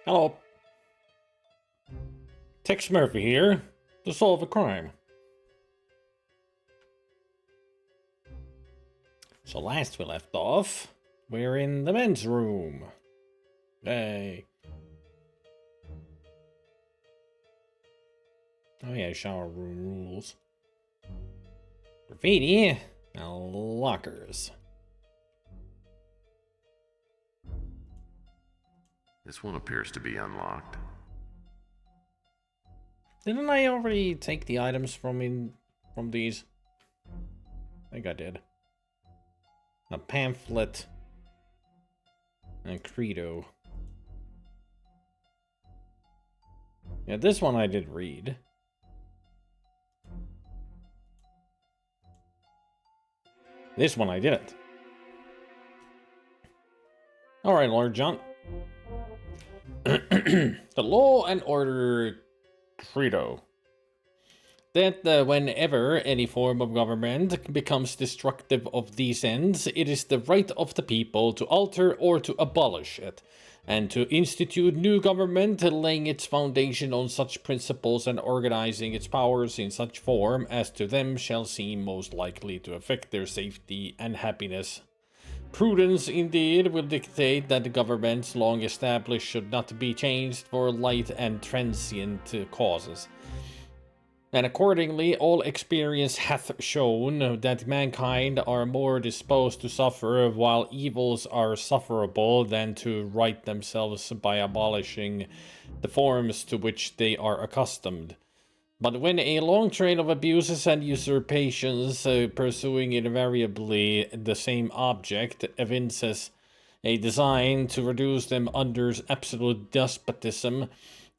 Hello. Tex Murphy here to solve a crime. So last we left off, we're in the men's room. Hey. Oh yeah, shower room rules. Graffiti and lockers. This one appears to be unlocked. Didn't I already take the items from these? I think I did. A pamphlet and credo. Yeah, this one I did read. This one I didn't. Alright, Lord John. The Law and Order Credo. That whenever any form of government becomes destructive of these ends, it is the right of the people to alter or to abolish it, and to institute new government, laying its foundation on such principles and organizing its powers in such form as to them shall seem most likely to affect their safety and happiness. Prudence, indeed, will dictate that the governments long established should not be changed for light and transient causes. And accordingly, all experience hath shown that mankind are more disposed to suffer while evils are sufferable than to right themselves by abolishing the forms to which they are accustomed. But when a long train of abuses and usurpations pursuing invariably the same object evinces a design to reduce them under absolute despotism,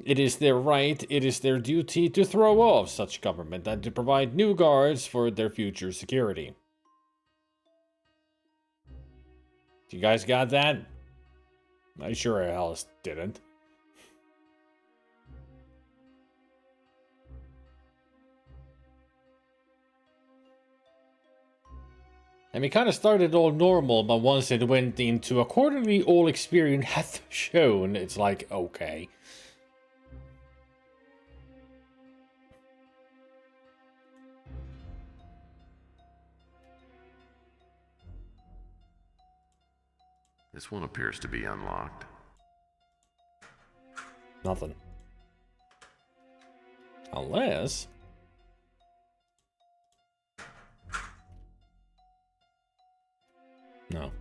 it is their right, it is their duty to throw off such government and to provide new guards for their future security. You guys got that? I sure as didn't. And we kind of started all normal, but once it went into accordingly all experience hath shown, it's like, okay. This one appears to be unlocked. Nothing. Unless... No.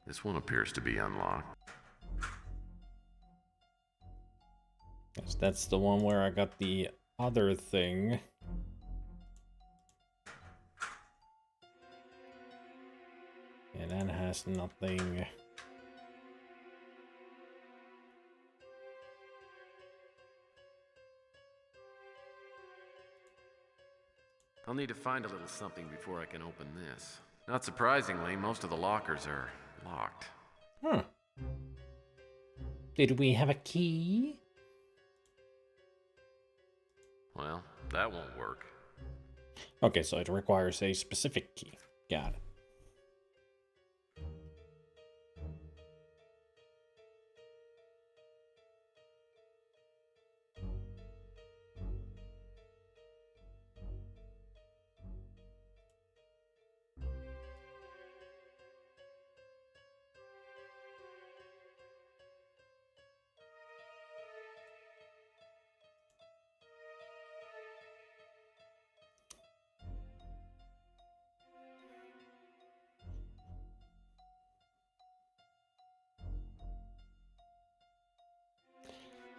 This one appears to be unlocked. Yes, that's the one where I got the other thing. And that has nothing. I'll need to find a little something before I can open this. Not surprisingly, most of the lockers are locked. Huh. Did we have a key? Well, that won't work. Okay, so it requires a specific key. Got it.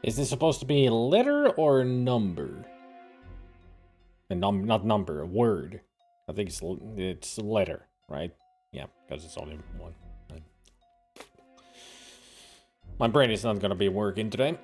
Is this supposed to be a letter or a number? Not number, a word. I think it's a letter, right? Yeah, because it's only one. My brain is not gonna be working today.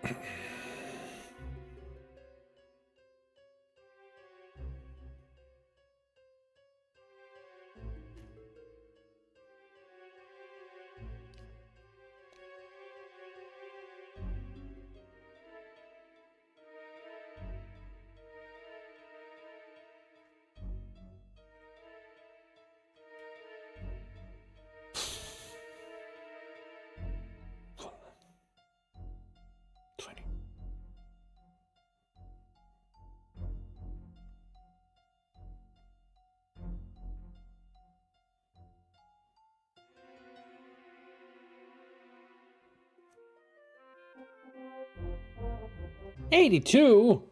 82?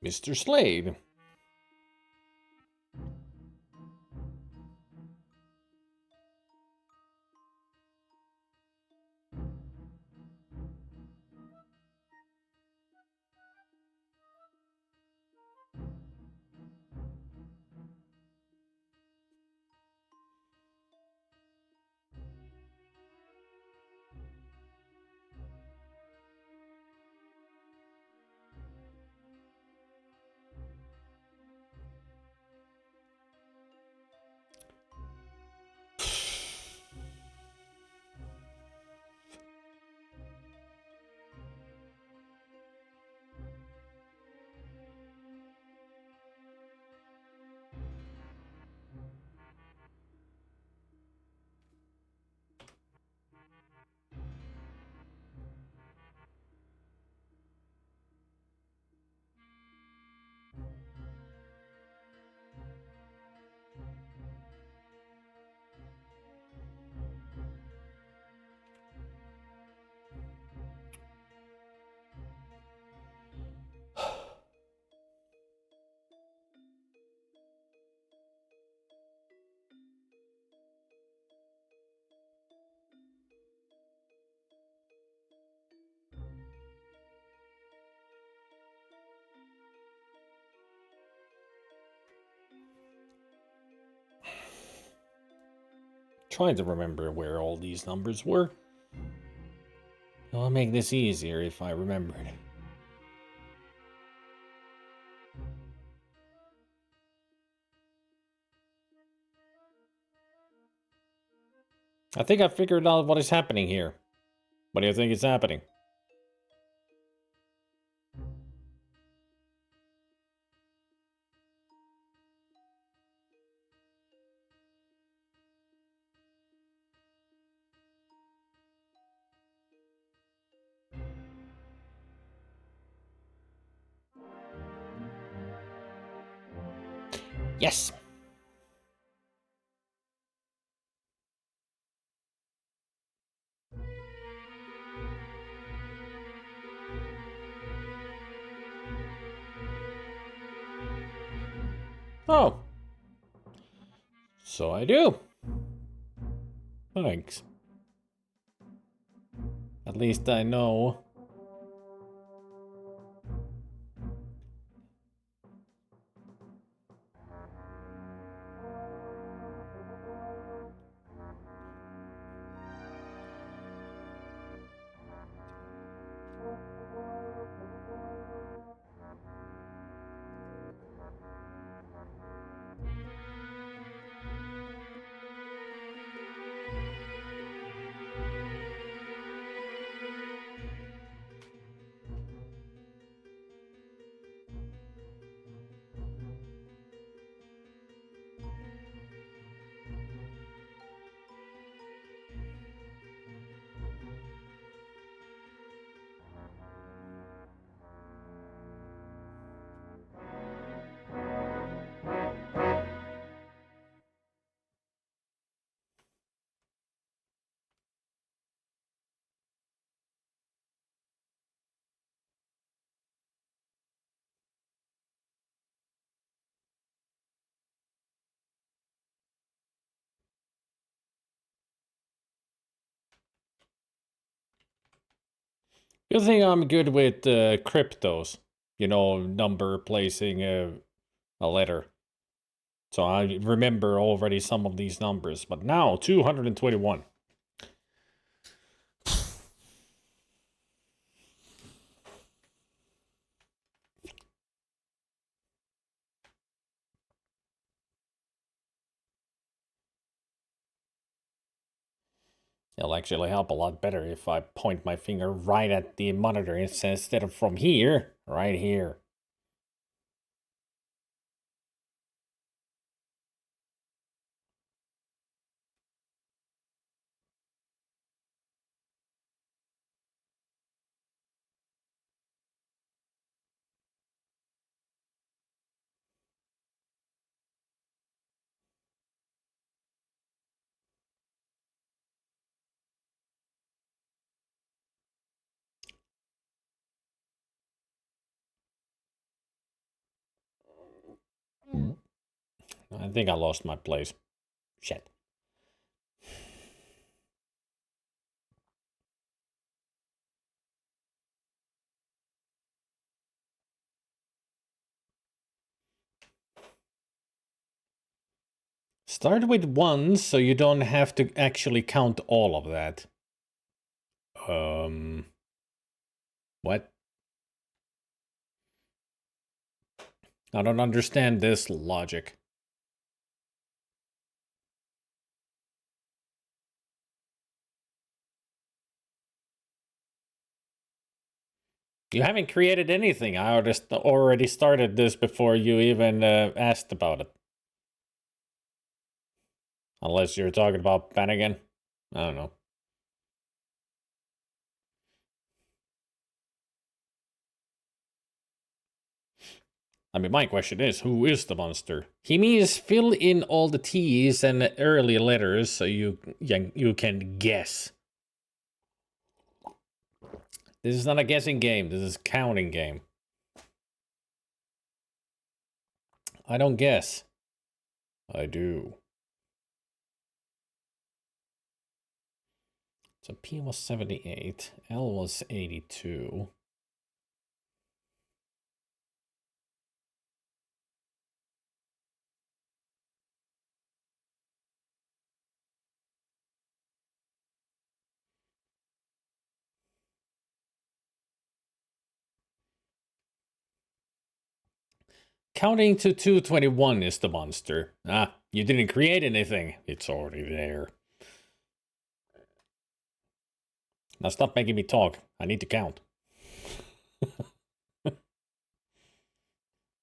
Mr. Slade. Trying to remember where all these numbers were. It'll make this easier if I remembered. I think I figured out what is happening here. What do you think is happening? Yes! Oh. So I do. Thanks. At least I know. Good thing I'm good with cryptos. You know, number placing a letter. So I remember already some of these numbers. But now, 221. It'll actually help a lot better if I point my finger right at the monitor instead of from here, right here. I think I lost my place. Shit. Start with 1 so you don't have to actually count all of that. What? I don't understand this logic. You haven't created anything. I already started this before you even asked about it. Unless you're talking about Ben again. I don't know. I mean, my question is, who is the monster? He means fill in all the T's and early letters so you can guess. This is not a guessing game. This is a counting game. I don't guess. I do. So P was 78. L was 82. Counting to 221 is the monster. Ah, you didn't create anything. It's already there. Now stop making me talk. I need to count.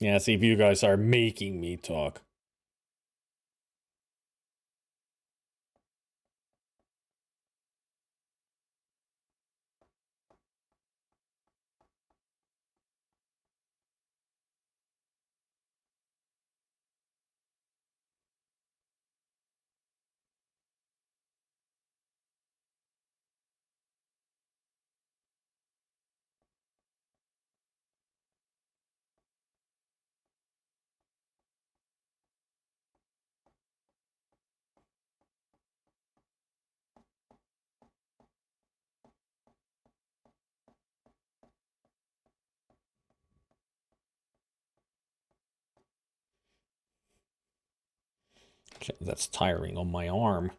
Yeah, see if you guys are making me talk. That's tiring on my arm.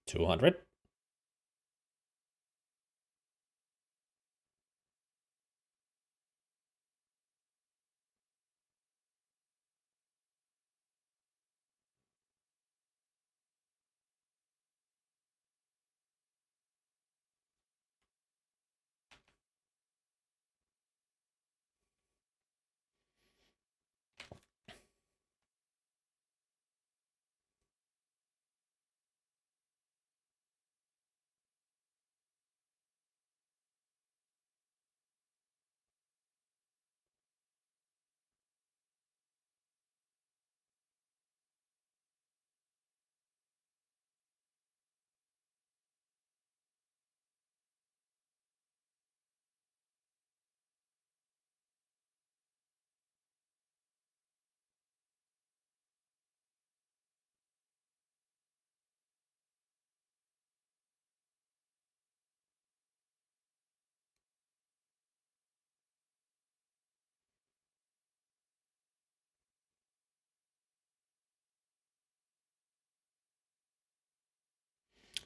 $200.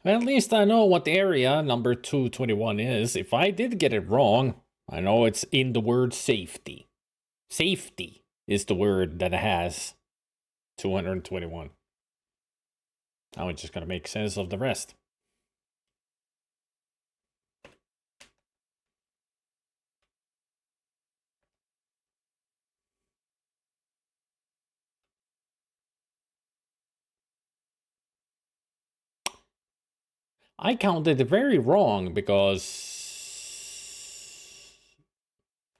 Well, at least I know what area number 221 is. If I did get it wrong, I know it's in the word safety. Safety is the word that it has 221. Now we just gotta make sense of the rest. I counted it very wrong because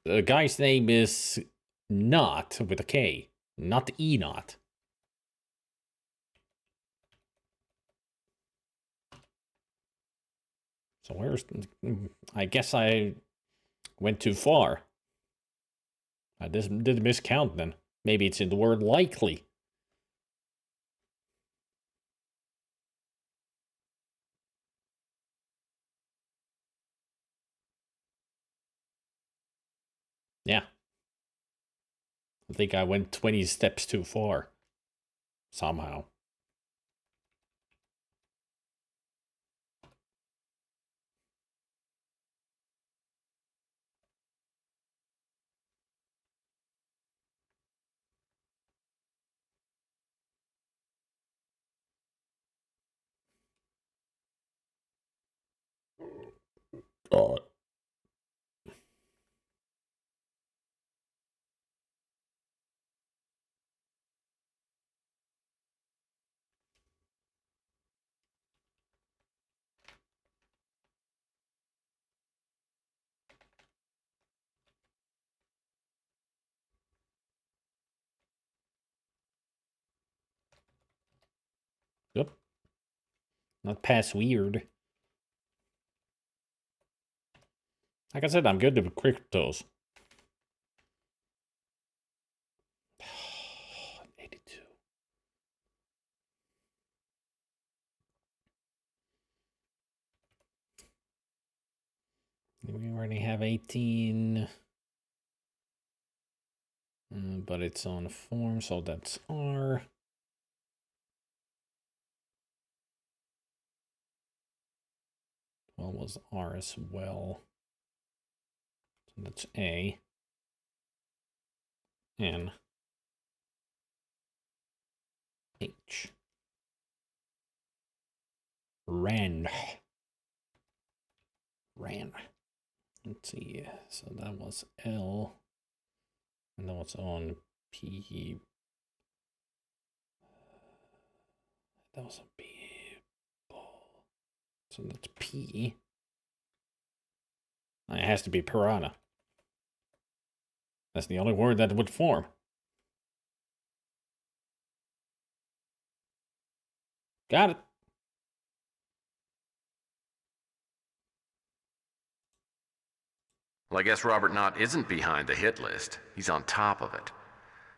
the guy's name is Not with a K, not Not. So where's... I guess I went too far. I did miscount then. Maybe it's in the word likely. Yeah. I think I went 20 steps too far. Somehow. Oh. Yep. Not past weird. Like I said, I'm good with cryptos. 82. We already have 18. But it's on form, so that's R. Well, was R as well. So that's A. N. H. Ran. Let's see. So that was L. And then what's on P? That was a P. So that's P. It has to be piranha. That's the only word that would form. Got it. Well, I guess Robert Knott isn't behind the hit list. He's on top of it.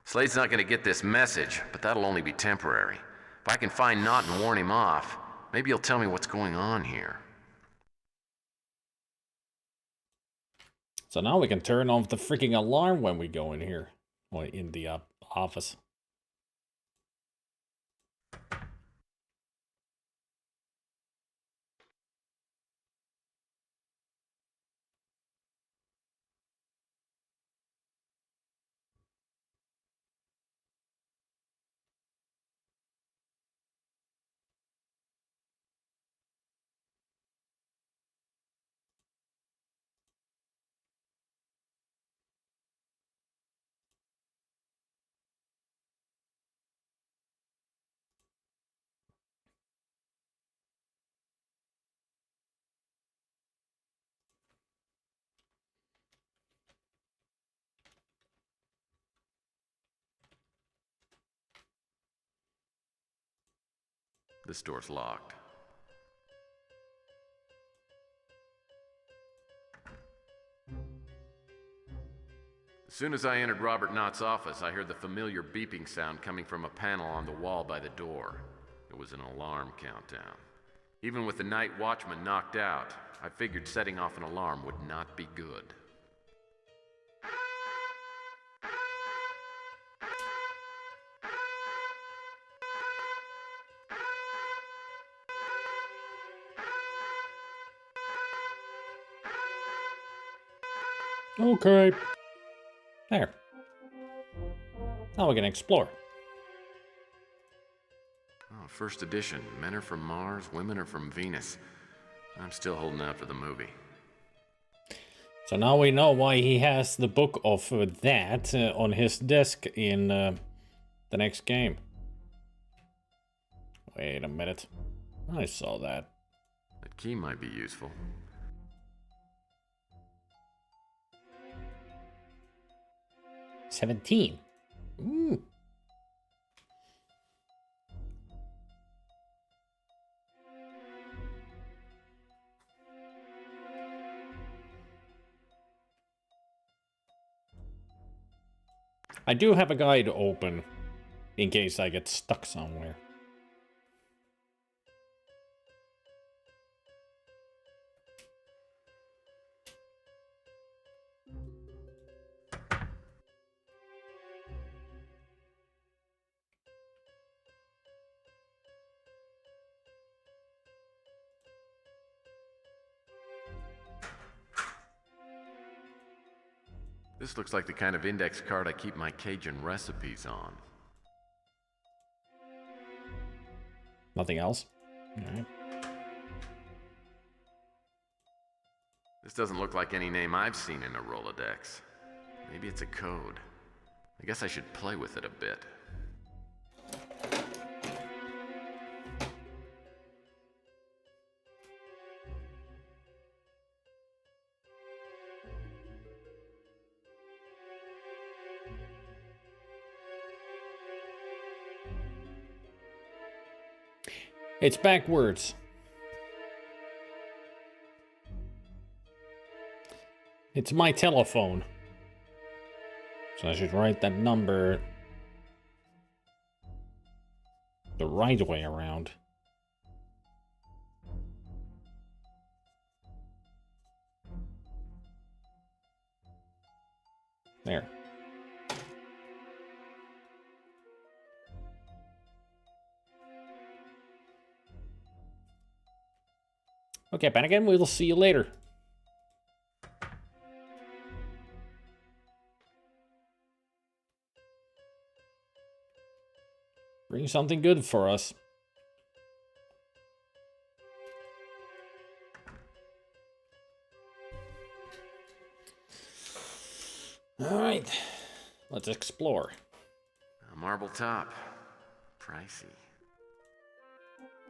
Slade's not gonna get this message, but that'll only be temporary. If I can find Knott and warn him off, maybe he'll tell me what's going on here. So now we can turn off the freaking alarm when we go in here. Or in the office. This door's locked. As soon as I entered Robert Knott's office, I heard the familiar beeping sound coming from a panel on the wall by the door. It was an alarm countdown. Even with the night watchman knocked out, I figured setting off an alarm would not be good. Okay. There. Now we can explore. Oh, first edition. Men are from Mars, women are from Venus. I'm still holding out for the movie. So now we know why he has the book of that on his desk in the next game. Wait a minute. I saw that. That key might be useful. $17. Ooh. I do have a guide open in case I get stuck somewhere. This looks like the kind of index card I keep my Cajun recipes on. Nothing else? Alright. This doesn't look like any name I've seen in a Rolodex. Maybe it's a code. I guess I should play with it a bit. It's backwards. It's my telephone. So I should write that number the right way around. There. Okay, Panigan, we'll see you later. Bring something good for us. Alright, let's explore. A marble top. Pricey.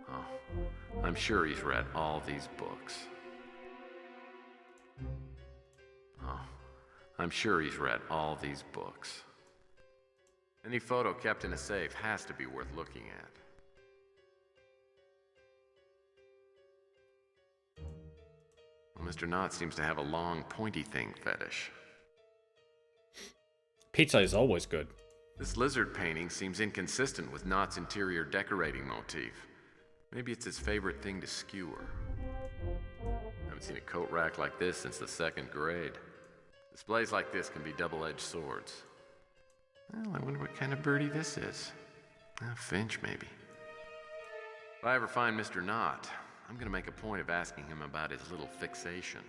Oh, I'm sure he's read all these books. Oh, I'm sure he's read all these books. Any photo kept in a safe has to be worth looking at. Well, Mr. Knott seems to have a long, pointy thing fetish. Pizza is always good. This lizard painting seems inconsistent with Knott's interior decorating motif. Maybe it's his favorite thing to skewer. I haven't seen a coat rack like this since the 2nd grade. Displays like this can be double-edged swords. Well, I wonder what kind of birdie this is. A finch, maybe. If I ever find Mr. Knott, I'm gonna make a point of asking him about his little fixation.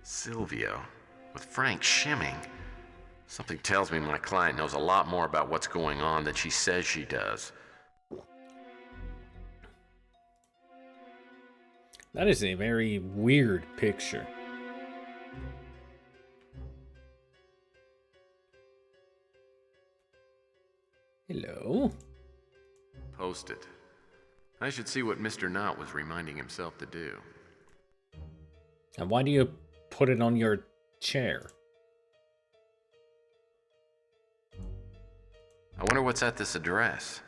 Silvio, with Frank shimming. Something tells me my client knows a lot more about what's going on than she says she does. That is a very weird picture. Hello? Post it. I should see what Mr. Knott was reminding himself to do. And why do you put it on your chair? I wonder what's at this address.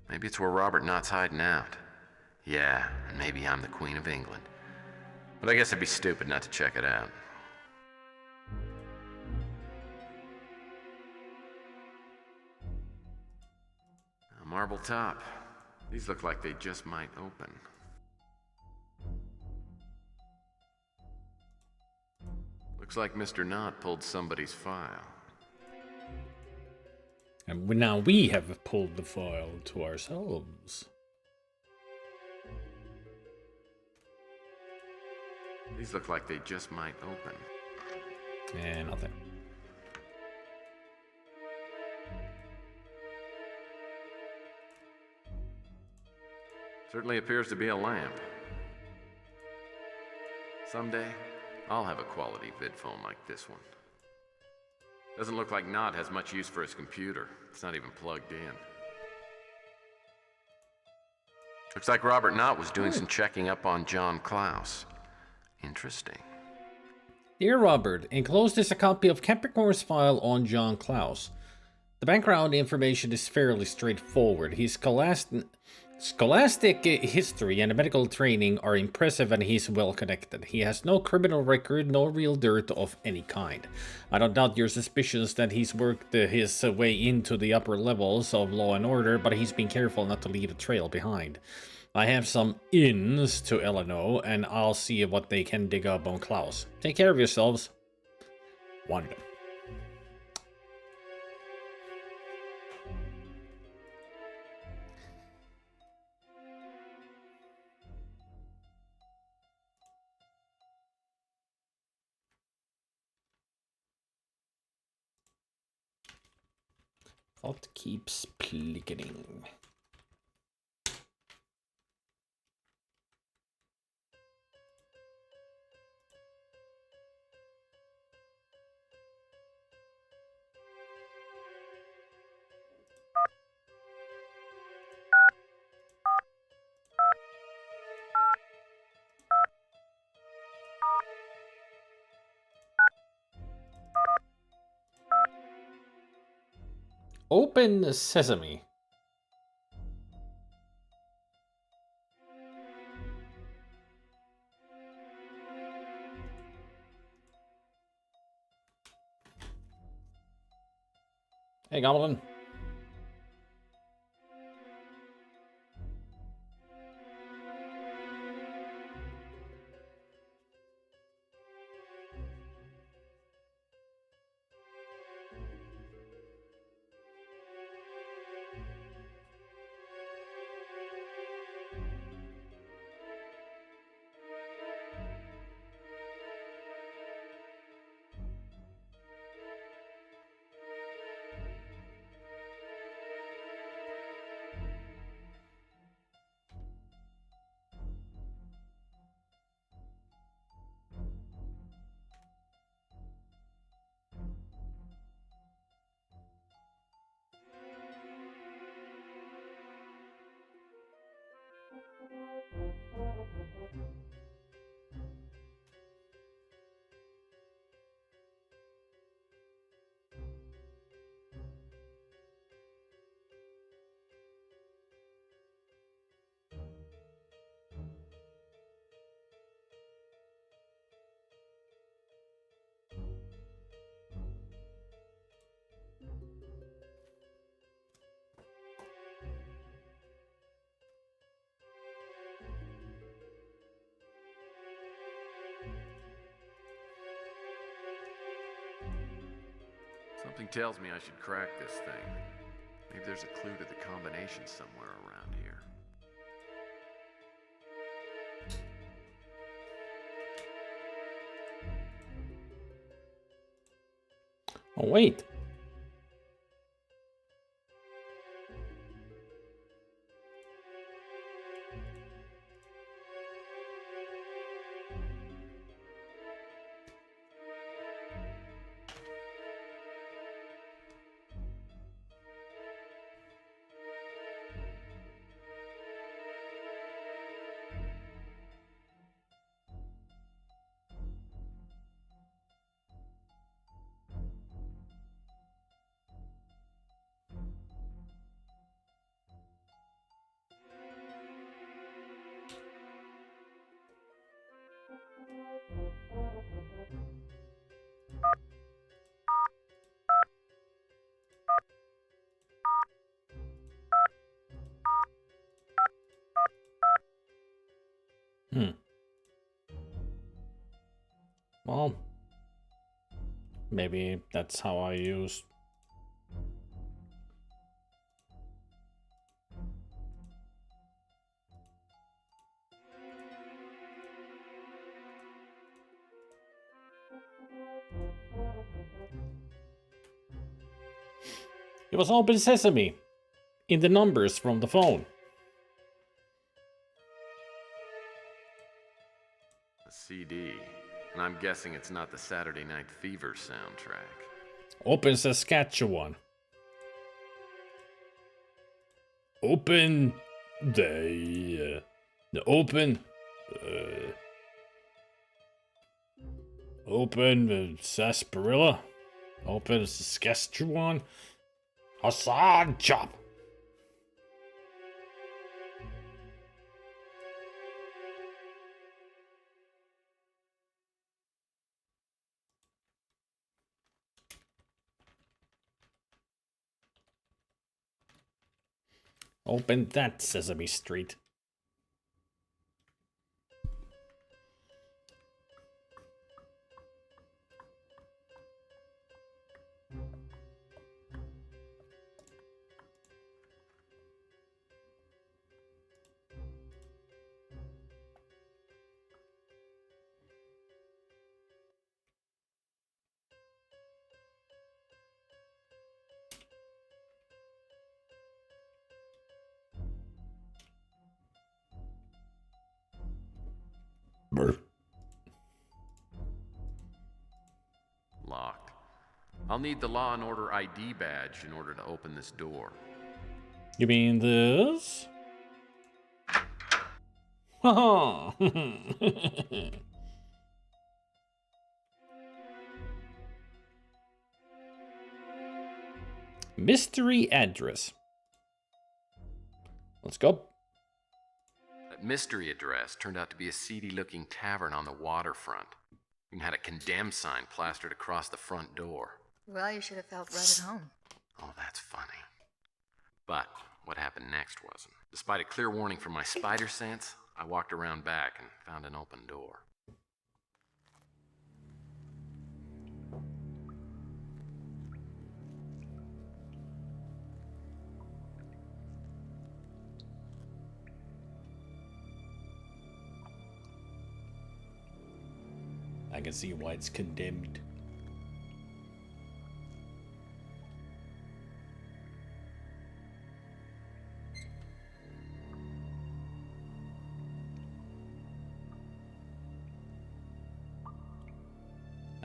Maybe it's where Robert Knott's hiding out. Yeah, and maybe I'm the Queen of England. But I guess it'd be stupid not to check it out. A marble top. These look like they just might open. Looks like Mr. Knott pulled somebody's file. And now we have pulled the file to ourselves. These look like they just might open. Nothing. Certainly appears to be a lamp. Someday, I'll have a quality vidphone like this one. Doesn't look like Nott has much use for his computer. It's not even plugged in. Looks like Robert Nott was doing some checking up on John Klaus. Interesting. Dear Robert, enclosed is a copy of Capricorn's file on John Klaus. The background information is fairly straightforward. His scholastic history and medical training are impressive, and he's well connected. He has no criminal record, no real dirt of any kind. I don't doubt your suspicions that he's worked his way into the upper levels of law and order, but he's been careful not to leave a trail behind. I have some ins to Eleanor, and I'll see what they can dig up on Klaus. Take care of yourselves. Wanda. Thought keeps clicking. Open Sesame. Hey, Goblin. Something tells me I should crack this thing. Maybe there's a clue to the combination somewhere around here. Oh, wait. Well, maybe that's how I use. It was Open Sesame in the numbers from the phone. A CD. And I'm guessing it's not the Saturday Night Fever soundtrack. Open Saskatchewan. Open the open open sarsaparilla. Open Saskatchewan. Hassan chop. Open that Sesame Street. Locked. I'll need the Law and Order ID badge in order to open this door. You mean this? Haha. Mystery address. Let's go. That mystery address turned out to be a seedy-looking tavern on the waterfront. Even had a condemned sign plastered across the front door. Well, you should have felt right at home. Oh, that's funny. But what happened next wasn't. Despite a clear warning from my spider sense, I walked around back and found an open door. I can see why it's condemned.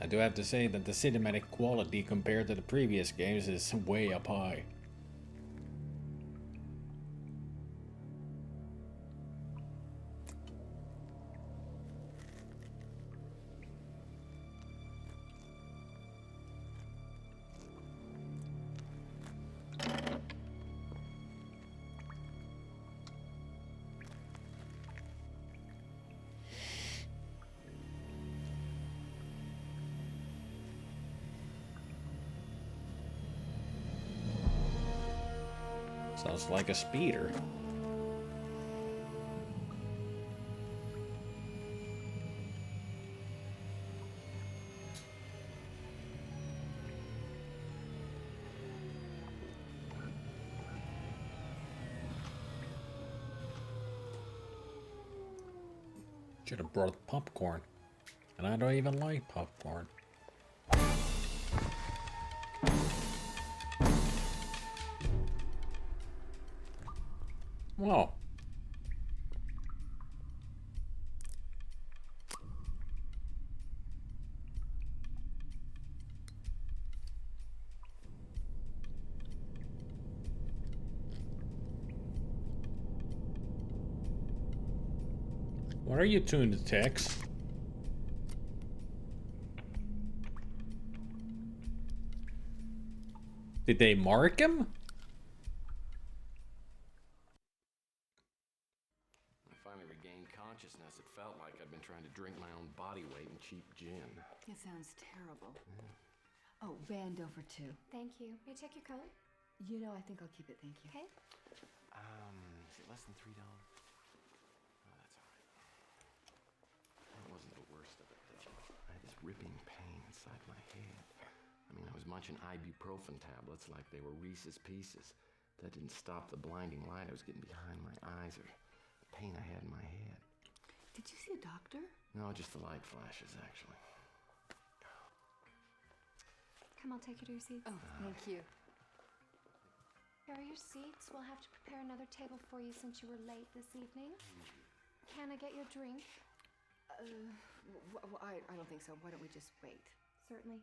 I do have to say that the cinematic quality compared to the previous games is way up high. Sounds like a speeder. Should have brought popcorn. And I don't even like popcorn. Whoa. What are you doing to Tex? Did they mark him? Consciousness, it felt like I'd been trying to drink my own body weight in cheap gin. It sounds terrible. Oh, band over two. Thank you. May I check your coat? You know, I think I'll keep it, thank you. Okay. Is it less than $3? Oh, that's all right. That wasn't the worst of it, though. I had this ripping pain inside my head. I mean, I was munching ibuprofen tablets like they were Reese's Pieces. That didn't stop the blinding light I was getting behind my eyes or the pain I had in my head. Did you see a doctor? No, just the light flashes, actually. Come, I'll take you to your seat. Oh, thank you. Here are your seats. We'll have to prepare another table for you since you were late this evening. Can I get your drink? I don't think so. Why don't we just wait? Certainly.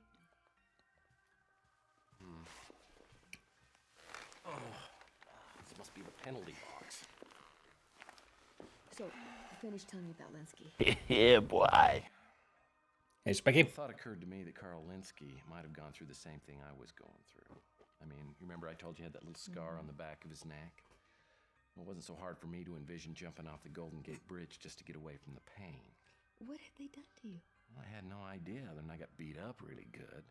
This must be the penalty box. So, finish telling me about Linsky. Yeah, boy. Hey, Specky. The thought occurred to me that Carl Linsky might have gone through the same thing I was going through. I mean, you remember I told you he had that little scar on the back of his neck? Well, it wasn't so hard for me to envision jumping off the Golden Gate Bridge just to get away from the pain. What had they done to you? Well, I had no idea other than I got beat up really good.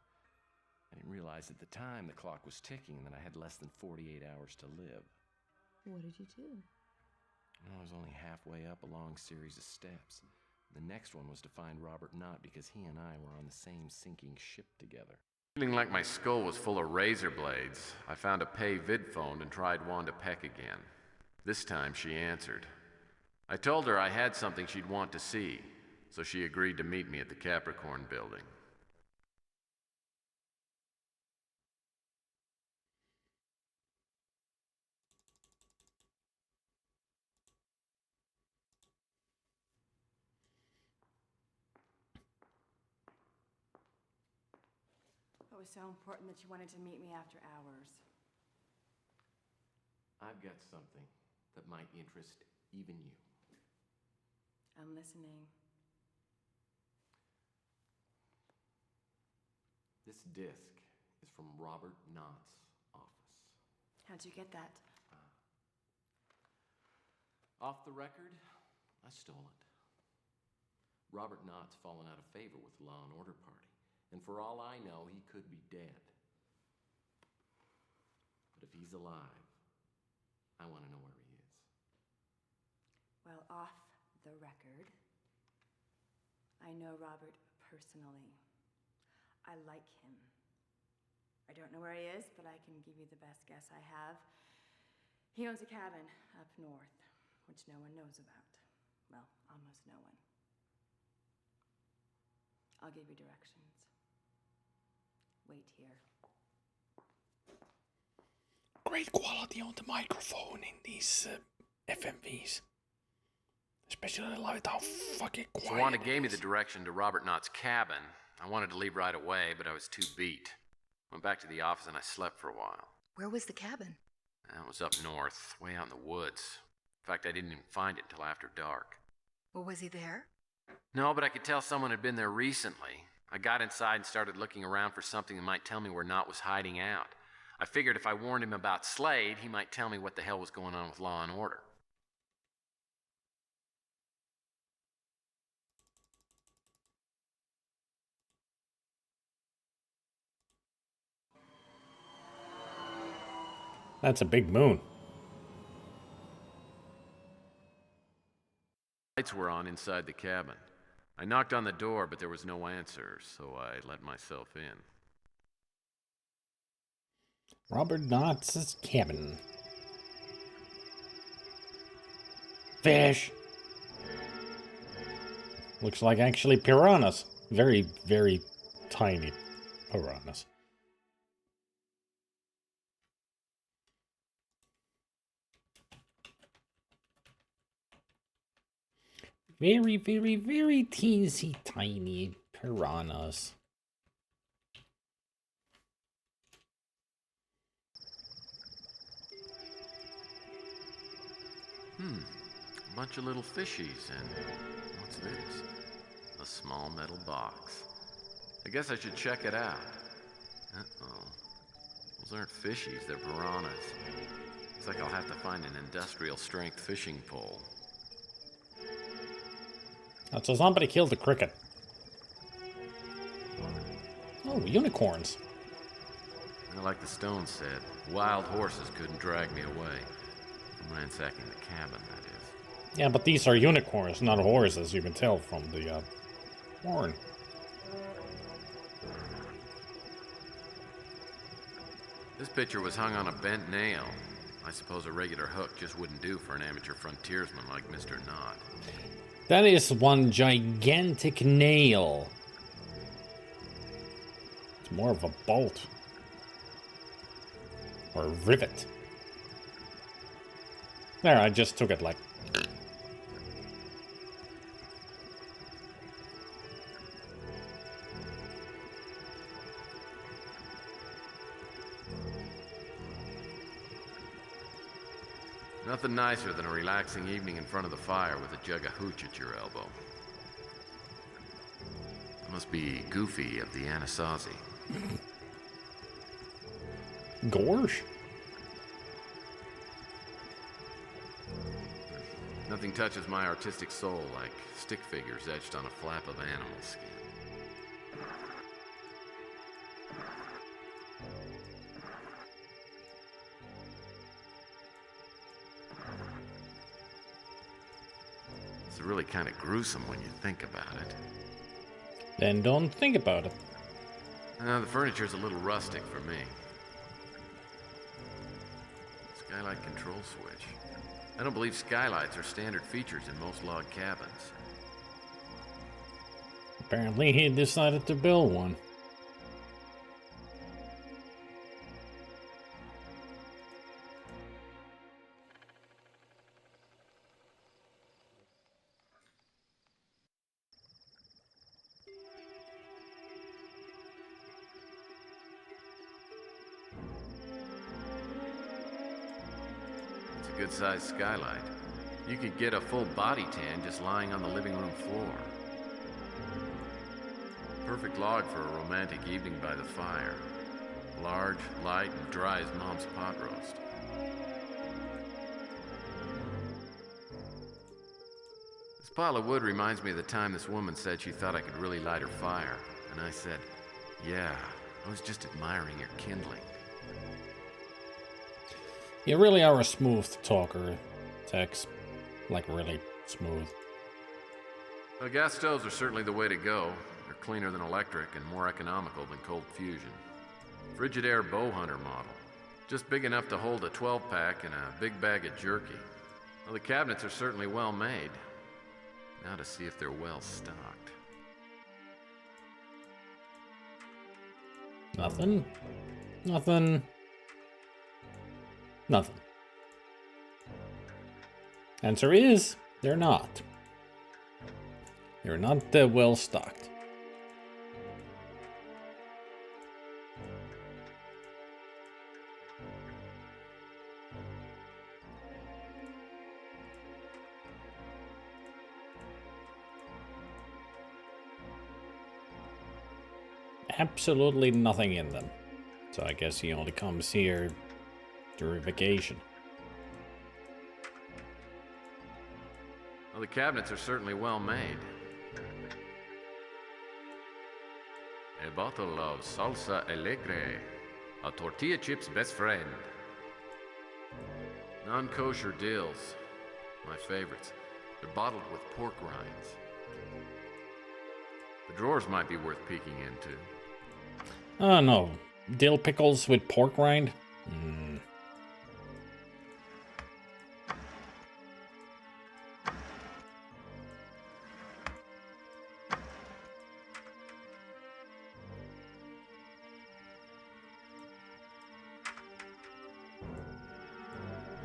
I didn't realize at the time the clock was ticking and that I had less than 48 hours to live. What did you do? Well, I was only halfway up a long series of steps. The next one was to find Robert Knott because he and I were on the same sinking ship together. Feeling like my skull was full of razor blades, I found a pay vid phone and tried Wanda Peck again. This time she answered. I told her I had something she'd want to see, so she agreed to meet me at the Capricorn building. It was so important that you wanted to meet me after hours. I've got something that might interest even you. I'm listening. This disc is from Robert Knott's office. How'd you get that? Off the record, I stole it. Robert Knott's fallen out of favor with the Law and Order Party. And for all I know, he could be dead. But if he's alive, I want to know where he is. Well, off the record, I know Robert personally. I like him. I don't know where he is, but I can give you the best guess I have. He owns a cabin up north, which no one knows about. Well, almost no one. I'll give you directions. Wait here. Great quality on the microphone in these FMVs. Especially I love it how fucking quiet. So Wanda gave me the direction to Robert Knott's cabin. I wanted to leave right away, but I was too beat. Went back to the office and I slept for a while. Where was the cabin? It was up north, way out in the woods. In fact, I didn't even find it until after dark. Well, was he there? No, but I could tell someone had been there recently. I got inside and started looking around for something that might tell me where Knott was hiding out. I figured if I warned him about Slade, he might tell me what the hell was going on with Law and Order. That's a big moon. Lights were on inside the cabin. I knocked on the door, but there was no answer, so I let myself in. Robert Knott's cabin. Fish. Looks like actually piranhas. Very, very tiny piranhas. Very, very, very teensy tiny piranhas. A bunch of little fishies, and what's this? A small metal box. I guess I should check it out. Uh-oh. Those aren't fishies, they're piranhas. Looks like I'll have to find an industrial-strength fishing pole. Oh, so somebody killed a cricket. Oh, unicorns. And like the Stone said, wild horses couldn't drag me away. From ransacking the cabin, that is. Yeah, but these are unicorns, not horses, you can tell from the horn. This picture was hung on a bent nail. I suppose a regular hook just wouldn't do for an amateur frontiersman like Mr. Knott. That is one gigantic nail. It's more of a bolt. Or a rivet. There, I just took it like... Nothing nicer than a relaxing evening in front of the fire with a jug of hooch at your elbow. It must be Goofy of the Anasazi. Gorsh? Nothing touches my artistic soul like stick figures etched on a flap of animal skin. It's really kind of gruesome when you think about it. Then don't think about it. The furniture's a little rustic for me. Skylight control switch. I don't believe skylights are standard features in most log cabins. Apparently he decided to build one. It's a good-sized skylight. You could get a full body tan just lying on the living room floor. Perfect log for a romantic evening by the fire. Large, light, and dry as Mom's pot roast. This pile of wood reminds me of the time this woman said she thought I could really light her fire. And I said, yeah, I was just admiring your kindling. You really are a smooth talker, Tex. Like, really smooth. Well, gas stoves are certainly the way to go. They're cleaner than electric and more economical than cold fusion. Frigidaire Bowhunter model. Just big enough to hold a 12-pack and a big bag of jerky. Well, the cabinets are certainly well made. Now to see if they're well stocked. Nothing. Nothing. Nothing. Answer is, they're not. They're not well stocked. Absolutely nothing in them. So I guess he only comes here during vacation. Well, the cabinets are certainly well made. A bottle of salsa alegre, a tortilla chip's best friend. Non-kosher dills, my favorites. They're bottled with pork rinds. The drawers might be worth peeking into. Oh no, dill pickles with pork rind? Mm.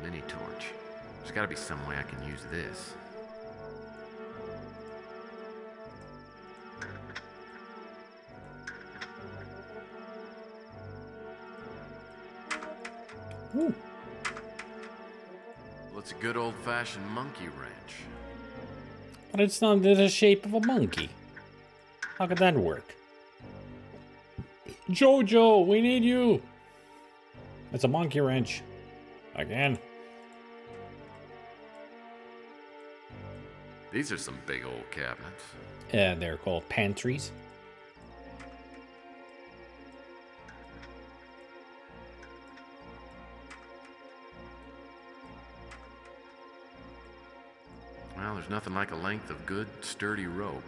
Mini torch. There's gotta be some way I can use this. Ooh. Well, it's a good old-fashioned monkey wrench. But it's not in the shape of a monkey. How could that work? Jojo, we need you! It's a monkey wrench. Again. These are some big old cabinets. They're called pantries. Well, there's nothing like a length of good, sturdy rope.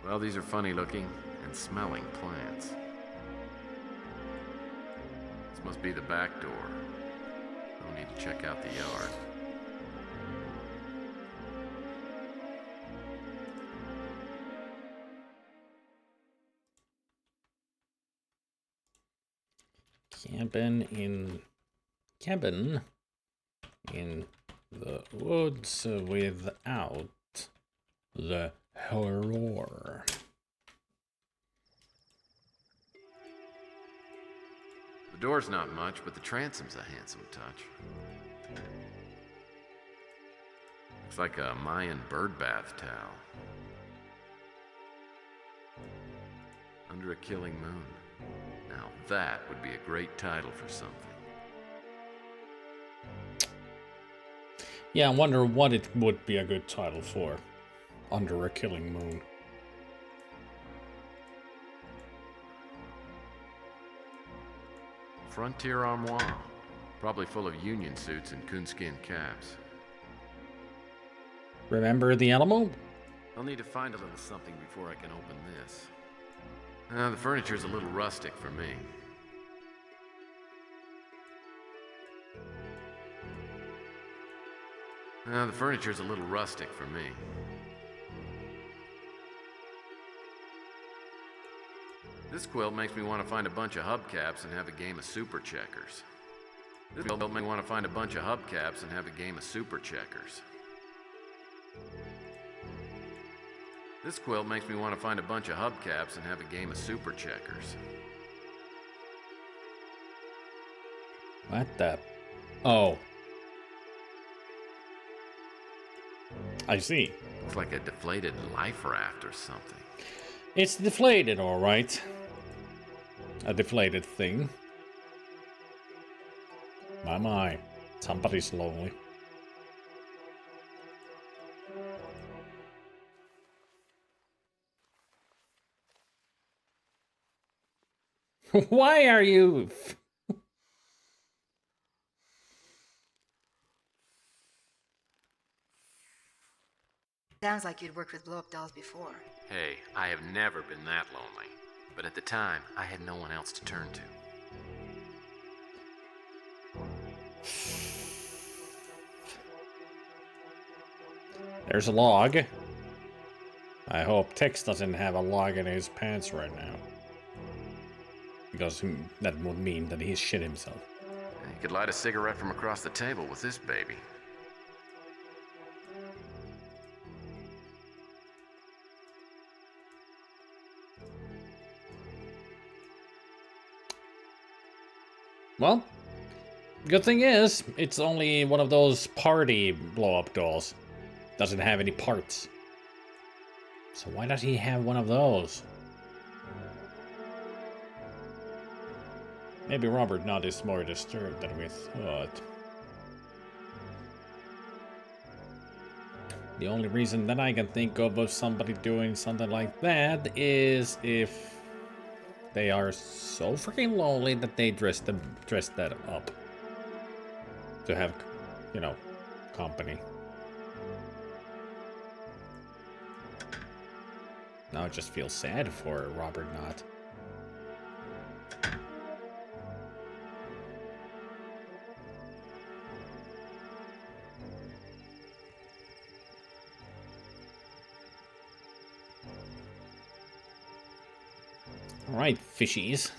Well, these are funny looking and smelling plants. This must be the back door. No need to check out the yard. Cabin in the woods without the horror. The door's not much, but the transom's a handsome touch. Looks like a Mayan birdbath towel. Under a killing moon. Now that would be a great title for something. Yeah, I wonder what it would be a good title for. Under a Killing Moon. Frontier Armoire. Probably full of union suits and coonskin caps. Remember the animal? I'll need to find a little something before I can open this. The furniture's a little rustic for me. The furniture's a little rustic for me. This quilt makes me want to find a bunch of hubcaps and have a game of super checkers. This quilt makes me want to find a bunch of hubcaps and have a game of super checkers. This quilt makes me want to find a bunch of hubcaps and have a game of super checkers. What the? Oh. I see. Looks like a deflated life raft or something. It's deflated, alright. A deflated thing. My. Somebody's lonely. Why are you... Sounds like you'd worked with blow-up dolls before. Hey, I have never been that lonely. But at the time, I had no one else to turn to. There's a log. I hope Tex doesn't have a log in his pants right now. Because that would mean that he's shit himself. You could light a cigarette from across the table with this baby. Well, good thing is, it's only one of those party blow-up dolls. Doesn't have any parts. So why does he have one of those? Maybe Robert Knott is more disturbed than we thought. The only reason that I can think of somebody doing something like that is if they are so freaking lonely that they dress that up to have, you know, company. Now I just feel sad for Robert Knott. All right, fishies.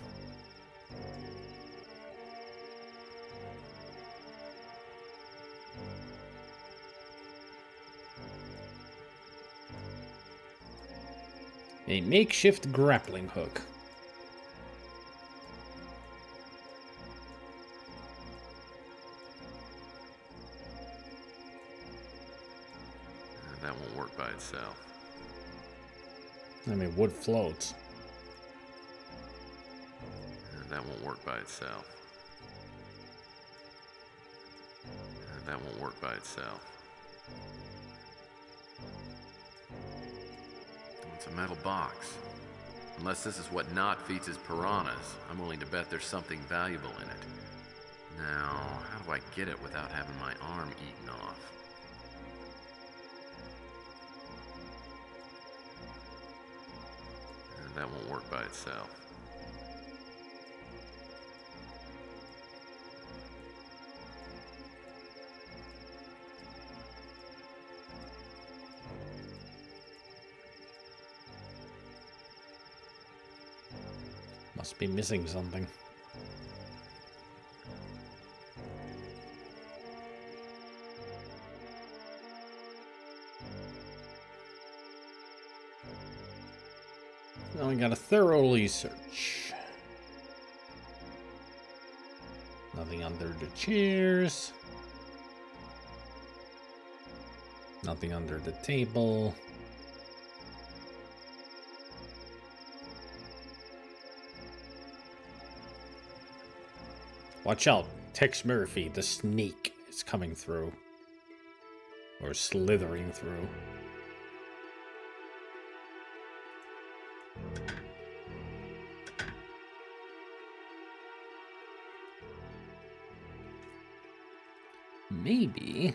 A makeshift grappling hook. That won't work by itself. I mean, wood floats. That won't work by itself. That won't work by itself. It's a metal box. Unless this is what Knott feeds his piranhas, I'm willing to bet there's something valuable in it. Now, how do I get it without having my arm eaten off? That won't work by itself. Must be missing something. Now we gotta thoroughly search. Nothing under the chairs. Nothing under the table. Watch out, Tex Murphy, the snake, is coming through. Or slithering through. Maybe.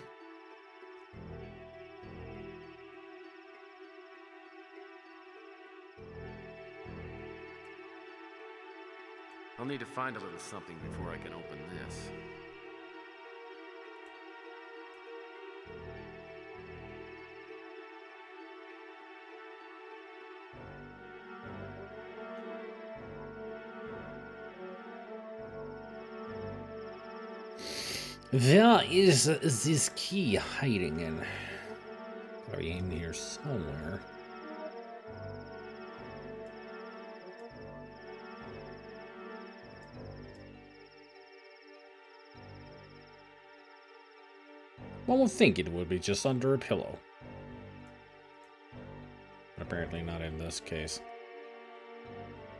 I'll need to find a little something before I can open this. Where is this key hiding in? Probably in here somewhere. One would think it would be just under a pillow. But apparently not in this case.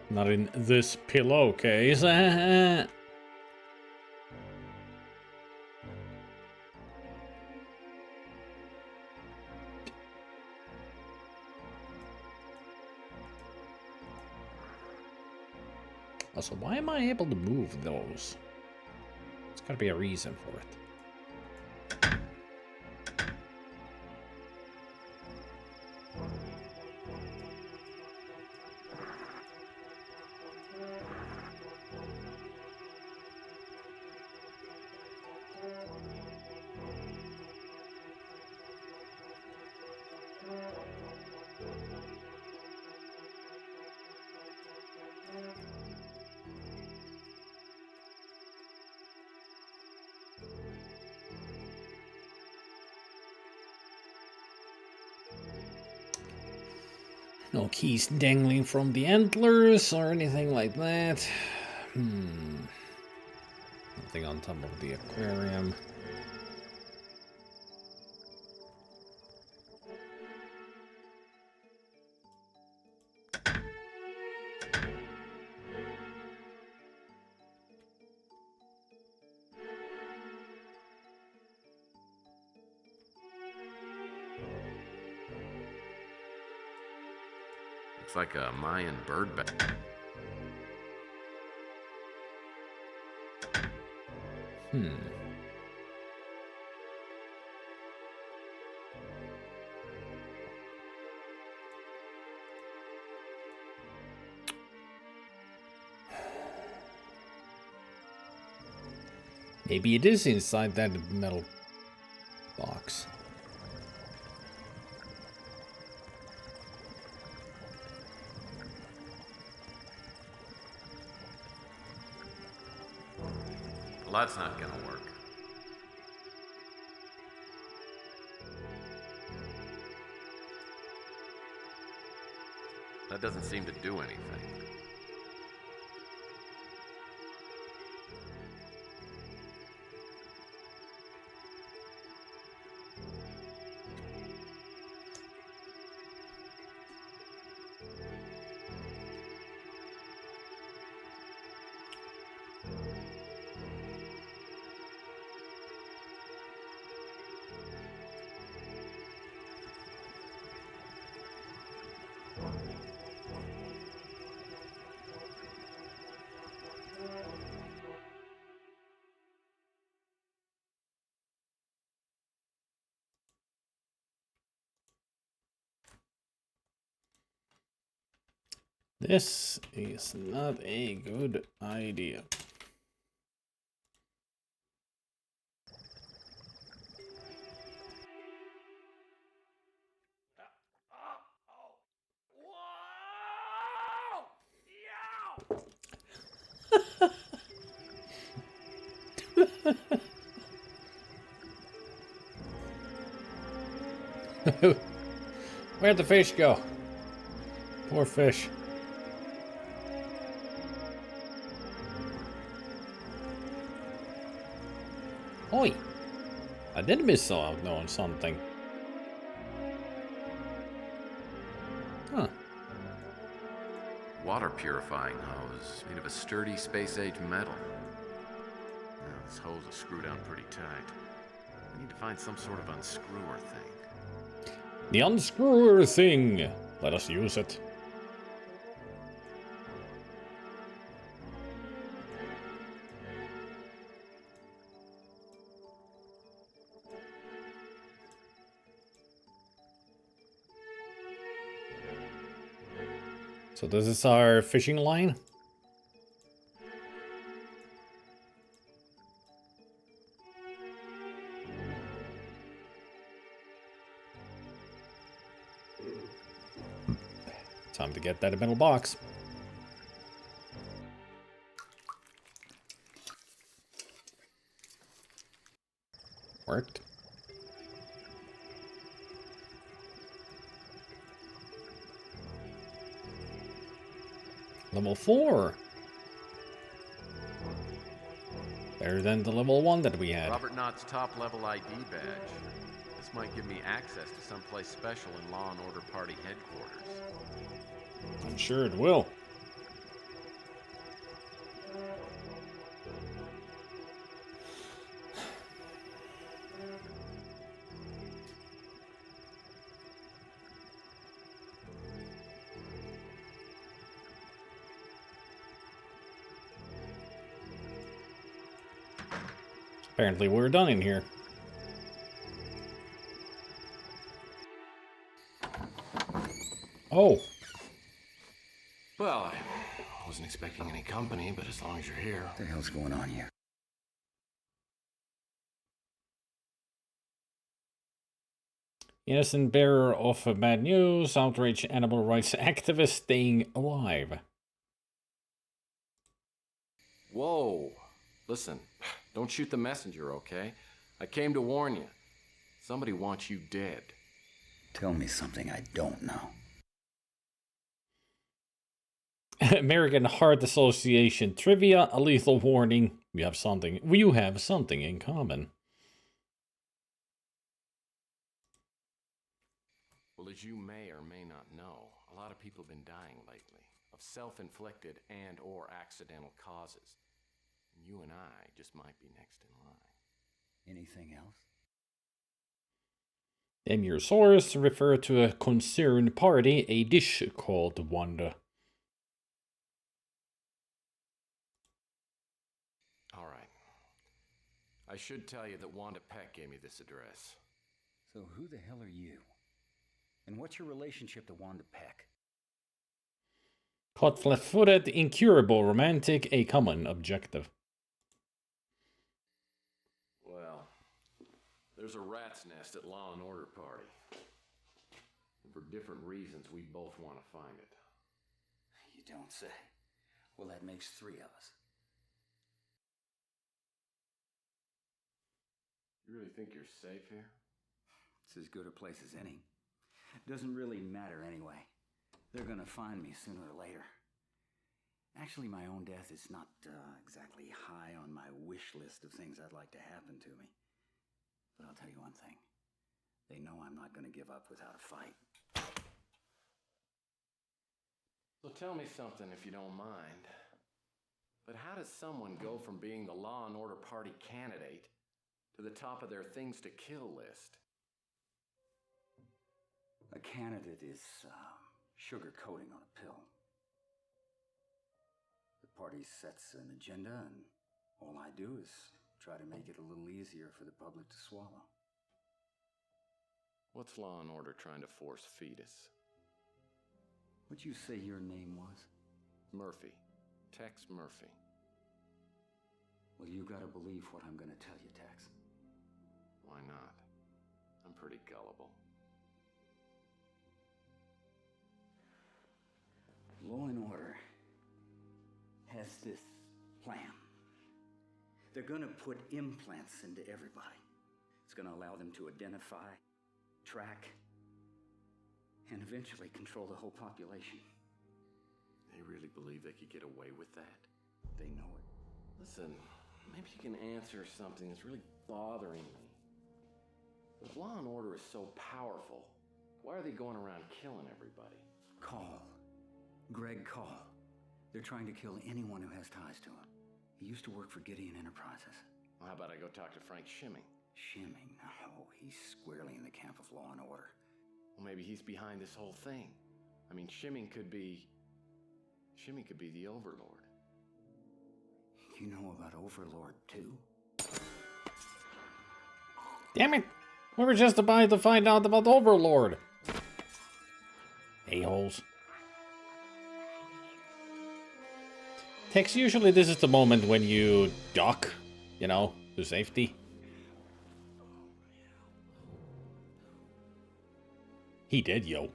Not in this pillowcase. Also, why am I able to move those? There's gotta be a reason for it. No keys dangling from the antlers or anything like that. Nothing on top of the aquarium. Looks like a Mayan bird bath. Maybe it is inside that metal box. Well, that's not gonna work. That doesn't seem to do anything. This is not a good idea. Where'd the fish go? Poor fish. Oi! I did miss out on something. Huh. Water purifying hose made of a sturdy space-age metal. Now, this hose is screwed down pretty tight. We need to find some sort of unscrewer thing. The unscrewer thing! Let us use it. So this is our fishing line? Time to get that metal box. Worked. Level 4. Better than the level 1 that we had. Robert Knott's top-level ID badge. This might give me access to someplace special in Law and Order Party headquarters. I'm sure it will. Apparently we're done in here. Oh. Well, I wasn't expecting any company, but as long as you're here. What the hell's going on here? Innocent bearer of bad news, outraged animal rights activist staying alive. Whoa. Listen, don't shoot the messenger, okay? I came to warn you. Somebody wants you dead. Tell me something I don't know. American Heart Association trivia, a lethal warning. You have something in common. Well, as you may or may not know, a lot of people have been dying lately of self-inflicted and or accidental causes. And you and I just might be next in line. Anything else? Then your source refer to a concerned party, a dish called Wanda. All right. I should tell you that Wanda Peck gave me this address. So who the hell are you? And what's your relationship to Wanda Peck? Caught flat-footed, incurable, romantic, a common objective. Well, there's a rat's nest at Law and Order Party. And for different reasons, we both want to find it. You don't say. Well, that makes 3 of us. You really think you're safe here? It's as good a place as any. Doesn't really matter anyway. They're gonna find me sooner or later. Actually, my own death is not exactly high on my wish list of things I'd like to happen to me. But I'll tell you one thing. They know I'm not gonna give up without a fight. So tell me something if you don't mind. But how does someone go from being the Law and Order Party candidate to the top of their things to kill list? A candidate is sugar coating on a pill. The party sets an agenda, and all I do is try to make it a little easier for the public to swallow. What's Law and Order trying to force feed us? What'd you say your name was? Murphy. Tex Murphy. Well, you gotta believe what I'm gonna tell you, Tex. Why not? I'm pretty gullible. Law and Order has this plan. They're gonna put implants into everybody. It's gonna allow them to identify, track, and eventually control the whole population. They really believe they could get away with that? They know it. Listen, maybe you can answer something that's really bothering me. If law and order is so powerful, why are they going around killing everybody? Call. Greg Call. They're trying to kill anyone who has ties to him. He used to work for Gideon Enterprises. Well, how about I go talk to Frank Shimming? Shimming? No, he's squarely in the camp of law and order. Well, maybe he's behind this whole thing. I mean, Shimming could be the Overlord. You know about Overlord, too? Damn it! We were just about to find out about Overlord. A-holes. Tex, usually this is the moment when you duck, you know, to safety. He did, yo.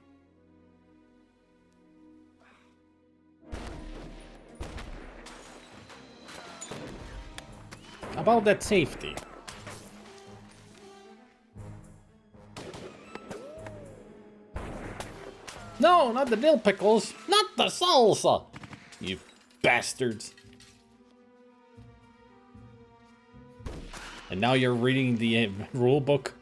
About that safety. No, not the dill pickles. Not the salsa. You bastards. And now you're reading the rule book.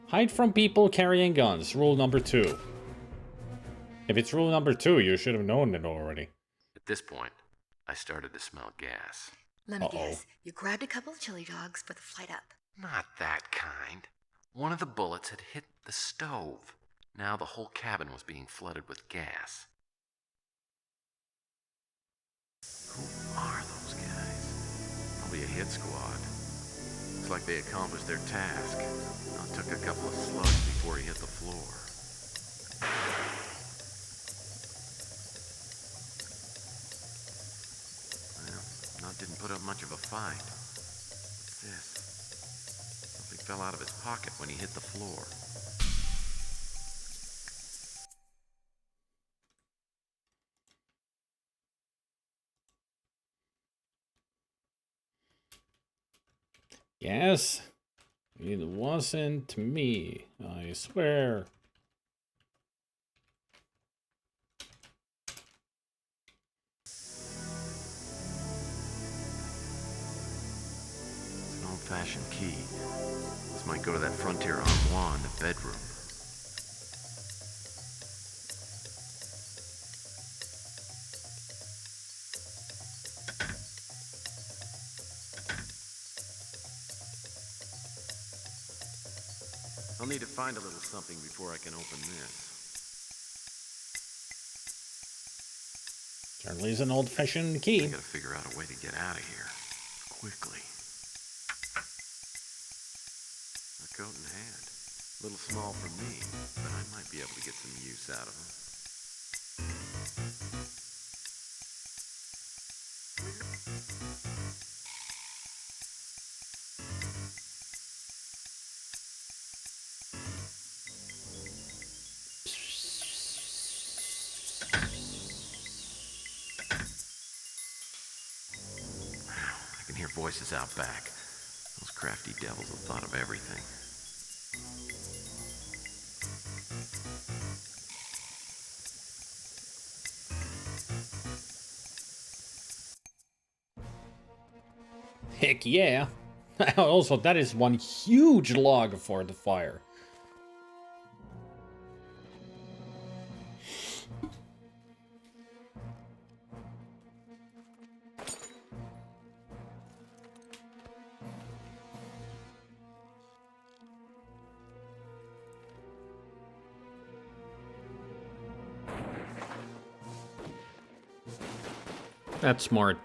Hide from people carrying guns. Rule number 2. If it's rule number 2, you should have known it already. At this point, I started to smell gas. Let me guess. You grabbed a couple of chili dogs for the flight up. Not that kind. One of the bullets had hit the stove. Now the whole cabin was being flooded with gas. Who are those guys? Probably a hit squad. Looks like they accomplished their task. Now it took a couple of slugs before he hit the floor. Well, Nut didn't put up much of a fight. What's this? Something fell out of his pocket when he hit the floor. Yes, it wasn't me, I swear. It's an old-fashioned key. This might go to that frontier armoire in the bedroom. I'll need to find a little something before I can open this. Certainly is an old-fashioned I key. gotta figure out a way to get out of here. Quickly. A coat and hat. A little small for me, but I might be able to get some use out of them. I can hear voices out back. Those crafty devils have thought of everything. Heck yeah. Also, that is one huge log for the fire. That's smart.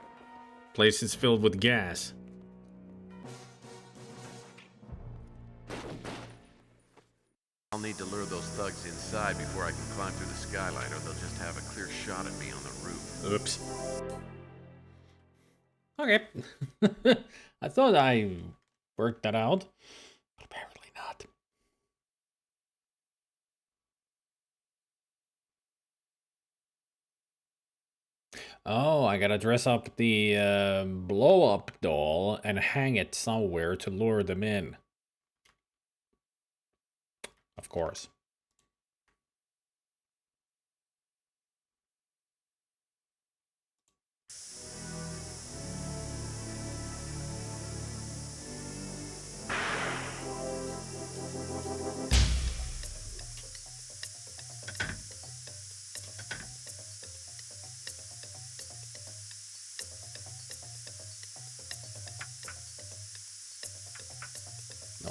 Place is filled with gas. I'll need to lure those thugs inside before I can climb through the skylight, or they'll just have a clear shot at me on the roof. Oops. Okay. I thought I worked that out, but apparently not. Oh, I gotta dress up the blow-up doll and hang it somewhere to lure them in. Of course.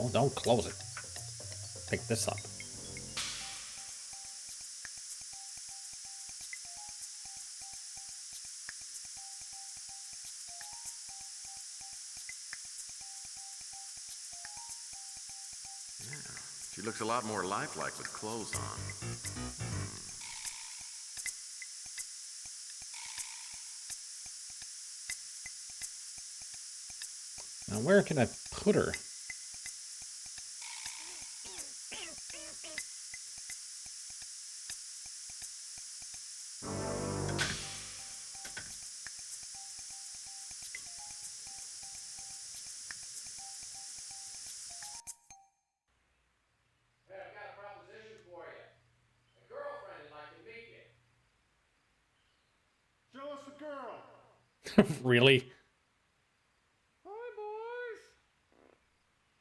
Don't close it. Pick this up. She looks a lot more lifelike with clothes on. Now, where can I put her? Really? Hi, boys.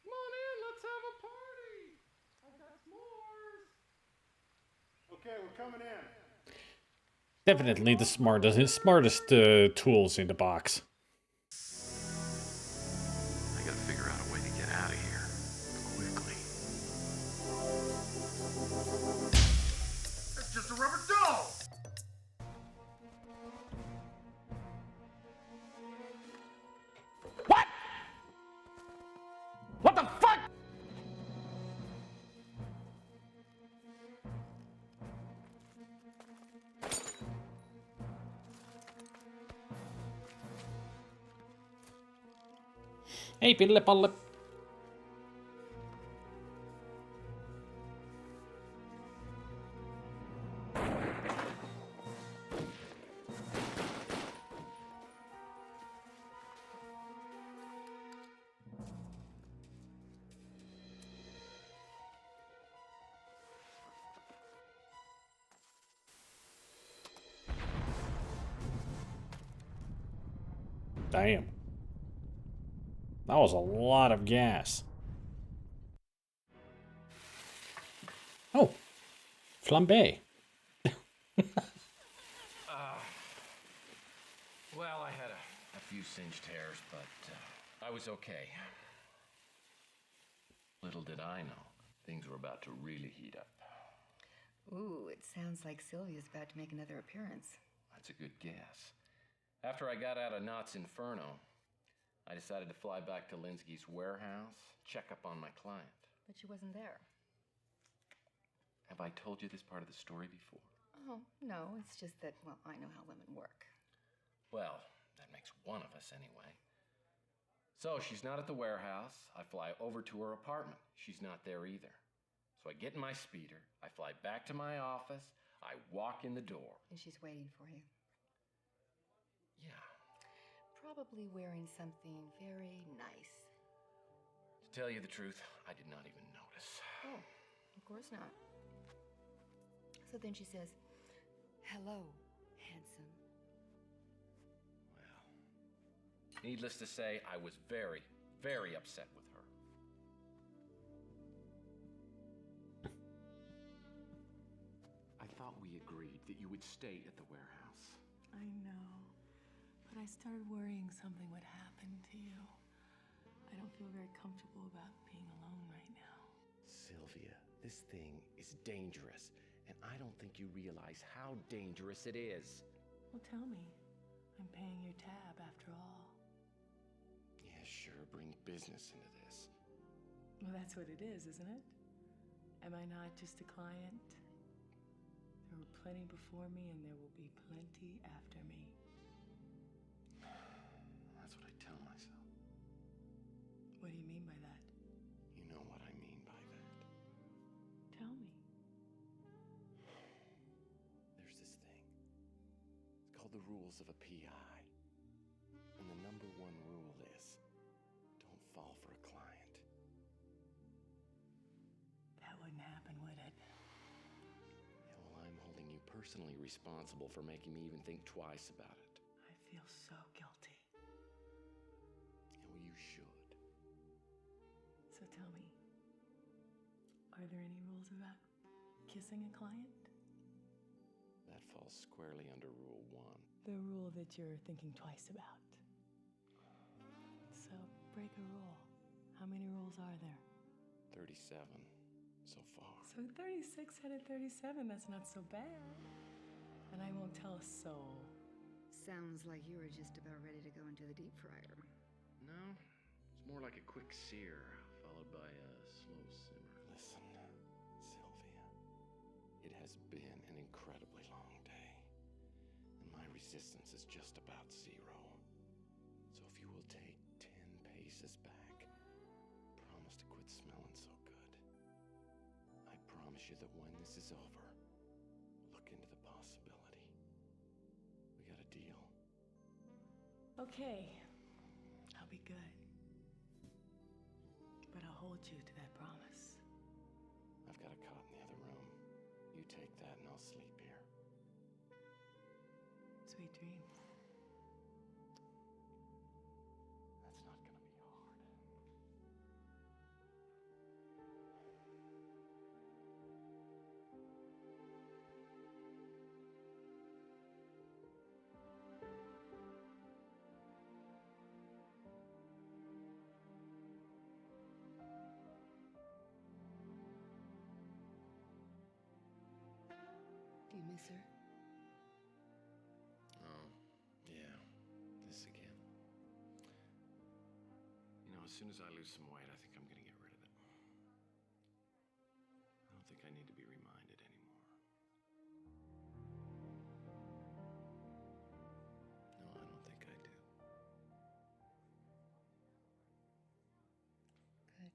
Come on in, let's have a party. I got s'mores. Okay, we're coming in. Definitely the smartest tools in the box. I gotta figure out a way to get out of here. Quickly. That's just a rubber doll! What? What the fuck? Hei Pille Palle. Damn. That was a lot of gas. Oh, flambe. Well, I had a few singed hairs, but I was okay. Little did I know, things were about to really heat up. Ooh, it sounds like Sylvia's about to make another appearance. That's a good guess. After I got out of Knott's Inferno, I decided to fly back to Linsky's warehouse, check up on my client. But she wasn't there. Have I told you this part of the story before? Oh, no, it's just that, well, I know how women work. Well, that makes one of us anyway. So she's not at the warehouse. I fly over to her apartment. She's not there either. So I get in my speeder. I fly back to my office. I walk in the door. And she's waiting for you. Yeah. Probably wearing something very nice. To tell you the truth, I did not even notice. Oh, of course not. So then she says, "Hello, handsome." Well, needless to say, I was very, very upset with her. I thought we agreed that you would stay at the warehouse. I know. But I started worrying something would happen to you. I don't feel very comfortable about being alone right now. Sylvia, this thing is dangerous, and I don't think you realize how dangerous it is. Well, tell me. I'm paying your tab after all. Yeah, sure, bring business into this. Well, that's what it is, isn't it? Am I not just a client? There were plenty before me, and there will be plenty after me. That's what I tell myself. What do you mean by that? You know what I mean by that. Tell me. There's this thing. It's called the rules of a PI. And the number one rule is, don't fall for a client. That wouldn't happen, would it? Yeah, well, I'm holding you personally responsible for making me even think twice about it. I feel so guilty. Yeah, well, you should. So tell me, are there any rules about kissing a client? That falls squarely under Rule 1. The rule that you're thinking twice about. So, break a rule. How many rules are there? 37 so far. So 36 out of 37, that's not so bad. And I won't tell a soul. Sounds like you were just about ready to go into the deep fryer. No, it's more like a quick sear, followed by a slow simmer. Listen, Sylvia, it has been an incredibly long day, and my resistance is just about zero. So if you will take 10 paces back, promise to quit smelling so good. I promise you that when this is over, look into the possibility. We got a deal. Okay, I'll be good. But I'll hold you to that promise. I've got a cot in the other room. You take that and I'll sleep here. Sweet dreams. That's not gonna be hard. Do you miss her? Oh, yeah. This again. You know, as soon as I lose some weight, I think I'm gonna get rid of it. I don't think I need to be reminded anymore. No, I don't think I do. Good.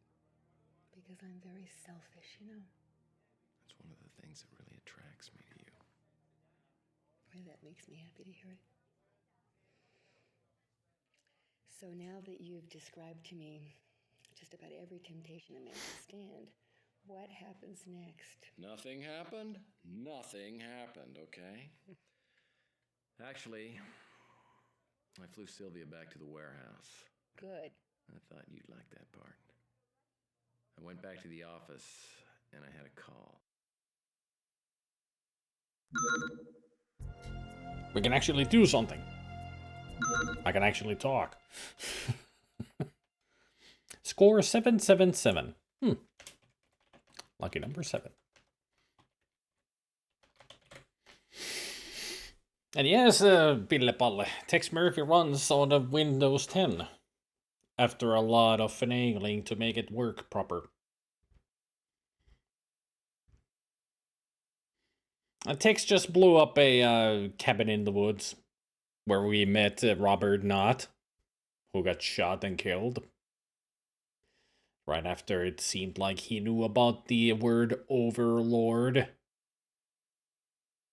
Because I'm very selfish, you know. That's one of the things that really attracts me to you. Boy, that makes me happy to hear it. So now that you've described to me just about every temptation a man can stand, what happens next? Nothing happened? Nothing happened, okay? Actually, I flew Sylvia back to the warehouse. Good. I thought you'd like that part. I went back to the office and I had a call. We can actually do something. I can actually talk. Score 777. Lucky number 7. And yes, Pillepalle, Tex Murphy runs on a Windows 10 after a lot of finagling to make it work proper. And Tex just blew up a cabin in the woods where we met Robert Knott, who got shot and killed. Right after it seemed like he knew about the word Overlord.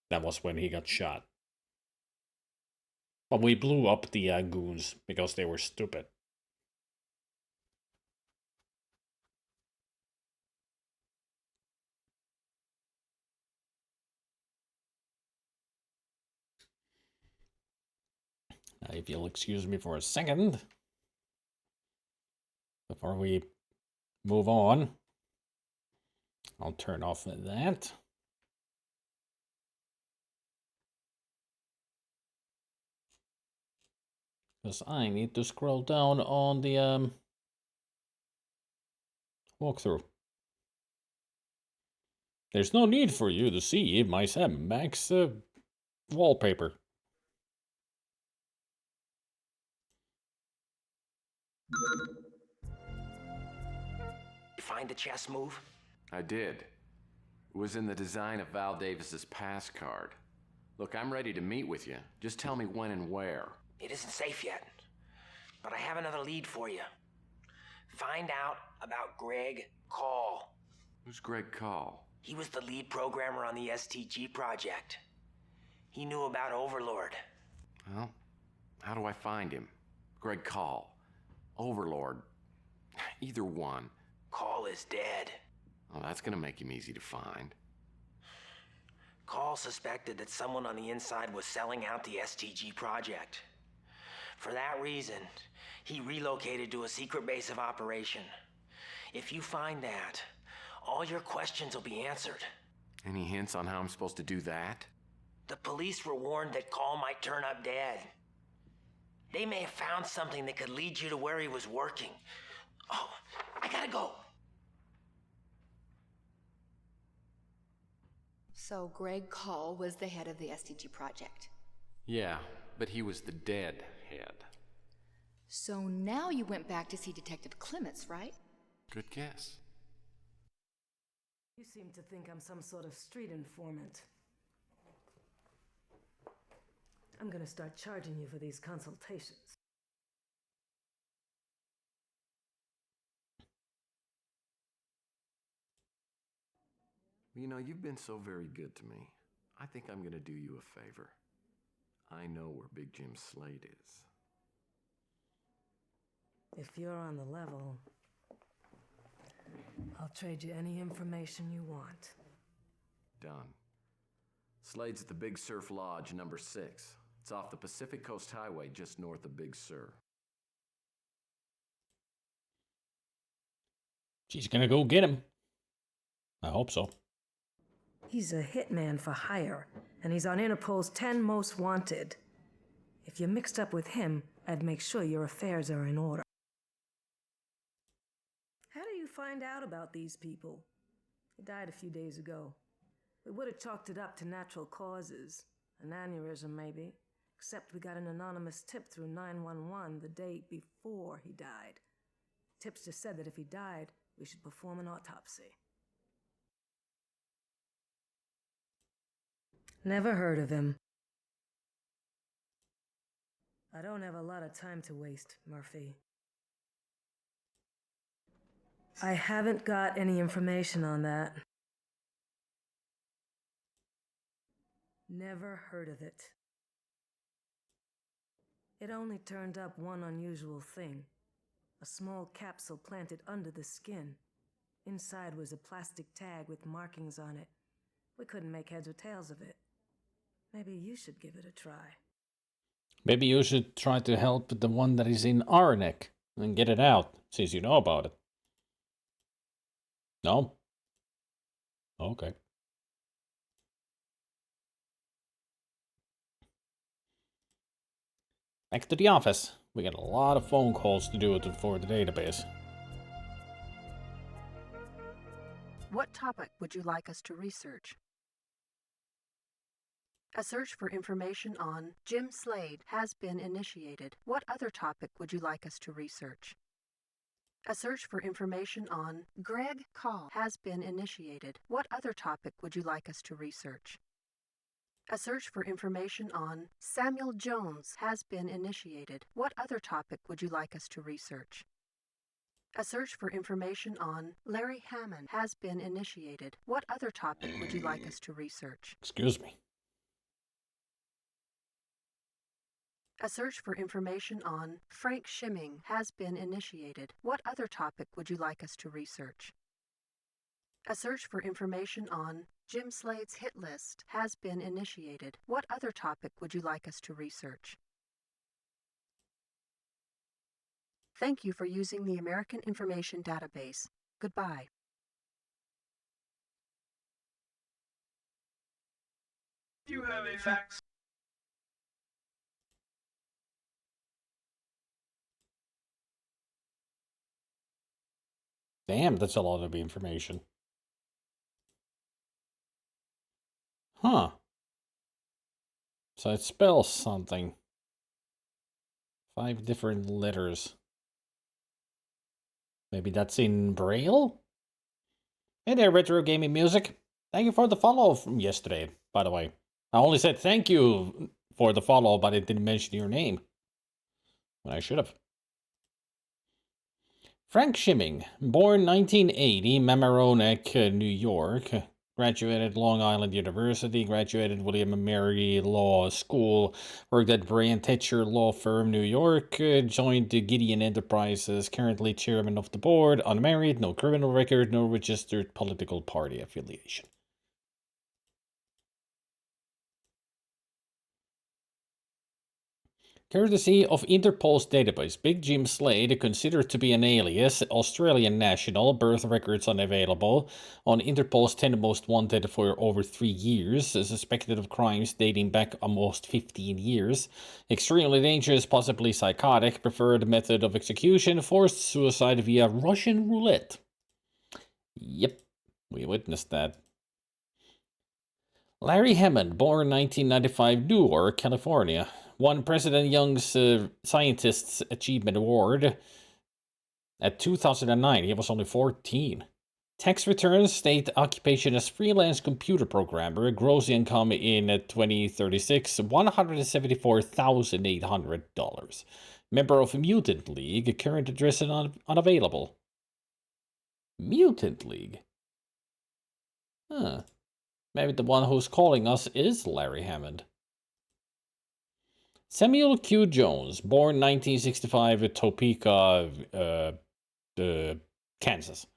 That was when he got shot. But we blew up the goons because they were stupid. Now, if you'll excuse me for a second, before we move on, I'll turn off that. Because I need to scroll down on the walkthrough. There's no need for you to see my Sam Max wallpaper. You find the chess move? I did. It was in the design of Val Davis's pass card. Look, I'm ready to meet with you. Just tell me when and where. It isn't safe yet, but I have another lead for you. Find out about Greg Call. Who's Greg Call? He was the lead programmer on the STG project. He knew about Overlord. Well, how do I find him? Greg Call. Overlord. Either one. Call is dead. Well, that's gonna make him easy to find. Call suspected that someone on the inside was selling out the STG project. For that reason, he relocated to a secret base of operation. If you find that, all your questions will be answered. Any hints on how I'm supposed to do that? The police were warned that Call might turn up dead. They may have found something that could lead you to where he was working. Oh, I gotta go. So Greg Call was the head of the STG project. Yeah, but he was the dead head. So now you went back to see Detective Clements, right? Good guess. You seem to think I'm some sort of street informant. I'm gonna start charging you for these consultations. You know, you've been so very good to me. I think I'm gonna do you a favor. I know where Big Jim Slade is. If you're on the level, I'll trade you any information you want. Done. Slade's at the Big Surf Lodge, number 6. It's off the Pacific Coast Highway, just north of Big Sur. She's gonna go get him. I hope so. He's a hitman for hire, and he's on Interpol's 10 Most Wanted. If you're mixed up with him, I'd make sure your affairs are in order. How do you find out about these people? He died a few days ago. We would have chalked it up to natural causes. An aneurysm, maybe. Except we got an anonymous tip through 911 the day before he died. Tipster said that if he died, we should perform an autopsy. Never heard of him. I don't have a lot of time to waste, Murphy. I haven't got any information on that. Never heard of it. It only turned up one unusual thing. A small capsule planted under the skin. Inside was a plastic tag with markings on it. We couldn't make heads or tails of it. Maybe you should give it a try. Maybe you should try to help the one that is in our neck and get it out, since you know about it. No? Okay. Back to the office. We got a lot of phone calls to do for the database. What topic would you like us to research? A search for information on Jim Slade has been initiated. What other topic would you like us to research? A search for information on Greg Call has been initiated. What other topic would you like us to research? A search for information on Samuel Jones has been initiated. What other topic would you like us to research? A search for information on Larry Hammond has been initiated. What other topic would you like us to research? Excuse me. A search for information on Frank Shimming has been initiated. What other topic would you like us to research? A search for information on Jim Slade's hit list has been initiated. What other topic would you like us to research? Thank you for using the American Information Database. Goodbye. Do you have a fax? Damn, that's a lot of information. Huh. So it spells something. 5 different letters. Maybe that's in Braille? Hey there, Retro Gaming Music. Thank you for the follow from yesterday, by the way. I only said thank you for the follow, but it didn't mention your name. But I should have. Frank Shimming, born 1980, Mamaroneck, New York. Graduated Long Island University, graduated William and Mary Law School, worked at Bray and Tetcher Law Firm, New York, joined the Gideon Enterprises, currently chairman of the board, unmarried, no criminal record, no registered political party affiliation. Courtesy of Interpol's database, Big Jim Slade, considered to be an alias, Australian national, birth records unavailable, on Interpol's 10 Most Wanted for over 3 years, suspected of crimes dating back almost 15 years, extremely dangerous, possibly psychotic, preferred method of execution, forced suicide via Russian roulette. Yep, we witnessed that. Larry Hammond, born 1995, Newark, California, won President Young's Scientist's Achievement Award at 2009. He was only 14. Tax returns state occupation as freelance computer programmer, gross income in 2036, $174,800. Member of Mutant League, current address unavailable. Mutant League? Huh. Maybe the one who's calling us is Larry Hammond. Samuel Q. Jones, born 1965 at Topeka, Kansas.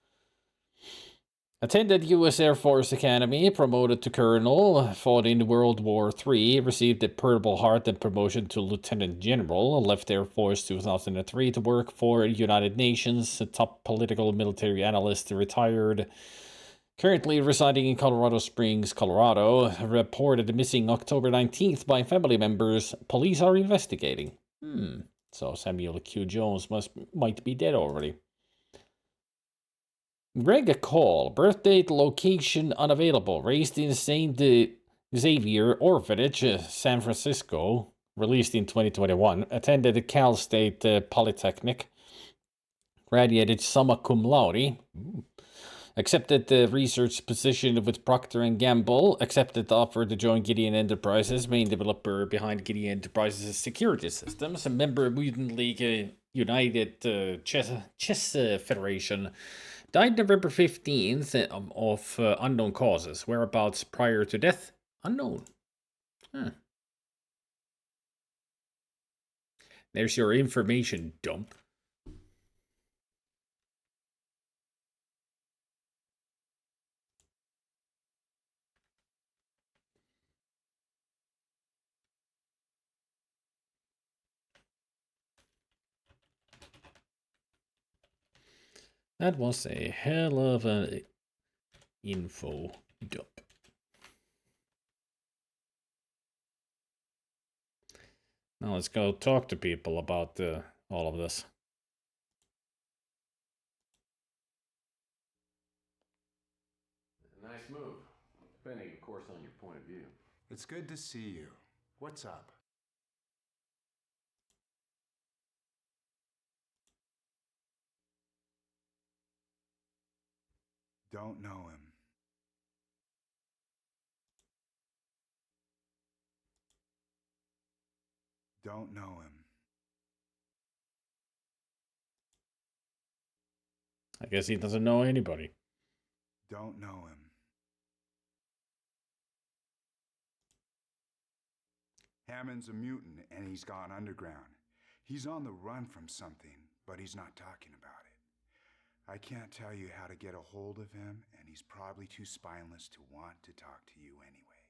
Attended U.S. Air Force Academy, promoted to colonel, fought in World War III, received a Purple Heart and promotion to lieutenant general, left Air Force 2003 to work for United Nations, a top political military analyst, retired. Currently residing in Colorado Springs, Colorado, reported missing October 19th by family members. Police are investigating. So Samuel Q. Jones might be dead already. Greg Call, birth date, location unavailable, raised in St. Xavier Orphanage, San Francisco, released in 2021, attended Cal State Polytechnic, graduated summa cum laude, accepted the research position with Procter & Gamble, accepted the offer to join Gideon Enterprises, main developer behind Gideon Enterprises security systems, a member of Mutant League United Chess Federation. Died November 15th of unknown causes. Whereabouts prior to death? Unknown. There's your information dump. That was a hell of an info dump. Now let's go talk to people about all of this. Nice move. Depending, of course, on your point of view. It's good to see you. What's up? Don't know him. Don't know him. I guess he doesn't know anybody. Don't know him. Hammond's a mutant and he's gone underground. He's on the run from something, but he's not talking about it. I can't tell you how to get a hold of him, and he's probably too spineless to want to talk to you anyway.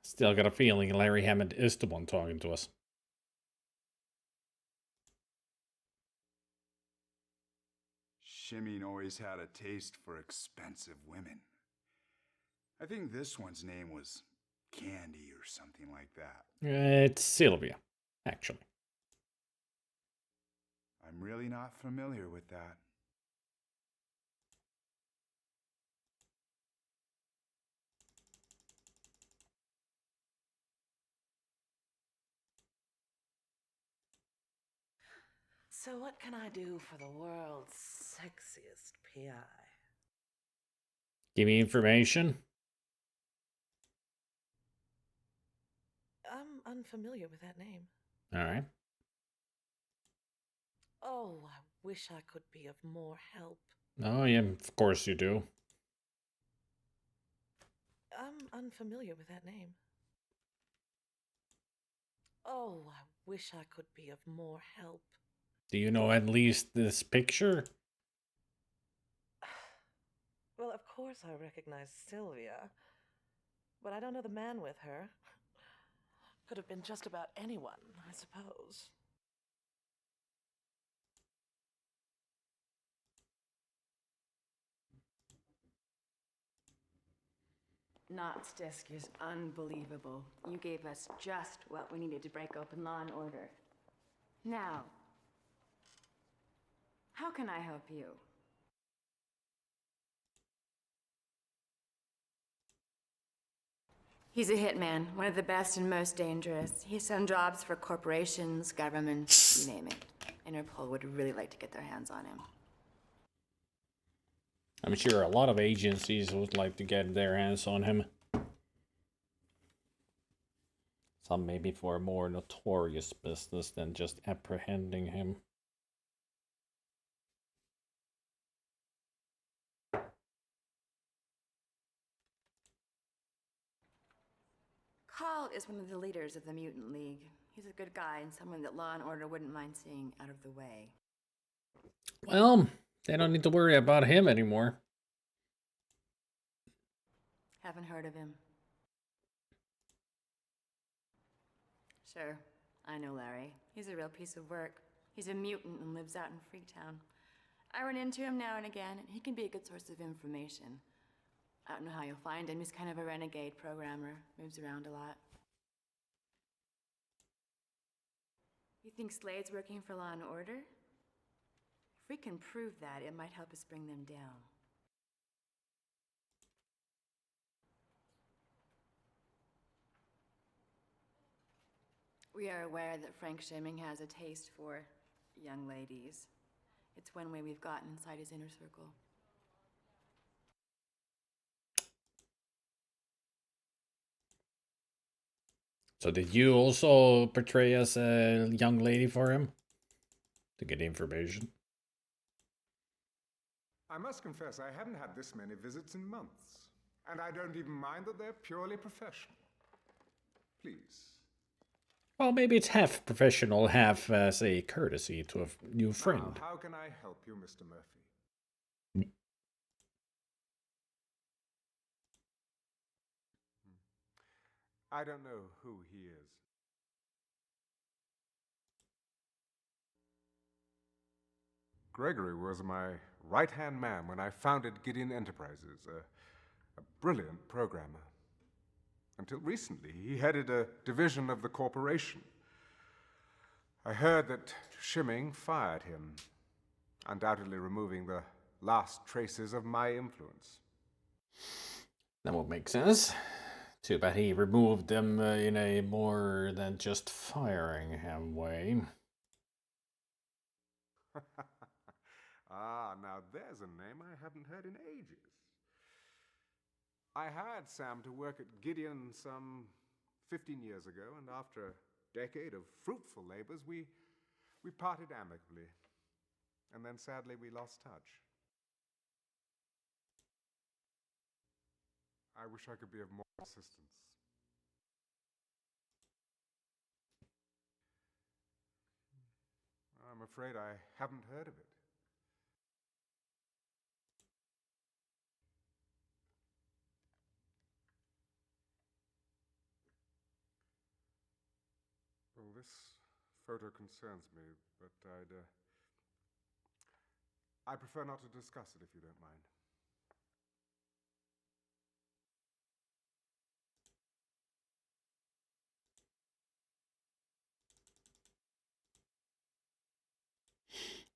Still got a feeling Larry Hammond is the one talking to us. Shimeen always had a taste for expensive women. I think this one's name was Candy or something like that. It's Sylvia, actually. I'm really not familiar with that. So what can I do for the world's sexiest PI? Give me information. I'm unfamiliar with that name. All right. Oh, I wish I could be of more help. Oh, yeah, of course you do. I'm unfamiliar with that name. Oh, I wish I could be of more help. Do you know at least this picture? Well, of course I recognize Sylvia, but I don't know the man with her. Could have been just about anyone, I suppose. Knott's disc is unbelievable. You gave us just what we needed to break open Law and Order. Now, how can I help you? He's a hitman, one of the best and most dangerous. He's done jobs for corporations, governments, you name it. Interpol would really like to get their hands on him. I'm sure a lot of agencies would like to get their hands on him. Some maybe for a more notorious business than just apprehending him. Call is one of the leaders of the Mutant League. He's a good guy and someone that law and order wouldn't mind seeing out of the way. Well, they don't need to worry about him anymore. Haven't heard of him. Sure, I know Larry. He's a real piece of work. He's a mutant and lives out in Freetown. I run into him now and again, and he can be a good source of information. I don't know how you'll find him. He's kind of a renegade programmer, moves around a lot. You think Slade's working for Law and Order? If we can prove that, it might help us bring them down. We are aware that Frank Shimming has a taste for young ladies. It's one way we've gotten inside his inner circle. So did you also portray as a young lady for him? To get information? I must confess, I haven't had this many visits in months. And I don't even mind that they're purely professional. Please. Well, maybe it's half professional, half as a courtesy to a new friend. Now, how can I help you, Mr. Murphy? I don't know who he is. Gregory was my right-hand man when I founded Gideon Enterprises, a brilliant programmer. Until recently, he headed a division of the corporation. I heard that Shimming fired him, undoubtedly removing the last traces of my influence. That would make sense. Too bad he removed them in a more than just firing him way. Ah, now there's a name I haven't heard in ages. I hired Sam to work at Gideon some 15 years ago, and after a decade of fruitful labors, we parted amicably. And then sadly we lost touch. I wish I could be of more assistance. I'm afraid I haven't heard of it. Well, this photo concerns me, but I prefer not to discuss it if you don't mind.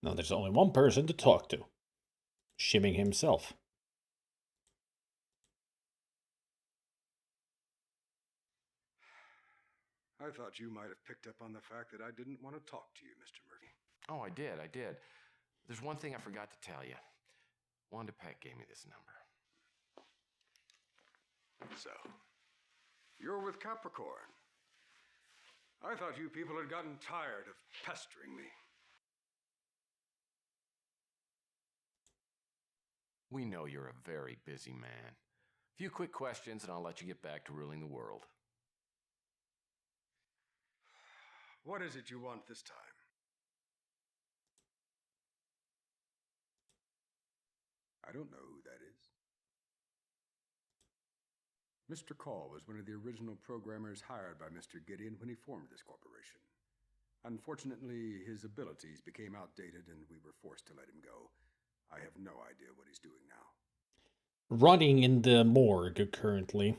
Now there's only one person to talk to. Shimming himself. I thought you might have picked up on the fact that I didn't want to talk to you, Mr. Murphy. Oh, I did. There's one thing I forgot to tell you. Wanda Peck gave me this number. So, you're with Capricorn. I thought you people had gotten tired of pestering me. We know you're a very busy man. A few quick questions and I'll let you get back to ruling the world. What is it you want this time? I don't know who that is. Mr. Call was one of the original programmers hired by Mr. Gideon when he formed this corporation. Unfortunately, his abilities became outdated and we were forced to let him go. I have no idea what he's doing now. Rotting in the morgue currently.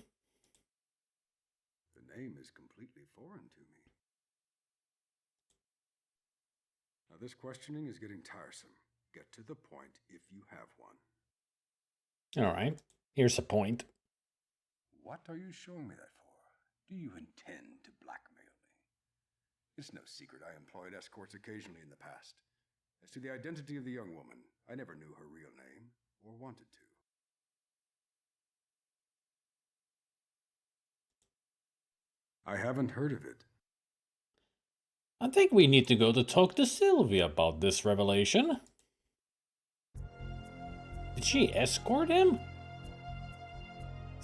The name is completely foreign to me. Now, this questioning is getting tiresome. Get to the point if you have one. Alright, here's a point. What are you showing me that for? Do you intend to blackmail me? It's no secret I employed escorts occasionally in the past. As to the identity of the young woman, I never knew her real name, or wanted to. I haven't heard of it. I think we need to go to talk to Sylvia about this revelation. Did she escort him?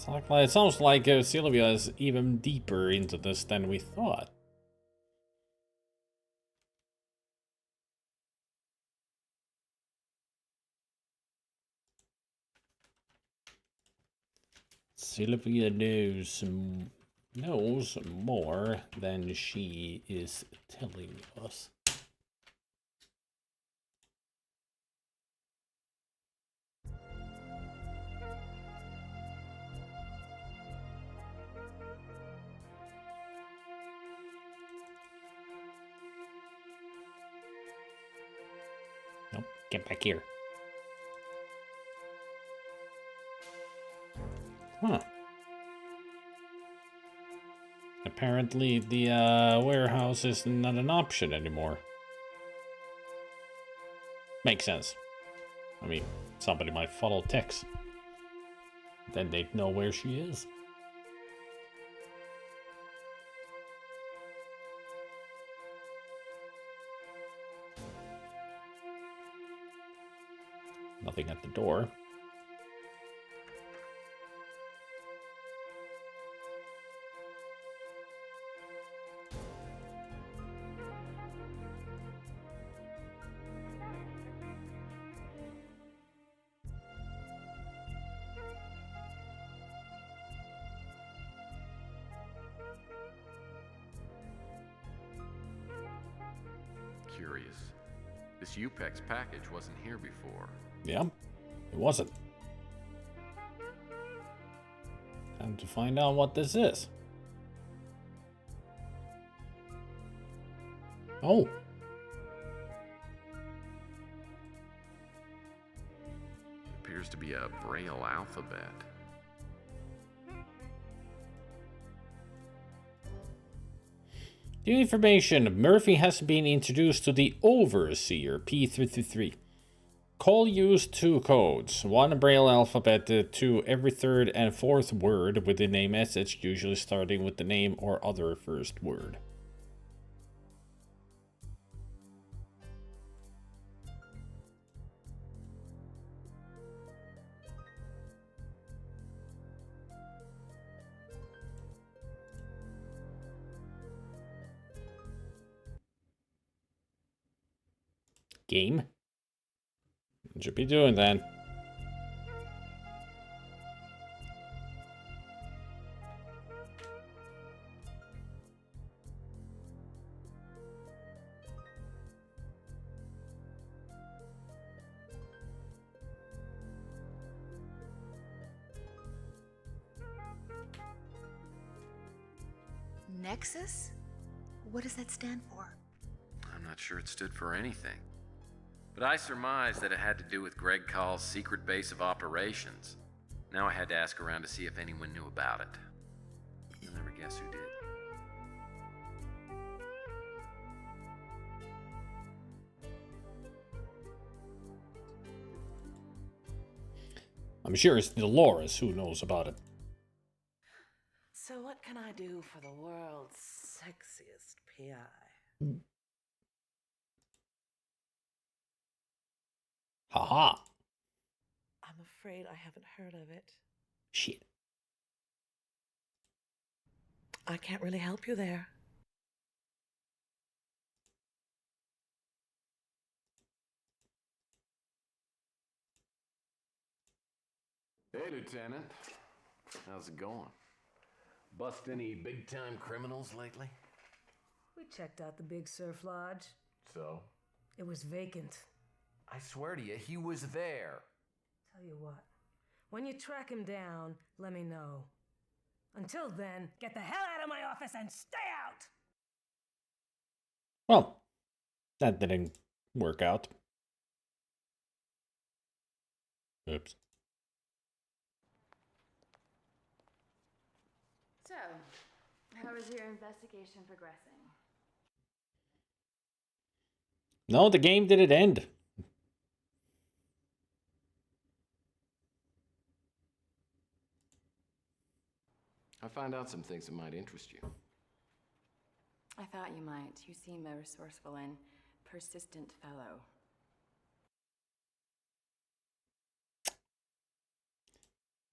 It sounds like Sylvia is even deeper into this than we thought. Sylvia knows more than she is telling us. Nope, get back here. Huh. Apparently the warehouse is not an option anymore. Makes sense. I mean, somebody might follow Tex. Then they'd know where she is. Nothing at the door. Curious. This UPEX package wasn't here before. Yeah, it wasn't. Time to find out what this is. Oh. Appears to be a Braille alphabet. New information. Murphy has been introduced to the Overseer P333. Call used two codes. One Braille alphabet to every third and fourth word within a message, usually starting with the name or other first word. Game? Should be doing then. Nexus? What does that stand for? I'm not sure it stood for anything. But I surmised that it had to do with Greg Call's secret base of operations. Now I had to ask around to see if anyone knew about it. You'll never guess who did. I'm sure it's Dolores who knows about it. So what can I do for the world's sexiest PI? Haha. I'm afraid I haven't heard of it. Shit. I can't really help you there. Hey, Lieutenant. How's it going? Bust any big-time criminals lately? We checked out the Big Surf Lodge. So? It was vacant. I swear to you, he was there. Tell you what, when you track him down, let me know. Until then, get the hell out of my office and stay out! Well, that didn't work out. Oops. So, How is your investigation progressing? No, the game didn't end. I found out some things that might interest you. I thought you might. You seem a resourceful and persistent fellow.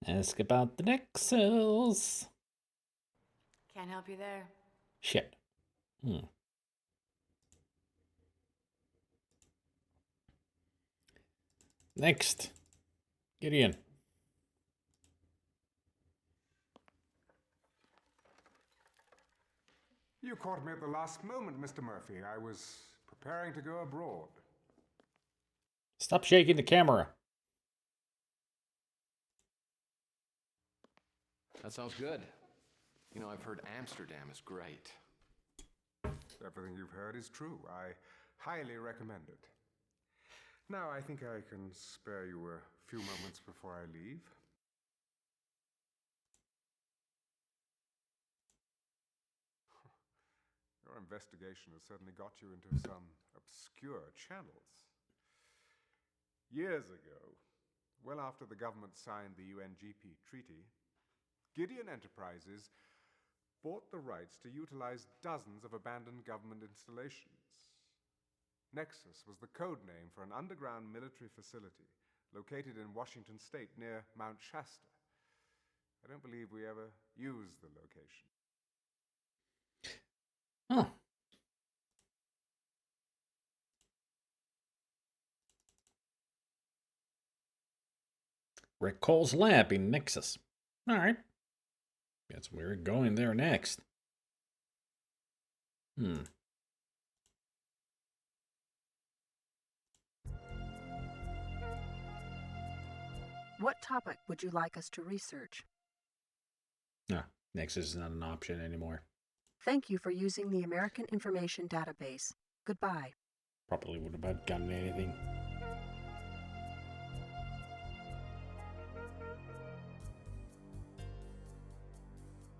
Ask about the Nexus. Can't help you there. Shit. Next. Gideon. You caught me at the last moment, Mr. Murphy. I was preparing to go abroad. Stop shaking the camera. That sounds good. You know, I've heard Amsterdam is great. Everything you've heard is true. I highly recommend it. Now, I think I can spare you a few moments before I leave. Your investigation has certainly got you into some obscure channels. Years ago, well after the government signed the UNGP treaty, Gideon Enterprises bought the rights to utilize dozens of abandoned government installations. Nexus was the code name for an underground military facility located in Washington State near Mount Shasta. I don't believe we ever used the location. Huh. Rick Cole's lab in Nexus. Alright. Guess we're going there next. What topic would you like us to research? No, Nexus is not an option anymore. Thank you for using the American Information Database. Goodbye. Probably would have gotten anything.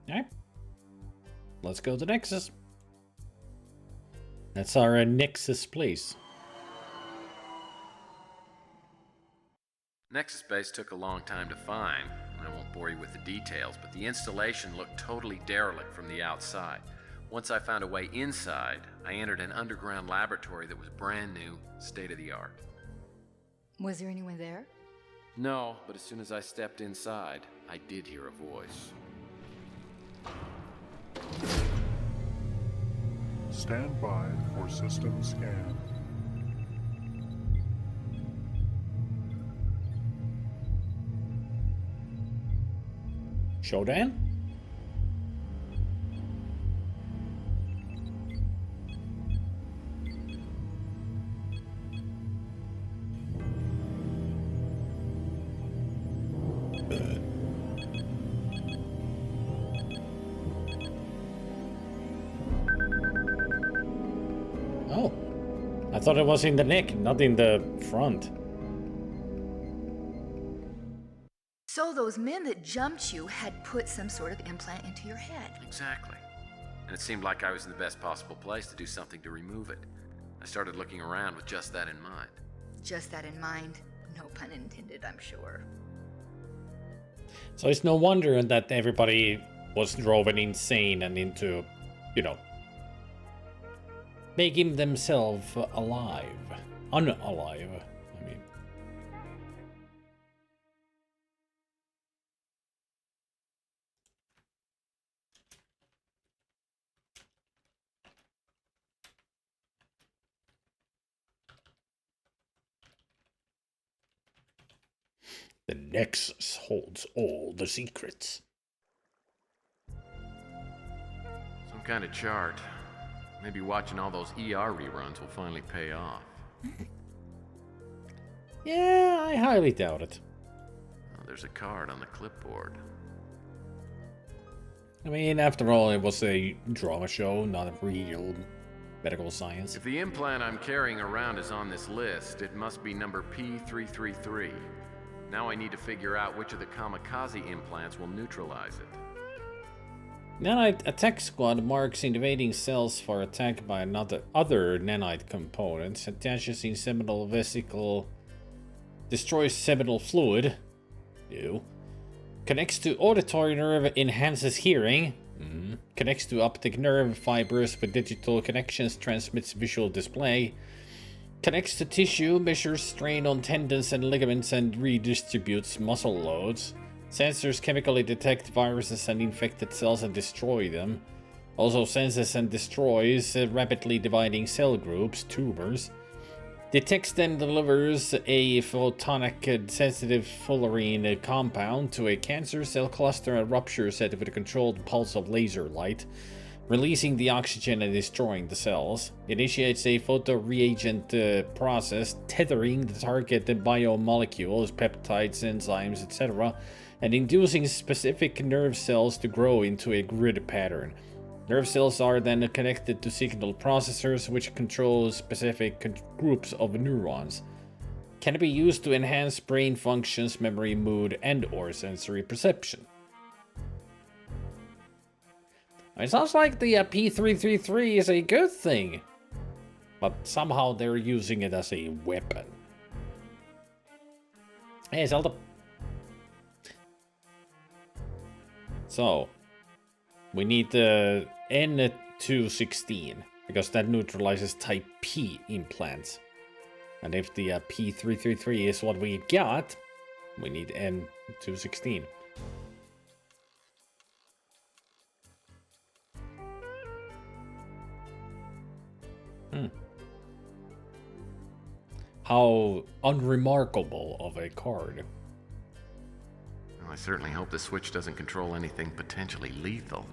Alright. Let's go to Nexus. That's our Nexus place. Nexus Base took a long time to find. I won't bore you with the details, but the installation looked totally derelict from the outside. Once I found a way inside, I entered an underground laboratory that was brand new, state-of-the-art. Was there anyone there? No, but as soon as I stepped inside, I did hear a voice. Stand by for system scan. Shodan? Oh, I thought it was in the neck, not in the front. So those men that jumped you had put some sort of implant into your head. Exactly. And it seemed like I was in the best possible place to do something to remove it. I started looking around with just that in mind. Just that in mind. No pun intended, I'm sure. So it's no wonder that everybody was driven insane and into, you know, making themselves alive. Unalive, I mean. The Nexus holds all the secrets. Some kind of chart. Maybe watching all those ER reruns will finally pay off. Yeah, I highly doubt it. Oh, there's a card on the clipboard. I mean, after all, it was a drama show, not a real medical science. If the implant I'm carrying around is on this list, it must be number P333. Now I need to figure out which of the kamikaze implants will neutralize it. Nanite attack squad marks invading cells for attack by other nanite components, attaches in seminal vesicle, destroys seminal fluid, ew, connects to auditory nerve, enhances hearing, connects to optic nerve fibers with digital connections, transmits visual display, connects to tissue, measures strain on tendons and ligaments and redistributes muscle loads. Sensors chemically detect viruses and infected cells and destroy them. Also senses and destroys rapidly dividing cell groups, tumors. Detects and delivers a photonic sensitive fullerene compound to a cancer cell cluster and ruptures it with a controlled pulse of laser light, releasing the oxygen and destroying the cells. Initiates a photoreagent process, tethering the target biomolecules, peptides, enzymes, etc., and inducing specific nerve cells to grow into a grid pattern. Nerve cells are then connected to signal processors, which control specific groups of neurons. Can be used to enhance brain functions, memory, mood, and/or sensory perception. It sounds like the P333 is a good thing, but somehow they're using it as a weapon. Hey, Zelda. So, we need the N216, because that neutralizes type P implants. And if the P333 is what we got, we need N216. How unremarkable of a card. Well, I certainly hope the switch doesn't control anything potentially lethal.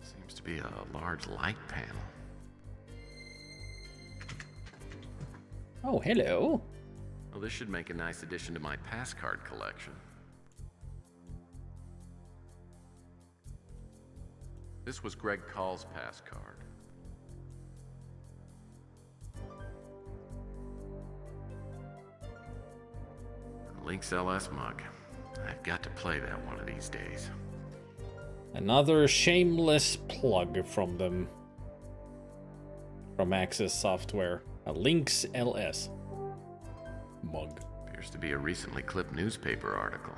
Seems to be a large light panel. Oh, hello. Well, this should make a nice addition to my pass card collection. This was Greg Call's pass card. Lynx LS mug. I've got to play that one of these days. Another shameless plug from them. From Access Software. A Lynx LS mug. Appears to be a recently clipped newspaper article.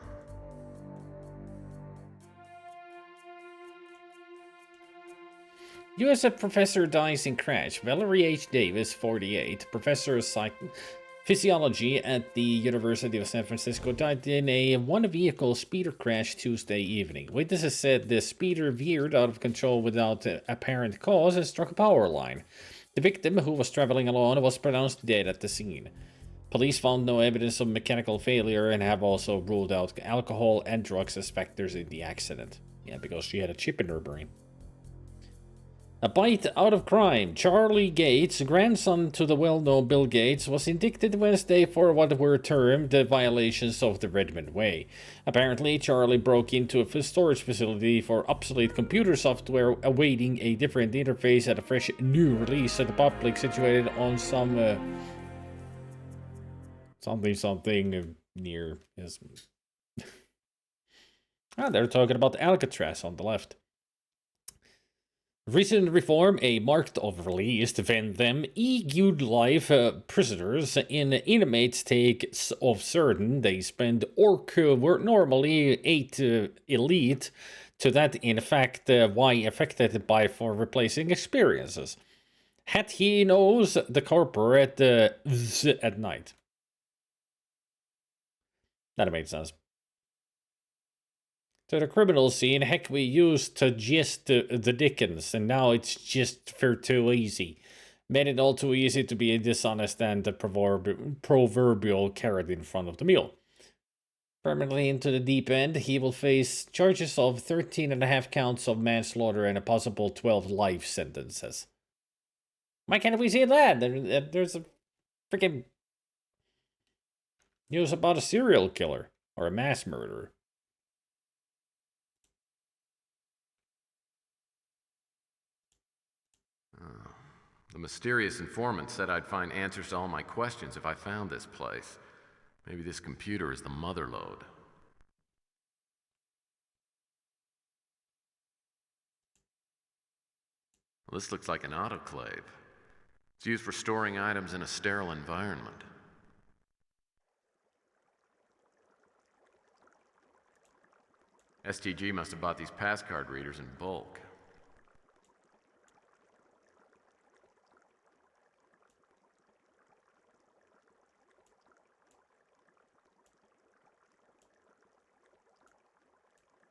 USF professor dies in crash. Valerie H. Davis, 48, professor of physiology at the University of San Francisco, died in a one-vehicle speeder crash Tuesday evening. Witnesses said the speeder veered out of control without apparent cause and struck a power line. The victim, who was traveling alone, was pronounced dead at the scene. Police found no evidence of mechanical failure and have also ruled out alcohol and drugs as factors in the accident. Yeah, because she had a chip in her brain. A bite out of crime. Charlie Gates, grandson to the well-known Bill Gates, was indicted Wednesday for what were termed the violations of the Redmond Way. Apparently, Charlie broke into a storage facility for obsolete computer software, awaiting a different interface at a fresh new release at the public situated on some something near his. They're talking about Alcatraz on the left. Recent reform, a marked of release to defend them, EU'd life prisoners in inmates take of certain they spend were normally 8 elite, to that in fact why affected by for replacing experiences. Had he knows the corporate at night. That made sense. To the criminal scene, heck, we used to just the Dickens, and now it's just for too easy. Made it all too easy to be dishonest and the proverbial carrot in front of the meal. Permanently into the deep end, he will face charges of 13.5 counts of manslaughter and a possible 12 life sentences. Why can't we see that? There's a freaking news about a serial killer or a mass murderer. The mysterious informant said I'd find answers to all my questions if I found this place. Maybe this computer is the mother lode. Well, this looks like an autoclave. It's used for storing items in a sterile environment. STG must have bought these pass card readers in bulk.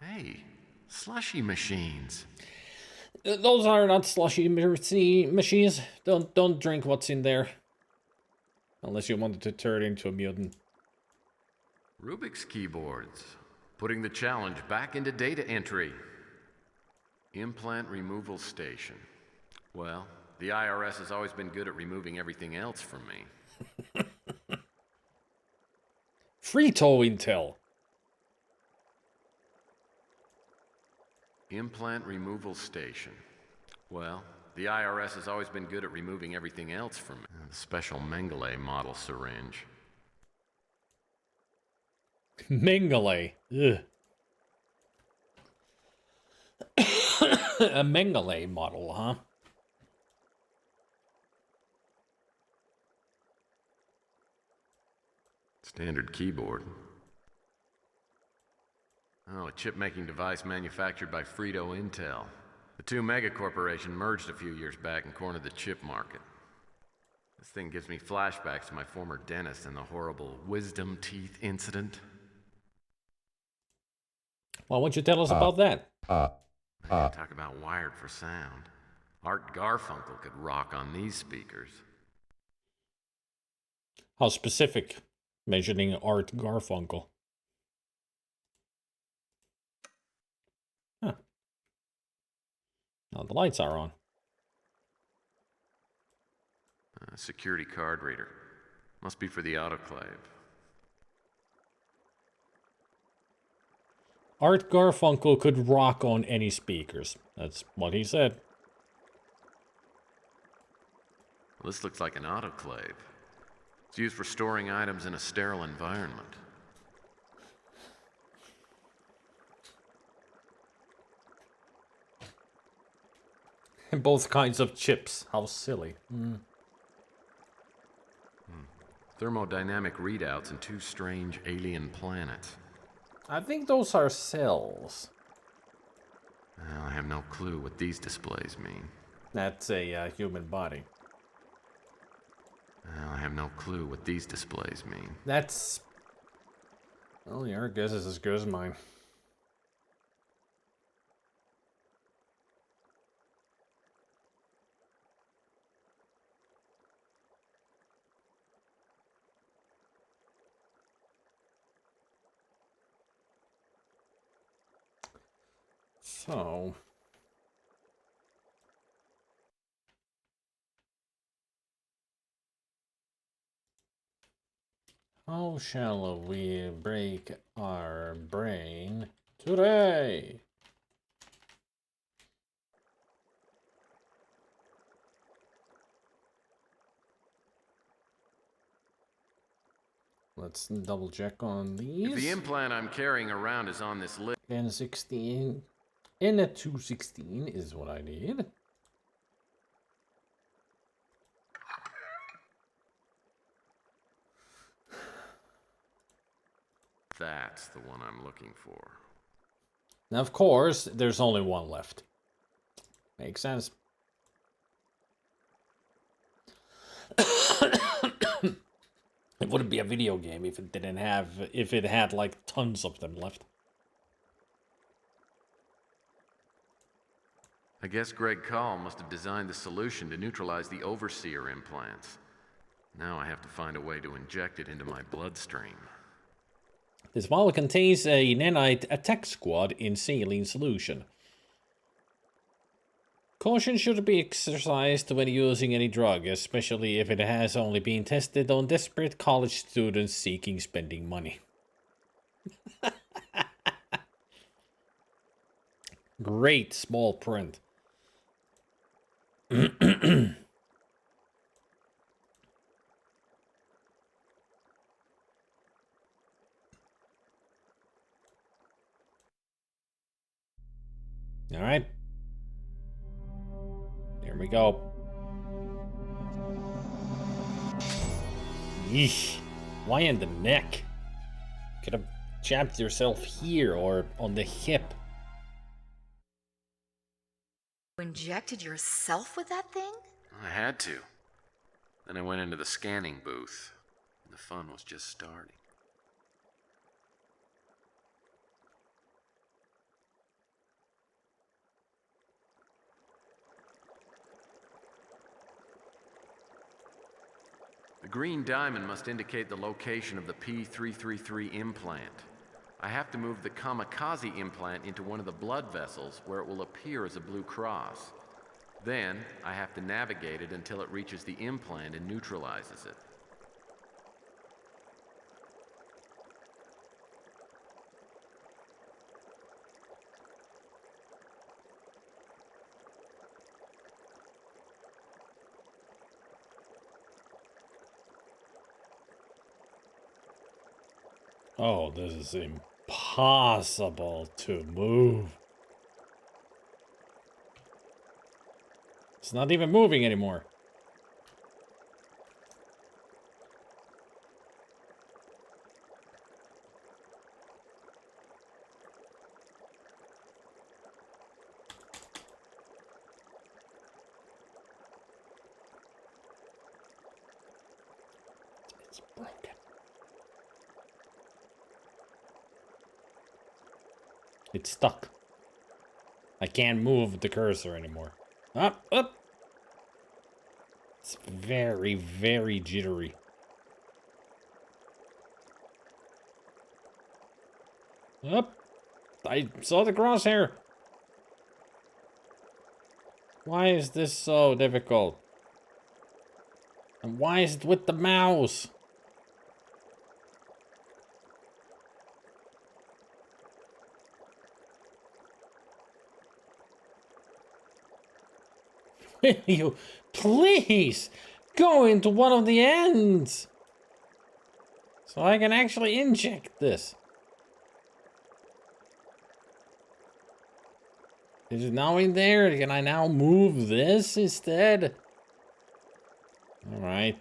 Hey, slushy machines. Those are not slushy machines. Don't drink what's in there. Unless you wanted to turn into a mutant. Rubik's keyboards. Putting the challenge back into data entry. Implant removal station. Well, the IRS has always been good at removing everything else from me. Frito Intel. Implant removal station. Well, the IRS has always been good at removing everything else from me. The special Mengele model syringe. Mengele. Ugh. A Mengele model, huh? Standard keyboard. Oh, a chip-making device manufactured by Frito Intel. The two megacorporation merged a few years back and cornered the chip market. This thing gives me flashbacks to my former dentist and the horrible wisdom teeth incident. Why won't you tell us about that? Talk about wired for sound. Art Garfunkel could rock on these speakers. How specific? Mentioning Art Garfunkel. Huh. Now the lights are on. Security card reader. Must be for the autoclave. Art Garfunkel could rock on any speakers. That's what he said. Well, this looks like an autoclave. It's used for storing items in a sterile environment. Both kinds of chips. How silly. Thermodynamic readouts in two strange alien planets. I think those are cells. Well, I have no clue what these displays mean. That's a human body. Well, I have no clue what these displays mean. That's... Well, your guess is as good as mine. So... How shall we break our brain today? Let's double check on these. If the implant I'm carrying around is on this list... N16. N216 is what I need. That's the one I'm looking for. Now, of course, there's only one left. Makes sense. It wouldn't be a video game if it didn't have, if it had like tons of them left. I guess Greg Call must have designed the solution to neutralize the Overseer implants. Now I have to find a way to inject it into my bloodstream. This vial contains a nanite attack squad in saline solution. Caution should be exercised when using any drug, especially if it has only been tested on desperate college students seeking spending money. Great small print. All right. There we go. Yeesh. Why in the neck? Could have jabbed yourself here or on the hip. You injected yourself with that thing? I had to. Then I went into the scanning booth. And the fun was just starting. The green diamond must indicate the location of the P333 implant. I have to move the kamikaze implant into one of the blood vessels where it will appear as a blue cross. Then, I have to navigate it until it reaches the implant and neutralizes it. Oh, this is impossible to move. It's not even moving anymore. It's broken. It's stuck. I can't move the cursor anymore. Up, up. It's very, very jittery. Up. I saw the crosshair. Why is this so difficult? And why is it with the mouse? Will you please go into one of the ends so I can actually inject this? Is it now in there? Can I now move this instead? Alright.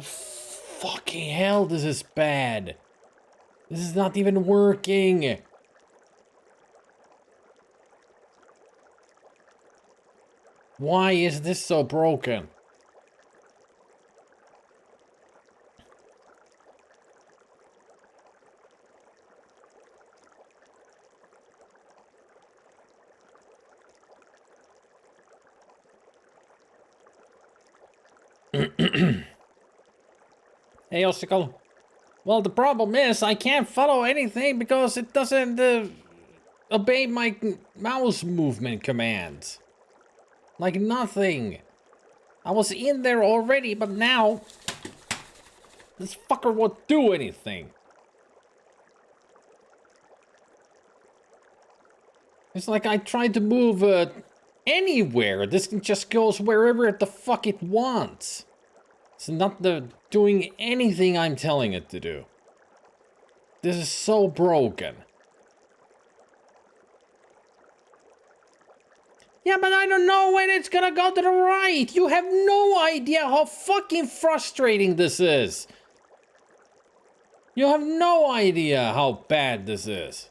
Fucking hell, this is bad. This is not even working. Why is this so broken? Hey, Ossicle. Well, the problem is I can't follow anything because it doesn't obey my mouse movement commands. Like nothing. I was in there already, but now this fucker won't do anything. It's like I tried to move anywhere. This just goes wherever the fuck it wants. It's not doing anything I'm telling it to do. This is so broken. Yeah, but I don't know when it's gonna go to the right. You have no idea how fucking frustrating this is. You have no idea how bad this is.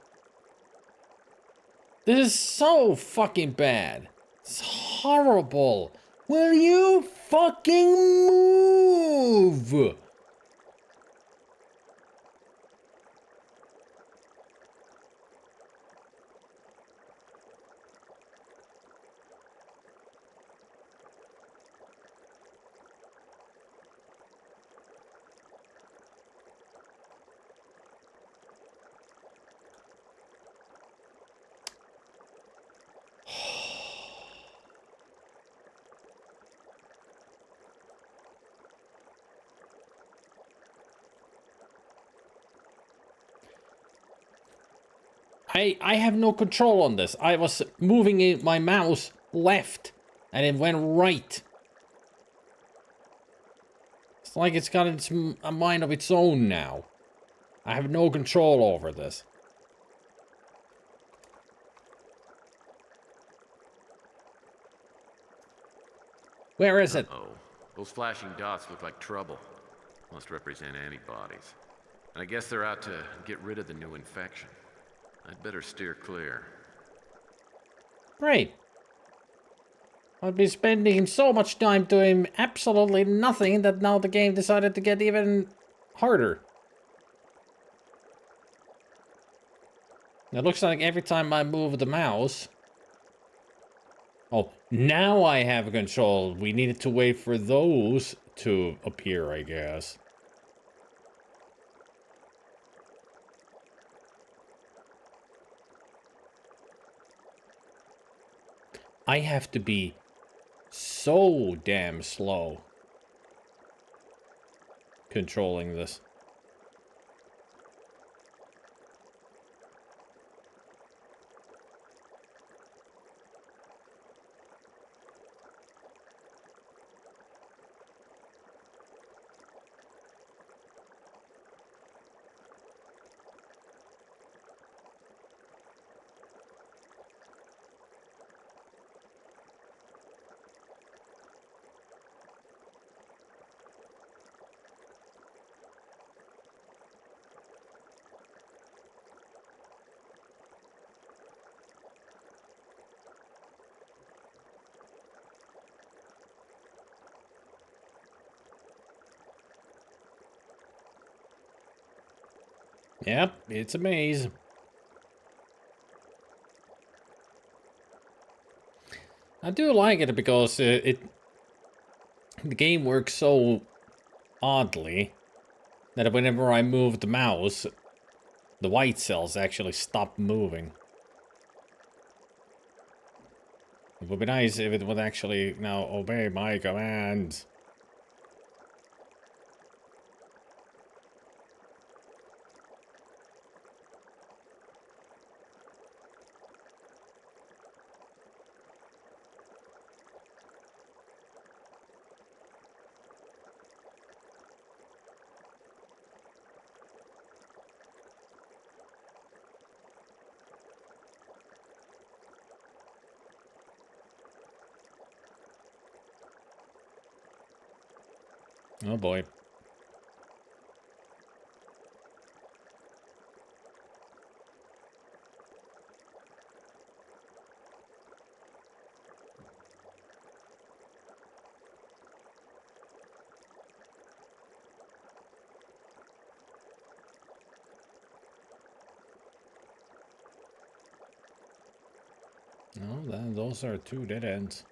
This is so fucking bad. It's horrible. Will you fucking move? I have no control on this. I was moving my mouse left and it went right. It's like it's got a mind of its own now. I have no control over this. Where is it? Uh-oh. Those flashing dots look like trouble. Must represent antibodies. And I guess they're out to get rid of the new infection. I'd better steer clear. Great. I'd be spending so much time doing absolutely nothing that now the game decided to get even harder. It looks like every time I move the mouse... Oh, now I have control. We needed to wait for those to appear, I guess. I have to be so damn slow controlling this. Yep, it's a maze. I do like it because the game works so oddly that whenever I move the mouse, the white cells actually stop moving. It would be nice if it would actually now obey my commands. Oh boy. No, then those are two dead ends.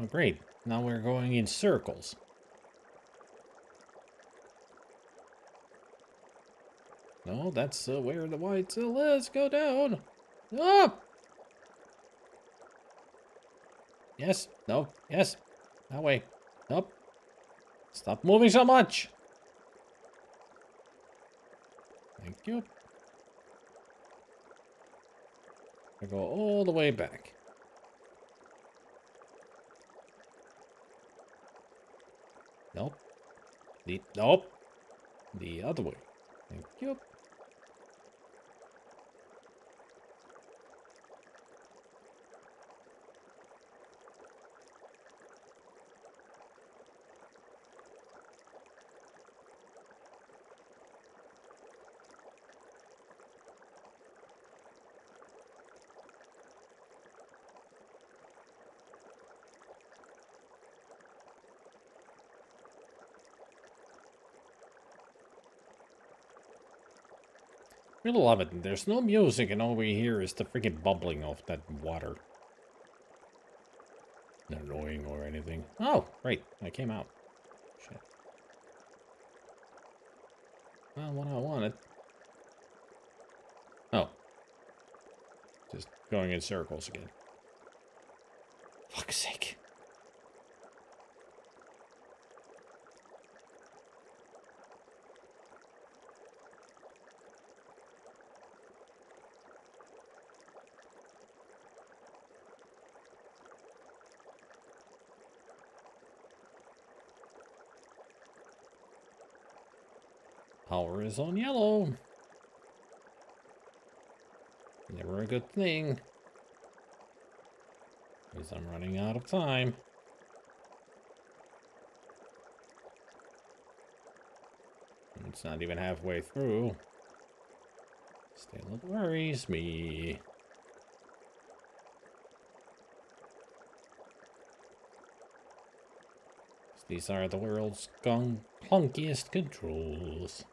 Oh, great. Now we're going in circles. No, that's where the white cell is. Go down. Up. Yes. No. Yes. That way. Up. Stop moving so much. Thank you. I go all the way back. Nope. Nope. The other way. Thank you. Really love it. There's no music, and all we hear is the freaking bubbling of that water. Not annoying or anything. Oh, right. I came out. Shit. Well, what I wanted. Oh. Just going in circles again. Fuck's sake. Power is on yellow. Never a good thing. Because I'm running out of time. It's not even halfway through. Still, it worries me. These are the world's clunkiest controls.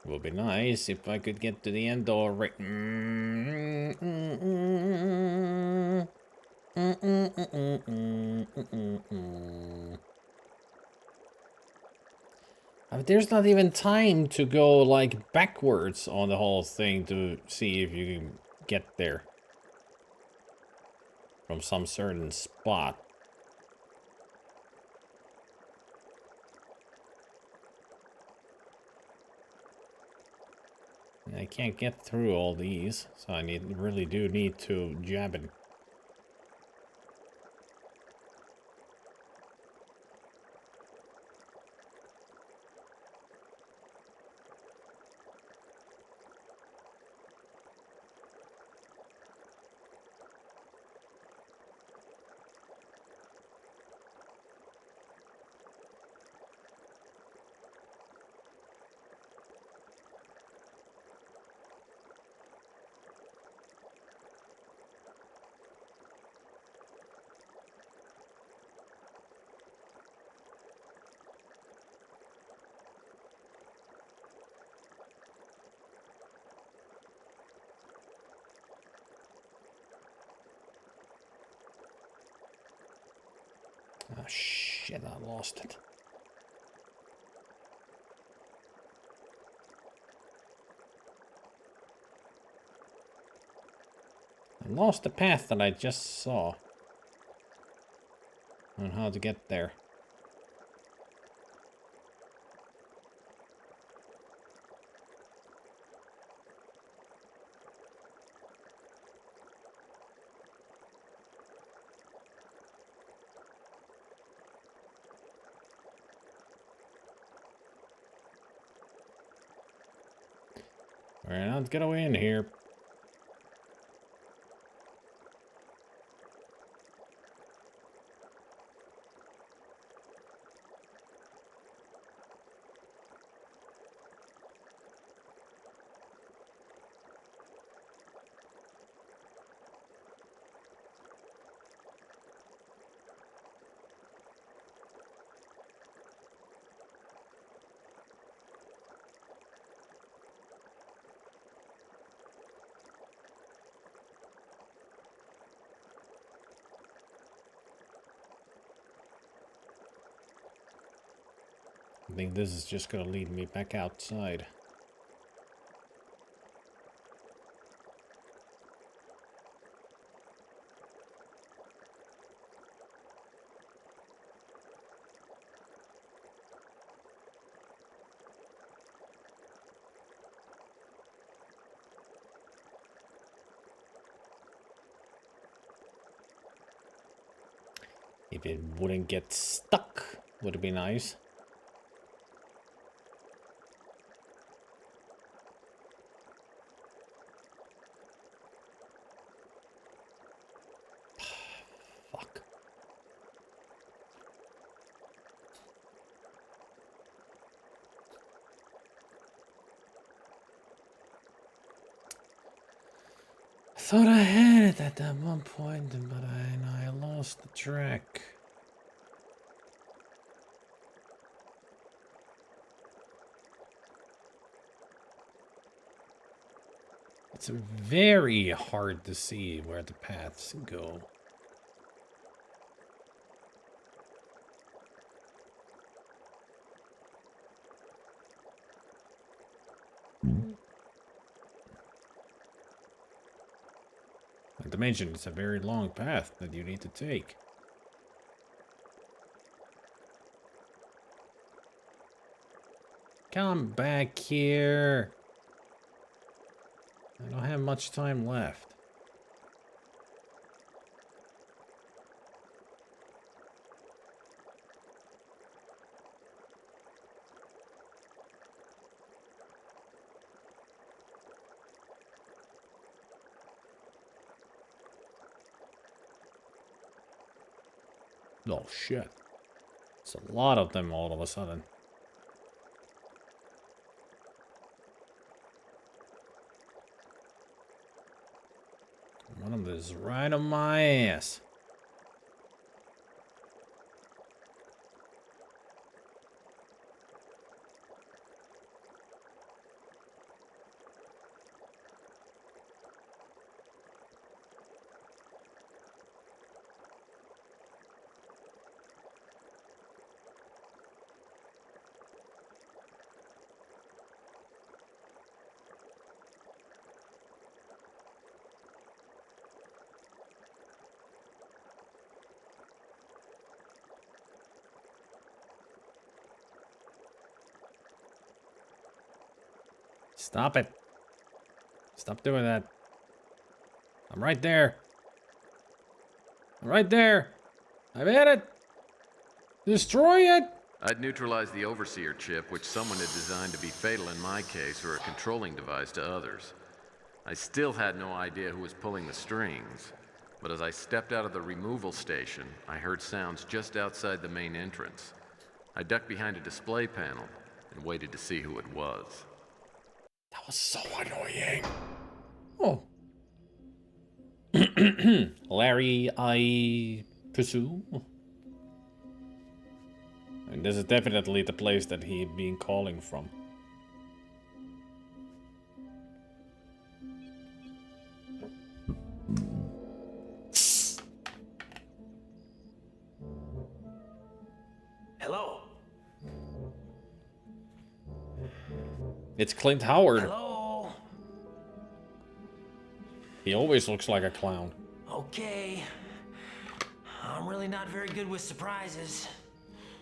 Would be nice if I could get to the end already. There's not even time to go like backwards on the whole thing to see if you can get there from some certain spot. I can't get through all these, so I really do need to jab it. Oh shit, I lost it. I lost the path that I just saw on how to get there. Alright, let's get away in here. I think this is just gonna lead me back outside. If it wouldn't get stuck, would it be nice? Fuck. I thought I had it at that one point, but I lost the track. It's very hard to see where the paths go. Not to mention, it's a very long path that you need to take. Come back here. I don't have much time left. Oh shit. It's a lot of them all of a sudden. One of them is right on my ass. Stop it. Stop doing that. I'm right there. I'm right there. I'm at it. Destroy it. I'd neutralized the Overseer chip, which someone had designed to be fatal in my case, or a controlling device to others. I still had no idea who was pulling the strings, but as I stepped out of the removal station, I heard sounds just outside the main entrance. I ducked behind a display panel and waited to see who it was. That was so annoying. Oh. Larry, I presume. And this is definitely the place that he had been calling from. Hello? It's Clint Howard. Hello? He always looks like a clown. Okay. I'm really not very good with surprises.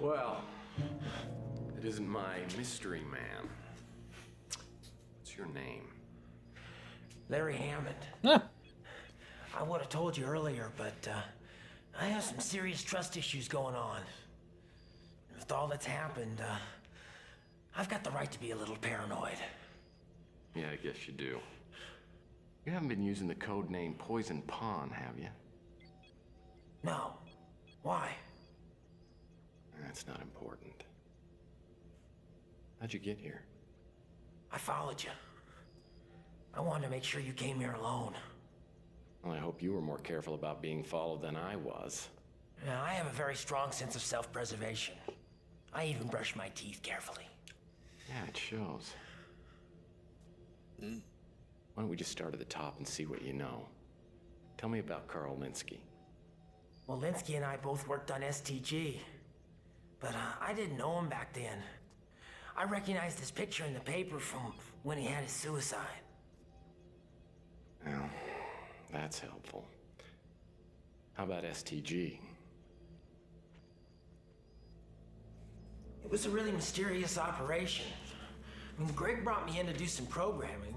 Well, it isn't my mystery man. What's your name? Larry Hammond. Huh. I would have told you earlier, but I have some serious trust issues going on. With all that's happened, I've got the right to be a little paranoid. Yeah, I guess you do. You haven't been using the code name Poison Pawn, have you? No. Why? That's not important. How'd you get here? I followed you. I wanted to make sure you came here alone. Well, I hope you were more careful about being followed than I was. Now, I have a very strong sense of self-preservation. I even brush my teeth carefully. Yeah, it shows. Why don't we just start at the top and see what you know? Tell me about Carl Linsky. Well, Linsky and I both worked on STG. But I didn't know him back then. I recognized his picture in the paper from when he had his suicide. Well, that's helpful. How about STG? It was a really mysterious operation. When Greg brought me in to do some programming,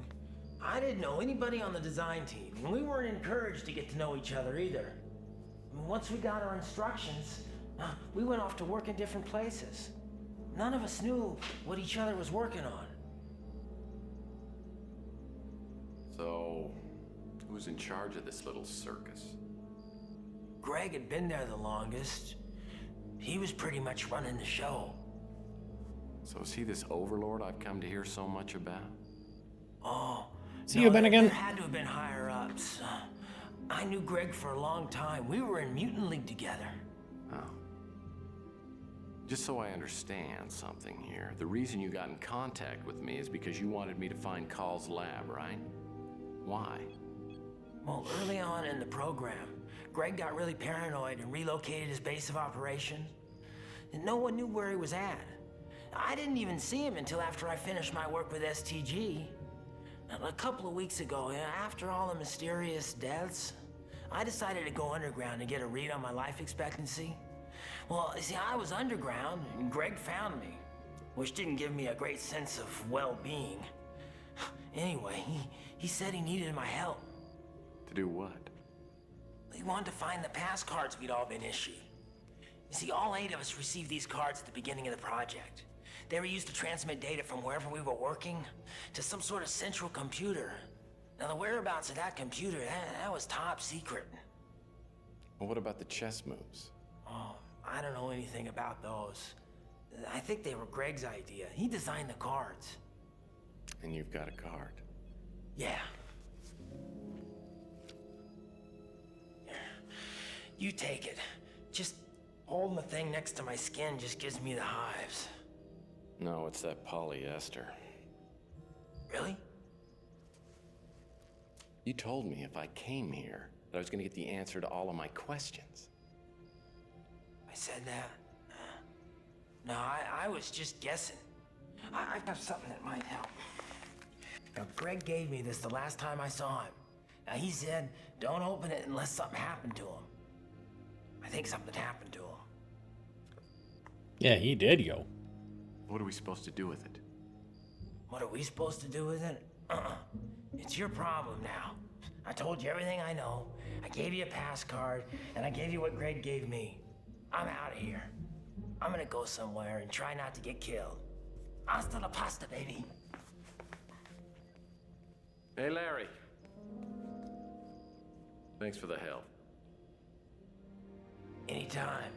I didn't know anybody on the design team, and we weren't encouraged to get to know each other either. And once we got our instructions, we went off to work in different places. None of us knew what each other was working on. So, who was in charge of this little circus? Greg had been there the longest. He was pretty much running the show. So is he this overlord I've come to hear so much about? Oh. See you, Ben, again. There had to have been higher ups. I knew Greg for a long time. We were in Mutant League together. Oh. Just so I understand something here, the reason you got in contact with me is because you wanted me to find Call's lab, right? Why? Well, early on in the program, Greg got really paranoid and relocated his base of operation. And no one knew where he was at. I didn't even see him until after I finished my work with STG. A couple of weeks ago, after all the mysterious deaths, I decided to go underground and get a read on my life expectancy. Well, you see, I was underground, and Greg found me, which didn't give me a great sense of well-being. Anyway, he said he needed my help. To do what? He wanted to find the pass cards we'd all been issued. You see, all 8 of us received these cards at the beginning of the project. They were used to transmit data from wherever we were working to some sort of central computer. Now, the whereabouts of that computer, that was top secret. Well, what about the chess moves? Oh, I don't know anything about those. I think they were Greg's idea. He designed the cards. And you've got a card. Yeah. You take it. Just holding the thing next to my skin just gives me the hives. No, it's that polyester. Really? You told me if I came here that I was going to get the answer to all of my questions. I said that? No, I was just guessing. I've got something that might help. Now, Greg gave me this the last time I saw him. Now, he said, don't open it unless something happened to him. I think something happened to him. Yeah, he did, yo. What are we supposed to do with it? What are we supposed to do with it? It's your problem now. I told you everything I know. I gave you a pass card, and I gave you what Greg gave me. I'm out of here. I'm gonna go somewhere and try not to get killed. Hasta la pasta, baby. Hey, Larry. Thanks for the help. Anytime.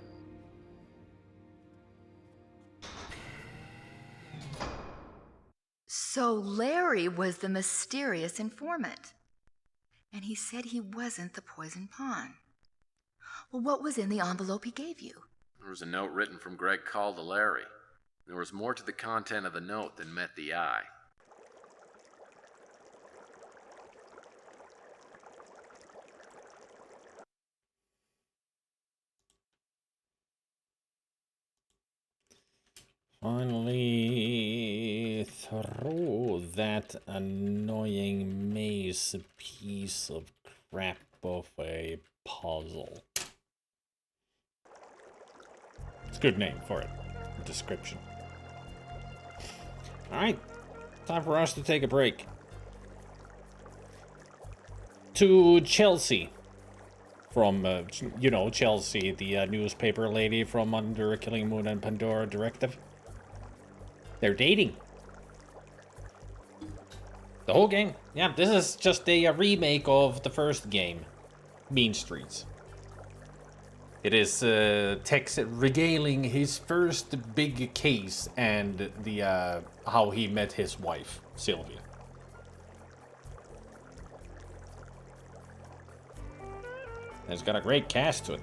So Larry was the mysterious informant. And he said he wasn't the poison pawn. Well, what was in the envelope he gave you? There was a note written from Greg Call to Larry. There was more to the content of the note than met the eye. Finally, throw that annoying maze piece of crap of a puzzle. It's a good name for it. Description. Alright, time for us to take a break. To Chelsea. From, you know, Chelsea, the newspaper lady from Under Killing Moon and Pandora Directive. They're dating. The whole game. Yeah, this is just a remake of the first game, Mean Streets. It is Tex regaling his first big case and the how he met his wife, Sylvia. It's got a great cast to it.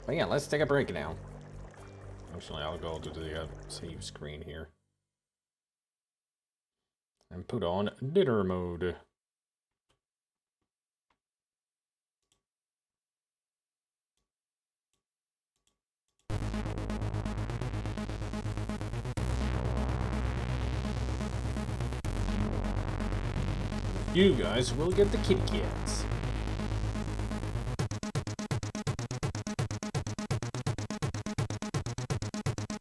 But yeah, let's take a break now. Actually, I'll go to the save screen here. And put on dinner mode. You guys will get the kitty cats.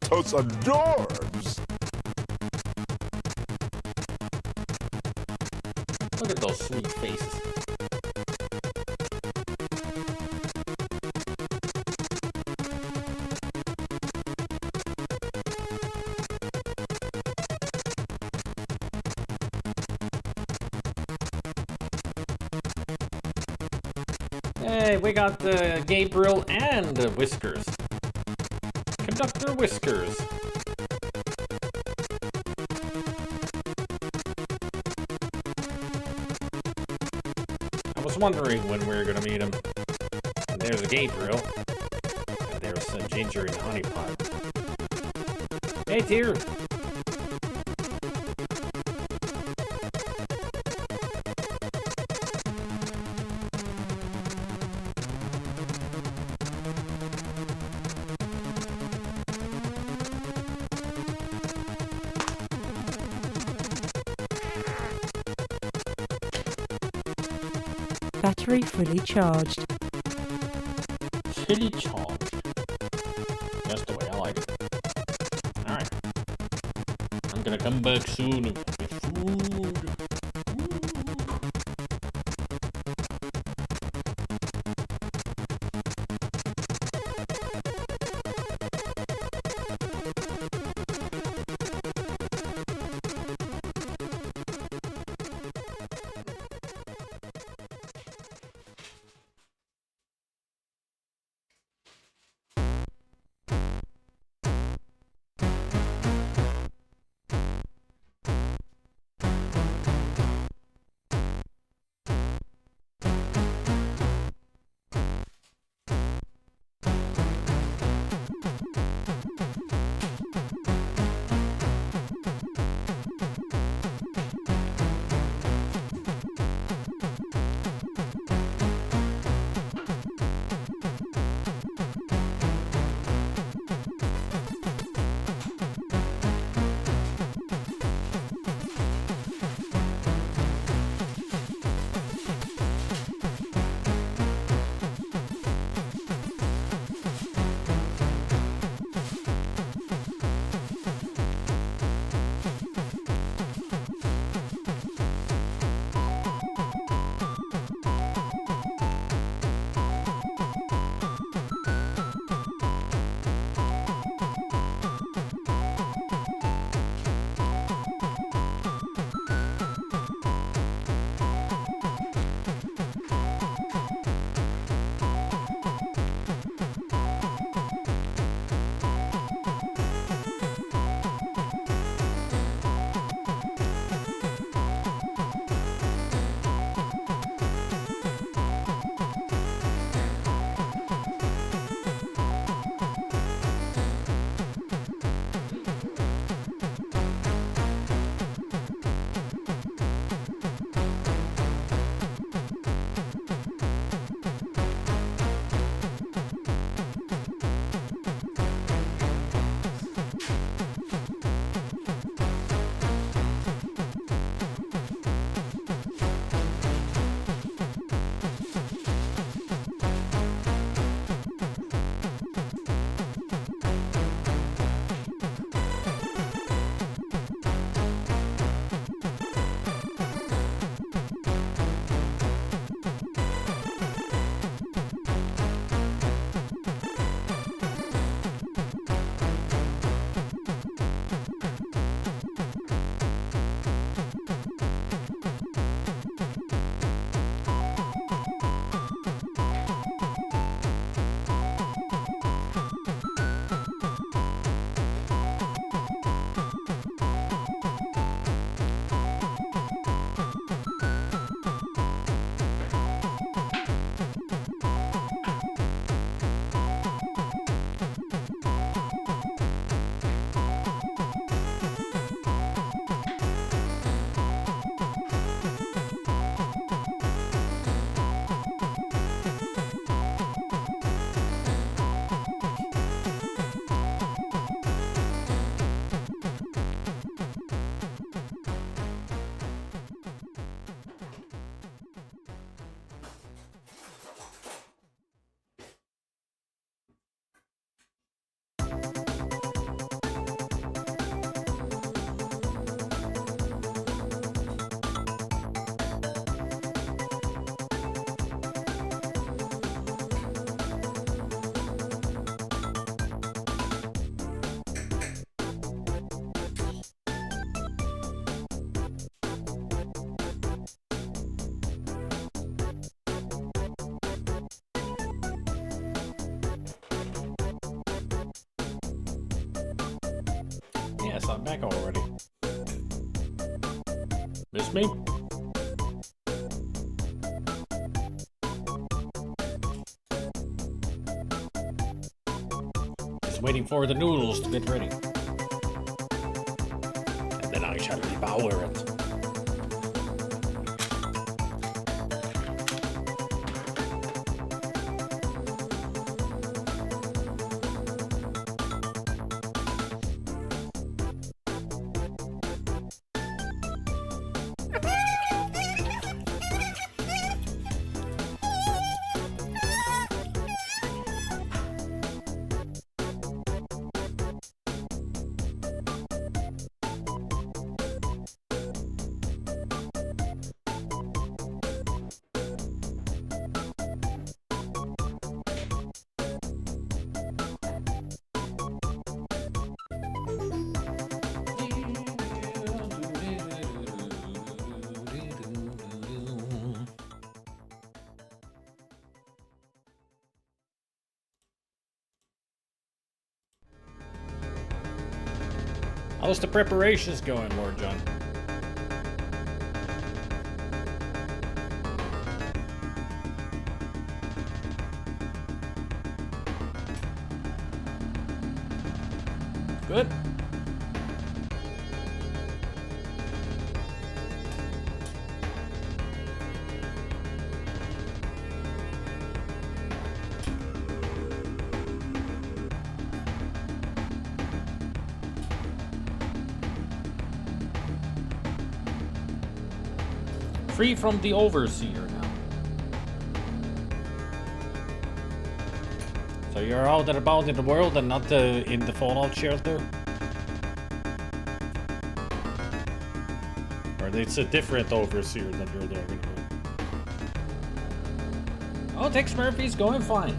Totes adorbs! Look at those sweet faces. Hey, we got Gabriel and Whiskers. Conductor Whiskers. I was wondering when we were gonna meet him. And there's a Gabriel. And there's some Ginger and Honey Pot. Hey, dear. Battery fully charged. Fully charged. Just the way I like it. Alright. I'm gonna come back soon with food. Yes, I'm back already. Miss me? Just waiting for the noodles to get ready. And then I shall devour it. How's the preparations going, Lord John? Good. Free from the Overseer now. So you're out and about in the world and not in the Fallout shelter? Or it's a different Overseer that you're talking about? Oh, Tex Murphy's going fine.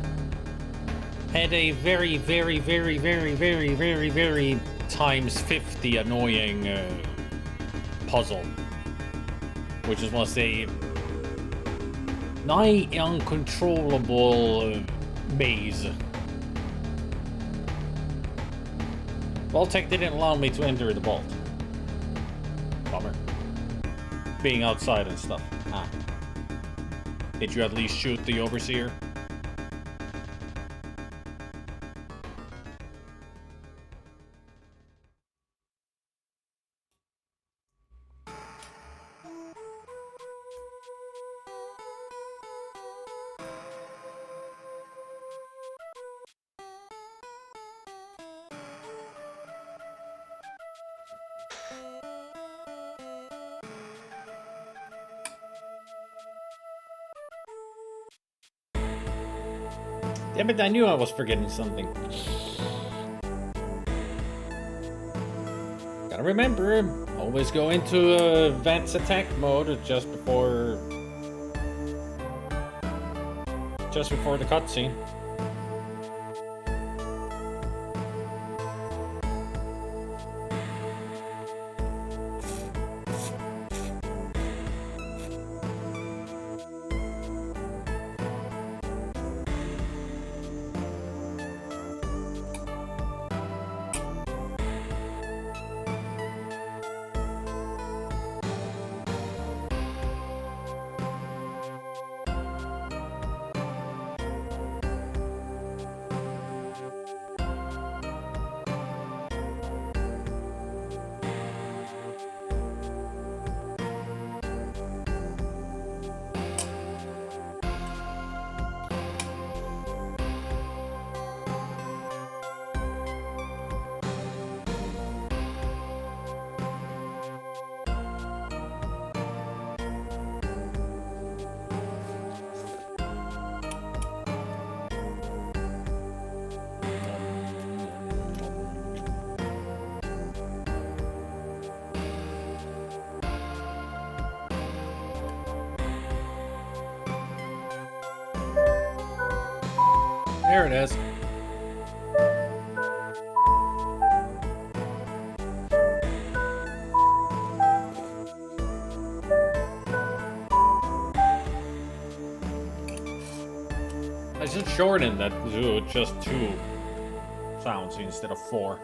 Had a very, very, very, very, very, very, very times 50 annoying puzzle. Which was a nigh uncontrollable maze. Vault-Tec didn't allow me to enter the vault. Bummer. Being outside and stuff. Ah. Did you at least shoot the Overseer? Damn it, I knew I was forgetting something. Gotta remember, always go into advanced attack mode just before the cutscene. There it is. I should shorten that to just 2 sounds instead of 4.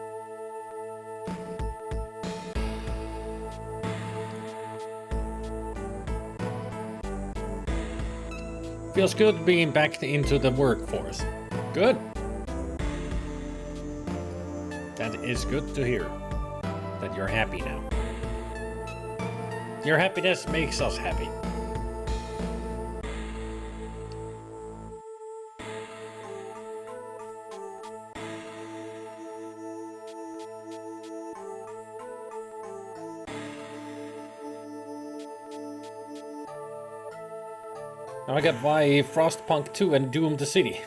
Feels good being back into the workforce. Good. That is good to hear. That you're happy now. Your happiness makes us happy. Now I got by Frostpunk 2 and Doom the City.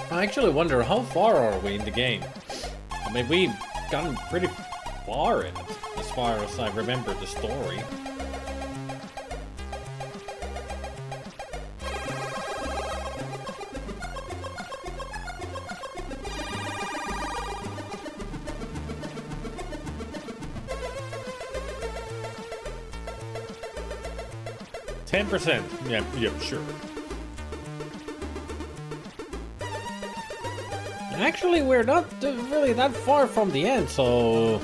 I actually wonder how far are we in the game? I mean, we've gotten pretty far in it, as far as I remember the story. %. Yeah, sure. Actually, we're not really that far from the end, so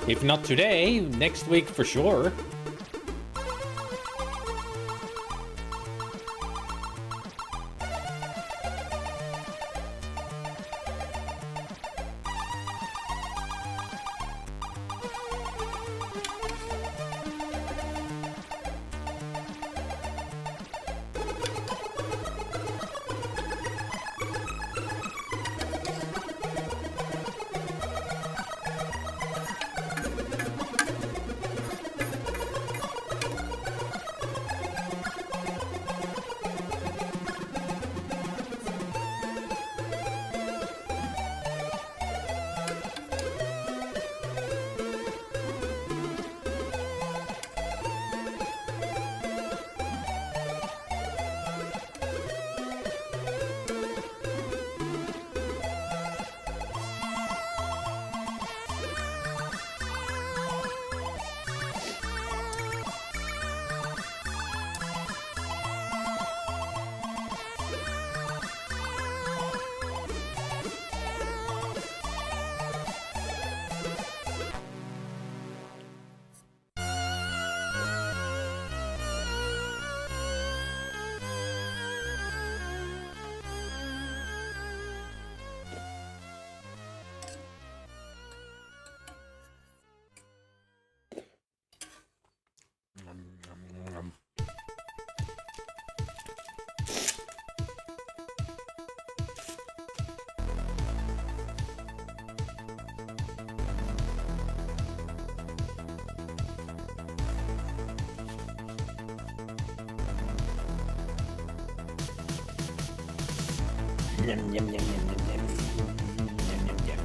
if not today, next week for sure. Yum, yum, yum, yum, yum, yum. Yum, yum, yum.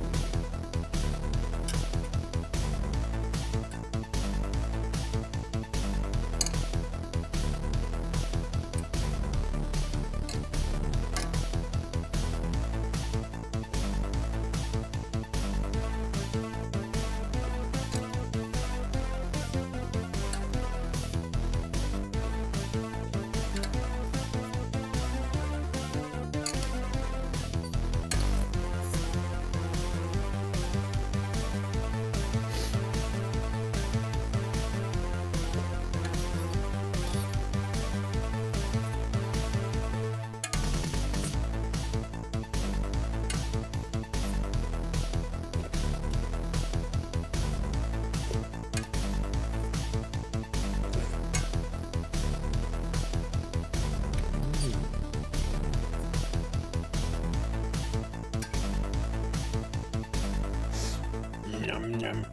Yum, yum.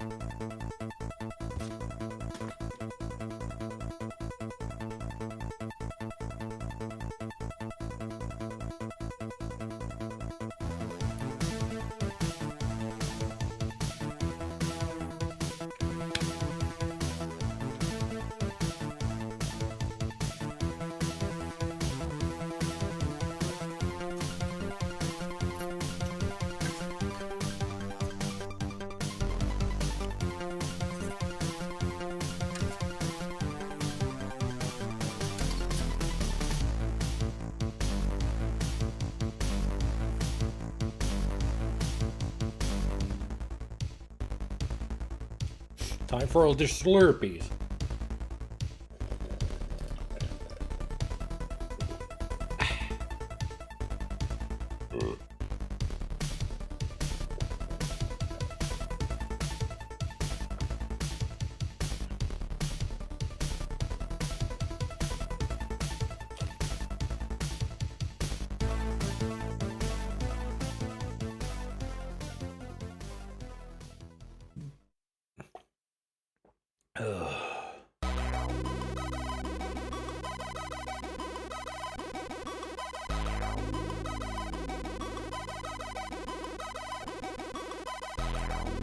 Time for all the Slurpees.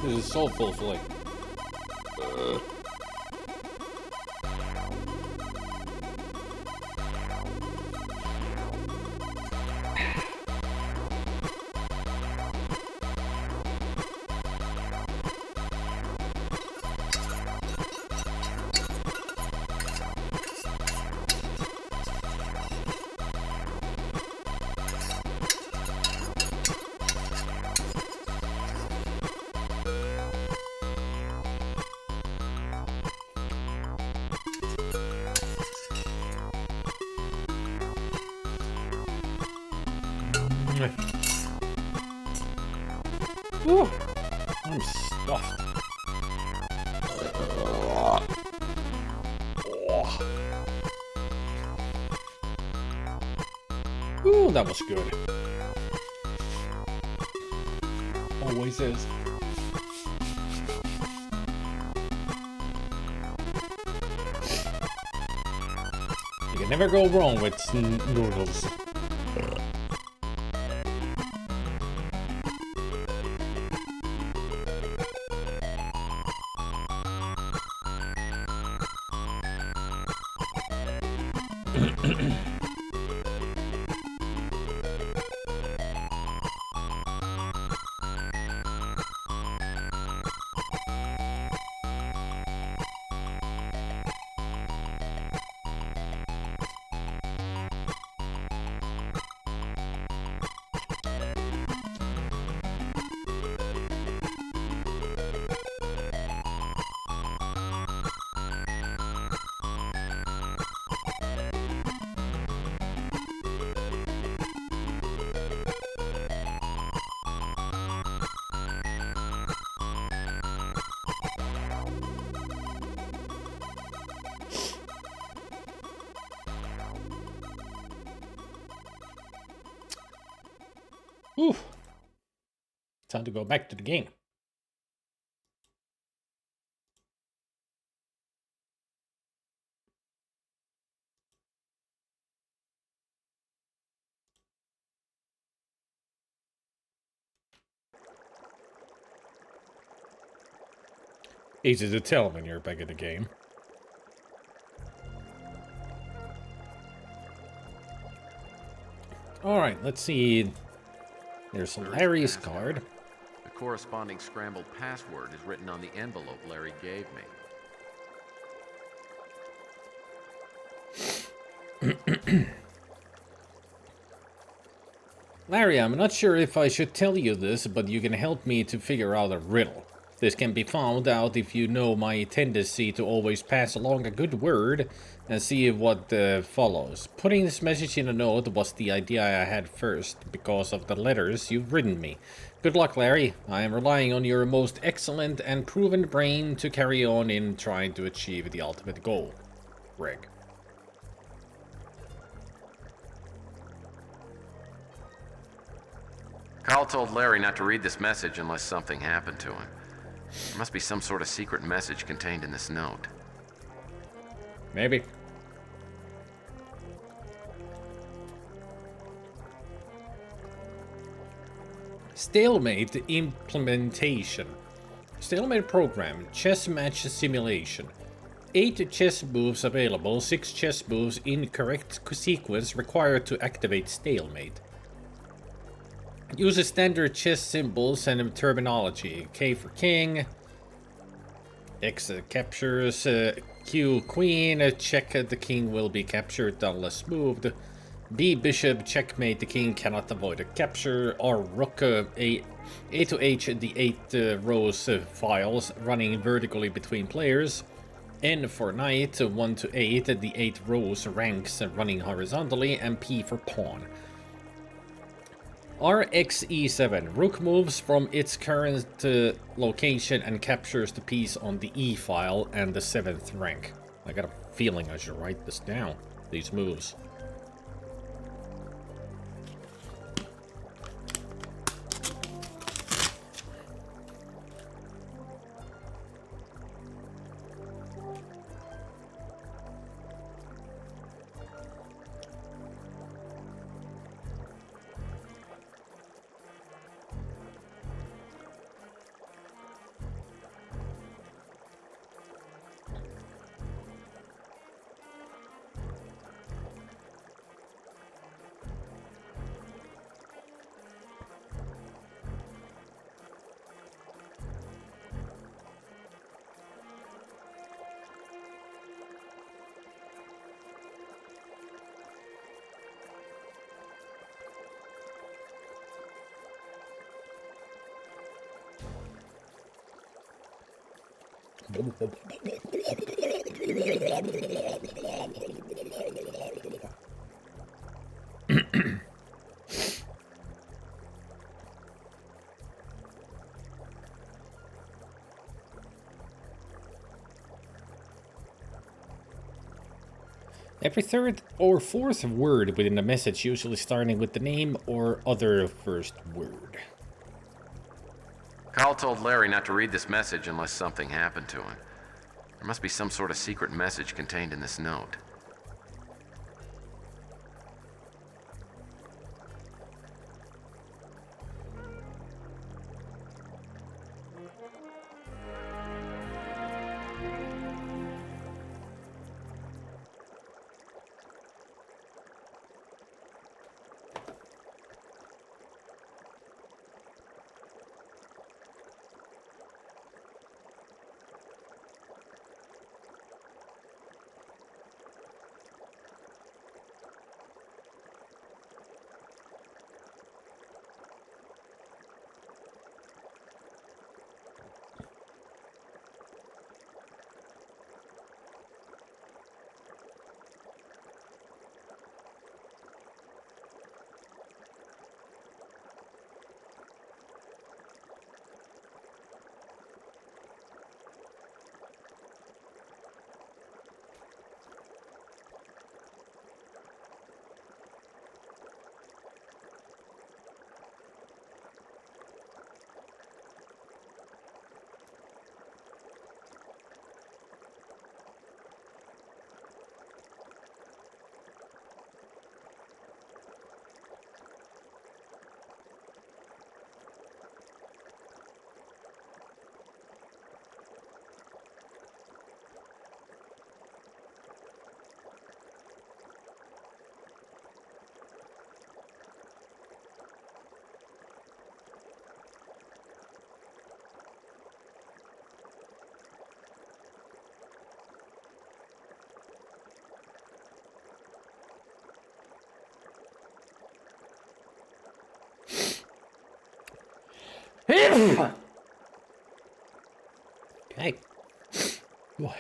This is soulful flick. Ooh, I'm stuffed. Ooh, that was good. Always is. You can never go wrong with noodles. Oof. Time to go back to the game. Easy to tell when you're back in the game. Alright, let's see. There's Larry's card. The corresponding scrambled password is written on the envelope Larry gave me. Larry, I'm not sure if I should tell you this, but you can help me to figure out a riddle. This can be found out if you know my tendency to always pass along a good word and see what follows. Putting this message in a note was the idea I had first because of the letters you've written me. Good luck, Larry. I am relying on your most excellent and proven brain to carry on in trying to achieve the ultimate goal. Greg. Carl told Larry not to read this message unless something happened to him. There must be some sort of secret message contained in this note. Maybe. Stalemate implementation. Stalemate program. Chess match simulation. 8 chess moves available. 6 chess moves in correct sequence required to activate stalemate. Uses standard chess symbols and terminology. K for king. X captures. Q queen. Check the king will be captured unless moved. B bishop checkmate. The king cannot avoid a capture. R rook. A to H the 8 rows files running vertically between players. N for knight. 1 to 8 the 8 rows ranks running horizontally. And P for pawn. RxE7. Rook moves from its current location and captures the piece on the E file and the 7th rank. I got a feeling I should write this down, these moves. Every third or fourth word within a message, usually starting with the name or other first word. Carl told Larry not to read this message unless something happened to him. There must be some sort of secret message contained in this note. Okay. Boy.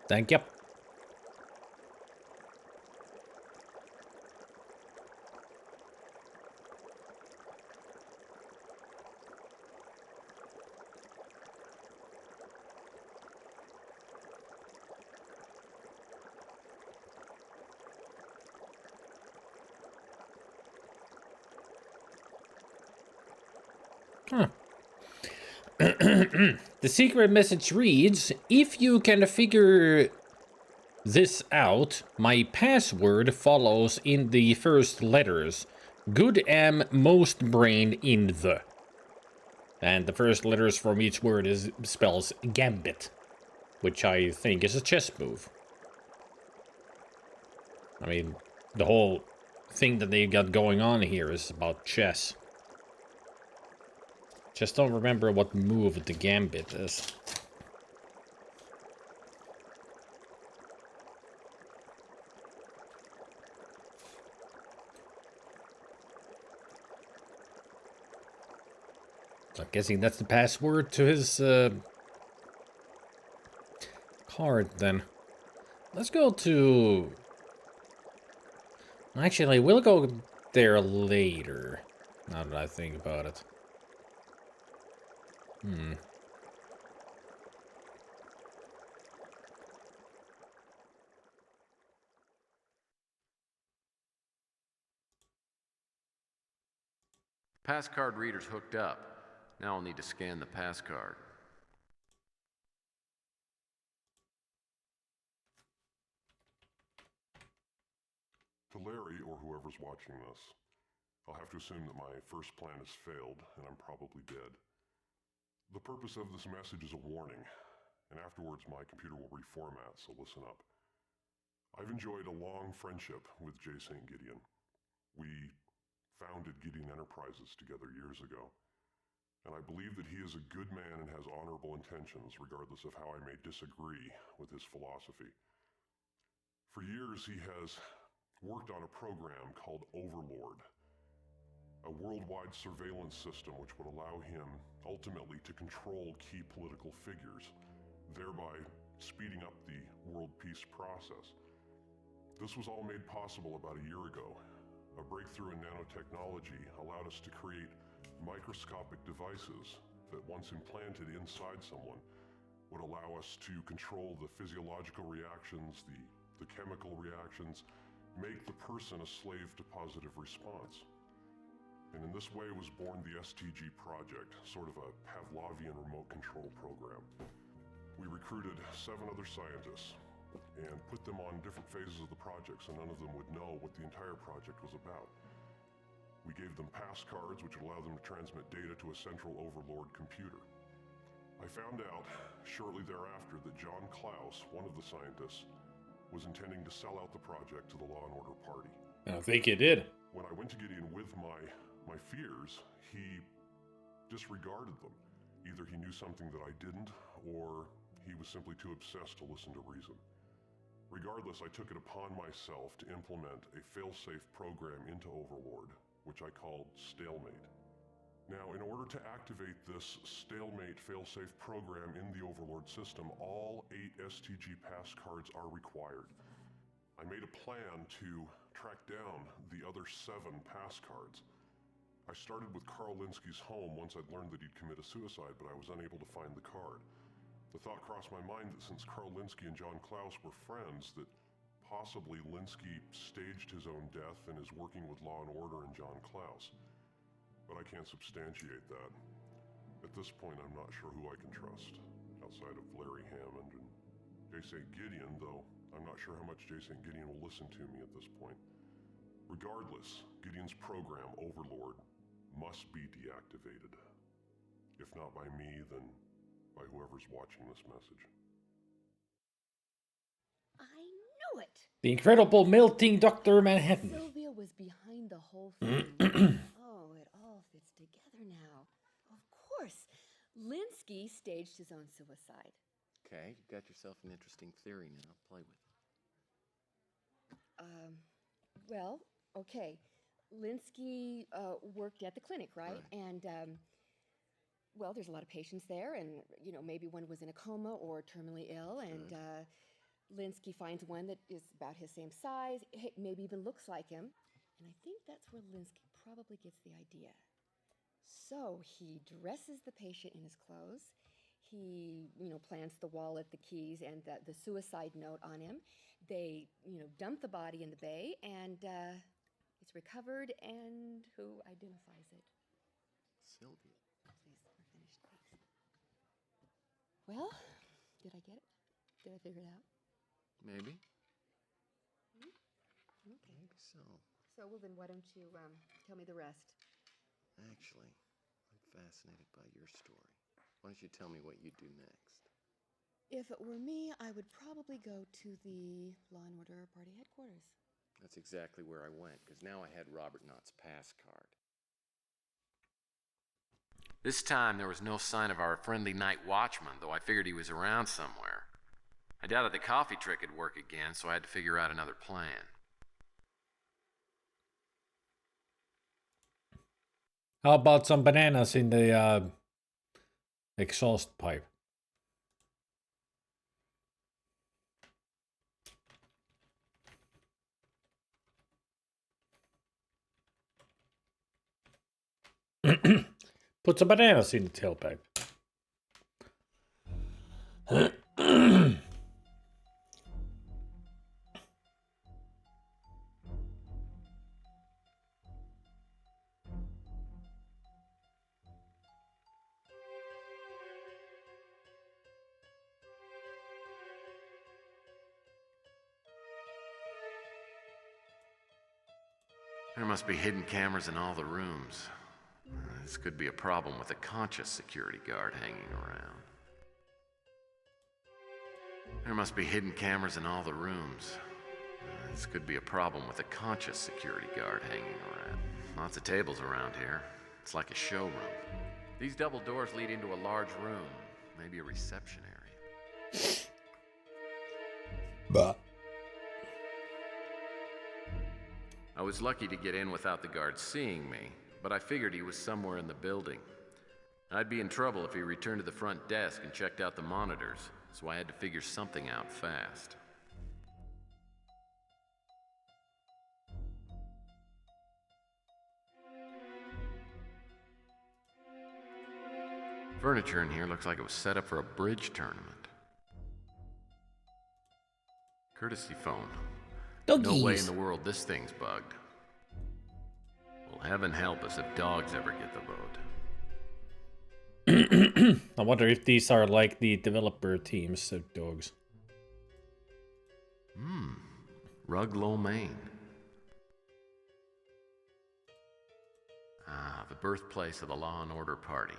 Thank you. Huh. The secret message reads, if you can figure this out, my password follows in the first letters. Good am most brain in the. And the first letters from each word spells gambit, which I think is a chess move. I mean, the whole thing that they got going on here is about chess. Just don't remember what move the gambit is. So I'm guessing that's the password to his card then. Let's go to... Actually, we'll go there later. Now that I think about it. Pass card reader's hooked up. Now I'll need to scan the pass card. To Larry, or whoever's watching this, I'll have to assume that my first plan has failed, and I'm probably dead. The purpose of this message is a warning, and afterwards my computer will reformat, so listen up. I've enjoyed a long friendship with J. St. Gideon. We founded Gideon Enterprises together years ago, and I believe that he is a good man and has honorable intentions, regardless of how I may disagree with his philosophy. For years, he has worked on a program called Overlord, a worldwide surveillance system which would allow him ultimately to control key political figures, thereby speeding up the world peace process. This was all made possible about a year ago. A breakthrough in nanotechnology allowed us to create microscopic devices that, once implanted inside someone, would allow us to control the physiological reactions, the chemical reactions, make the person a slave to positive response. And in this way was born the STG project, sort of a Pavlovian remote control program. We recruited 7 other scientists and put them on different phases of the project so none of them would know what the entire project was about. We gave them pass cards which would allow them to transmit data to a central Overlord computer. I found out shortly thereafter that John Klaus, one of the scientists, was intending to sell out the project to the Law and Order Party. I think he did. When I went to Gideon with my fears, he disregarded them. Either he knew something that I didn't, or he was simply too obsessed to listen to reason. Regardless, I took it upon myself to implement a fail-safe program into Overlord, which I called Stalemate. Now, in order to activate this Stalemate fail-safe program in the Overlord system, all 8 STG pass cards are required. I made a plan to track down the other 7 pass cards. I started with Carl Linsky's home once I'd learned that he'd committed suicide, but I was unable to find the card. The thought crossed my mind that since Carl Linsky and John Klaus were friends, that possibly Linsky staged his own death and is working with Law and Order and John Klaus. But I can't substantiate that. At this point, I'm not sure who I can trust, outside of Larry Hammond and J. St. Gideon, though I'm not sure how much J. St. Gideon will listen to me at this point. Regardless, Gideon's program, Overlord, must be deactivated. If not by me, then by whoever's watching this message. I knew it! The incredible melting Dr. Manhattan. Sylvia was behind the whole thing. Oh, it all fits together now. Of course, Linsky staged his own suicide. Okay, you got yourself an interesting theory now. Play with it. Well, okay. Linsky worked at the clinic, right? And, well, there's a lot of patients there, and, you know, maybe one was in a coma or terminally ill, and Linsky finds one that is about his same size, maybe even looks like him. And I think that's where Linsky probably gets the idea. So he dresses the patient in his clothes. He, you know, plants the wallet, the keys, and the suicide note on him. They, you know, dump the body in the bay, and it's recovered, and who identifies it? Sylvia. Please, we're finished, please. Well, did I get it? Did I figure it out? Maybe. Okay. Maybe so. So, well, then why don't you tell me the rest? Actually, I'm fascinated by your story. Why don't you tell me what you do next? If it were me, I would probably go to the Law and Order Party headquarters. That's exactly where I went, because now I had Robert Knott's pass card. This time there was no sign of our friendly night watchman, though I figured he was around somewhere. I doubted the coffee trick would work again, so I had to figure out another plan. How about some bananas in the exhaust pipe? Put some bananas in the tailpipe. There must be hidden cameras in all the rooms. This could be a problem with a conscious security guard hanging around. There must be hidden cameras in all the rooms. This could be a problem with a conscious security guard hanging around. Lots of tables around here. It's like a showroom. These double doors lead into a large room, maybe a reception area. Bah. I was lucky to get in without the guard seeing me, but I figured he was somewhere in the building. I'd be in trouble if he returned to the front desk and checked out the monitors, so I had to figure something out fast. Furniture in here looks like it was set up for a bridge tournament. Courtesy phone. Doggies. No way in the world this thing's bugged. Well, heaven help us if dogs ever get the vote. I wonder if these are like the developer teams of dogs. Rug Lo Main. Ah, the birthplace of the Law and Order Party.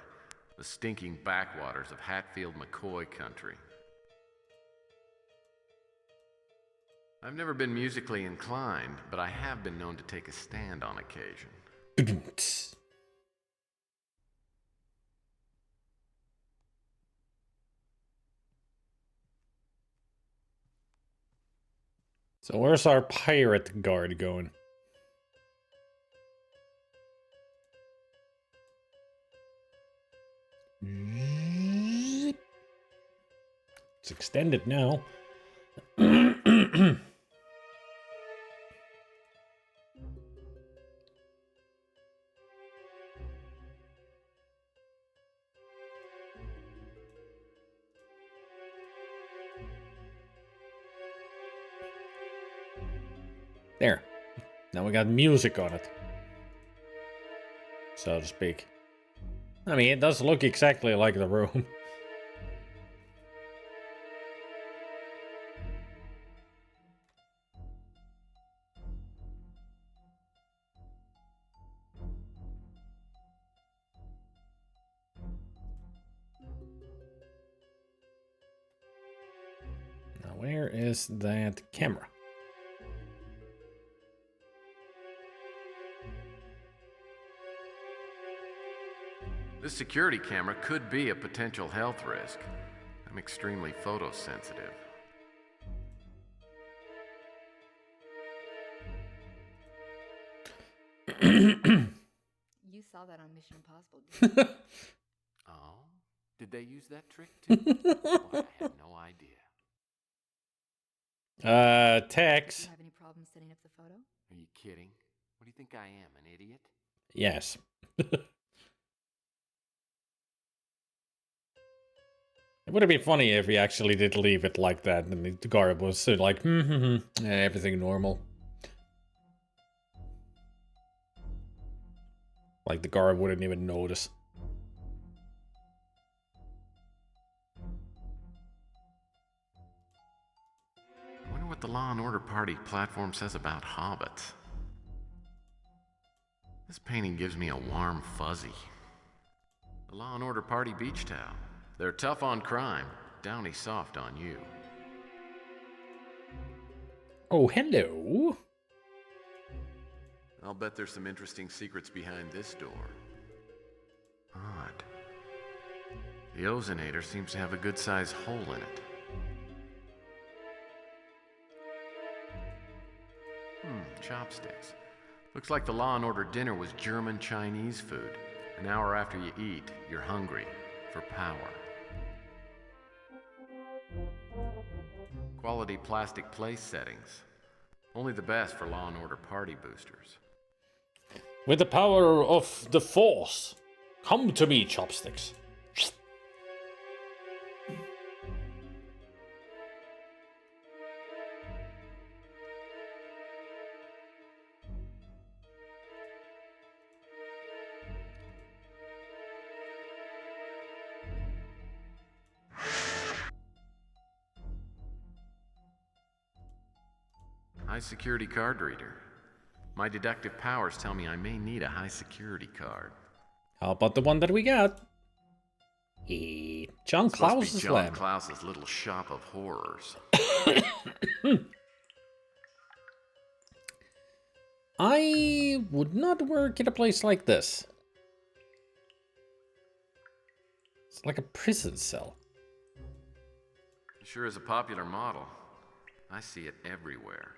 The stinking backwaters of Hatfield-McCoy country. I've never been musically inclined, but I have been known to take a stand on occasion. So where's our pirate guard going? It's extended now. There. Now we got music on it, so to speak. I mean, it does look exactly like the room. Now, where is that camera? This security camera could be a potential health risk. I'm extremely photosensitive. You saw that on Mission Impossible, didn't you? Oh? Did they use that trick too? Well, I had no idea. Tex. Do you have any problem setting up the photo? Are you kidding? What do you think I am, an idiot? Yes. It would have been funny if he actually did leave it like that, and the guard was like, everything normal. Like the guard wouldn't even notice. I wonder what the Law and Order Party platform says about hobbits. This painting gives me a warm fuzzy. The Law and Order Party beach towel. They're tough on crime, downy soft on you. Oh, hello. I'll bet there's some interesting secrets behind this door. Odd. The ozonator seems to have a good-sized hole in it. Chopsticks. Looks like the Law and Order dinner was German Chinese food. An hour after you eat, you're hungry for power. Quality plastic place settings. Only the best for Law and Order Party boosters. With the power of the Force, come to me, Chopsticks. High security card reader. My deductive powers tell me I may need a high security card. How about the one that we got? John Klaus's John lab. Klaus's little shop of horrors. I would not work in a place like this. It's like a prison cell. It sure is a popular model. I see it everywhere.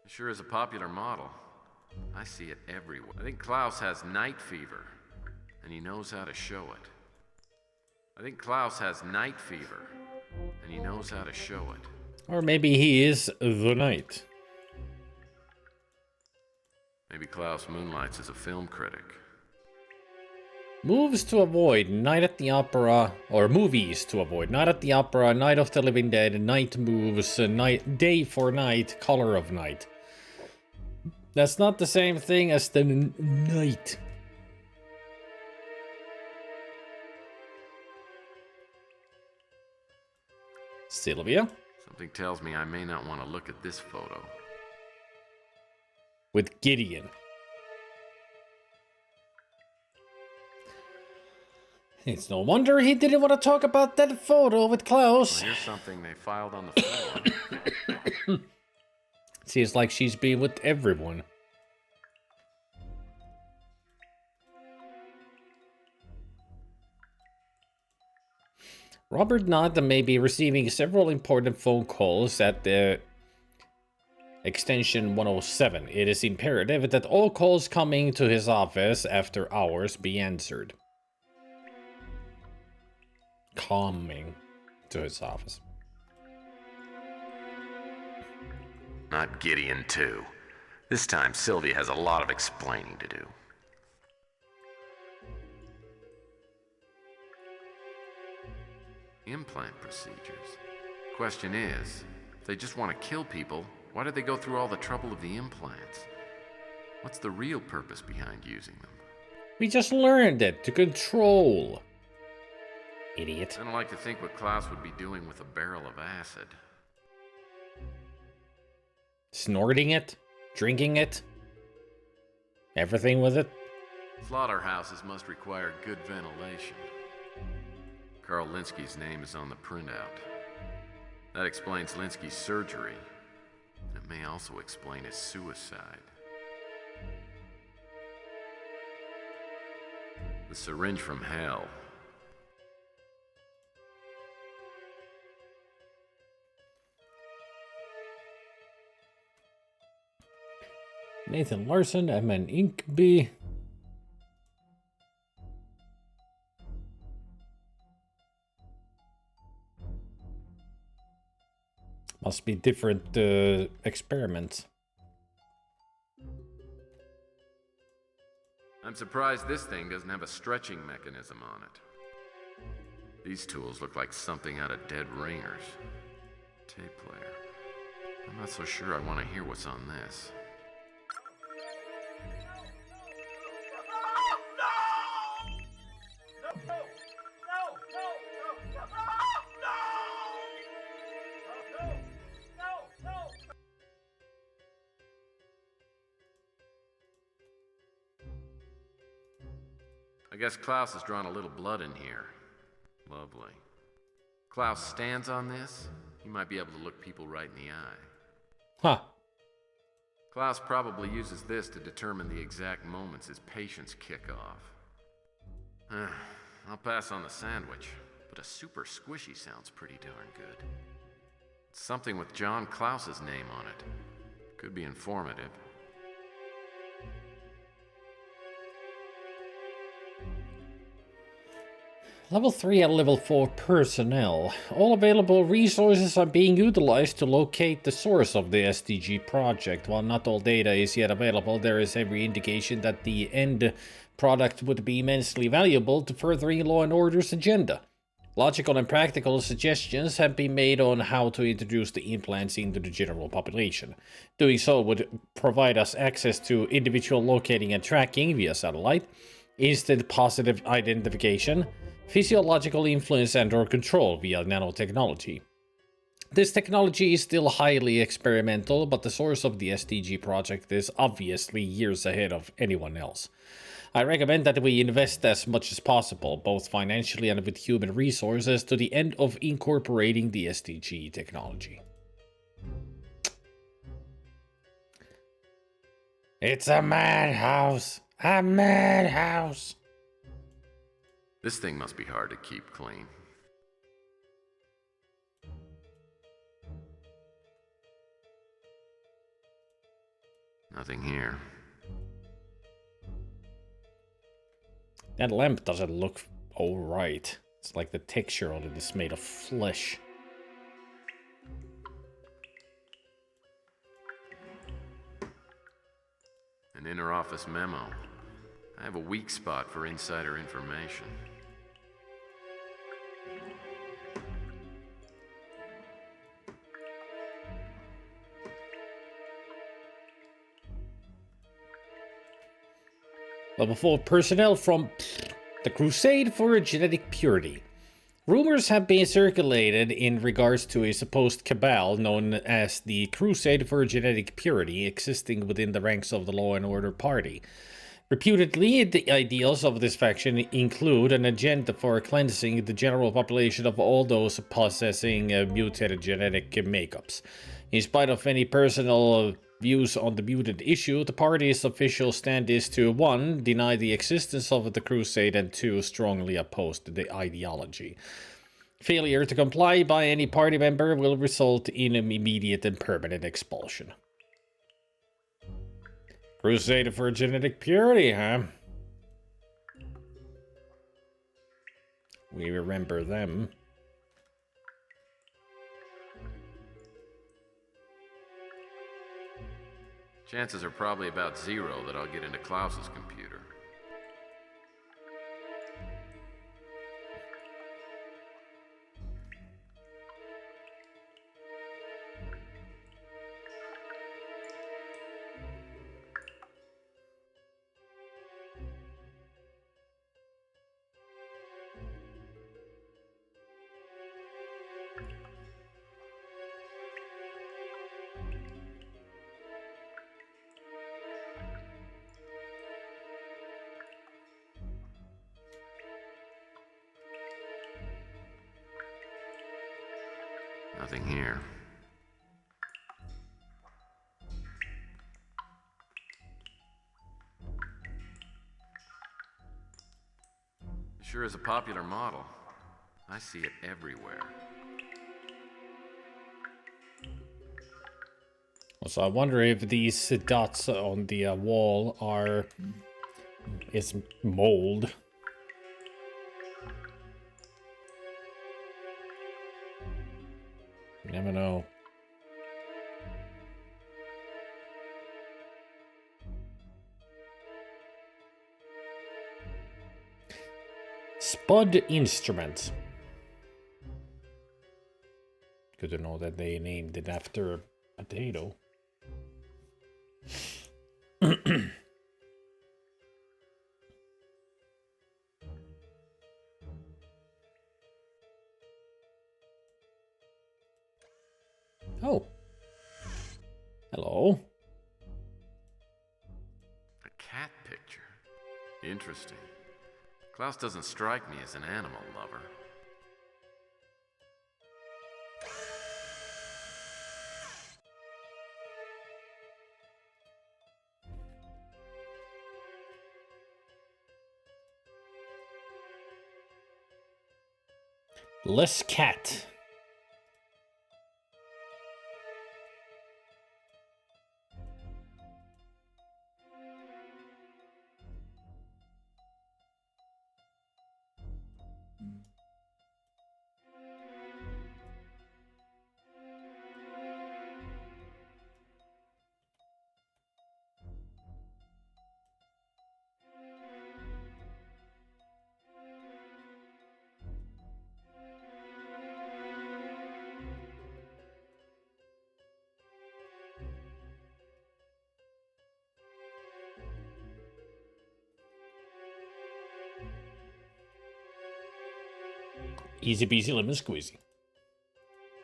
It sure is a popular model. I see it everywhere. I think Klaus has night fever, and he knows how to show it. I think Klaus has night fever, and he knows how to show it. Or maybe he is the Knight. Maybe Klaus moonlights as a film critic. Moves to avoid: Night at the Opera, or movies to avoid: Night at the Opera, Night of the Living Dead, Night Moves, Night, Day for Night, Color of Night. That's not the same thing as the night. Sylvia? Something tells me I may not want to look at this photo. With Gideon. It's no wonder he didn't want to talk about that photo with Klaus. Well, here's something they filed on the floor. Seems like she's been with everyone. Robert Knott may be receiving several important phone calls at the extension 107. It is imperative that all calls coming to his office after hours be answered. Coming to his office. Not Gideon, too. This time, Sylvia has a lot of explaining to do. Implant procedures. Question is, if they just want to kill people, why did they go through all the trouble of the implants? What's the real purpose behind using them? We just learned it to control. Idiot. I don't like to think what Klaus would be doing with a barrel of acid. Snorting it? Drinking it? Everything with it? Slaughterhouses must require good ventilation. Carl Linsky's name is on the printout. That explains Linsky's surgery. It may also explain his suicide. The syringe from hell. Nathan Larson, MN Inkby. Must be different experiments. I'm surprised this thing doesn't have a stretching mechanism on it. These tools look like something out of Dead Ringers. Tape player. I'm not so sure I want to hear what's on this. I guess Klaus has drawn a little blood in here. Lovely. Klaus stands on this, he might be able to look people right in the eye. Huh. Klaus probably uses this to determine the exact moments his patients kick off. I'll pass on the sandwich, but a super squishy sounds pretty darn good. It's something with John Klaus's name on it. Could be informative. Level 3 and Level 4 personnel. All available resources are being utilized to locate the source of the SDG project. While not all data is yet available, there is every indication that the end product would be immensely valuable to furthering Law and Order's agenda. Logical and practical suggestions have been made on how to introduce the implants into the general population. Doing so would provide us access to individual locating and tracking via satellite, instant positive identification, physiological influence and/or control via nanotechnology. This technology is still highly experimental, but the source of the SDG project is obviously years ahead of anyone else. I recommend that we invest as much as possible, both financially and with human resources, to the end of incorporating the SDG technology. It's a madhouse! A madhouse! This thing must be hard to keep clean. Nothing here. That lamp doesn't look alright. It's like the texture on it is made of flesh. An inter-office memo. I have a weak spot for insider information. Level 4 personnel from the Crusade for Genetic Purity. Rumors have been circulated in regards to a supposed cabal known as the Crusade for Genetic Purity existing within the ranks of the Law and Order Party. Reputedly, the ideals of this faction include an agenda for cleansing the general population of all those possessing mutated genetic makeups. In spite of any personal views on the mutant issue, the party's official stand is to 1. Deny the existence of the Crusade, and 2. Strongly oppose the ideology. Failure to comply by any party member will result in an immediate and permanent expulsion. Crusade for Genetic Purity, huh? We remember them. Chances are probably about 0 that I'll get into Klaus's computer. Nothing here. Sure is a popular model. I see it everywhere. So I wonder if these dots on the wall is mold. You never know. Spud Instruments. Good to know that they named it after a potato. Oh. Hello. A cat picture. Interesting. Klaus doesn't strike me as an animal lover. Less cat. Easy peasy lemon squeezy.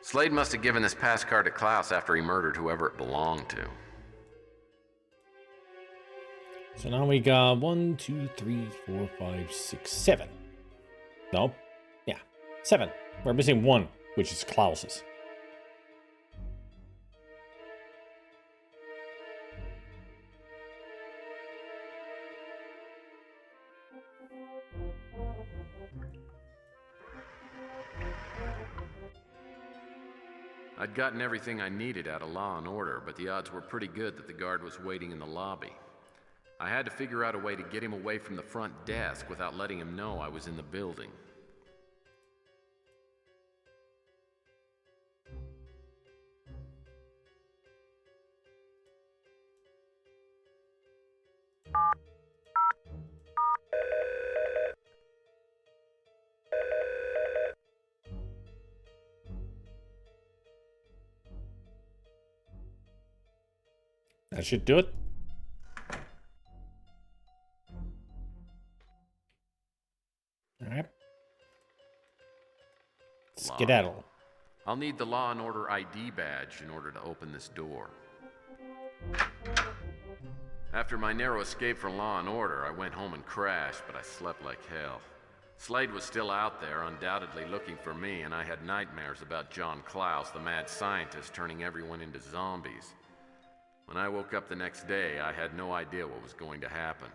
Slade must have given this pass card to Klaus after he murdered whoever it belonged to. So now we got 1, 2, 3, 4, 5, 6, 7. No. Yeah. 7. We're missing 1, which is Klaus's. I'd gotten everything I needed out of Law and Order, but the odds were pretty good that the guard was waiting in the lobby. I had to figure out a way to get him away from the front desk without letting him know I was in the building. That should do it. Alright. Skedaddle. I'll need the Law and Order ID badge in order to open this door. After my narrow escape from Law and Order, I went home and crashed, but I slept like hell. Slade was still out there, undoubtedly looking for me, and I had nightmares about John Klaus, the mad scientist, turning everyone into zombies. When I woke up the next day, I had no idea what was going to happen.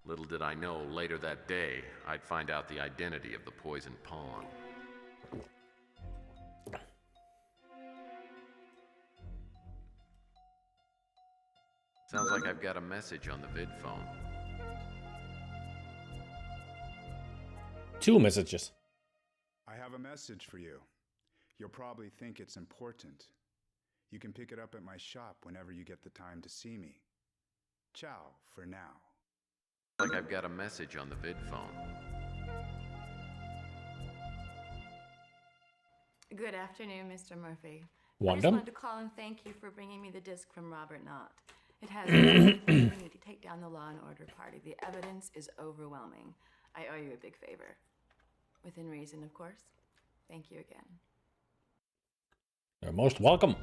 Little did I know, later that day, I'd find out the identity of the poisoned pawn. Sounds like I've got a message on the vid phone. 2 messages. I have a message for you. You'll probably think it's important. You can pick it up at my shop whenever you get the time to see me. Ciao for now. Like I've got a message on the vid phone. Good afternoon, Mr. Murphy. I Wanda? just wanted to call and thank you for bringing me the disc from Robert Knott. It has everything we need to take down the Law and Order party. The evidence is overwhelming. I owe you a big favor. Within reason, of course. Thank you again. You're most welcome.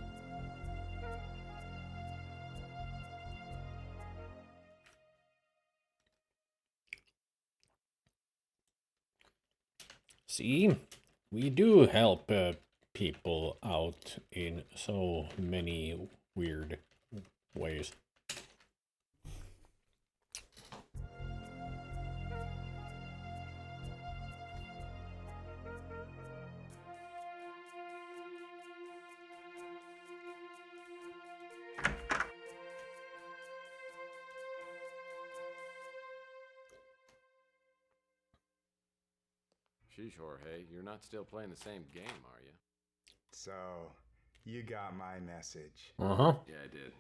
See, we do help people out in so many weird ways. Sheesh, Jorge, you're not still playing the same game, are you? So, you got my message. Uh-huh. Yeah, I did.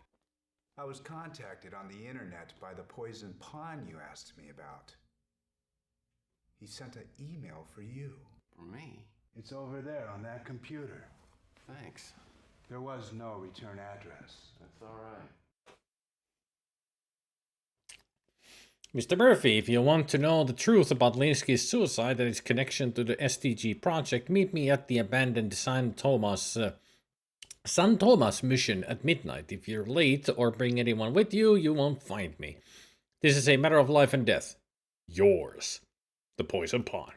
I was contacted on the internet by the poison pawn you asked me about. He sent an email for you. For me? It's over there on that computer. Thanks. There was no return address. That's all right. Mr. Murphy, if you want to know the truth about Linsky's suicide and its connection to the STG project, meet me at the abandoned San Thomas mission at midnight. If you're late or bring anyone with you, you won't find me. This is a matter of life and death. Yours, the Poison Pawn.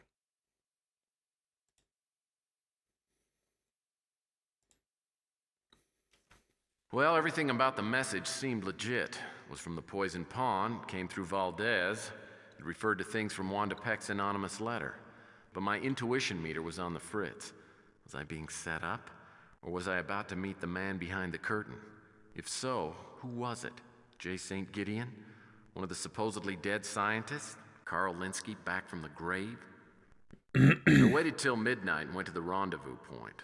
Well, everything about the message seemed legit. It was from the Poison Pawn, came through Valdez. It referred to things from Wanda Peck's anonymous letter. But my intuition meter was on the fritz. Was I being set up? Or was I about to meet the man behind the curtain? If so, who was it? J. St. Gideon? One of the supposedly dead scientists? Carl Linsky back from the grave? I waited till midnight and went to the rendezvous point.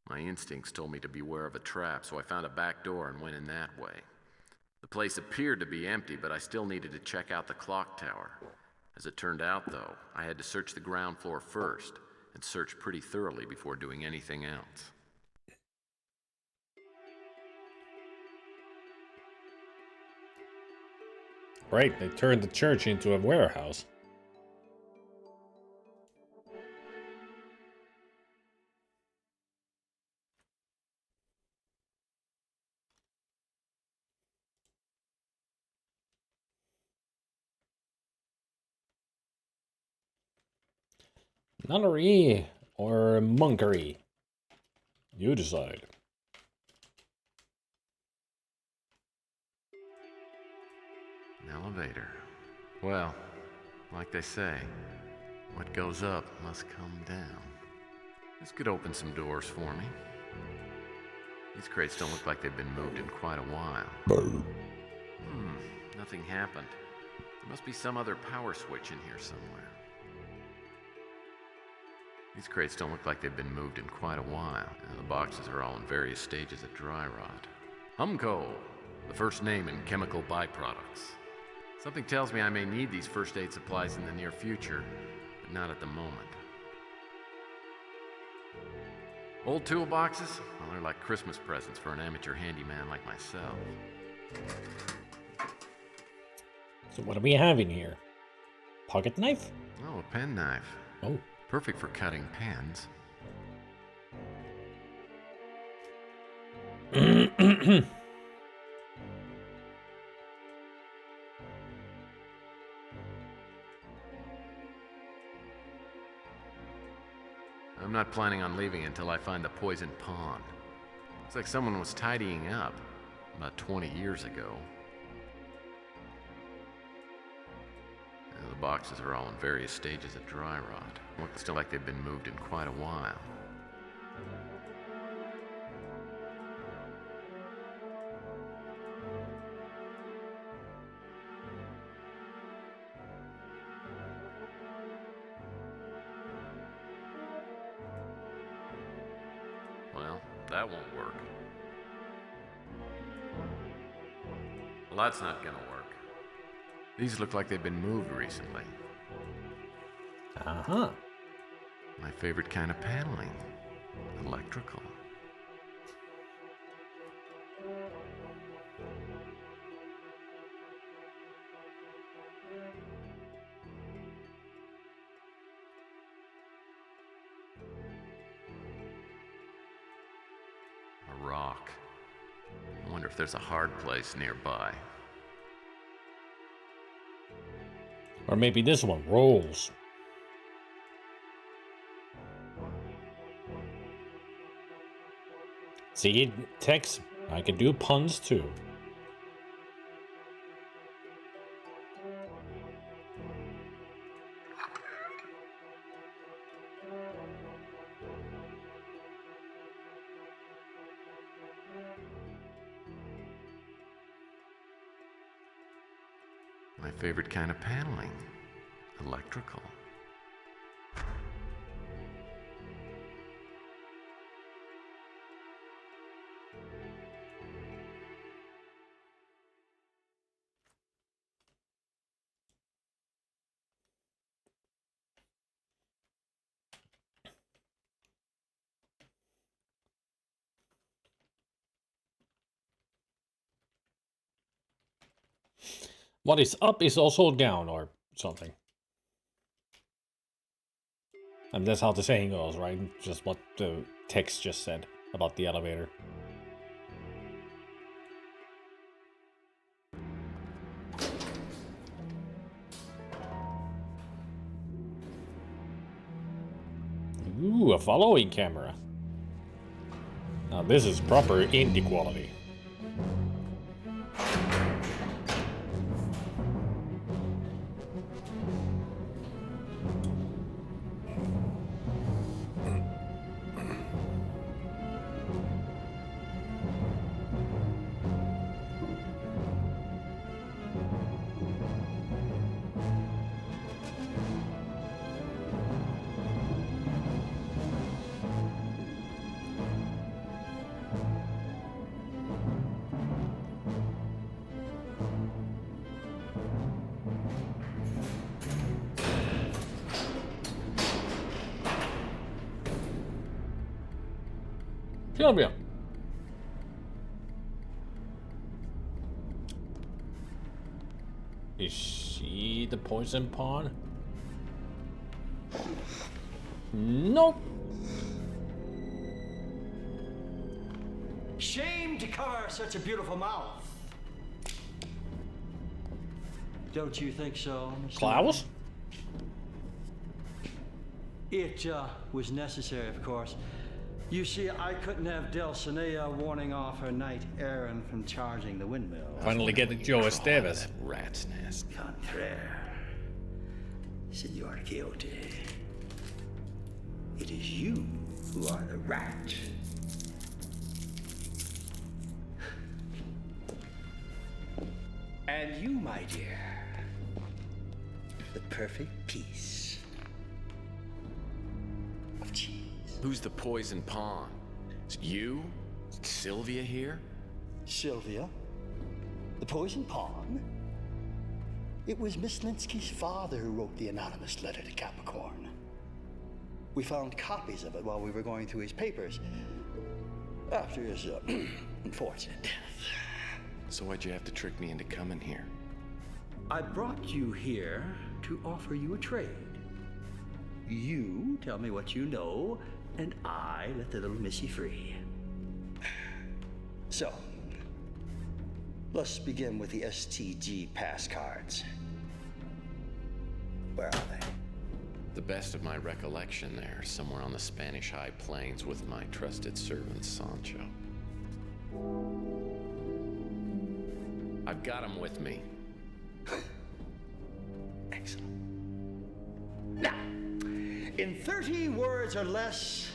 My instincts told me to beware of a trap, so I found a back door and went in that way. The place appeared to be empty, but I still needed to check out the clock tower. As it turned out, though, I had to search the ground floor first, and search pretty thoroughly before doing anything else. Right, they turned the church into a warehouse. Nunnery or monkery? You decide. An elevator. Well, like they say, what goes up must come down. This could open some doors for me. These crates don't look like they've been moved in quite a while. Nothing happened. There must be some other power switch in here somewhere. These crates don't look like they've been moved in quite a while, and the boxes are all in various stages of dry rot. Humco, the first name in chemical byproducts. Something tells me I may need these first aid supplies in the near future, but not at the moment. Old toolboxes? Well, they're like Christmas presents for an amateur handyman like myself. So what do we have in here? Pocket knife? Oh, a pen knife. Oh. Perfect for cutting pens. I'm not planning on leaving until I find the Poison Pawn. Looks like someone was tidying up about 20 years ago. The boxes are all in various stages of dry rot. Looks like they've been moved in quite a while. Well, that won't work. Well, that's not gonna work. These look like they've been moved recently. Uh-huh. My favorite kind of paneling. Electrical. A rock. I wonder if there's a hard place nearby. Or maybe this one rolls. See, Tex, I can do puns too. My favorite kind of paneling. Electrical. What is up is also down, or something. And that's how the saying goes, right? Just what the text just said about the elevator. Ooh, a following camera. Now this is proper indie quality. Sylvia. Is she the poison pawn? Nope. Shame to cover such a beautiful mouth. Don't you think so, Mr. Klaus? It was necessary, of course. You see, I couldn't have Dulcinea warning off her knight errant from charging the windmill. Finally getting Joe Esteves. Rat's nest. Contraire, Senor Quixote. It is you who are the rat. And you, my dear, the perfect piece of cheese. Who's the poison pawn? Is it you? Is it Sylvia here? Sylvia? The poison pawn? It was Miss Linsky's father who wrote the anonymous letter to Capricorn. We found copies of it while we were going through his papers after his unfortunate death. So why'd you have to trick me into coming here? I brought you here to offer you a trade. You tell me what you know, and I let the little missy free. So, let's begin with the STG pass cards. Where are they? The best of my recollection there, somewhere on the Spanish High Plains with my trusted servant, Sancho. I've got them with me. Excellent. Now, in 30 words or less,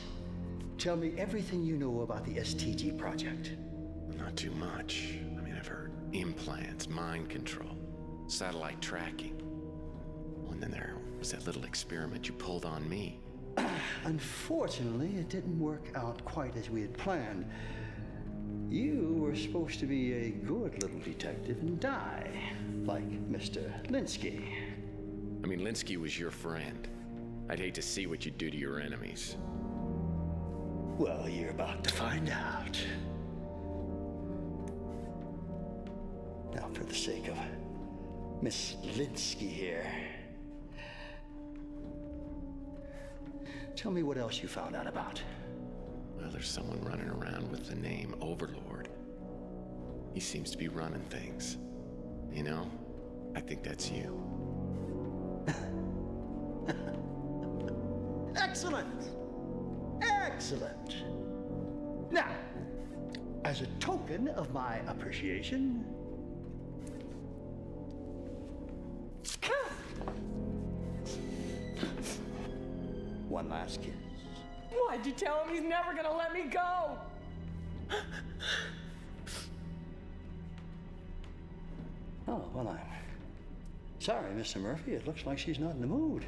tell me everything you know about the STG project. Not too much. I mean, I've heard implants, mind control, satellite tracking. Oh, and then there was that little experiment you pulled on me. Unfortunately, it didn't work out quite as we had planned. You were supposed to be a good little detective and die, like Mr. Linsky. I mean, Linsky was your friend. I'd hate to see what you do to your enemies. Well, you're about to find out. Now, for the sake of Miss Linsky here, tell me what else you found out about. Well, there's someone running around with the name Overlord. He seems to be running things. You know, I think that's you. Excellent! Excellent! Now, as a token of my appreciation, one last kiss. Why'd you tell him he's never gonna let me go? Oh, well, I'm sorry, Mr. Murphy. It looks like she's not in the mood.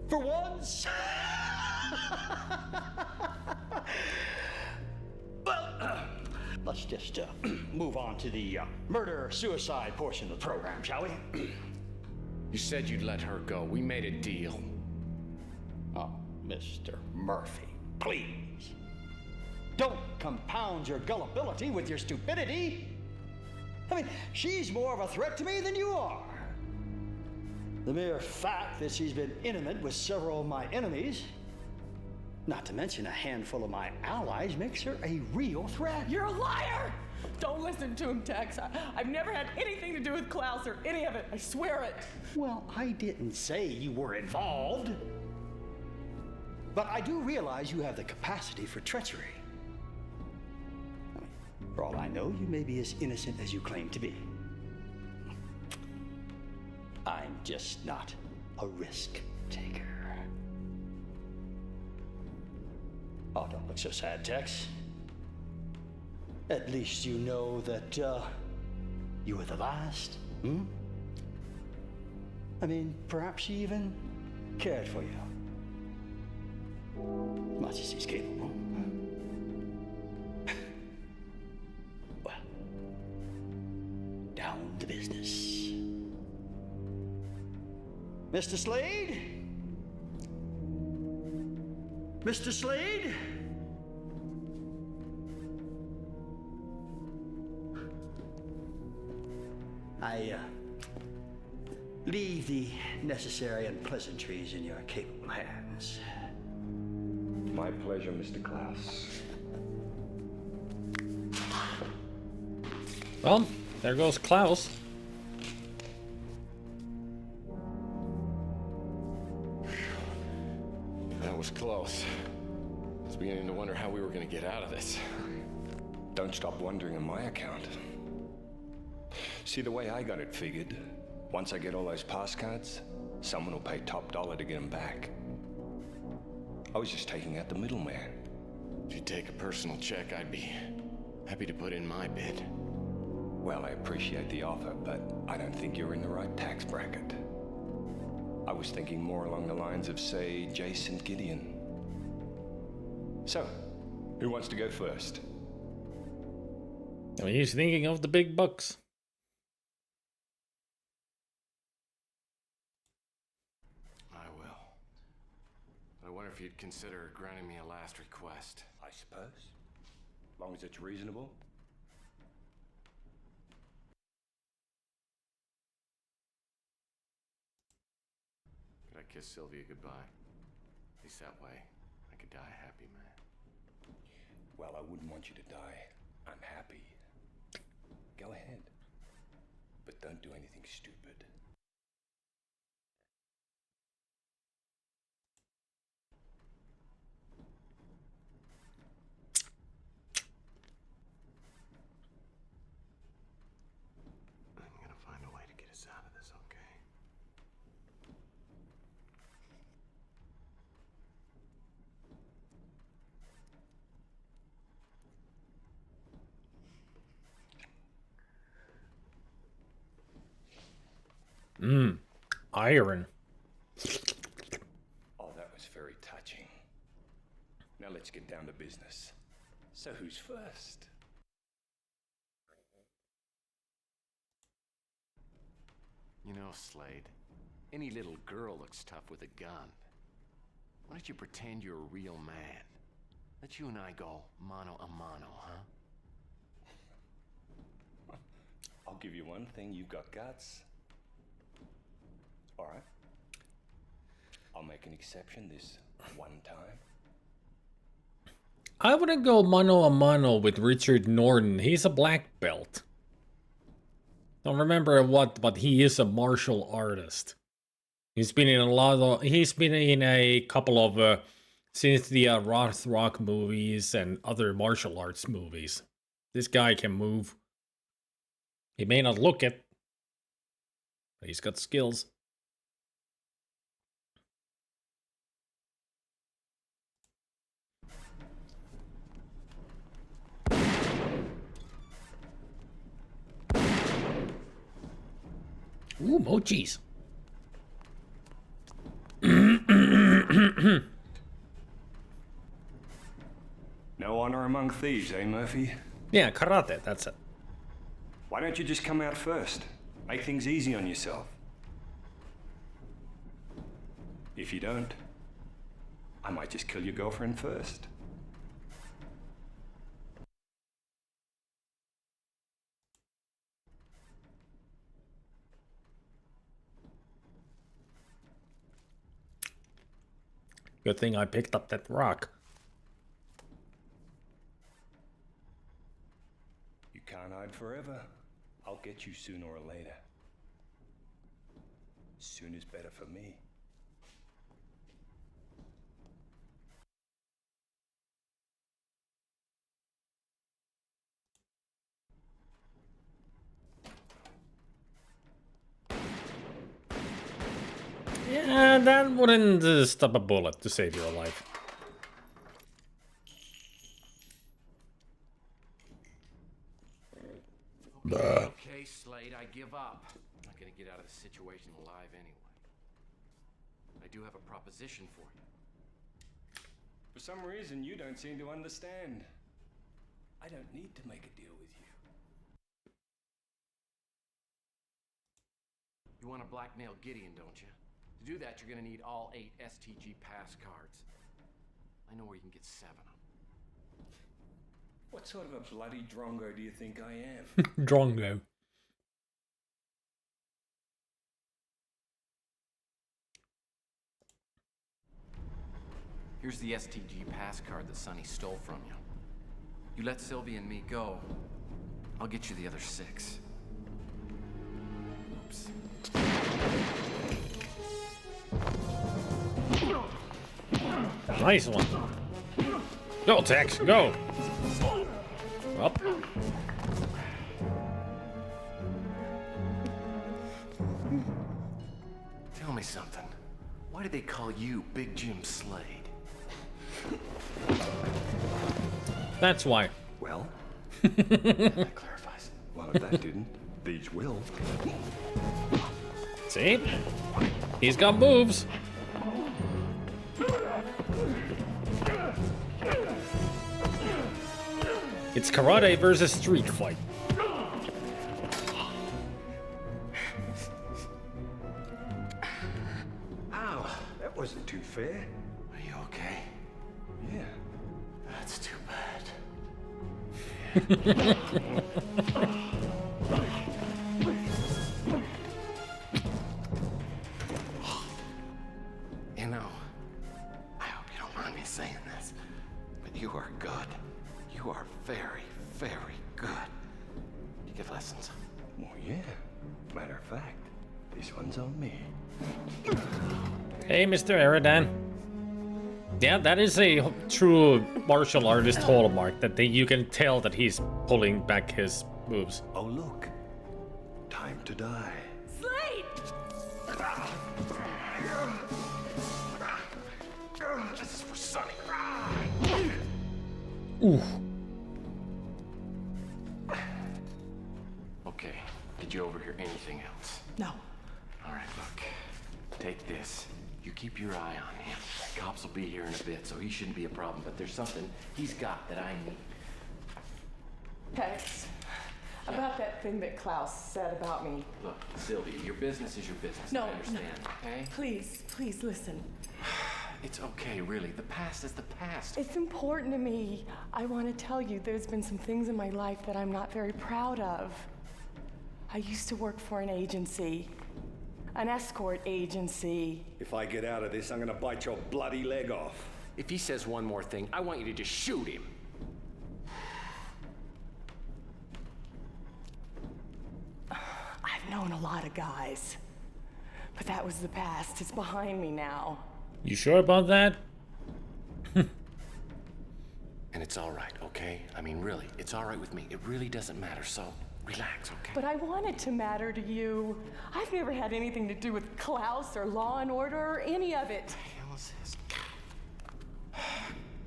For once! Well, let's just move on to the murder-suicide portion of the program, shall we? You said you'd let her go. We made a deal. Oh, Mr. Murphy, please. Don't compound your gullibility with your stupidity. I mean, she's more of a threat to me than you are. The mere fact that she's been intimate with several of my enemies, not to mention a handful of my allies, makes her a real threat. You're a liar! Don't listen to him, Tex. I've never had anything to do with Klaus or any of it. I swear it. Well, I didn't say you were involved. But I do realize you have the capacity for treachery. I mean, for all I know, you may be as innocent as you claim to be. I'm just not a risk taker. Oh, don't look so sad, Tex. At least you know that you were the last, I mean, perhaps she even cared for you. Much as he's capable. Well, down to business. Mr. Slade? Mr. Slade? I leave the necessary unpleasantries in your capable hands. My pleasure, Mr. Klaus. Well, there goes Klaus. That was close. I was beginning to wonder how we were going to get out of this. Don't stop wondering on my account. See, the way I got it figured, once I get all those pass cards, someone will pay top dollar to get them back. I was just taking out the middleman. If you take a personal check, I'd be happy to put in my bid. Well, I appreciate the offer, but I don't think you're in the right tax bracket. I was thinking more along the lines of, say, Jason Gideon. So, who wants to go first? I mean, he's thinking of the big bucks. I will. But I wonder if you'd consider granting me a last request. I suppose. As long as it's reasonable. Could I kiss Sylvia goodbye? At least that way, I could die a happy man. Well, I wouldn't want you to die unhappy. Go ahead. But don't do anything stupid. I'm gonna find a way to get us out of this, okay? Iron. Oh, that was very touching. Now let's get down to business. So who's first? You know, Slade, any little girl looks tough with a gun. Why don't you pretend you're a real man? Let you and I go mano a mano, huh? I'll give you one thing, you've got guts. All right. I'll make an exception this one time. I wouldn't go mano a mano with Richard Norton. He's a black belt. Don't remember what, but he is a martial artist. He's been in a couple of since the Rothrock movies and other martial arts movies. This guy can move. He may not look it, but he's got skills. Ooh, mochis. No honor among thieves, eh, Murphy? Yeah, karate, that's it. Why don't you just come out first? Make things easy on yourself. If you don't, I might just kill your girlfriend first. Good thing I picked up that rock. You can't hide forever. I'll get you sooner or later. Soon is better for me. Yeah, that wouldn't stop a bullet to save your life. Okay, Slade, I give up. I'm not gonna get out of this situation alive anyway. I do have a proposition for you. For some reason, you don't seem to understand. I don't need to make a deal with you. You want to blackmail Gideon, don't you? To do that, you're gonna need all 8 STG pass cards. I know where you can get 7 of them. What sort of a bloody drongo do you think I am? Drongo. Here's the STG pass card that Sonny stole from you. You let Sylvia and me go, I'll get you the other 6. Oops. Nice one. Go, Tex, go. Up. Tell me something. Why do they call you Big Jim Slade? That's why. Well, that clarifies. Well, if that didn't, these will. See? He's got moves. It's karate versus street fight. Ow, that wasn't too fair. Are you okay? Yeah. That's too bad. You know, I hope you don't mind me saying this, but you are good. You are very, very good. You give lessons? Well, yeah. Matter of fact, this one's on me. Hey, Mr. Eridan. Yeah, that is a true martial artist hallmark, that you can tell that he's pulling back his moves. Oh, look. Time to die. Slade! This is for Sonny. Ooh. Okay, did you overhear anything else? No. All right, look. Take this. You keep your eye on him. Cops will be here in a bit, so he shouldn't be a problem. But there's something he's got that I need. Tex, about that thing that Klaus said about me. Look, Sylvia, your business is your business. No, I understand, okay? Please, please listen. It's okay, really. The past is the past. It's important to me. I want to tell you there's been some things in my life that I'm not very proud of. I used to work for an agency. An escort agency. If I get out of this, I'm gonna bite your bloody leg off. If he says one more thing, I want you to just shoot him. I've known a lot of guys. But that was the past. It's behind me now. You sure about that? And it's all right, okay? I mean, really, it's all right with me. It really doesn't matter, so relax, okay? But I want it to matter to you. I've never had anything to do with Klaus or Law and Order or any of it. What the hell is this?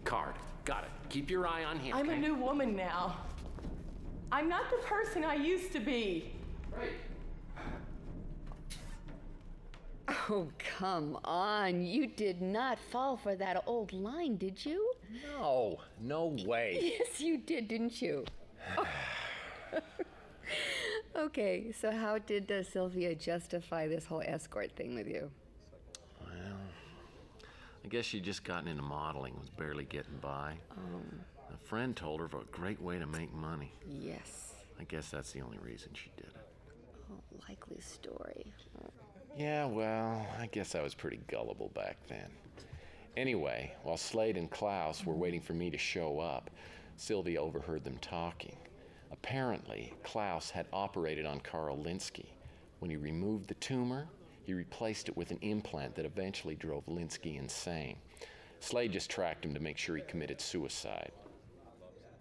Card. Got it. Keep your eye on him. I'm a new woman now. I'm not the person I used to be. Right. Oh, come on. You did not fall for that old line, did you? No, no way. Yes, you did, didn't you? Oh. Okay, so how did Sylvia justify this whole escort thing with you? Well, I guess she'd just gotten into modeling, was barely getting by. A friend told her of a great way to make money. Yes. I guess that's the only reason she did it. Oh, likely story. Yeah, well, I guess I was pretty gullible back then. Anyway, while Slade and Klaus were waiting for me to show up, Sylvia overheard them talking. Apparently, Klaus had operated on Carl Linsky. When he removed the tumor, he replaced it with an implant that eventually drove Linsky insane. Slade just tracked him to make sure he committed suicide.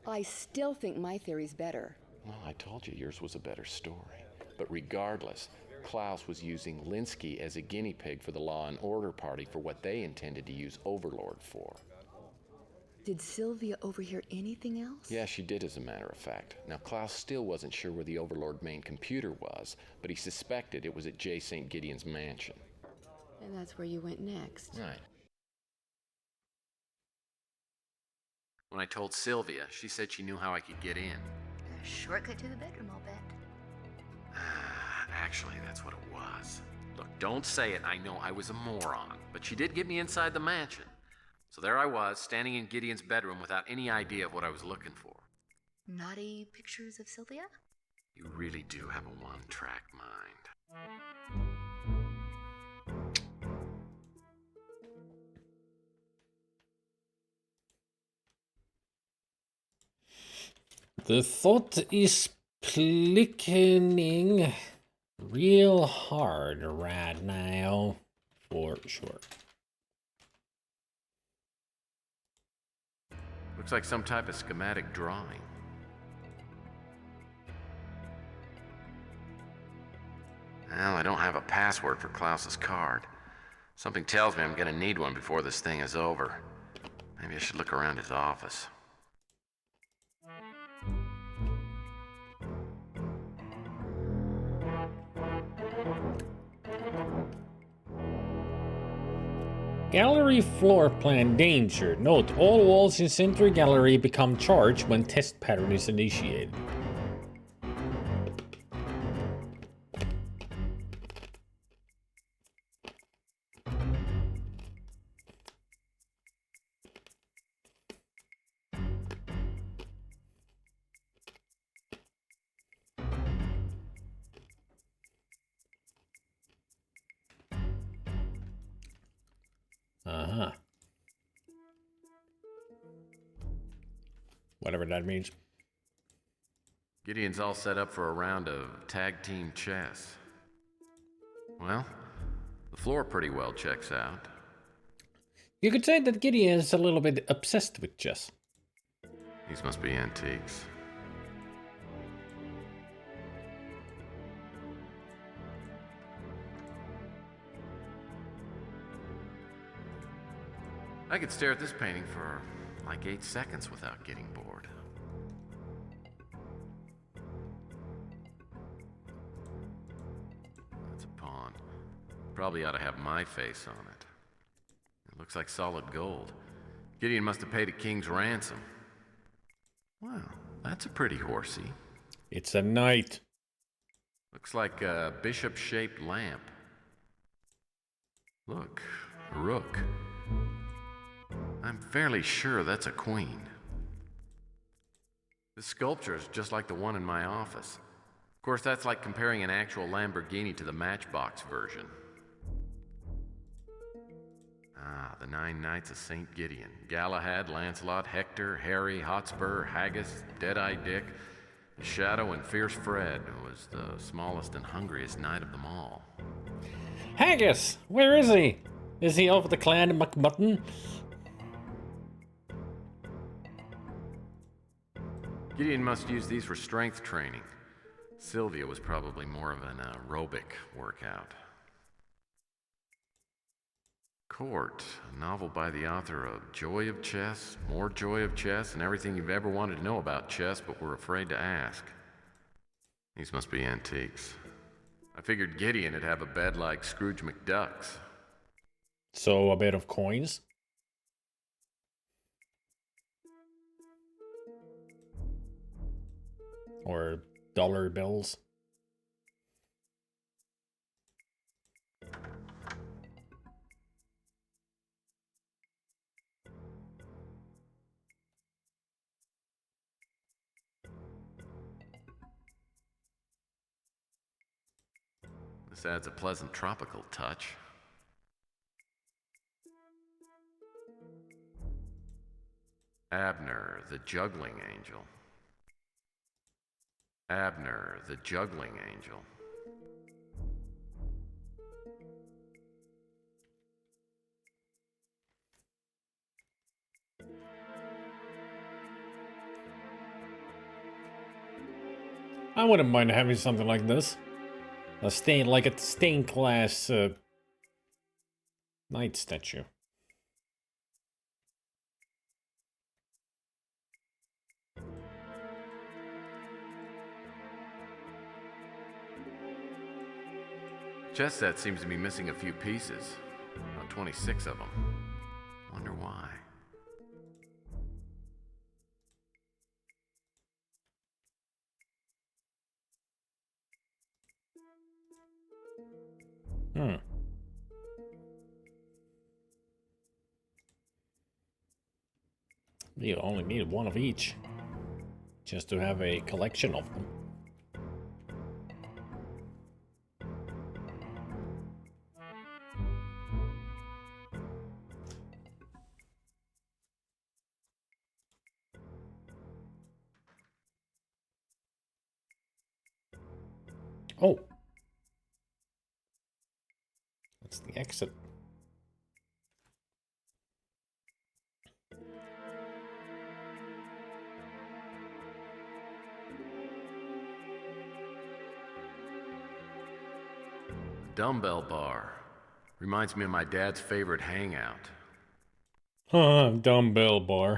I still think my theory's better. Well, I told you yours was a better story. But regardless, Klaus was using Linsky as a guinea pig for the Law and Order Party for what they intended to use Overlord for. Did Sylvia overhear anything else? Yeah, she did, as a matter of fact. Now, Klaus still wasn't sure where the Overlord main computer was, but he suspected it was at J. St. Gideon's mansion. And that's where you went next. Right. When I told Sylvia, she said she knew how I could get in. A shortcut to the bedroom, I'll bet. Actually, that's what it was. Look, don't say it. I know I was a moron, but she did get me inside the mansion. So there I was, standing in Gideon's bedroom without any idea of what I was looking for. Naughty pictures of Sylvia? You really do have a one-track mind. The thought is clicking real hard right now, for sure. Looks like some type of schematic drawing. Well, I don't have a password for Klaus's card. Something tells me I'm gonna need one before this thing is over. Maybe I should look around his office. Gallery floor plan danger. Note, all walls in center gallery become charged when test pattern is initiated. Uh-huh. Whatever that means. Gideon's all set up for a round of tag team chess. Well, the floor pretty well checks out. You could say that Gideon is a little bit obsessed with chess. These must be antiques. I could stare at this painting for like 8 seconds without getting bored. That's a pawn. Probably ought to have my face on it. It looks like solid gold. Gideon must have paid a king's ransom. Wow, that's a pretty horsey. It's a knight. Looks like a bishop-shaped lamp. Look, a rook. I'm fairly sure that's a queen. This sculpture is just like the one in my office. Of course, that's like comparing an actual Lamborghini to the Matchbox version. Ah, the 9 Knights of St. Gideon. Galahad, Lancelot, Hector, Harry, Hotspur, Haggis, Deadeye Dick, the Shadow, and Fierce Fred, who was the smallest and hungriest knight of them all. Haggis! Where is he? Is he of the clan McMutton? Gideon must use these for strength training. Sylvia was probably more of an aerobic workout. Court, a novel by the author of Joy of Chess, More Joy of Chess, and everything you've ever wanted to know about chess but were afraid to ask. These must be antiques. I figured Gideon would have a bed like Scrooge McDuck's. So, a bit of coins? Or dollar bills? This adds a pleasant tropical touch. Abner, the juggling angel. Abner, the juggling angel. I wouldn't mind having something like this. A stained glass knight statue. Chess set seems to be missing a few pieces. About 26 of them. Wonder why. You only need one of each, just to have a collection of them. Oh! That's the exit. Dumbbell bar. Reminds me of my dad's favorite hangout. Dumbbell bar.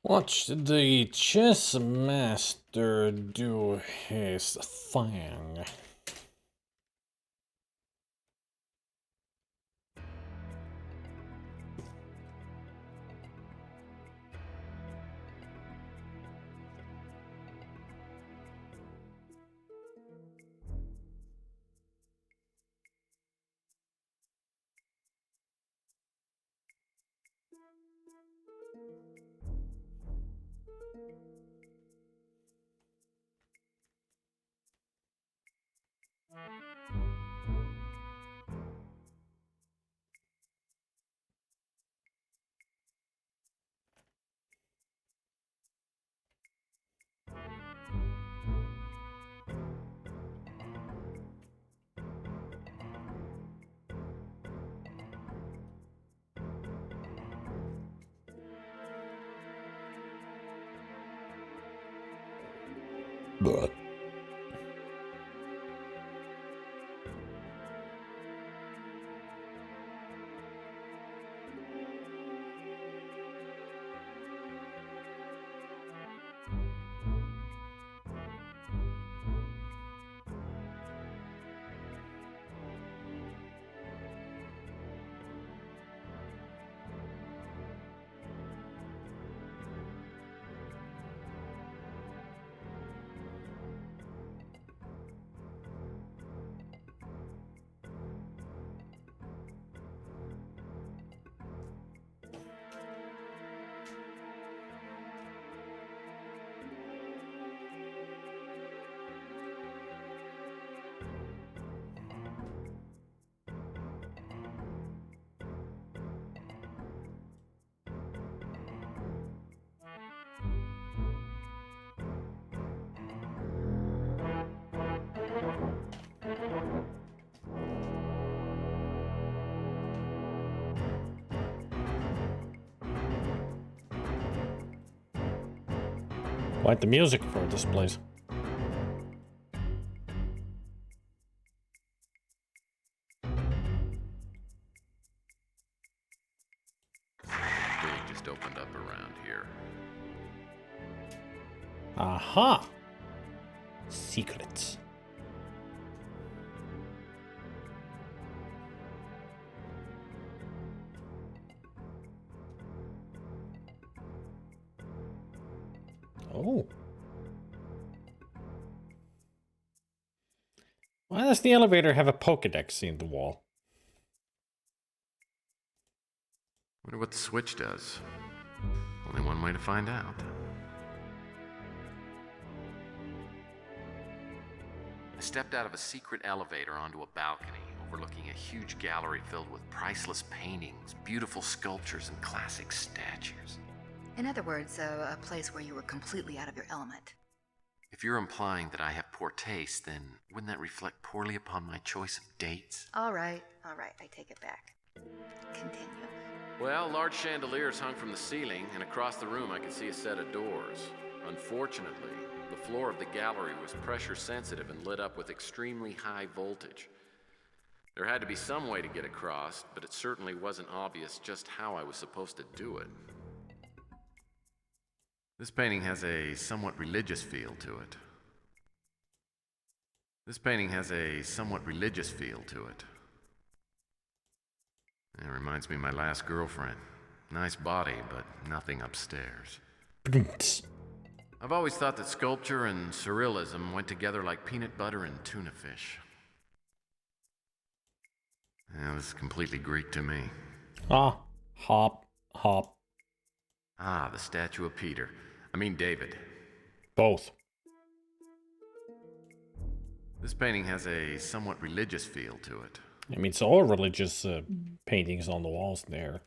Watch the chess master do his thing. But Quite the music for this place. Big just opened up around here. Aha! Secrets. Oh. Why does the elevator have a Pokédex in the wall? Wonder what the switch does. Only one way to find out. I stepped out of a secret elevator onto a balcony overlooking a huge gallery filled with priceless paintings, beautiful sculptures, and classic statues. In other words, a place where you were completely out of your element. If you're implying that I have poor taste, then wouldn't that reflect poorly upon my choice of dates? All right, I take it back. Continue. Well, large chandeliers hung from the ceiling, and across the room I could see a set of doors. Unfortunately, the floor of the gallery was pressure sensitive and lit up with extremely high voltage. There had to be some way to get across, but it certainly wasn't obvious just how I was supposed to do it. This painting has a somewhat religious feel to it. It reminds me of my last girlfriend. Nice body, but nothing upstairs. I've always thought that sculpture and surrealism went together like peanut butter and tuna fish. That was completely Greek to me. Ah, hop. Ah, the statue of David. Both. This painting has a somewhat religious feel to it. I mean, it's all religious paintings on the walls there.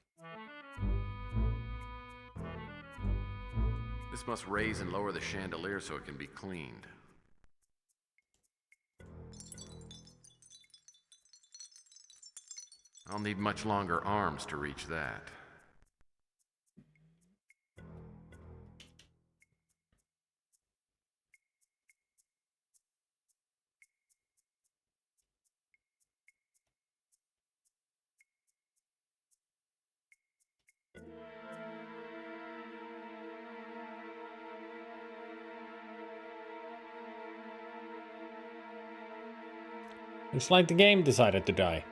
This must raise and lower the chandelier so it can be cleaned. I'll need much longer arms to reach that. It's like the game decided to die.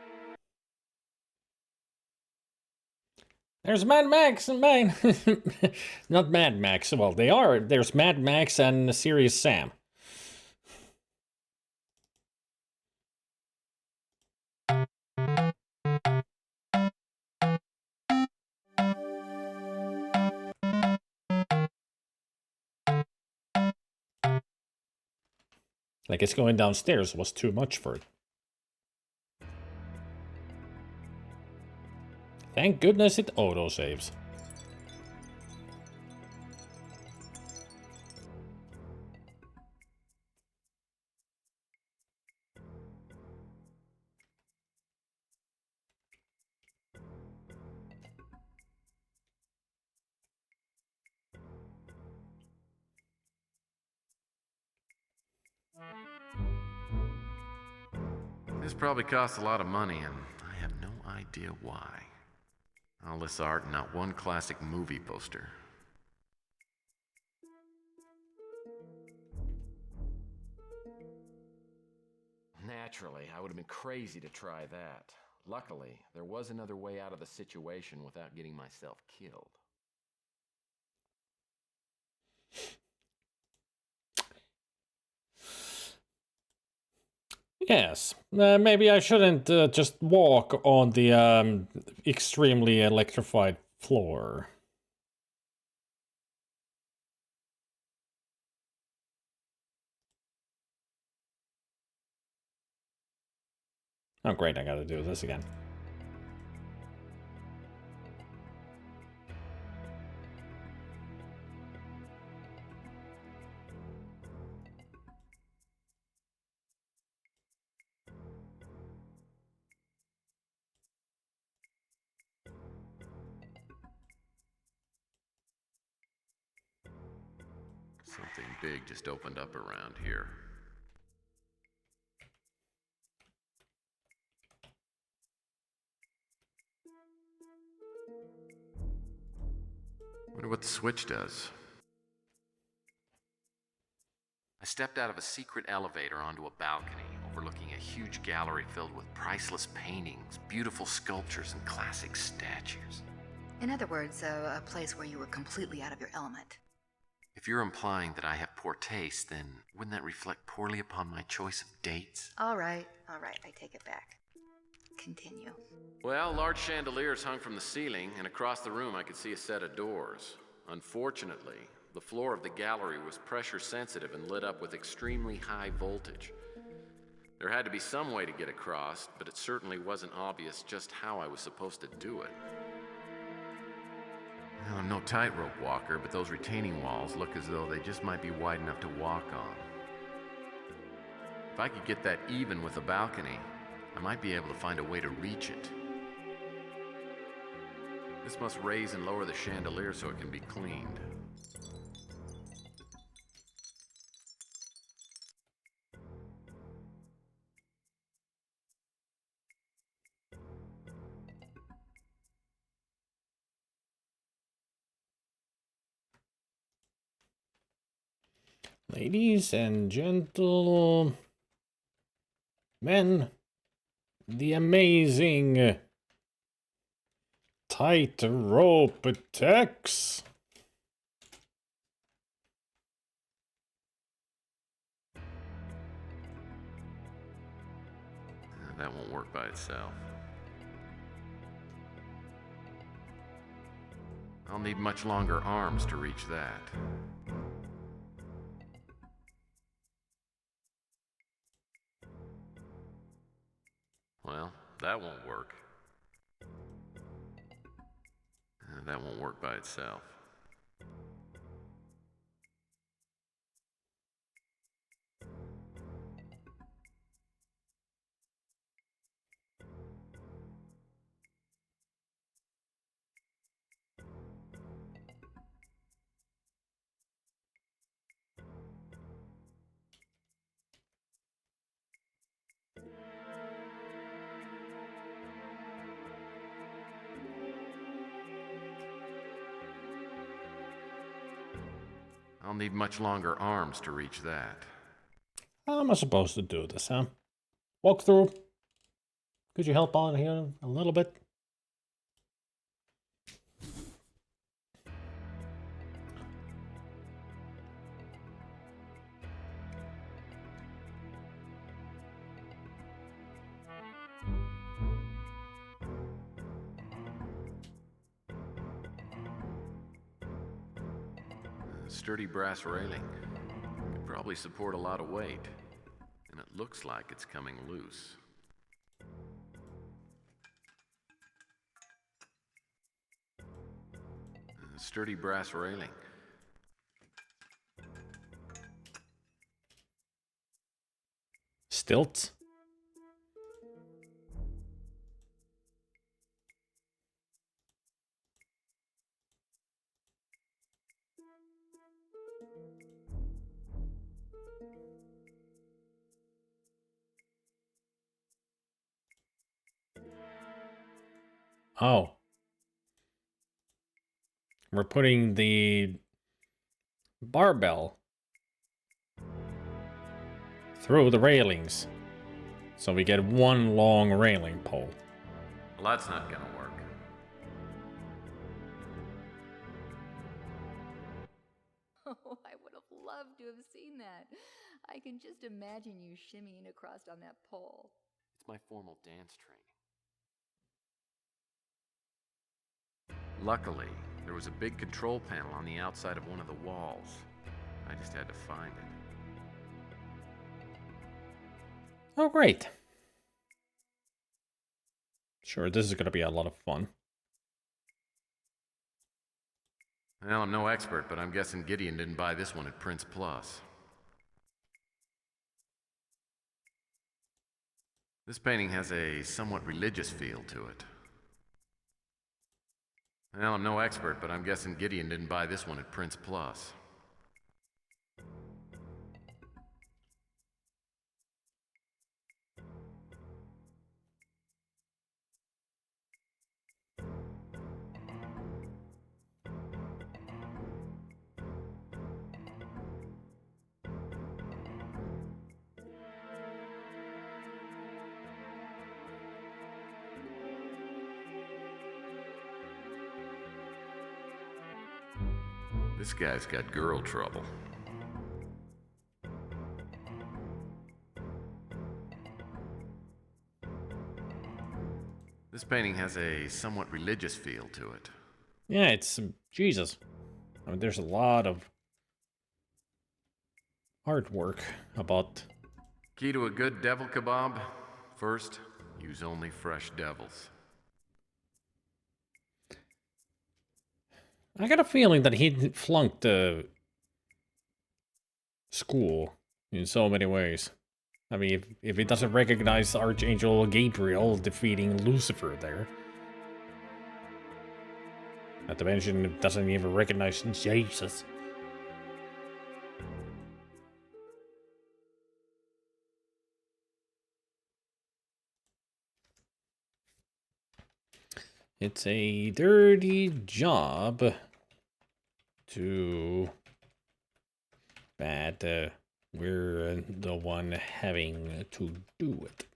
There's Mad Max and Bane. Not Mad Max. Well, they are. There's Mad Max and Serious Sam. Like, it's going downstairs was too much for it. Thank goodness it auto-saves. This probably costs a lot of money, and I have no idea why. All this art and not one classic movie poster. Naturally, I would have been crazy to try that. Luckily, there was another way out of the situation without getting myself killed. Yes, maybe I shouldn't just walk on the extremely electrified floor. Oh great, I gotta do this again. Something big just opened up around here. Wonder what the switch does. I stepped out of a secret elevator onto a balcony overlooking a huge gallery filled with priceless paintings, beautiful sculptures, and classic statues. In other words, a place where you were completely out of your element. If you're implying that I have poor taste, then wouldn't that reflect poorly upon my choice of dates? All right, I take it back. Continue. Well, large chandeliers hung from the ceiling, and across the room I could see a set of doors. Unfortunately, the floor of the gallery was pressure sensitive and lit up with extremely high voltage. There had to be some way to get across, but it certainly wasn't obvious just how I was supposed to do it. Well, I'm no tightrope walker, but those retaining walls look as though they just might be wide enough to walk on. If I could get that even with the balcony, I might be able to find a way to reach it. This must raise and lower the chandelier so it can be cleaned. Ladies and gentlemen, the amazing tightrope attacks. That won't work by itself. I'll need much longer arms to reach that. Well, that won't work. That won't work by itself. I'll need much longer arms to reach that. How am I supposed to do this, huh? Walk through. Could you help on here a little bit? Sturdy brass railing. Could probably support a lot of weight. And it looks like it's coming loose. Sturdy brass railing. Stilts. Oh. We're putting the barbell through the railings. So we get one long railing pole. Well, that's not gonna work. Oh, I would have loved to have seen that. I can just imagine you shimmying across on that pole. It's my formal dance training. Luckily, there was a big control panel on the outside of one of the walls. I just had to find it. Oh, great. Sure, this is going to be a lot of fun. Well, I'm no expert, but I'm guessing Gideon didn't buy this one at Prince Plus. This painting has a somewhat religious feel to it. Well, I'm no expert, but I'm guessing Gideon didn't buy this one at Prince Plus. This guy's got girl trouble. This painting has a somewhat religious feel to it. Yeah, it's Jesus. I mean, there's a lot of artwork about. Key to a good devil kebab? First, use only fresh devils. I got a feeling that he flunked school in so many ways. I mean, if he doesn't recognize Archangel Gabriel defeating Lucifer there. Not to mention, it doesn't even recognize Jesus. It's a dirty job to but we're the one having to do it.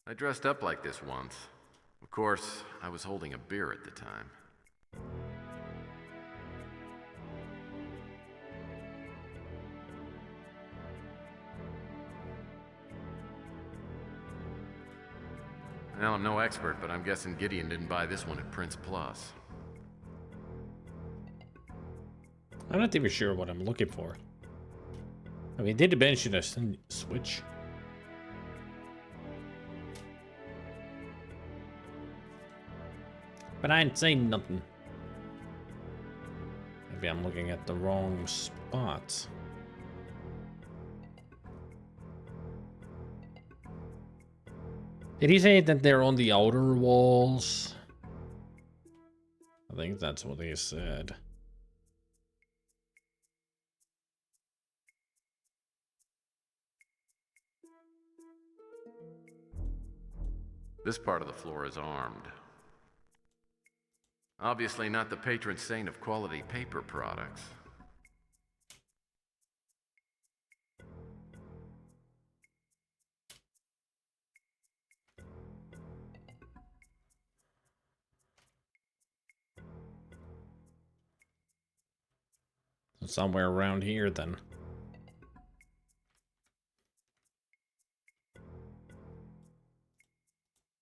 I dressed up like this once. Of course, I was holding a beer at the time. Well, I'm no expert, but I'm guessing Gideon didn't buy this one at Prince Plus. I'm not even sure what I'm looking for. I mean, did mention a Switch? But I ain't saying nothing. Maybe I'm looking at the wrong spots. Did he say that they're on the outer walls? I think that's what he said. This part of the floor is armed. Obviously not the patron saint of quality paper products. Somewhere around here, then.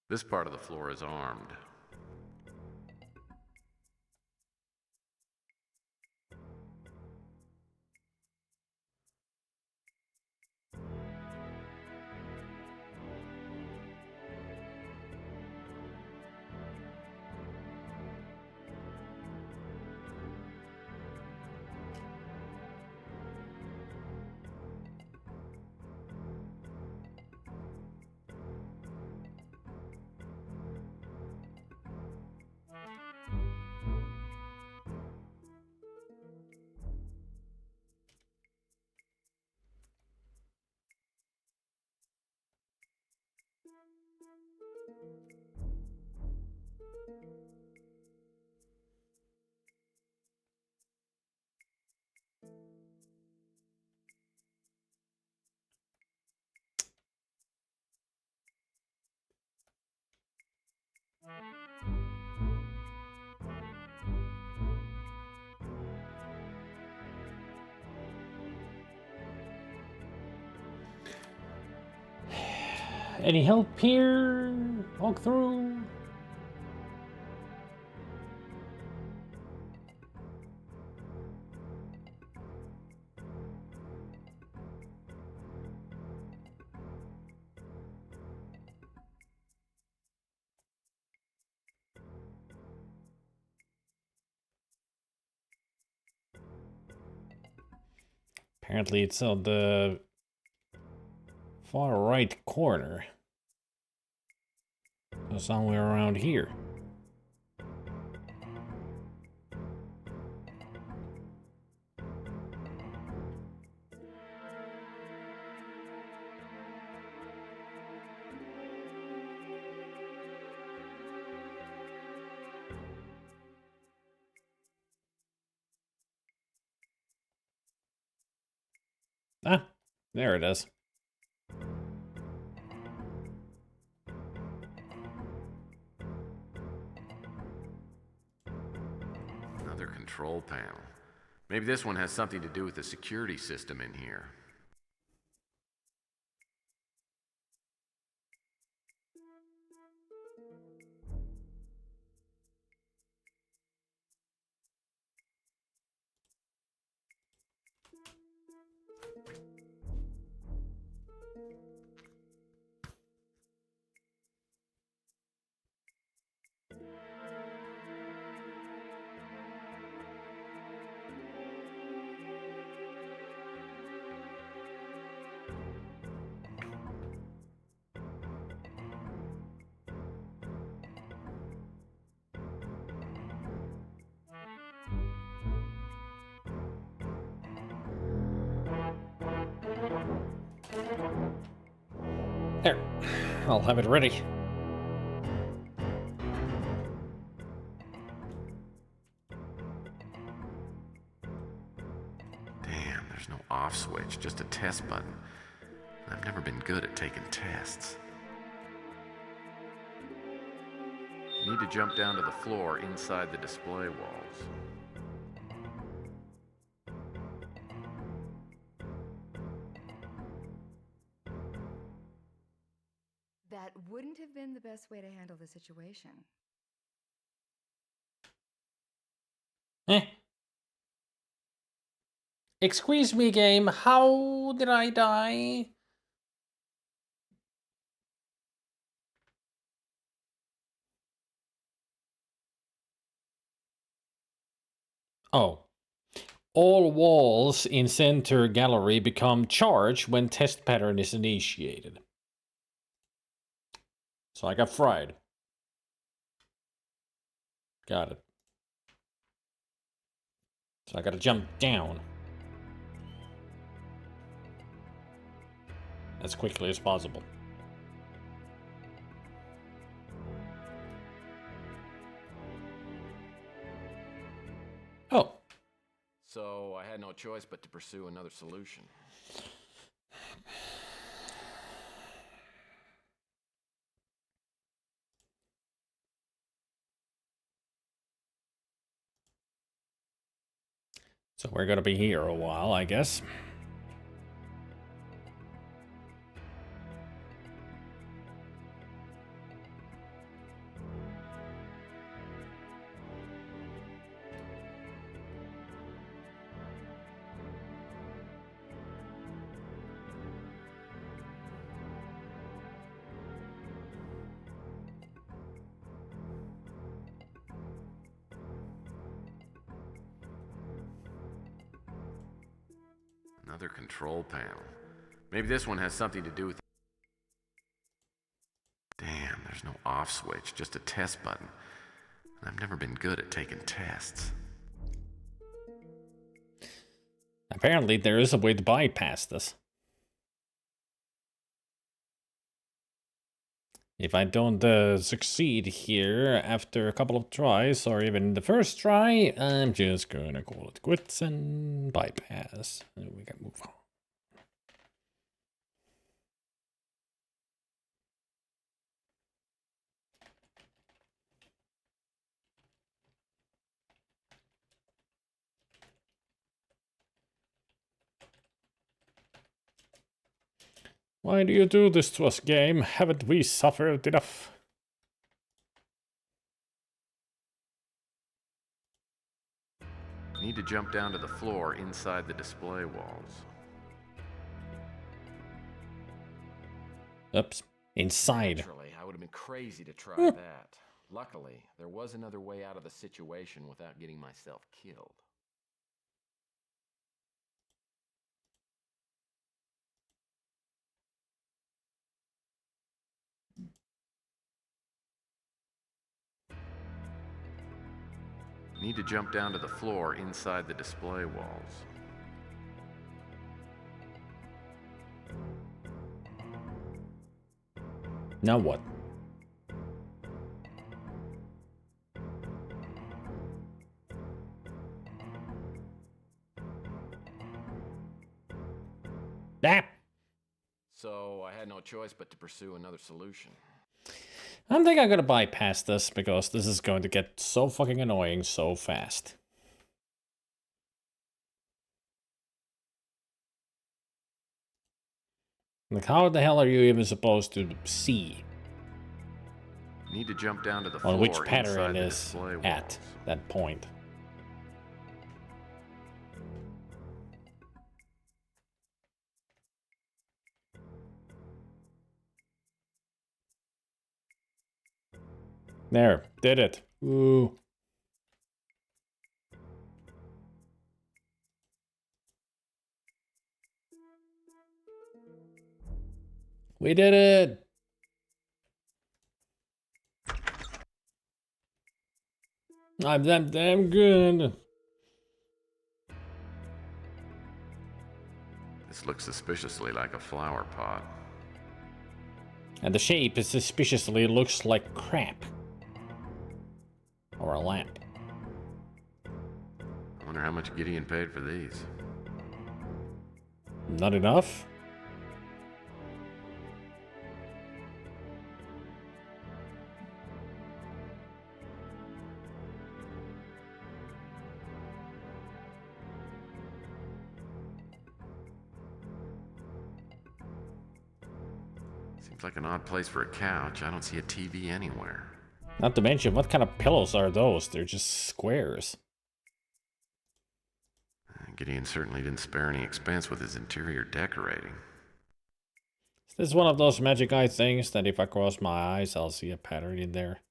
This part of the floor is armed. Any help here? Walk through. Apparently it's on the far right corner. So somewhere around here. Ah, there it is. Another control panel. Maybe this one has something to do with the security system in here. There. I'll have it ready. Damn, there's no off switch, just a test button. I've never been good at taking tests. Need to jump down to the floor inside the display walls. That wouldn't have been the best way to handle the situation. Excuse me, game. How did I die? Oh. All walls in center gallery become charged when test pattern is initiated. So I got fried. Got it. So I gotta jump down as quickly as possible. Oh. So I had no choice but to pursue another solution. So we're gonna be here a while, I guess. Another control panel. Maybe this one has something to do with... Damn, there's no off switch, just a test button. I've never been good at taking tests. Apparently there is a way to bypass this. If I don't succeed here after a couple of tries, or even the first try, I'm just gonna call it quits and bypass. And we can move on. Why do you do this to us, game? Haven't we suffered enough? Need to jump down to the floor inside the display walls. Oops. Inside. Naturally, I would have been crazy to try that. Luckily, there was another way out of the situation without getting myself killed. Need to jump down to the floor inside the display walls. Now what? Ah! So I had no choice but to pursue another solution. I think I'm gonna bypass this because this is going to get so fucking annoying so fast. Like, how the hell are you even supposed to see Need to jump down to the floor on which inside pattern the is display walls. at that point? There, did it. Ooh. We did it! I'm damn good. This looks suspiciously like a flower pot. And the shape is suspiciously looks like crap. Or a lamp. I wonder how much Gideon paid for these. Not enough? Seems like an odd place for a couch. I don't see a TV anywhere. Not to mention, what kind of pillows are those? They're just squares. Gideon certainly didn't spare any expense with his interior decorating. Is this one of those magic eye things that if I cross my eyes, I'll see a pattern in there?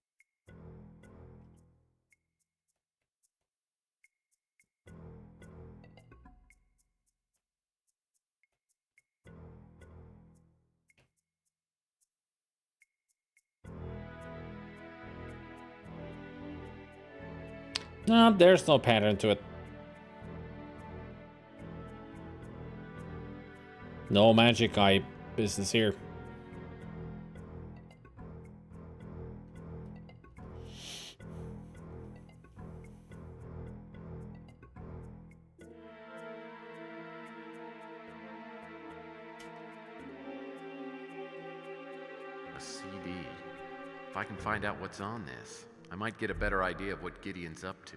No, there's no pattern to it. No magic eye business here. A CD. If I can find out what's on this, I might get a better idea of what Gideon's up to.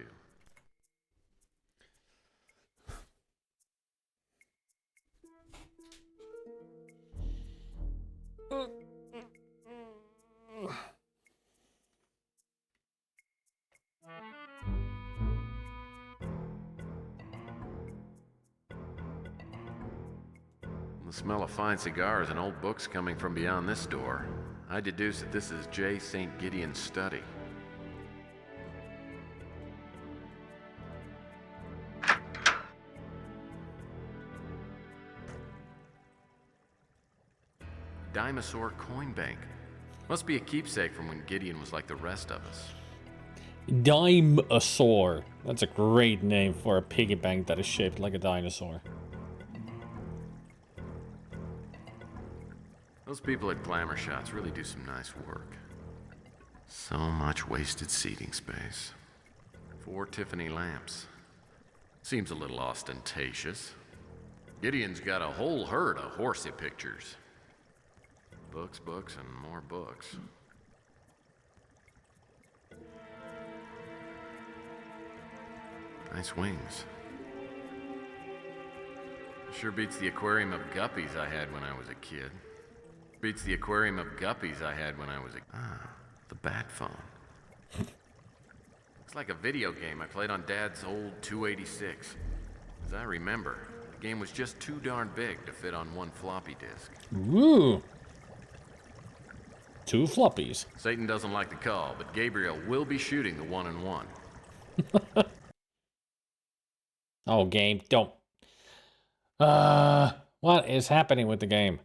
The smell of fine cigars and old books coming from beyond this door, I deduce that this is J. St. Gideon's study. Dinosaur coin bank. Must be a keepsake from when Gideon was like the rest of us. Dinosaur. That's a great name for a piggy bank that is shaped like a dinosaur. Those people at Glamour Shots really do some nice work. So much wasted seating space. 4 Tiffany lamps. Seems a little ostentatious. Gideon's got a whole herd of horsey pictures. Books, books, and more books. Nice wings. Sure beats the aquarium of guppies I had when I was a kid. Beats the aquarium of guppies I had when I was a... the bat phone. It's like a video game I played on Dad's old 286. As I remember, the game was just too darn big to fit on one floppy disk. Ooh. 2 floppies. Satan doesn't like the call, but Gabriel will be shooting the 1-and-1. Oh, game, don't. What is happening with the game?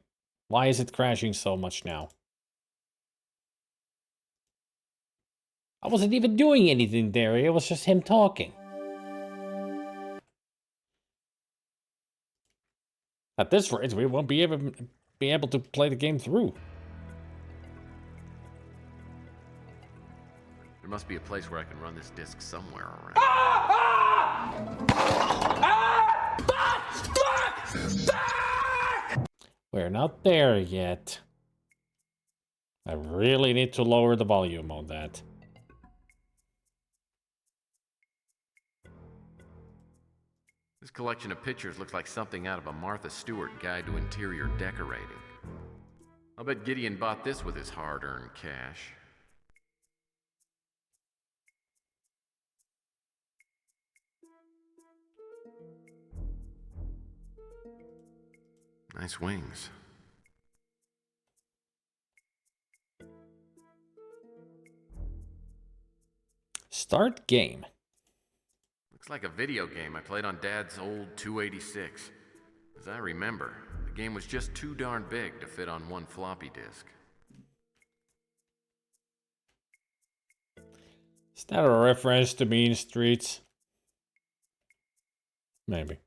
Why is it crashing so much now? I wasn't even doing anything there. It was just him talking. At this rate, we won't be able to play the game through. There must be a place where I can run this disc somewhere around. We're not there yet. I really need to lower the volume on that. This collection of pictures looks like something out of a Martha Stewart guide to interior decorating. I'll bet Gideon bought this with his hard-earned cash. Nice wings. Start game. Looks like a video game I played on Dad's old 286. As I remember, the game was just too darn big to fit on one floppy disk. Is that a reference to Mean Streets? Maybe.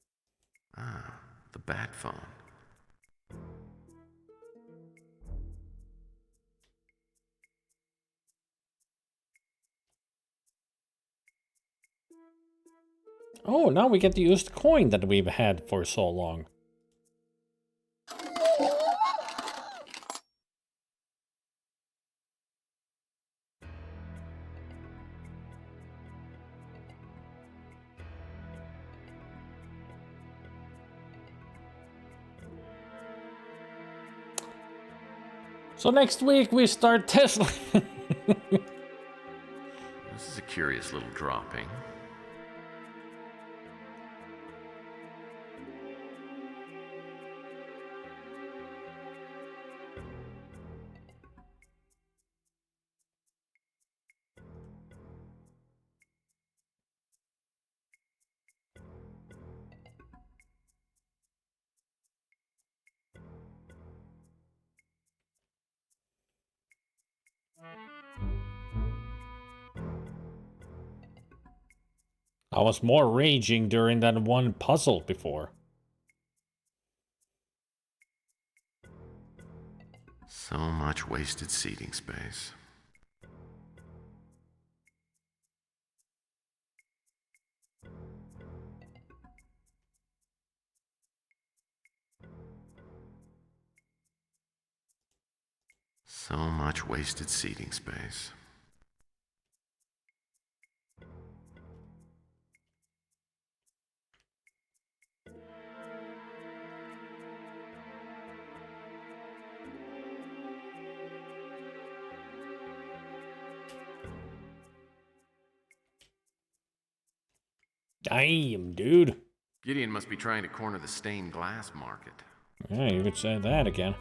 Ah, the bat phone. Oh, now we get to use the coin that we've had for so long. So next week we start Tesla. This is a curious little dropping. I was more raging during that one puzzle before. So much wasted seating space. So much wasted seating space. Damn, dude. Gideon must be trying to corner the stained glass market. Yeah, you could say that again.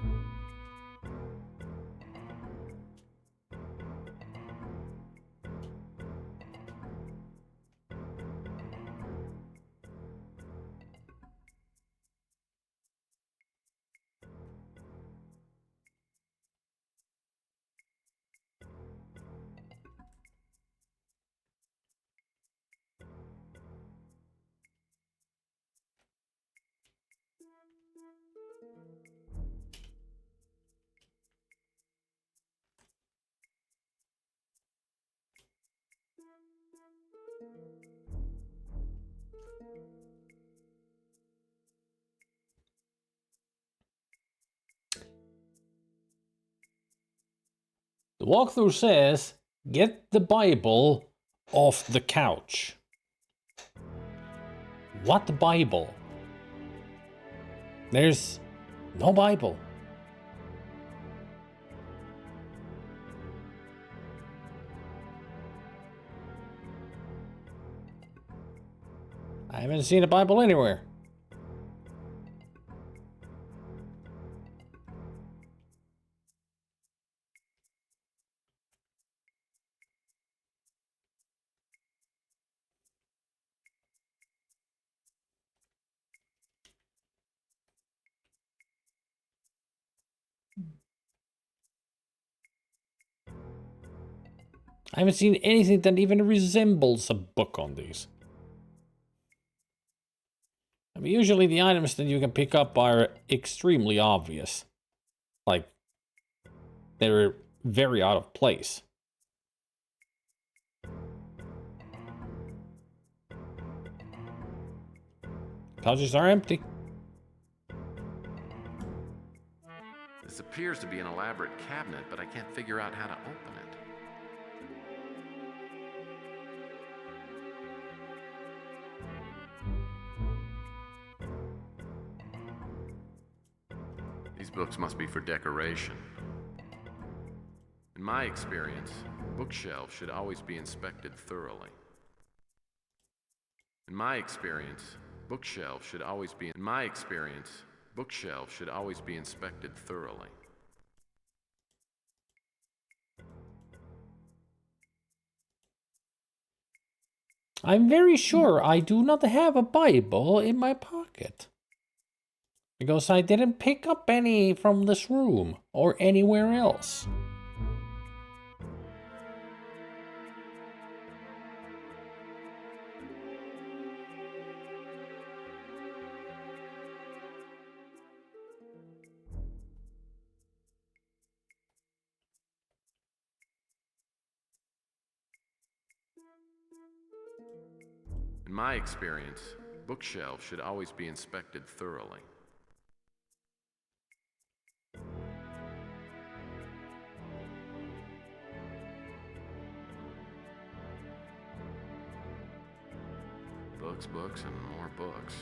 The walkthrough says, get the Bible off the couch. What Bible? There's no Bible. I haven't seen a Bible anywhere. I haven't seen anything that even resembles a book on these. I mean, usually the items that you can pick up are extremely obvious. Like, they're very out of place. Couches are empty. This appears to be an elaborate cabinet, but I can't figure out how to open it. These books must be for decoration. In my experience, bookshelves should always be inspected thoroughly. In my experience, bookshelves should always be inspected thoroughly. I'm very sure I do not have a Bible in my pocket. Because I didn't pick up any from this room or anywhere else. In my experience, bookshelves should always be inspected thoroughly. Books, and more books.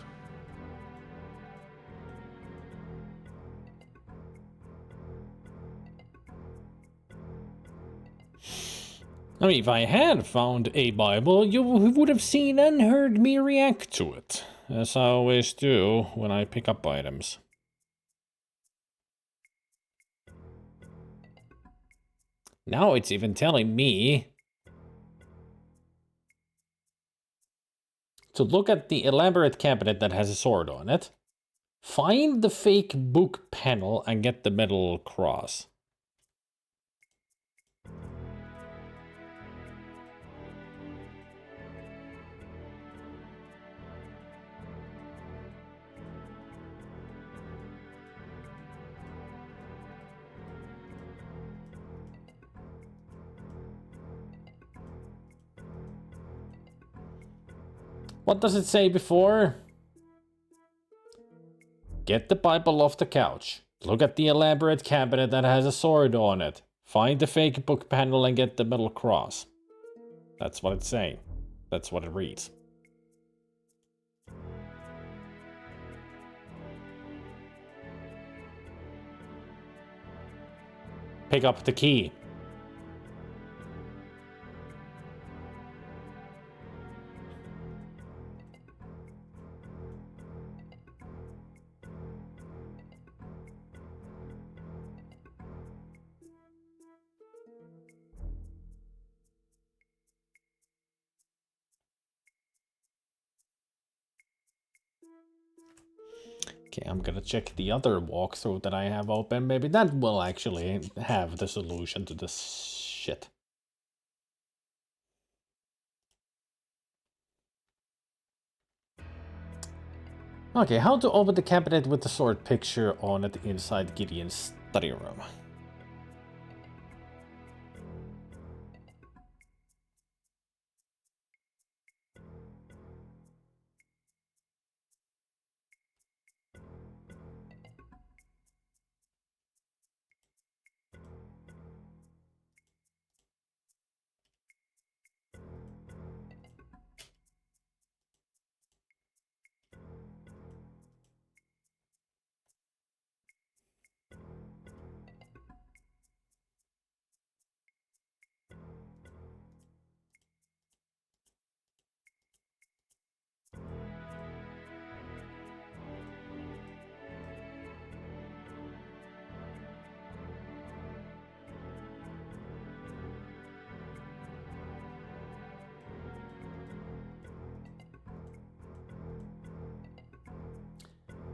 I mean, if I had found a Bible, you would have seen and heard me react to it, as I always do when I pick up items. Now it's even telling me to look at the elaborate cabinet that has a sword on it, find the fake book panel, and get the metal cross. What does it say before? Get the Bible off the couch. Look at the elaborate cabinet that has a sword on it. Find the fake book panel and get the metal cross. That's what it's saying. That's what it reads. Pick up the key. Okay, I'm gonna check the other walkthrough that I have open. Maybe that will actually have the solution to this shit. Okay, how to open the cabinet with the sword picture on it inside Gideon's study room.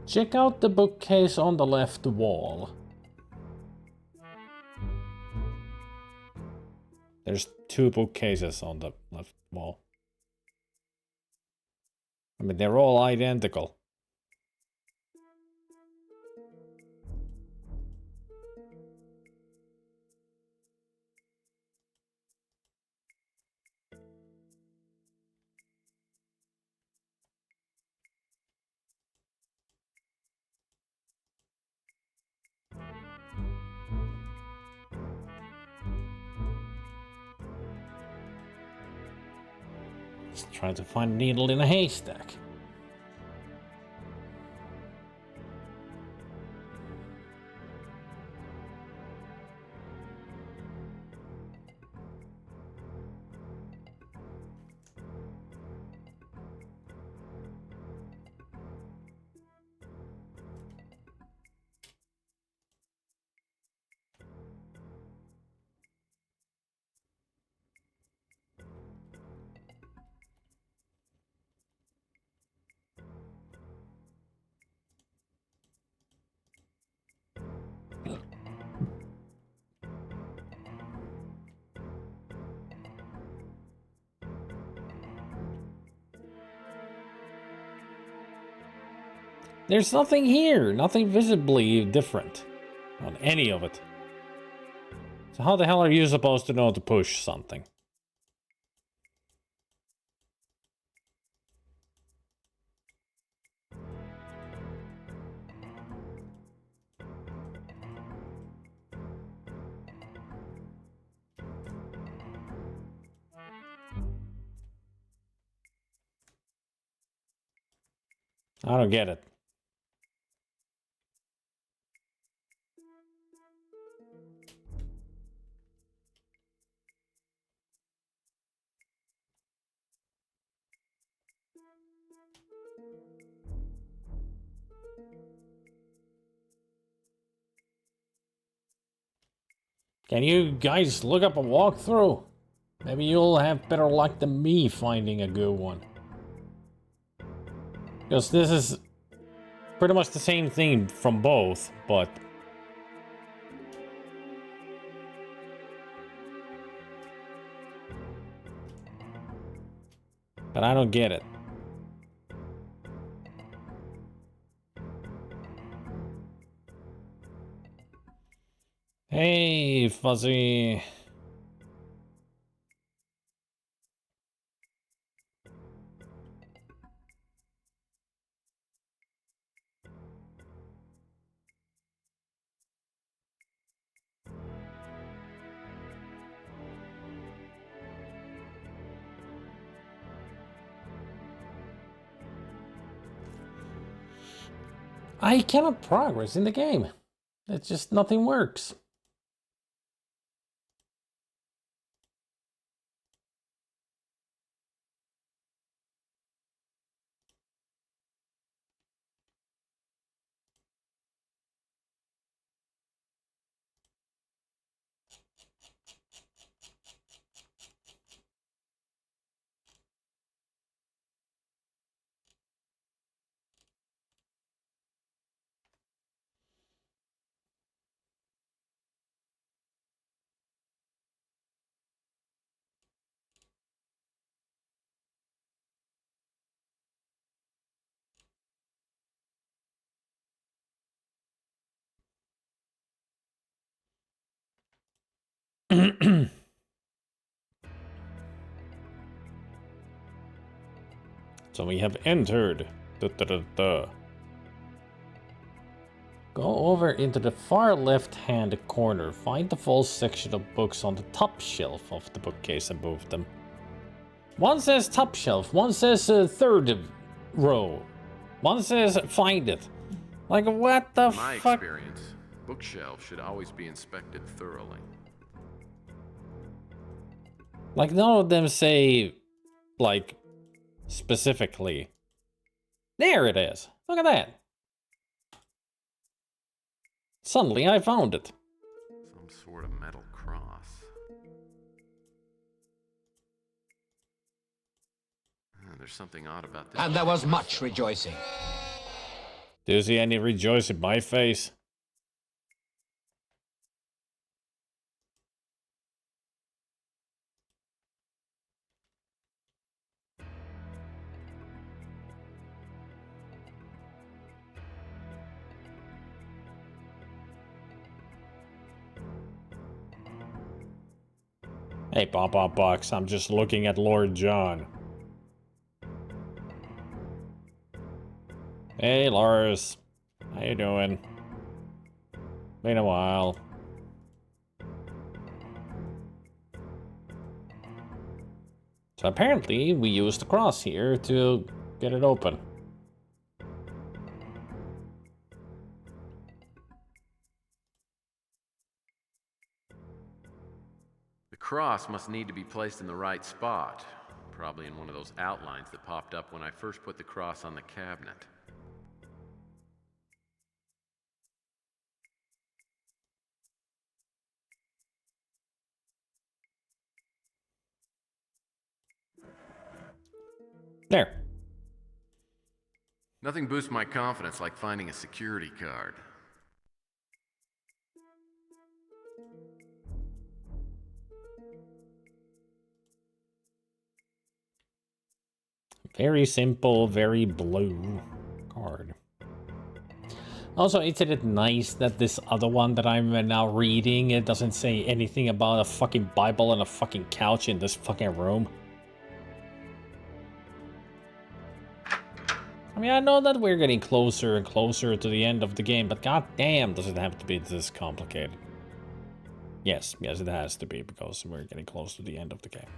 Check out the bookcase on the left wall. There's 2 bookcases on the left wall. I mean, they're all identical. Just trying to find a needle in a haystack. There's nothing here, nothing visibly different on any of it. So how the hell are you supposed to know to push something? I don't get it. Can you guys look up a walkthrough? Maybe you'll have better luck than me finding a good one. Because this is pretty much the same thing from both, but... But I don't get it. Hey, Fuzzy. I cannot progress in the game. It's just nothing works. So we have entered. Go over into the far left-hand corner. Find the full section of books on the top shelf of the bookcase and move them. One says top shelf, one says third row, one says find it. Like, what the fuck? In my experience, bookshelves should always be inspected thoroughly. Like, none of them say, like, specifically. There it is. Look at that. Suddenly I found it. Some sort of metal cross. There's something odd about this. And there was much rejoicing. Do you see any rejoice in my face? Hey, Pop Box, I'm just looking at Lord John. Hey, Lars. How you doing? Been a while. So apparently, we used the cross here to get it open. The cross must need to be placed in the right spot. Probably in one of those outlines that popped up when I first put the cross on the cabinet. There. Nothing boosts my confidence like finding a security card. Very simple, very blue card. Also, isn't it nice that this other one that I'm now reading, it doesn't say anything about a fucking Bible and a fucking couch in this fucking room? I mean, I know that we're getting closer and closer to the end of the game, but goddamn, does it have to be this complicated? Yes, it has to be, because we're getting close to the end of the game.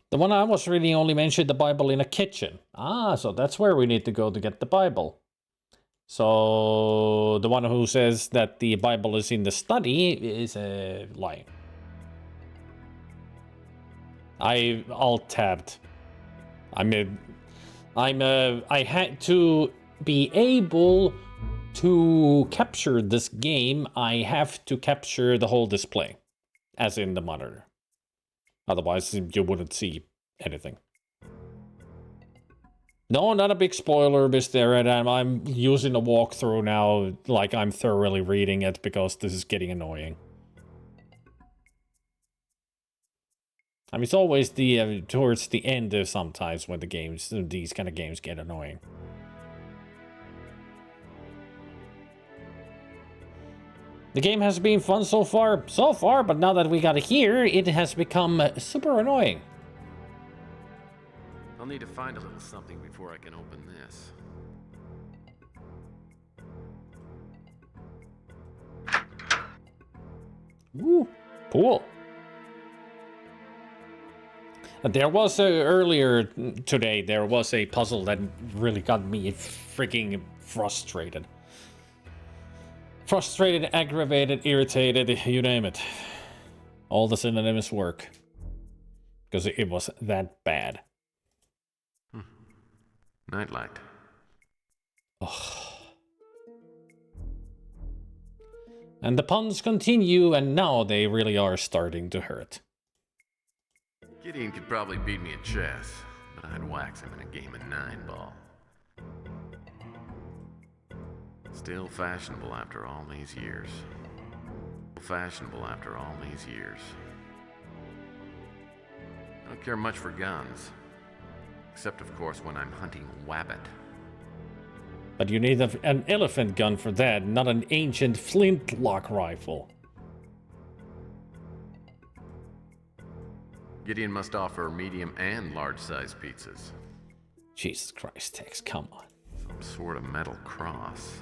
The one I was reading only mentioned the Bible in a kitchen. Ah, so that's where we need to go to get the Bible. So the one who says that the Bible is in the study is a lie. I alt-tabbed. I had to be able to capture this game. I have to capture the whole display, as in the monitor. Otherwise, you wouldn't see anything. No, not a big spoiler, Mr. Red. I'm using a walkthrough now, like I'm thoroughly reading it, because this is getting annoying. I mean, it's always the towards the end sometimes when these kind of games get annoying. The game has been fun so far, but now that we got it here, it has become super annoying. I'll need to find a little something before I can open this. Ooh, cool. There was earlier today, there was a puzzle that really got me freaking frustrated. Frustrated, aggravated, irritated, you name it. All the synonyms work. Because it was that bad. Nightlight. Oh. And the puns continue, and now they really are starting to hurt. Gideon could probably beat me at chess, but I'd wax him in a game of 9-ball. Still fashionable after all these years. Fashionable after all these years. I don't care much for guns. Except, of course, when I'm hunting wabbit. But you need an elephant gun for that, not an ancient flintlock rifle. Gideon must offer medium and large-size pizzas. Jesus Christ, Tex, come on. Some sort of metal cross.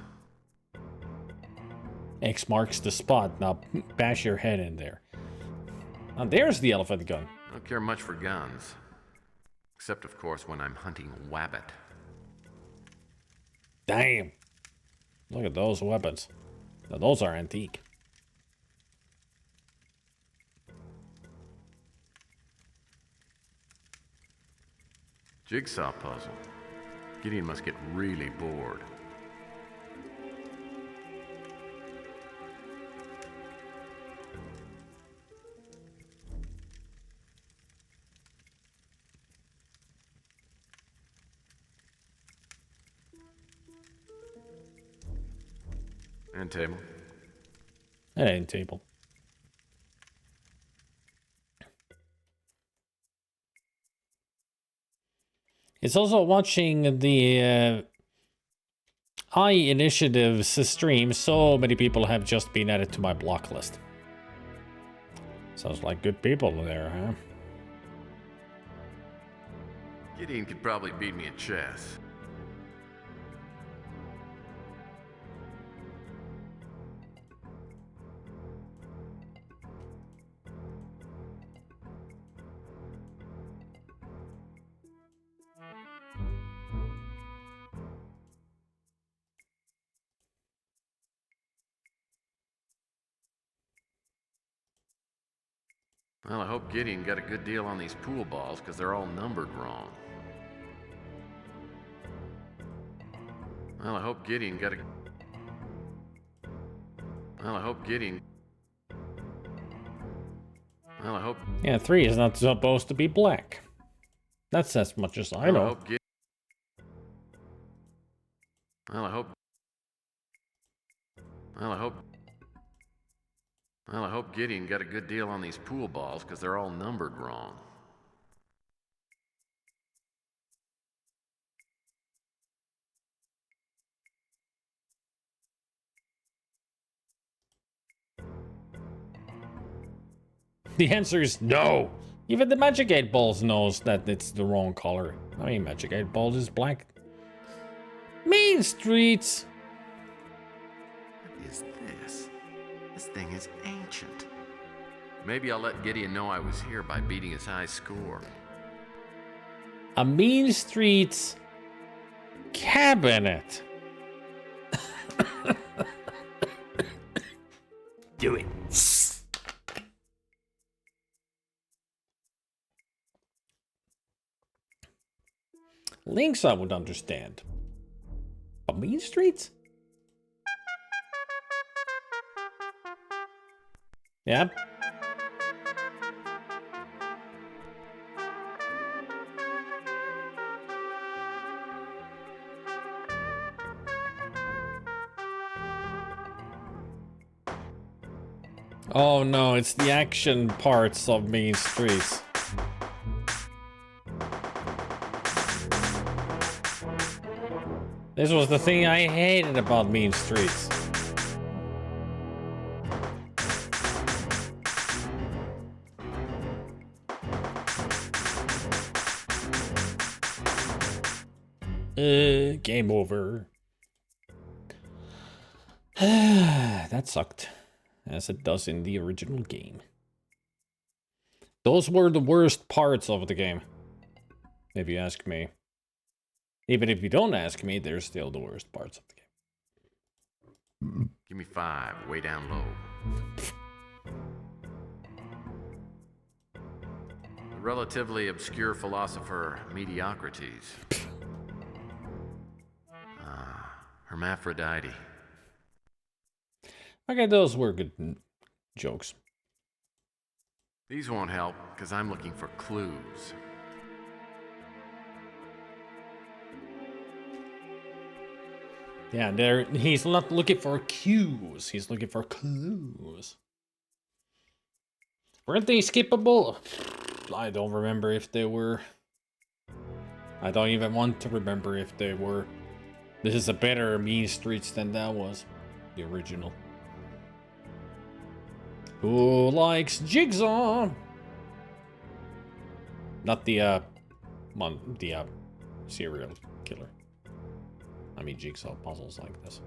X marks the spot. Now bash your head in there. Now there's the elephant gun. I don't care much for guns. Except, of course, when I'm hunting wabbit. Damn. Look at those weapons. Now those are antique. Jigsaw puzzle. Gideon must get really bored. End table. End table. It's also watching the iInitiative's stream. So many people have just been added to my block list. Sounds like good people there, huh? Gideon could probably beat me at chess. Well, I hope Gideon got a good deal on these pool balls, because they're all numbered wrong. Well, I hope Gideon got a... Well, I hope Gideon... Well, I hope... Yeah, 3 is not supposed to be black. That's as much as I know. I hope Well, I hope... Well, I hope... Well, I hope Gideon got a good deal on these pool balls, because they're all numbered wrong. The answer is no. Even the Magic 8 Balls knows that it's the wrong color. I mean, Magic 8 Balls is black. Mean Streets! What is this? This thing is ancient. Maybe I'll let Gideon know I was here by beating his high score. A Mean Streets cabinet. Do it. Links I would understand. But Mean Streets? Yeah. Oh no, it's the action parts of Mean Streets. This was the thing I hated about Mean Streets. Game over. That sucked, as it does in the original game. Those were the worst parts of the game, if you ask me. Even if you don't ask me, they're still the worst parts of the game. Give me 5, way down low. The relatively obscure philosopher Mediocrities. Hermaphrodite. Okay, those were good jokes. These won't help, because I'm looking for clues. Yeah, he's not looking for cues, he's looking for clues. Weren't they skippable? I don't remember if they were. I don't even want to remember if they were. This is a better Mean Streets than that was. The original. Who likes Jigsaw? Not the serial killer. I mean, Jigsaw puzzles like this.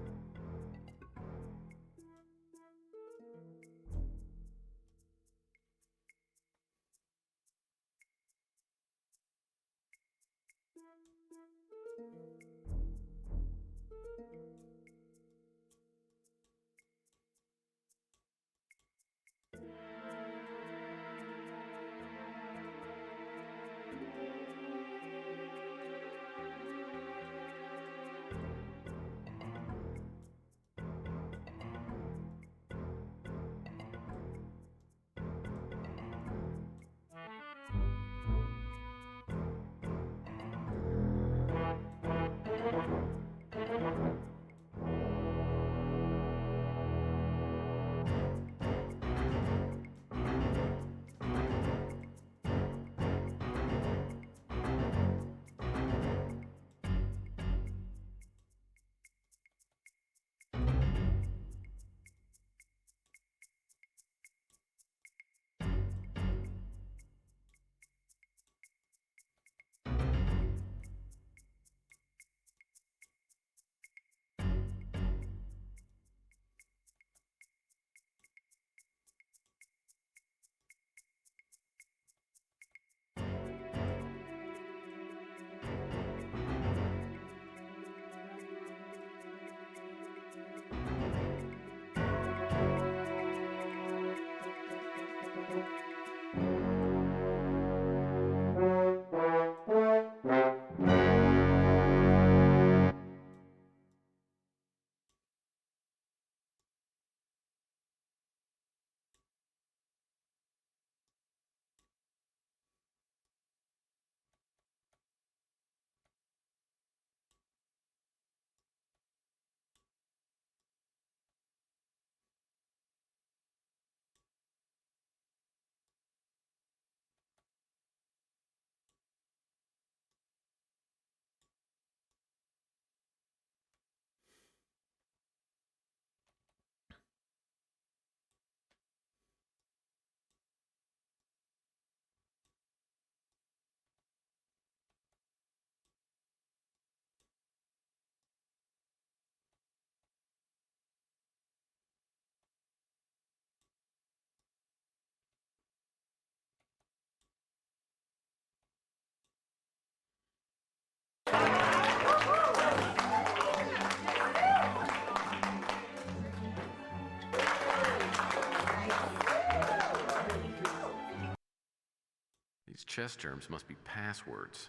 chess terms must be passwords.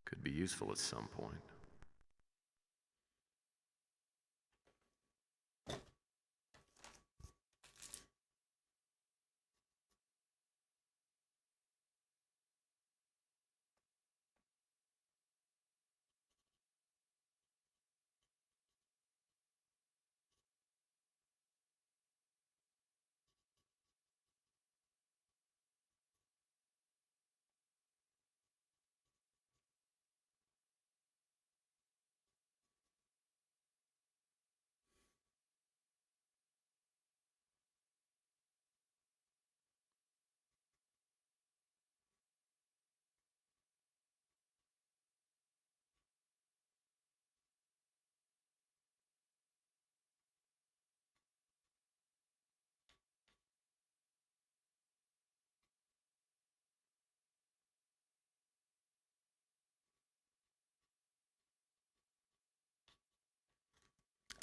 Could be useful at some point.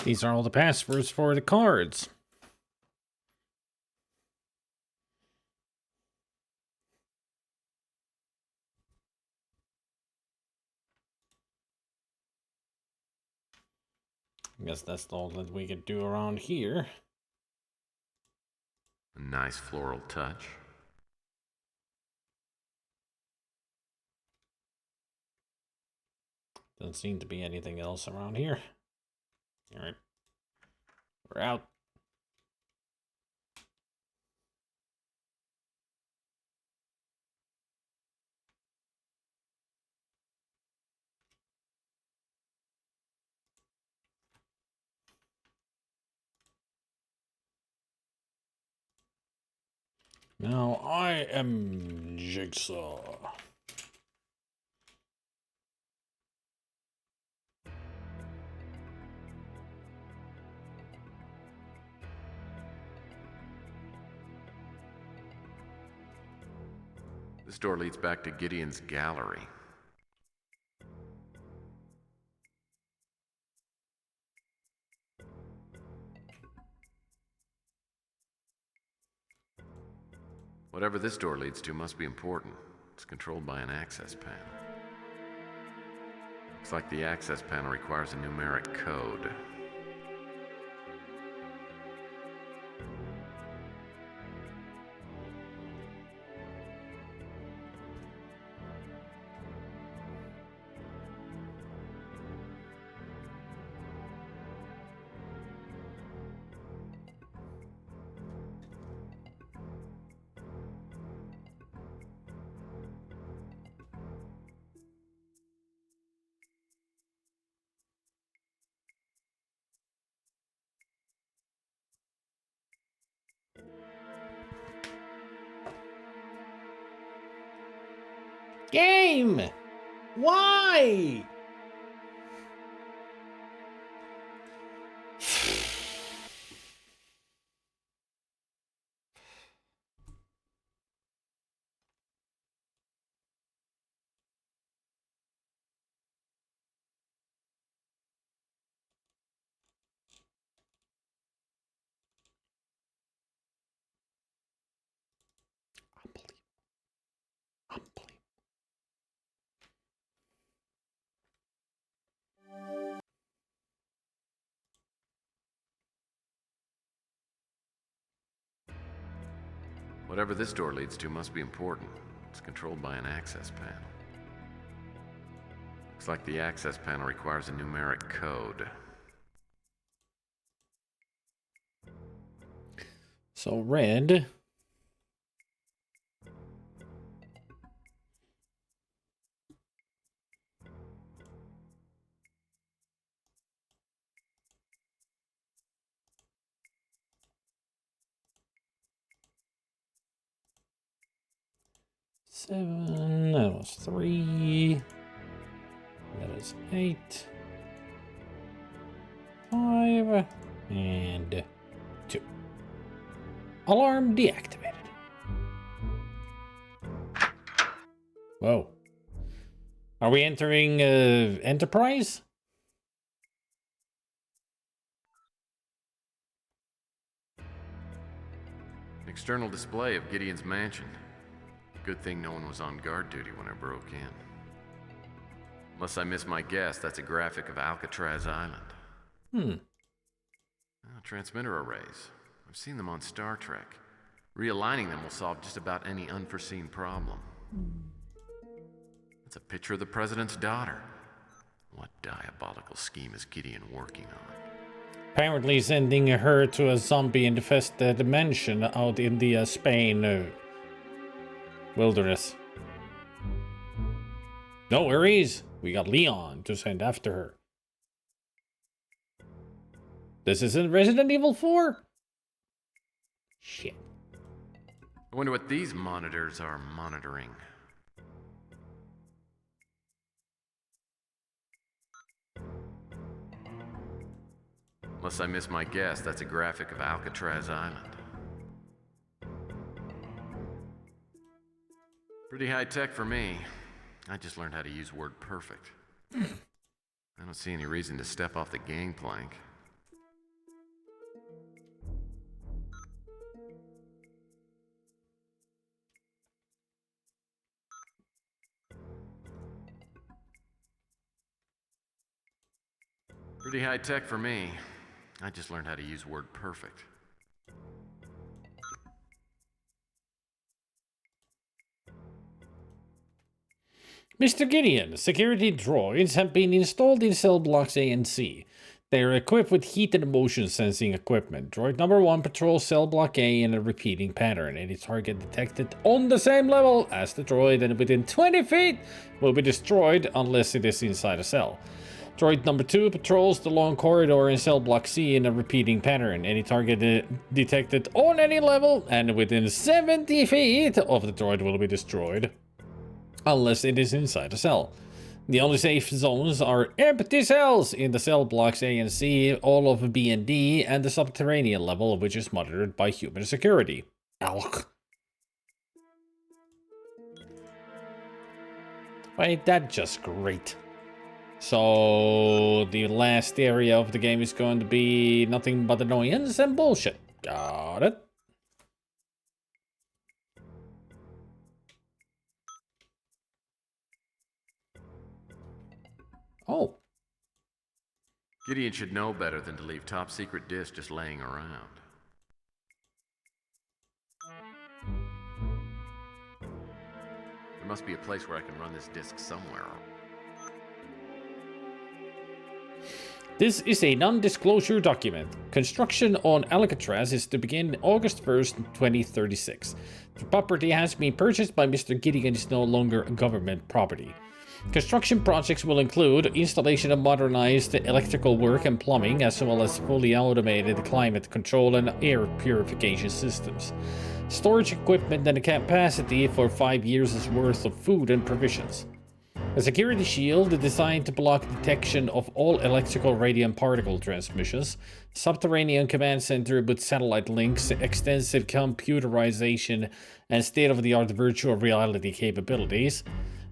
These are all the passwords for the cards. I guess that's all that we could do around here. A nice floral touch. Doesn't seem to be anything else around here. Alright. We're out. Now I am Jigsaw. This door leads back to Gideon's gallery. Whatever this door leads to must be important. It's controlled by an access panel. Looks like the access panel requires a numeric code. Game! Why? Whatever this door leads to must be important. It's controlled by an access panel. Looks like the access panel requires a numeric code. So red. Seven, that was 3. That is 8. 5 and 2. Alarm deactivated. Whoa. Are we entering Enterprise? External display of Gideon's mansion. Good thing no one was on guard duty when I broke in. Unless I miss my guess, that's a graphic of Alcatraz Island. Transmitter arrays. I've seen them on Star Trek. Realigning them will solve just about any unforeseen problem. That's a picture of the president's daughter. What diabolical scheme is Gideon working on? Apparently sending her to a zombie-infested mansion out in the Spain wilderness. No worries, we got Leon to send after her. This isn't Resident Evil 4? Shit. I wonder what these monitors are monitoring. Unless I miss my guess, that's a graphic of Alcatraz Island. Pretty high tech for me. I just learned how to use WordPerfect. I don't see any reason to step off the gangplank. Pretty high tech for me. I just learned how to use WordPerfect. Mr. Gideon, security droids have been installed in cell blocks A and C. They are equipped with heat and motion sensing equipment. Droid number 1 patrols cell block A in a repeating pattern. Any target detected on the same level as the droid and within 20 feet will be destroyed unless it is inside a cell. Droid number 2 patrols the long corridor in cell block C in a repeating pattern. Any target detected on any level and within 70 feet of the droid will be destroyed unless it is inside a cell. The only safe zones are empty cells in the cell blocks A and C, all of B and D, and the subterranean level, which is monitored by human security. Alk. Ain't that just great? So the last area of the game is going to be nothing but annoyance and bullshit. Got it. Oh. Gideon should know better than to leave top secret discs just laying around. There must be a place where I can run this disc somewhere. This is a non-disclosure document. Construction on Alcatraz is to begin August 1st, 2036. The property has been purchased by Mr. Gideon and is no longer government property. Construction projects will include installation of modernized electrical work and plumbing, as well as fully automated climate control and air purification systems. Storage equipment and a capacity for 5 years' worth of food and provisions. A security shield designed to block detection of all electrical radiant particle transmissions, subterranean command center with satellite links, extensive computerization and state-of-the-art virtual reality capabilities,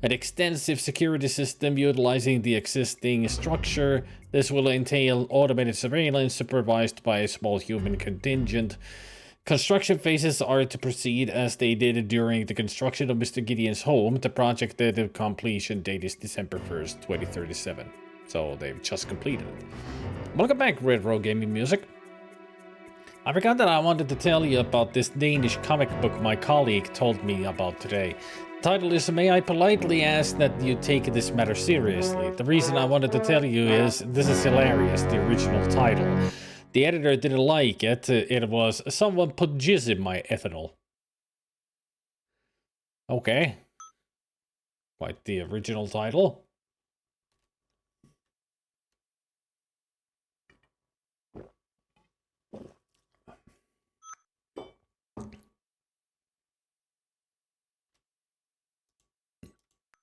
an extensive security system utilizing the existing structure. This will entail automated surveillance supervised by a small human contingent. Construction phases are to proceed as they did during the construction of Mr. Gideon's home. The projected completion date is December 1st, 2037. So they've just completed it. Welcome back, Retro Gaming Music. I forgot that I wanted to tell you about this Danish comic book my colleague told me about today. The title is May I Politely Ask That You Take This Matter Seriously. The reason I wanted to tell you is this is hilarious, the original title. The editor didn't like it. It was Someone Put Jizz in My Ethanol. Okay. Quite the original title.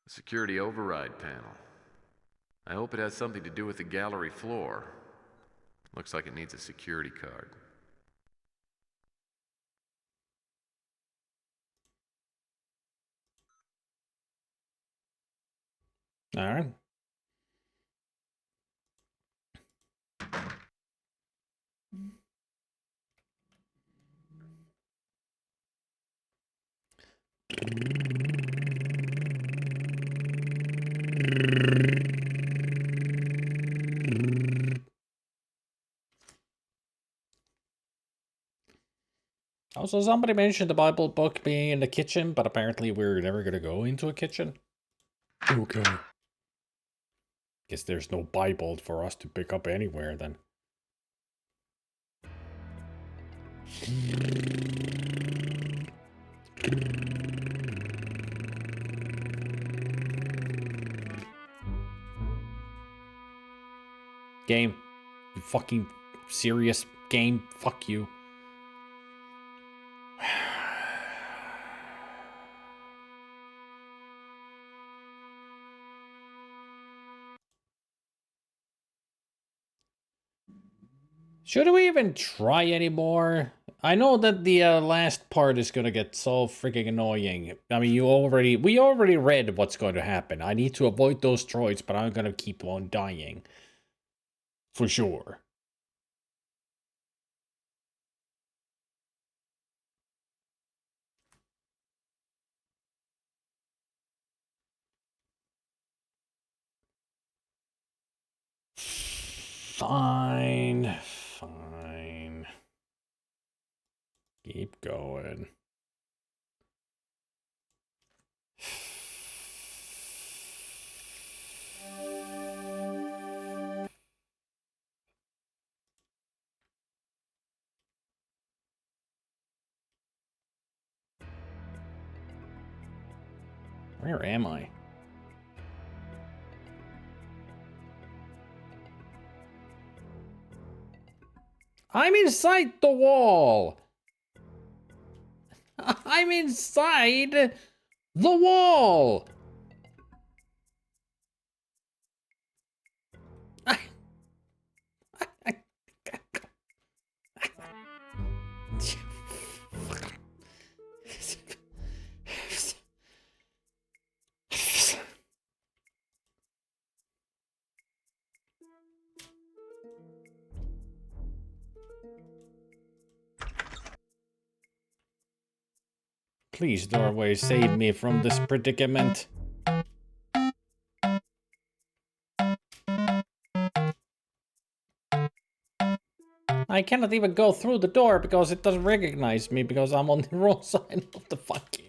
Security override panel. I hope it has something to do with the gallery floor. Looks like it needs a security card. All right. Also, somebody mentioned the Bible book being in the kitchen, but apparently we're never gonna go into a kitchen. Okay. Guess there's no Bible for us to pick up anywhere then. Game. You fucking serious game? Fuck you. Should we even try anymore? I know that the last part is gonna get so freaking annoying. I mean, we already read what's going to happen. I need to avoid those droids, but I'm gonna keep on dying. For sure. Fine. Fine. Keep going. Where am I? I'm inside the wall! I'm inside the wall! Please, doorway, save me from this predicament. I cannot even go through the door because it doesn't recognize me because I'm on the wrong side of the fucking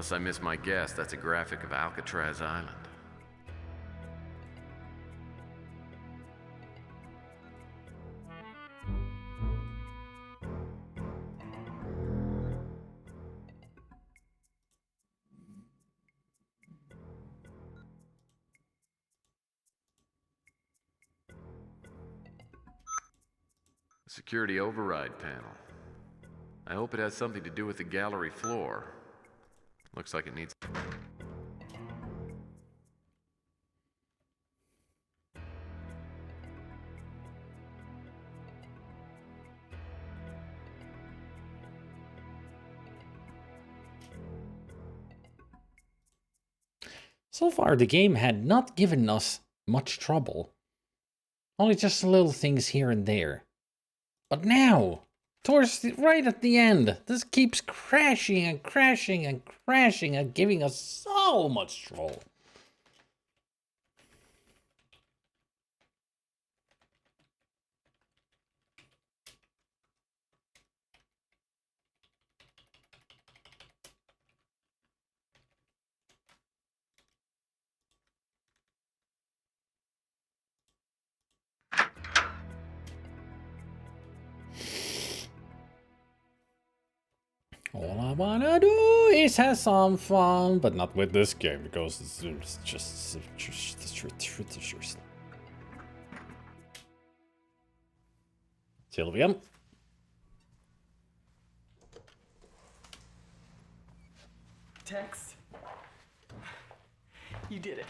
Unless I miss my guess, that's a graphic of Alcatraz Island. Security override panel. I hope it has something to do with the gallery floor. Looks like it needs... So far, the game had not given us much trouble. Only just little things here and there. But now, right at the end, this keeps crashing and crashing and crashing and giving us so much trouble. All I wanna do is have some fun, but not with this game because it's just Sylvia. Tex, you did it.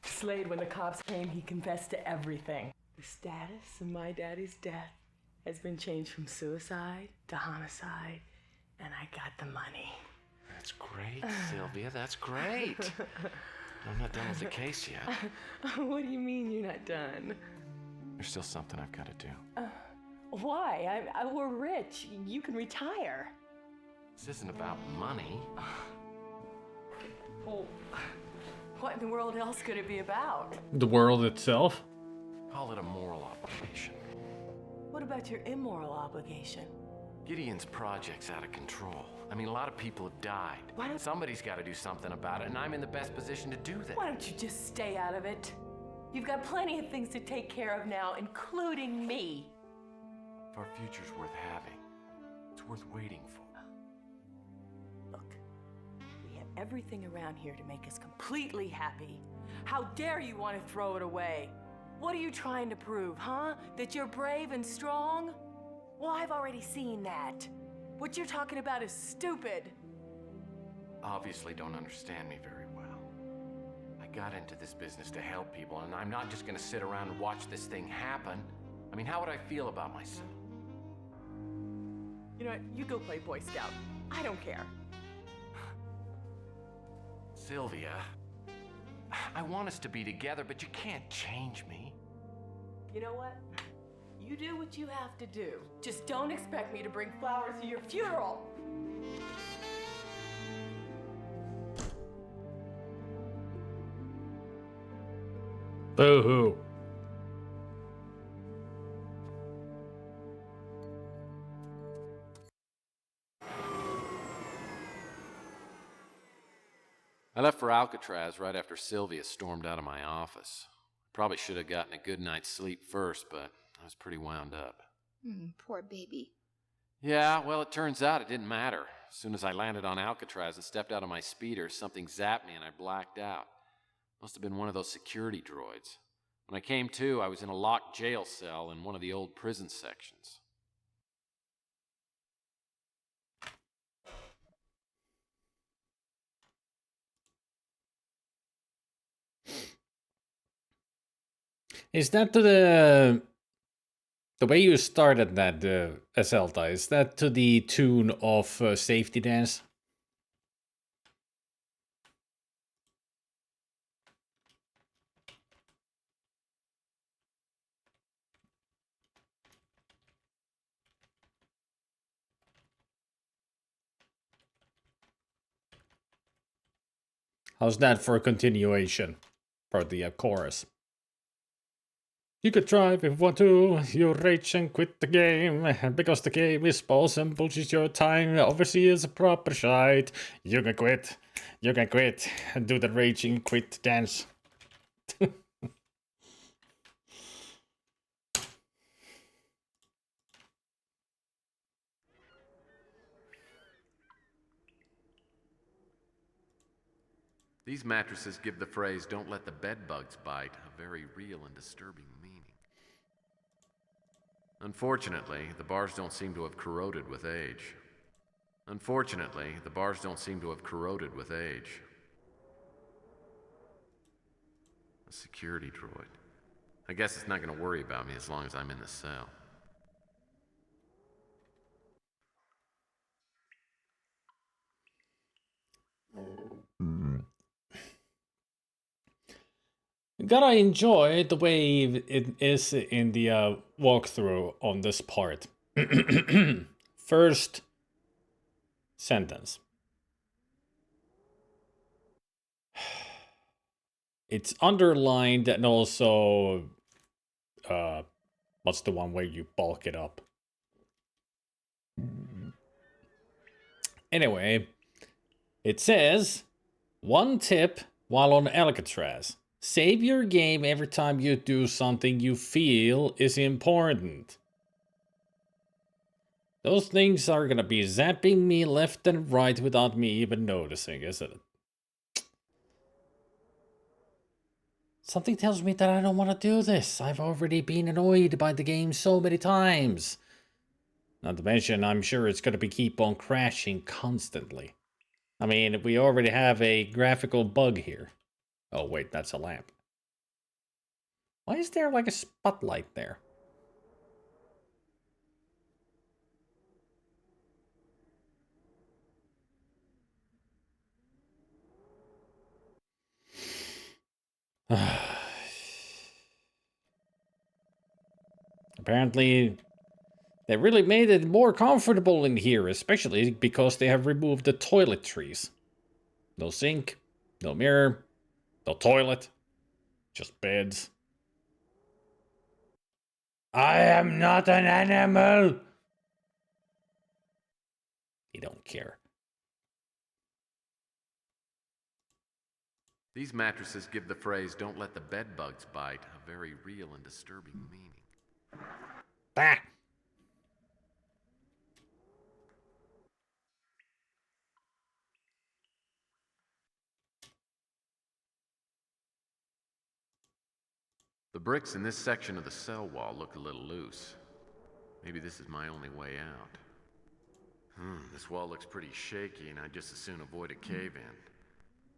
Slade, when the cops came, he confessed to everything. The status of my daddy's death has been changed from suicide to homicide, and I got the money. That's great, Sylvia. That's great. I'm not done with the case yet. What do you mean you're not done? There's still something I've got to do. Why? We're rich. You can retire. This isn't about money. Well, what in the world else could it be about? The world itself? Call it a moral obligation. What about your immoral obligation? Gideon's project's out of control. I mean, a lot of people have died. Somebody's got to do something about it, and I'm in the best position to do that. Why don't you just stay out of it? You've got plenty of things to take care of now, including me. If our future's worth having, it's worth waiting for. Look, we have everything around here to make us completely happy. How dare you want to throw it away? What are you trying to prove, huh? That you're brave and strong? Well, I've already seen that. What you're talking about is stupid. Obviously don't understand me very well. I got into this business to help people, and I'm not just gonna sit around and watch this thing happen. I mean, how would I feel about myself? You know what? You go play Boy Scout. I don't care. Sylvia, I want us to be together, but you can't change me. You know what? You do what you have to do. Just don't expect me to bring flowers to your funeral. Boo-hoo. I left for Alcatraz right after Sylvia stormed out of my office. Probably should have gotten a good night's sleep first, but I was pretty wound up. Poor baby. Yeah, well, it turns out it didn't matter. As soon as I landed on Alcatraz and stepped out of my speeder, something zapped me and I blacked out. Must have been one of those security droids. When I came to, I was in a locked jail cell in one of the old prison sections. Is that to the way you started that, Zelda? Is that to the tune of Safety Dance? How's that for a continuation for the chorus? You could try if you want to, you rage and quit the game, because the game is balls and bullshit your time, obviously is a proper shite. You can quit, and do the raging quit dance. These mattresses give the phrase, "don't let the bed bugs bite," a very real and disturbing meaning. Unfortunately, the bars don't seem to have corroded with age. Unfortunately, the bars don't seem to have corroded with age. A security droid. I guess it's not going to worry about me as long as I'm in the cell. Gotta enjoy the way it is in the walkthrough on this part. First sentence. It's underlined and also what's the one where you bulk it up? Anyway, it says, one tip while on Alcatraz. Save your game every time you do something you feel is important. Those things are gonna be zapping me left and right without me even noticing, isn't it? Something tells me that I don't want to do this. I've already been annoyed by the game so many times. Not to mention, I'm sure it's gonna be keep on crashing constantly. I mean, we already have a graphical bug here. Oh wait, that's a lamp. Why is there like a spotlight there? Apparently, they really made it more comfortable in here, especially because they have removed the toiletries. No sink, no mirror, no toilet, just beds. I am not an animal! You don't care. These mattresses give the phrase, "don't let the bed bugs bite," a very real and disturbing meaning. Bah! The bricks in this section of the cell wall look a little loose. Maybe this is my only way out. This wall looks pretty shaky, and I'd just as soon avoid a cave-in.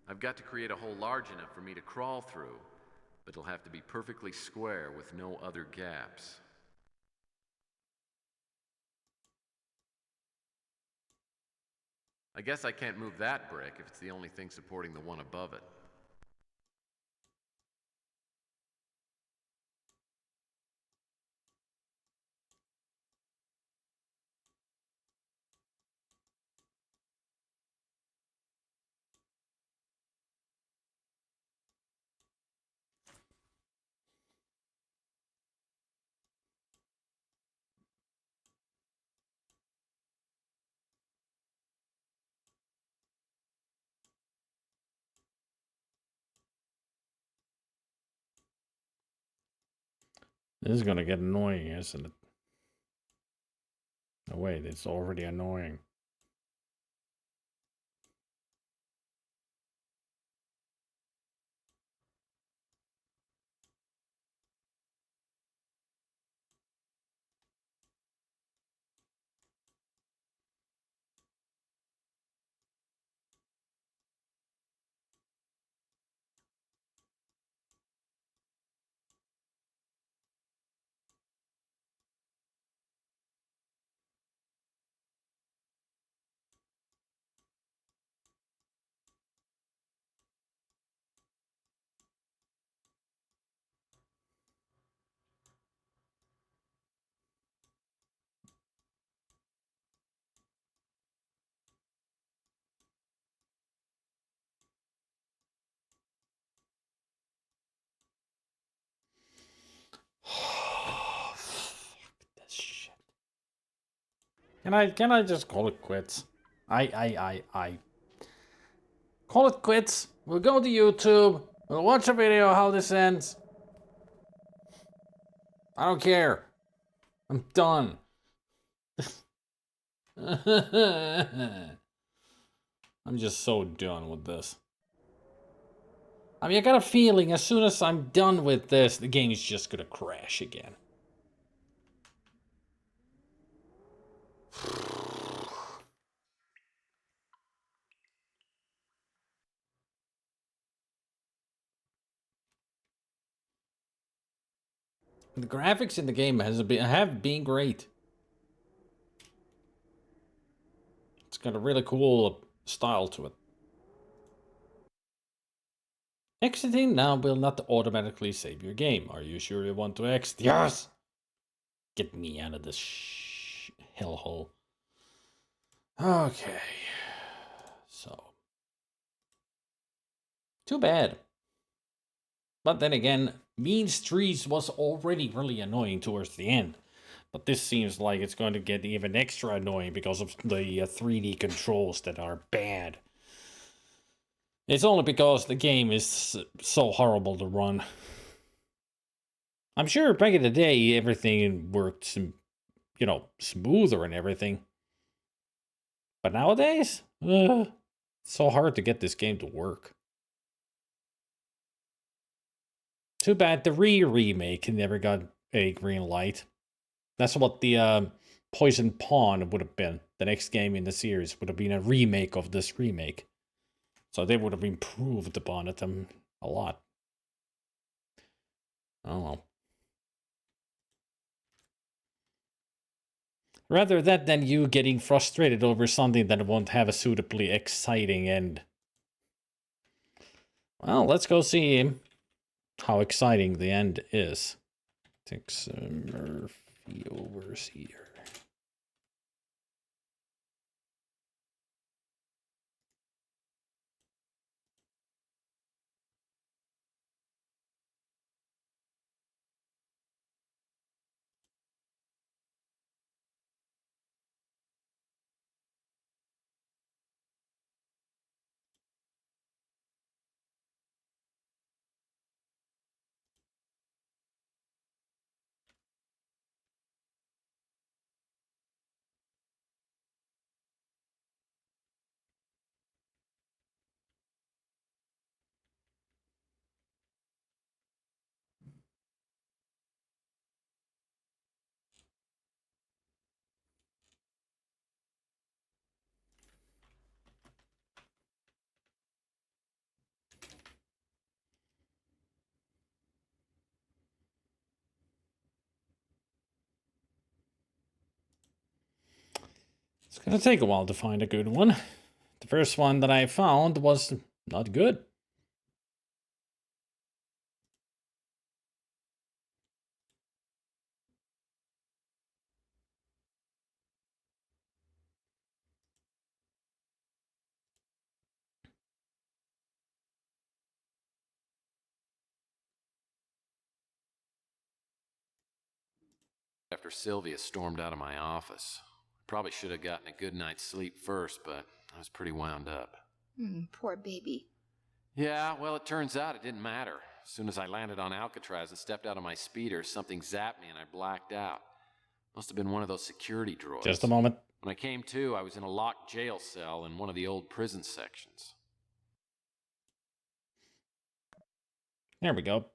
I've got to create a hole large enough for me to crawl through, but it'll have to be perfectly square with no other gaps. I guess I can't move that brick if it's the only thing supporting the one above it. This is gonna get annoying, isn't it? Oh wait, it's already annoying. Can I just call it quits? I call it quits. We'll go to YouTube. We'll watch a video how this ends. I don't care. I'm done. I'm just so done with this. I mean, I got a feeling as soon as I'm done with this, the game is just gonna crash again. The graphics in the game have been great. It's got a really cool style to it. Exiting now will not automatically save your game. Are you sure you want to exit? Yes! Get me out of this hellhole. Okay. So. Too bad. But then again, Mean Streets was already really annoying towards the end. But this seems like it's going to get even extra annoying because of the 3D controls that are bad. It's only because the game is so horrible to run. I'm sure back in the day everything worked you know, smoother and everything. But nowadays, it's so hard to get this game to work. Too bad the remake never got a green light. That's what the Poison Pawn would have been. The next game in the series would have been a remake of this remake. So they would have improved upon it a lot. Oh well. Rather that than you getting frustrated over something that won't have a suitably exciting end. Well, let's go see how exciting the end is. Take some Murphy over here. It's gonna take a while to find a good one. The first one that I found was not good. After Sylvia stormed out of my office. Probably should have gotten a good night's sleep first, but I was pretty wound up. Poor baby. Yeah, well, it turns out it didn't matter. As soon as I landed on Alcatraz and stepped out of my speeder, something zapped me and I blacked out. Must have been one of those security droids. Just a moment. When I came to, I was in a locked jail cell in one of the old prison sections. There we go.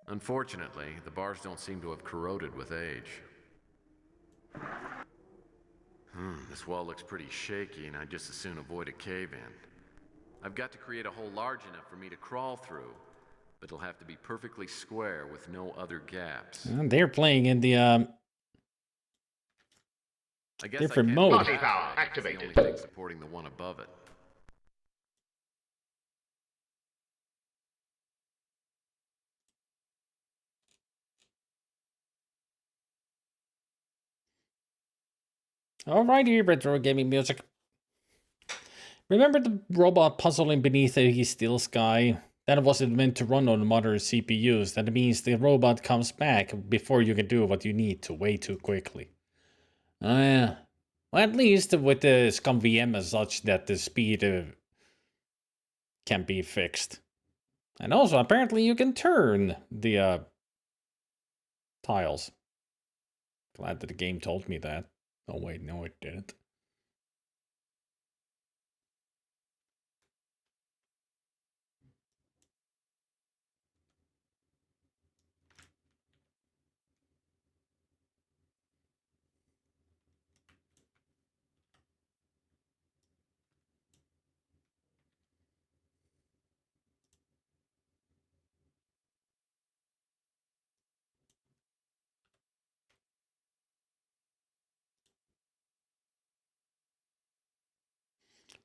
Unfortunately, the bars don't seem to have corroded with age. This wall looks pretty shaky, and I'd just as soon avoid a cave-in. I've got to create a hole large enough for me to crawl through, but it'll have to be perfectly square with no other gaps. And they're playing in the I guess different I mode. Party power activated. It's the only thing supporting the one above it. Alrighty, retro gaming music. Remember the robot puzzling beneath a steel sky? That wasn't meant to run on modern CPUs. That means the robot comes back before you can do what you need to way too quickly. Oh yeah. Well, at least with the Scum VM as such that the speed can be fixed. And also, apparently you can turn the tiles. Glad that the game told me that. Oh wait, no it didn't.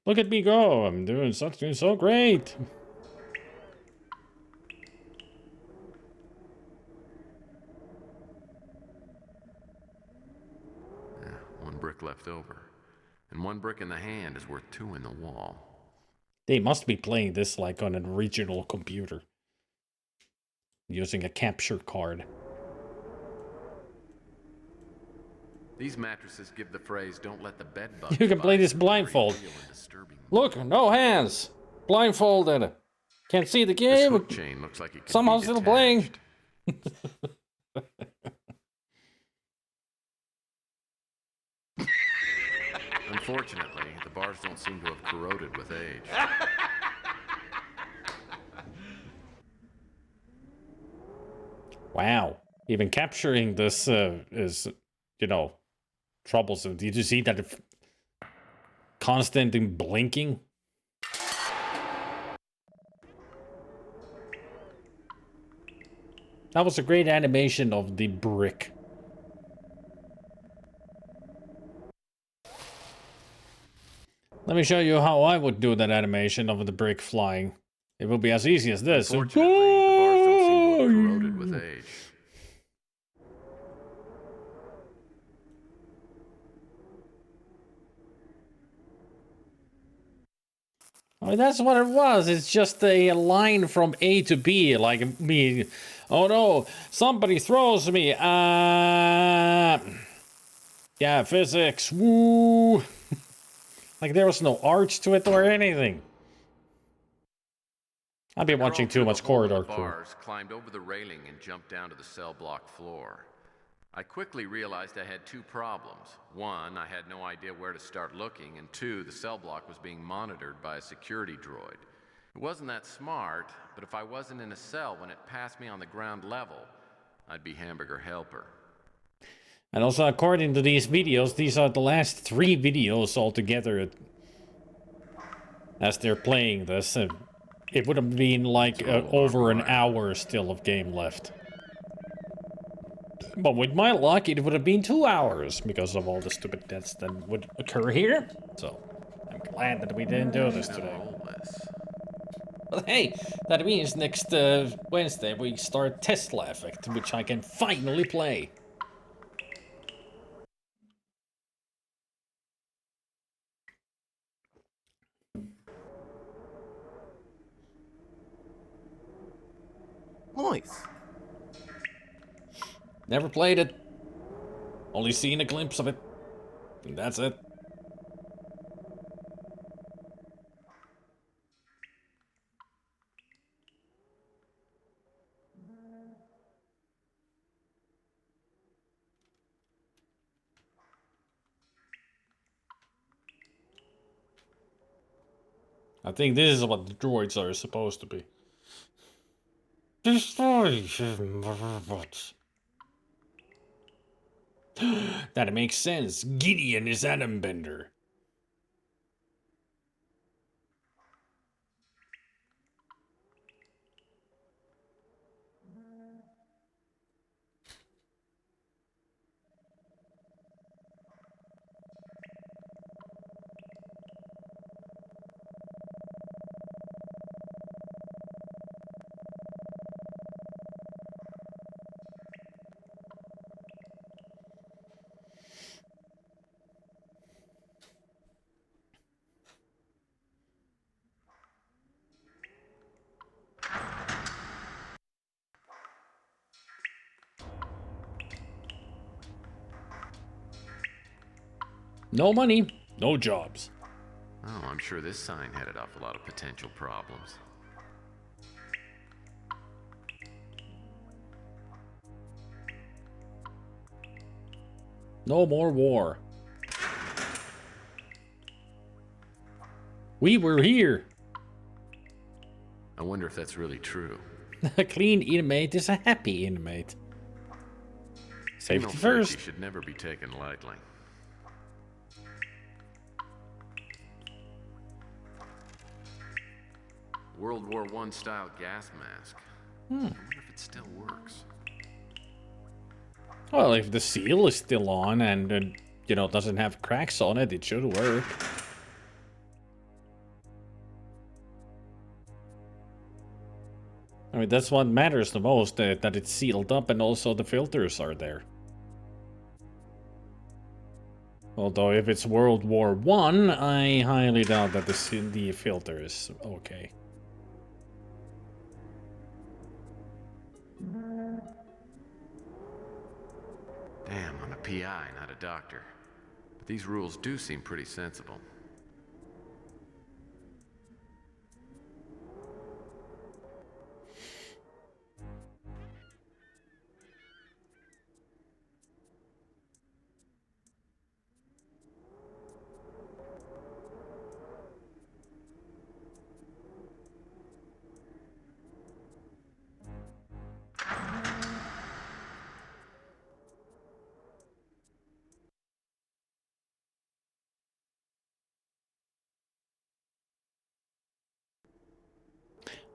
Look at me go! I'm doing something so great! Yeah, one brick left over. And one brick in the hand is worth two in the wall. They must be playing this like on an original computer. Using a capture card. These mattresses give the phrase, "Don't let the bed bugs You can play bite," this a very blindfold. real and disturbing. Look, no hands. Blindfolded. Can't see the This game. hook chain looks like it could Somehow be still detached. playing. Unfortunately, the bars don't seem to have corroded with age. Wow. Even capturing this is, you know, troublesome. Did you see that constant blinking? That was a great animation of the brick. Let me show you how I would do that animation of the brick flying. It will be as easy as this. Unfortunately, the bars don't seem to have corroded with age. I mean, that's what it was. It's just a line from A to B, like me. Oh no, somebody throws me. Yeah, physics. Woo. Like there was no arch to it or anything. I've been watching too much Corridor Crew. Bars climbed over the railing and jumped down to the cell block floor. I quickly realized I had two problems. One, I had no idea where to start looking, and two, the cell block was being monitored by a security droid. It wasn't that smart, but if I wasn't in a cell when it passed me on the ground level, I'd be Hamburger Helper. And also, according to these videos, these are the last 3 videos altogether. As they're playing this, it would have been like over an hour still of game left. But with my luck, it would have been 2 hours because of all the stupid deaths that would occur here. So, I'm glad that we didn't do this today. But hey, that means next Wednesday we start Tesla Effect, which I can finally play. Nice. Never played it. Only seen a glimpse of it. And that's it. I think this is what the droids are supposed to be. Destroy robots. That makes sense. Gideon is Adam Bender. No money, no jobs. Oh, I'm sure this sign headed off a lot of potential problems. No more war. We were here. I wonder if that's really true. A clean inmate is a happy inmate. Safety first. Safety should never be taken lightly. World War I style gas mask. I wonder if it still works. Well, if the seal is still on and, you know, doesn't have cracks on it, it should work. I mean, that's what matters the most, that it's sealed up and also the filters are there. Although if it's World War I highly doubt that the filter is okay. Damn, I'm a PI, not a doctor. But these rules do seem pretty sensible.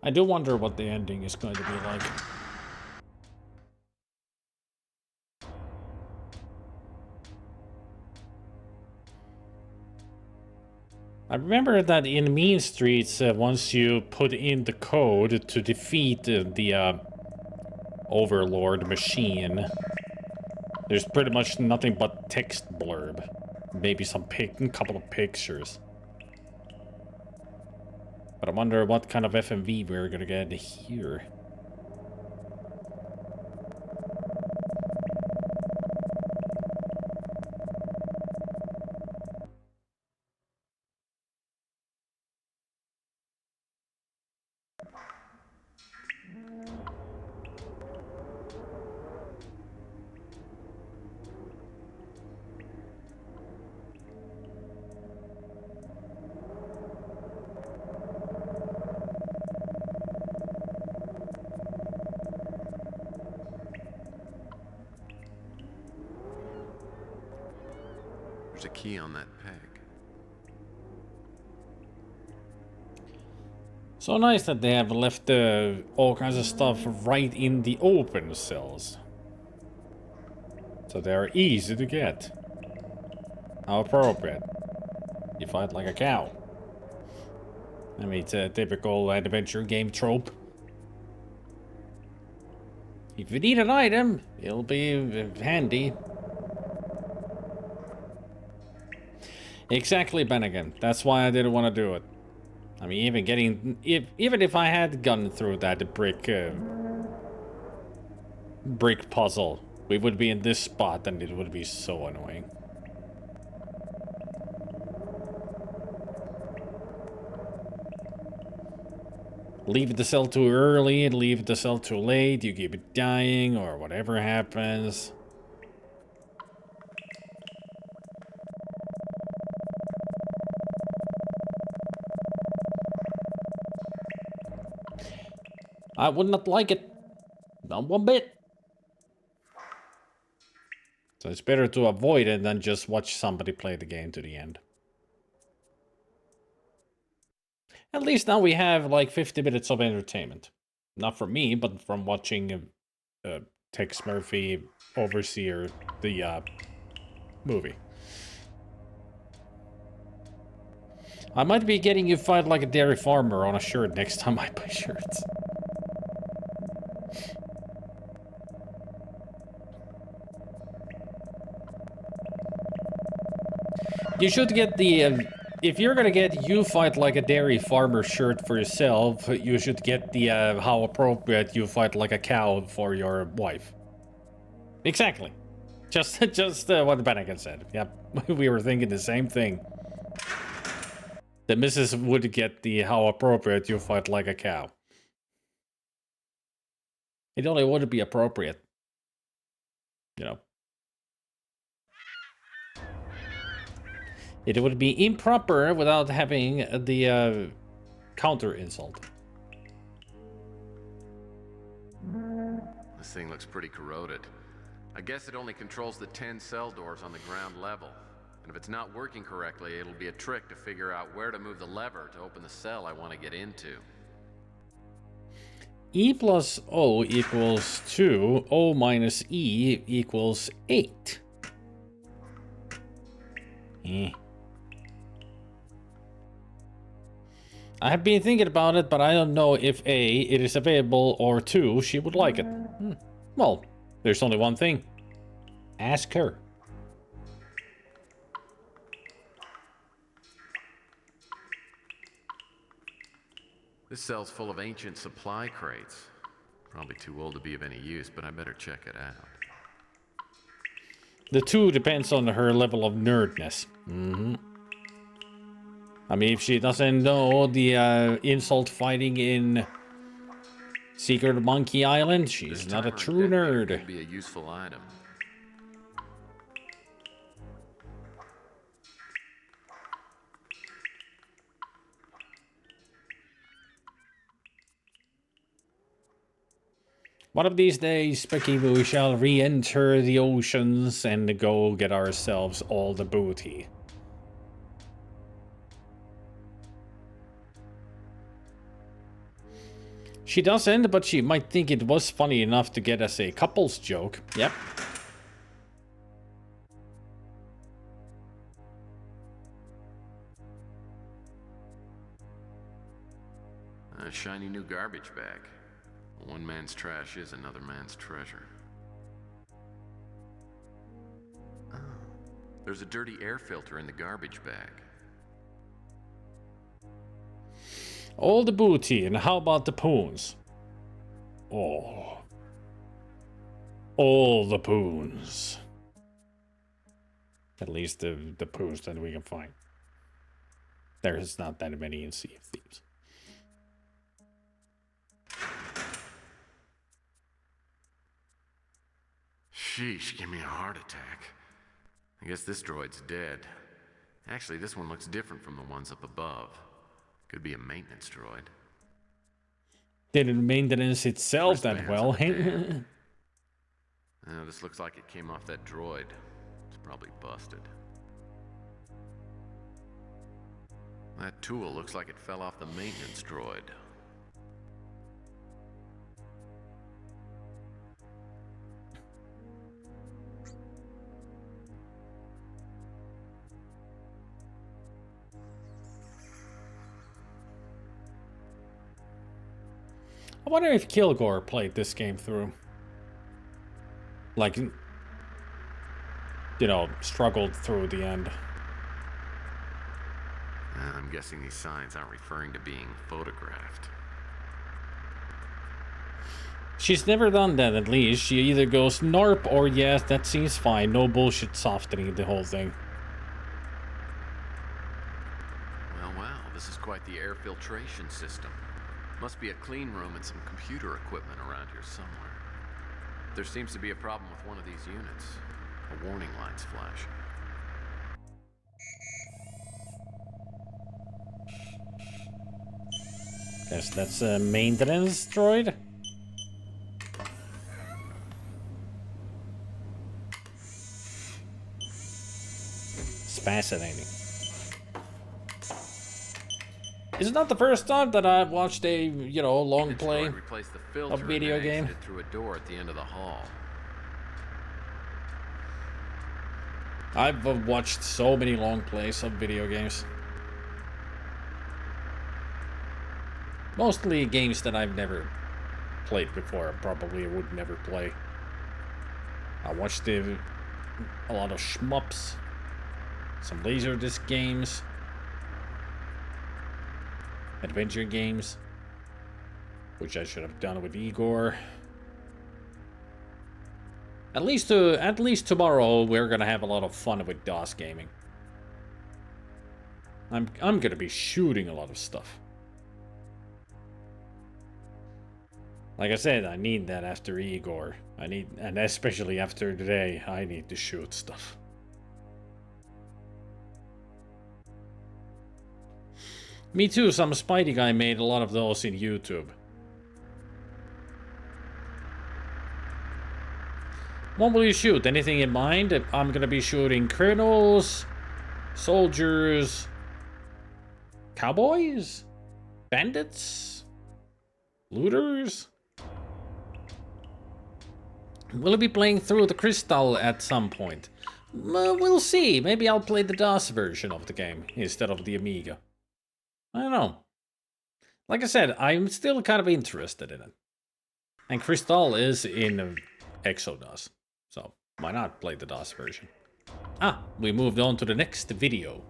I do wonder what the ending is going to be like. I remember that in Mean Streets, once you put in the code to defeat the Overlord machine, there's pretty much nothing but text blurb. Maybe some couple of pictures. But I wonder what kind of FMV we're gonna get here. There's a key on that peg. So nice that they have left all kinds of stuff right in the open cells. So they are easy to get. How appropriate. You fight like a cow. I mean, it's a typical adventure game trope. If you need an item, it'll be handy. Exactly, Bennigan. That's why I didn't want to do it. I mean, even if I had gone through that brick puzzle, we would be in this spot, and it would be so annoying. Leave the cell too early, leave the cell too late, you keep it dying, or whatever happens. I would not like it. Not one bit. So it's better to avoid it than just watch somebody play the game to the end. At least now we have like 50 minutes of entertainment. Not from me, but from watching Tex Murphy Overseer, the movie. I might be getting You Fight Like a Dairy Farmer on a shirt next time I buy shirts. You should get the, if you're gonna get You Fight Like a Dairy Farmer shirt for yourself, you should get the, How Appropriate You Fight Like a Cow for your wife. Exactly. Just what Bennigan said. Yep, we were thinking the same thing. The missus would get the How Appropriate You Fight Like a Cow. It only wouldn't be appropriate. You know. It would be improper without having the counter insult. This thing looks pretty corroded. I guess it only controls the 10 cell doors on the ground level. And if it's not working correctly, it'll be a trick to figure out where to move the lever to open the cell I want to get into. E plus O equals 2. O minus E equals 8. I have been thinking about it, but I don't know if A, it is available, or 2, she would like it. Well, there's only one thing. Ask her. This cell's full of ancient supply crates. Probably too old to be of any use, but I better check it out. The two depends on her level of nerdness. I mean, if she doesn't know the insult fighting in Secret Monkey Island, she's not a true nerd. Could be a useful item. One of these days, Becky, we shall re-enter the oceans and go get ourselves all the booty. She doesn't, but she might think it was funny enough to get us a couple's joke. Yep. A shiny new garbage bag. One man's trash is another man's treasure. Oh, there's a dirty air filter in the garbage bag. All the booty, and how about the poons? Oh. All the poons. At least the poons that we can find. There's not that many in Sea of Thieves. Sheesh, give me a heart attack. I guess this droid's dead. Actually, this one looks different from the ones up above. Could be a maintenance droid. Didn't maintenance itself that well. This looks like it came off that droid. It's probably busted. That tool looks like it fell off the maintenance droid. I wonder if Kilgore played this game through. Like, you know, struggled through the end. I'm guessing these signs aren't referring to being photographed. She's never done that, at least. She either goes NARP or yes, that seems fine. No bullshit softening the whole thing. Well, this is quite the air filtration system. Must be a clean room and some computer equipment around here somewhere. There seems to be a problem with one of these units. A warning light's flashing. Guess that's a maintenance droid. It's fascinating. It's not the first time that I've watched a, you know, long play of video game. Through a door at the end of the hall. I've watched so many long plays of video games. Mostly games that I've never played before, probably would never play. I watched a lot of shmups, some Laserdisc games, adventure games, which I should have done with Igor. At least tomorrow we're gonna have a lot of fun with DOS gaming. I'm gonna be shooting a lot of stuff. Like I said, I need that after Igor. And especially after today, I need to shoot stuff. Me too, some Spidey guy made a lot of those in YouTube. What will you shoot? Anything in mind? I'm gonna be shooting colonels, soldiers, cowboys, bandits, looters. Will I be playing through the Crystal at some point? We'll see. Maybe I'll play the DOS version of the game instead of the Amiga. I don't know. Like I said, I'm still kind of interested in it. And Crystal is in Exodus, so why not play the DOS version? We moved on to the next video,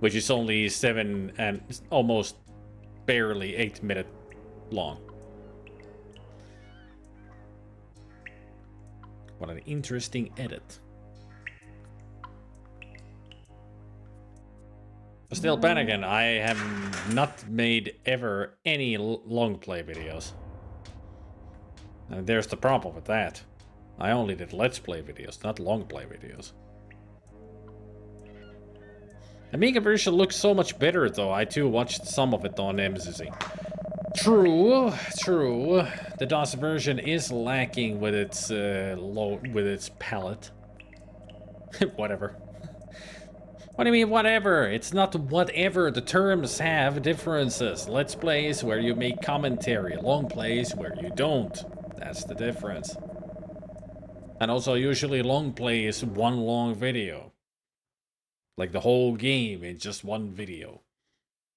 which is only 7 and almost barely 8 minutes long. What an interesting edit. Still, then again, I have not made ever any long play videos. And there's the problem with that. I only did let's play videos, not long play videos. Amiga version looks so much better though. I too watched some of it on MZZ. True, true. The DOS version is lacking with its palette. Whatever. What do you mean, whatever? It's not whatever. The terms have differences. Let's plays where you make commentary. Long plays where you don't. That's the difference. And also, usually long play is one long video. Like the whole game in just one video.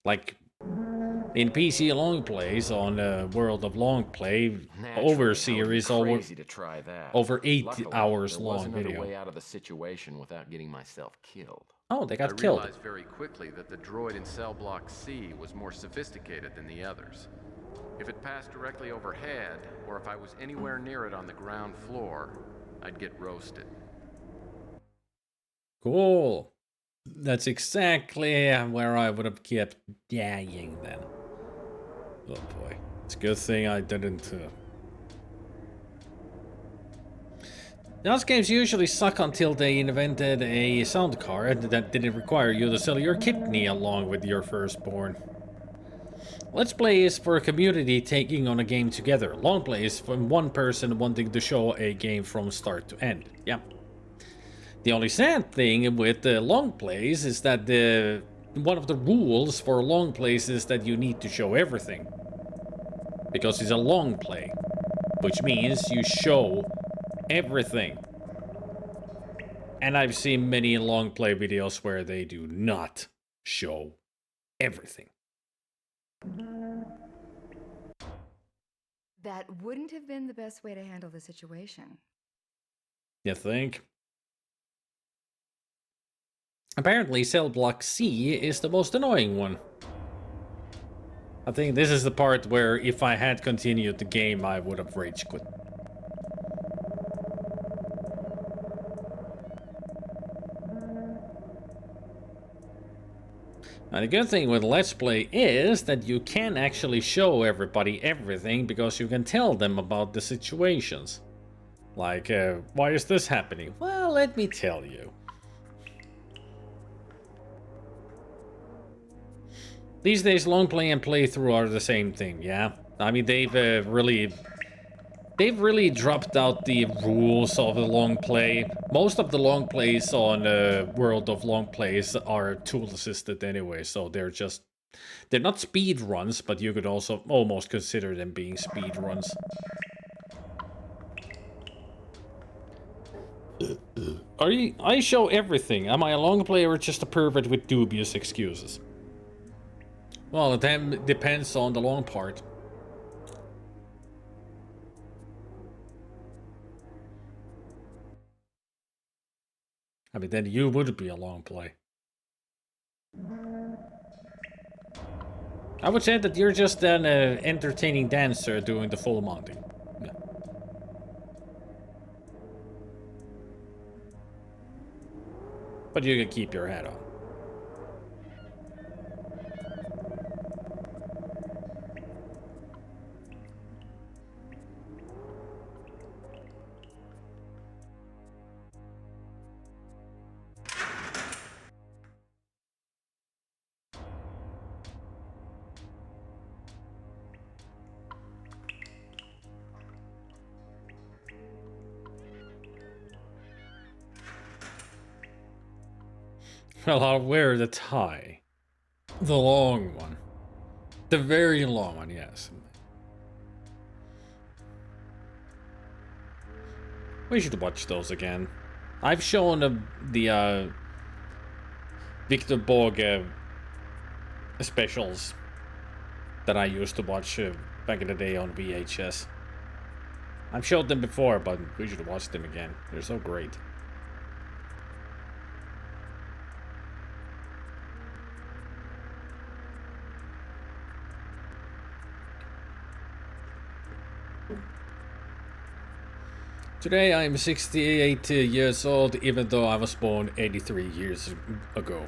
Like in PC long plays on World of Long Play, over series, crazy to try that. over 8 Luckily, hours there long wasn't video. a way out of the situation without getting myself killed. Oh, they got I killed. realized very quickly that the droid in cell block C was more sophisticated than the others. If it passed directly overhead, or if I was anywhere near it on the ground floor, I'd get roasted. Cool. That's exactly where I would have kept dying then. Oh boy. It's a good thing I didn't. DOS games usually suck until they invented a sound card that didn't require you to sell your kidney along with your firstborn. Let's play is for a community taking on a game together. Long play is from one person wanting to show a game from start to end. Yeah. The only sad thing with the long plays is that one of the rules for long plays is that you need to show everything. Because it's a long play. Which means you show everything. And I've seen many long play videos where they do not show everything. That wouldn't have been the best way to handle the situation. You think? Apparently, cell block C is the most annoying one. I think this is the part where if I had continued the game, I would have rage quit. And the good thing with Let's Play is that you can actually show everybody everything because you can tell them about the situations. Like, why is this happening? Well, let me tell you. These days, long play and playthrough are the same thing, yeah? I mean, they've really dropped out the rules of the long play. Most of the long plays on World of Long Plays are tool assisted anyway, so they're not speed runs, but you could also almost consider them being speed runs. I show everything. Am I a long player or just a pervert with dubious excuses? Well, it then depends on the long part. I mean, then you would be a long play. I would say that you're just an entertaining dancer doing the full Monty. Yeah. But you can keep your head on. Well, I'll wear the tie. The long one. The very long one, yes. We should watch those again. I've shown the Victor Borg specials that I used to watch back in the day on VHS. I've showed them before, but we should watch them again. They're so great. Today I'm 68 years old, even though I was born 83 years ago.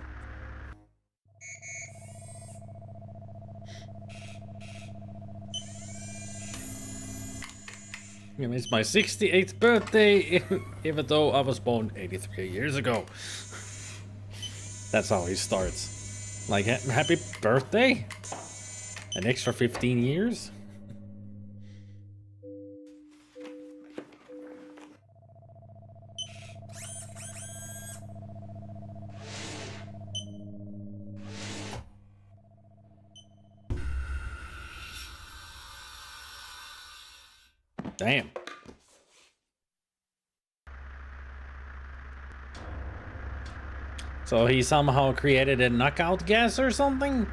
It's my 68th birthday, even though I was born 83 years ago. That's how he starts. Like, happy birthday? An extra 15 years? Damn. So he somehow created a knockout gas or something?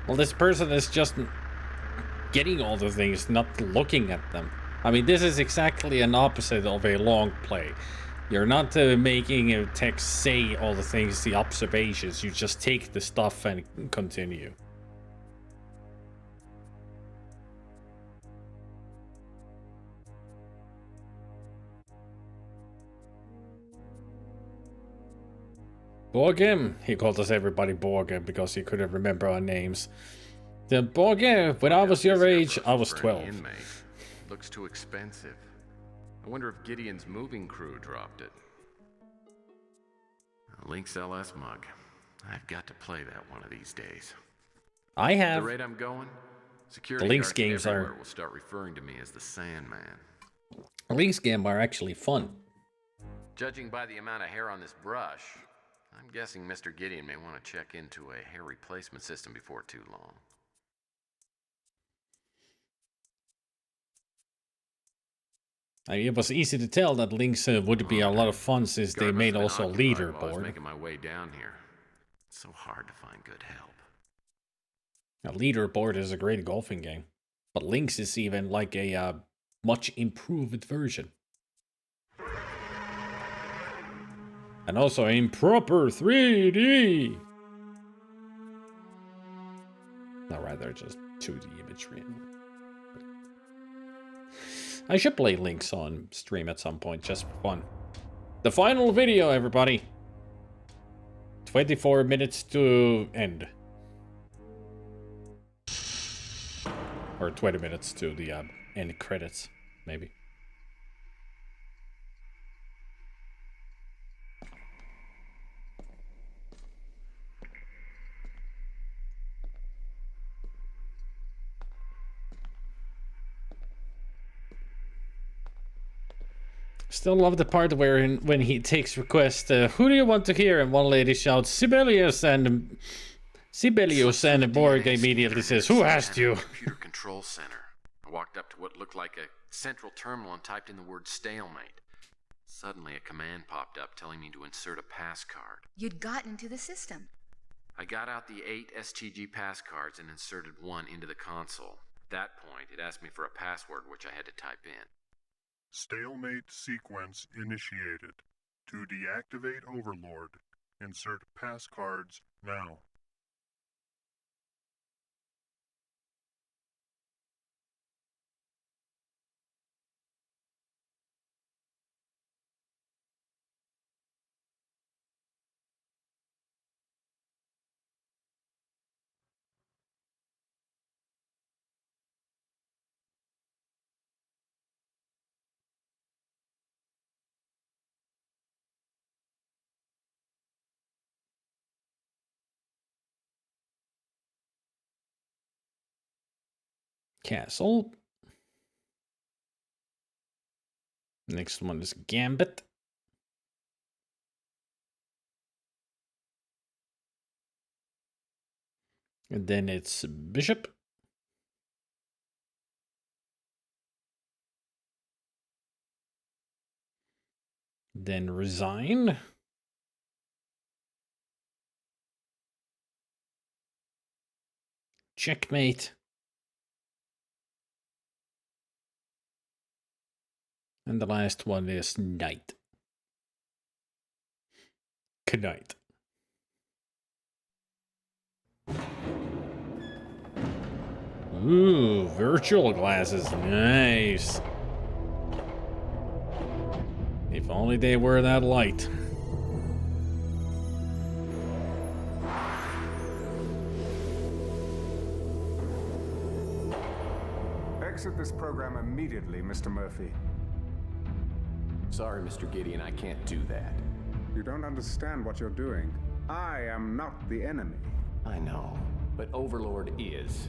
Well, this person is just getting all the things, not looking at them. I mean, this is exactly an opposite of a long play. You're not making a text say all the things, the observations. You just take the stuff and continue. Borgem. He called us everybody Borgem because he couldn't remember our names. The Borgem, when I was your age, I was 12. Looks too expensive. I wonder if Gideon's moving crew dropped it. A Lynx LS mug. I've got to play that one of these days. I have. At the rate I'm going, security The Lynx guards games everywhere are. will start referring to me as the Sandman. Lynx games are actually fun. Judging by the amount of hair on this brush, I'm guessing Mr. Gideon may want to check into a hair replacement system before too long. I mean, it was easy to tell that Lynx would be a lot of fun since they made also a I was leaderboard. making my way down here. It's so hard to find good help. A leaderboard is a great golfing game, but Lynx is even like a much improved version. And also in proper 3D. No, rather just 2D imagery. I should play Lynx on stream at some point, just for fun. The final video, everybody. 24 minutes to end. Or 20 minutes to the end credits, maybe. Still love the part where when he takes request, who do you want to hear? And one lady shouts, Sibelius, and Borg immediately says, who asked you? Computer control center. I walked up to what looked like a central terminal and typed in the word stalemate. Suddenly a command popped up telling me to insert a pass card. You'd gotten into the system. I got out the 8 STG pass cards and inserted one into the console. At that point, it asked me for a password which I had to type in. Stalemate sequence initiated. To deactivate Overlord, insert pass cards now. Castle. Next one is Gambit. And then it's Bishop. Then Resign. Checkmate. And the last one is Knight. Knight. Ooh, virtual glasses. Nice. If only they were that light. Exit this program immediately, Mr. Murphy. Sorry, Mr. Gideon, I can't do that. You don't understand what you're doing. I am not the enemy. I know, but Overlord is.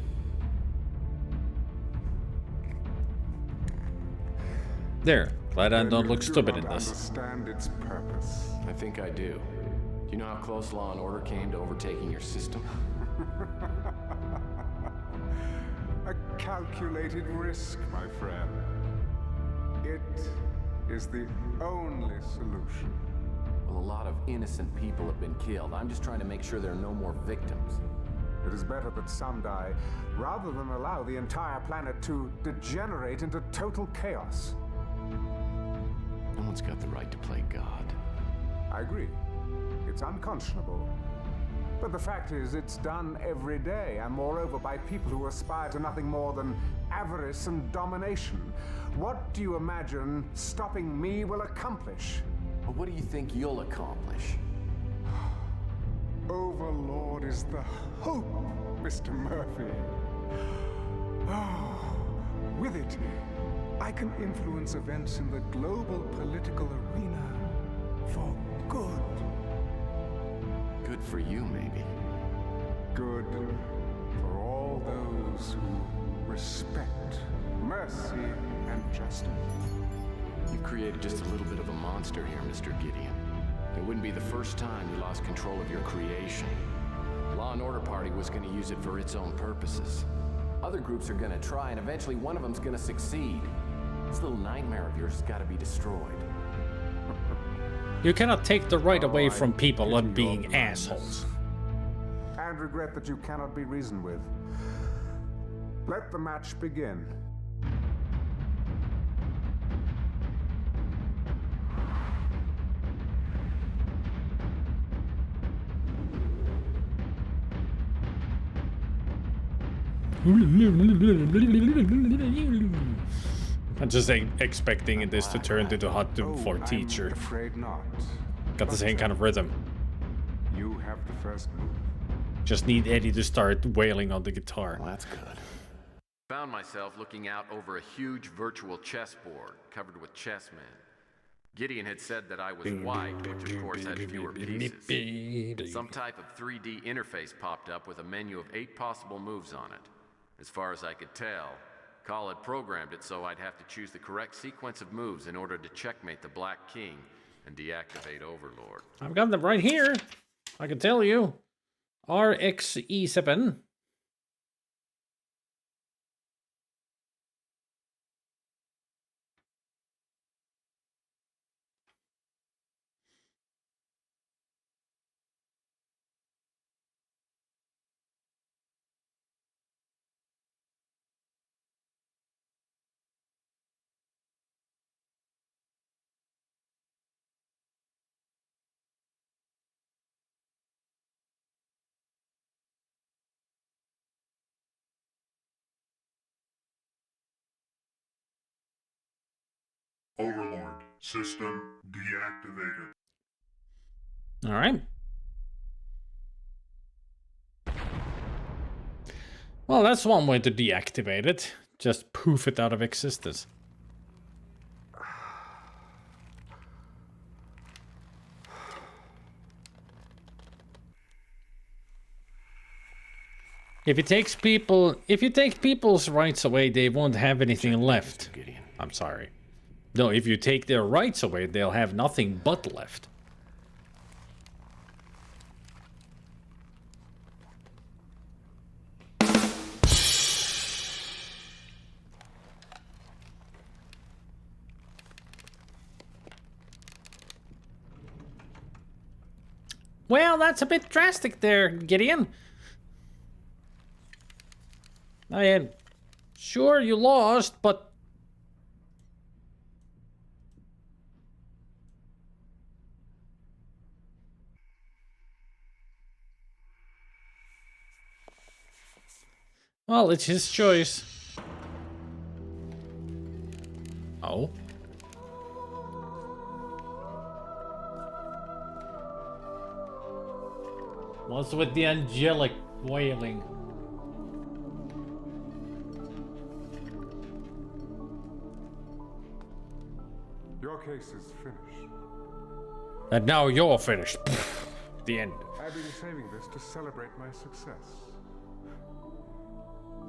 There. Glad I don't look stupid in this. Understand its purpose. I think I do. Do you know how close Law and Order came to overtaking your system? A calculated risk, my friend. It is the only solution. Well, a lot of innocent people have been killed. I'm just trying to make sure there are no more victims. It is better that some die, rather than allow the entire planet to degenerate into total chaos. No one's got the right to play God. I agree. It's unconscionable. But the fact is, it's done every day, and moreover by people who aspire to nothing more than avarice and domination. What do you imagine stopping me will accomplish? But what do you think you'll accomplish? Overlord is the hope, Mr. Murphy. Oh, with it, I can influence events in the global political arena for good. Good for you, maybe. Good for all those who respect mercy and justice. You've created just a little bit of a monster here, Mr. Gideon. It wouldn't be the first time you lost control of your creation. Law and Order Party was going to use it for its own purposes. Other groups are going to try, and eventually one of them's going to succeed. This little nightmare of yours has got to be destroyed. You cannot take the right away from people on being assholes. And regret that you cannot be reasoned with. Let the match begin. I'm just expecting this to turn into Hot Doom 4 Teacher. I'm afraid not. Got the same kind of rhythm. You have the first move. Just need Eddie to start wailing on the guitar. Well, that's good. Found myself looking out over a huge virtual chessboard covered with chessmen. Gideon had said that I was white, which of course had fewer pieces. Some type of 3D interface popped up with a menu of 8 possible moves on it. As far as I could tell, Call had programmed it so I'd have to choose the correct sequence of moves in order to checkmate the Black King and deactivate Overlord. I've got them right here. I can tell you. RxE7. Overlord, system deactivated. All right. Well, that's one way to deactivate it. Just poof it out of existence. If you take people's rights away, they won't have anything left. I'm sorry. No, if you take their rights away, they'll have nothing but left. Well, that's a bit drastic there, Gideon. I mean, sure, you lost, but... Well, it's his choice. Oh. What's with the angelic wailing? case is finished. And now you're finished. The end. I've been saving this to celebrate my success.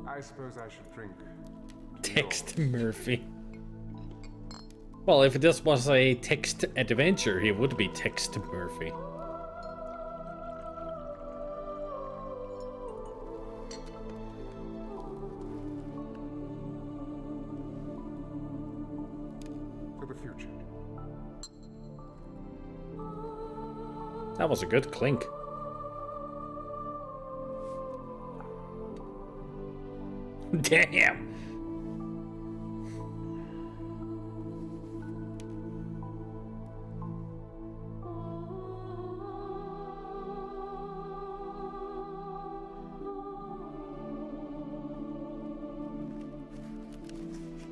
I suppose I should drink. Text Murphy. Well, if this was a text adventure, he would be Text Murphy. For the future. That was a good clink. Damn!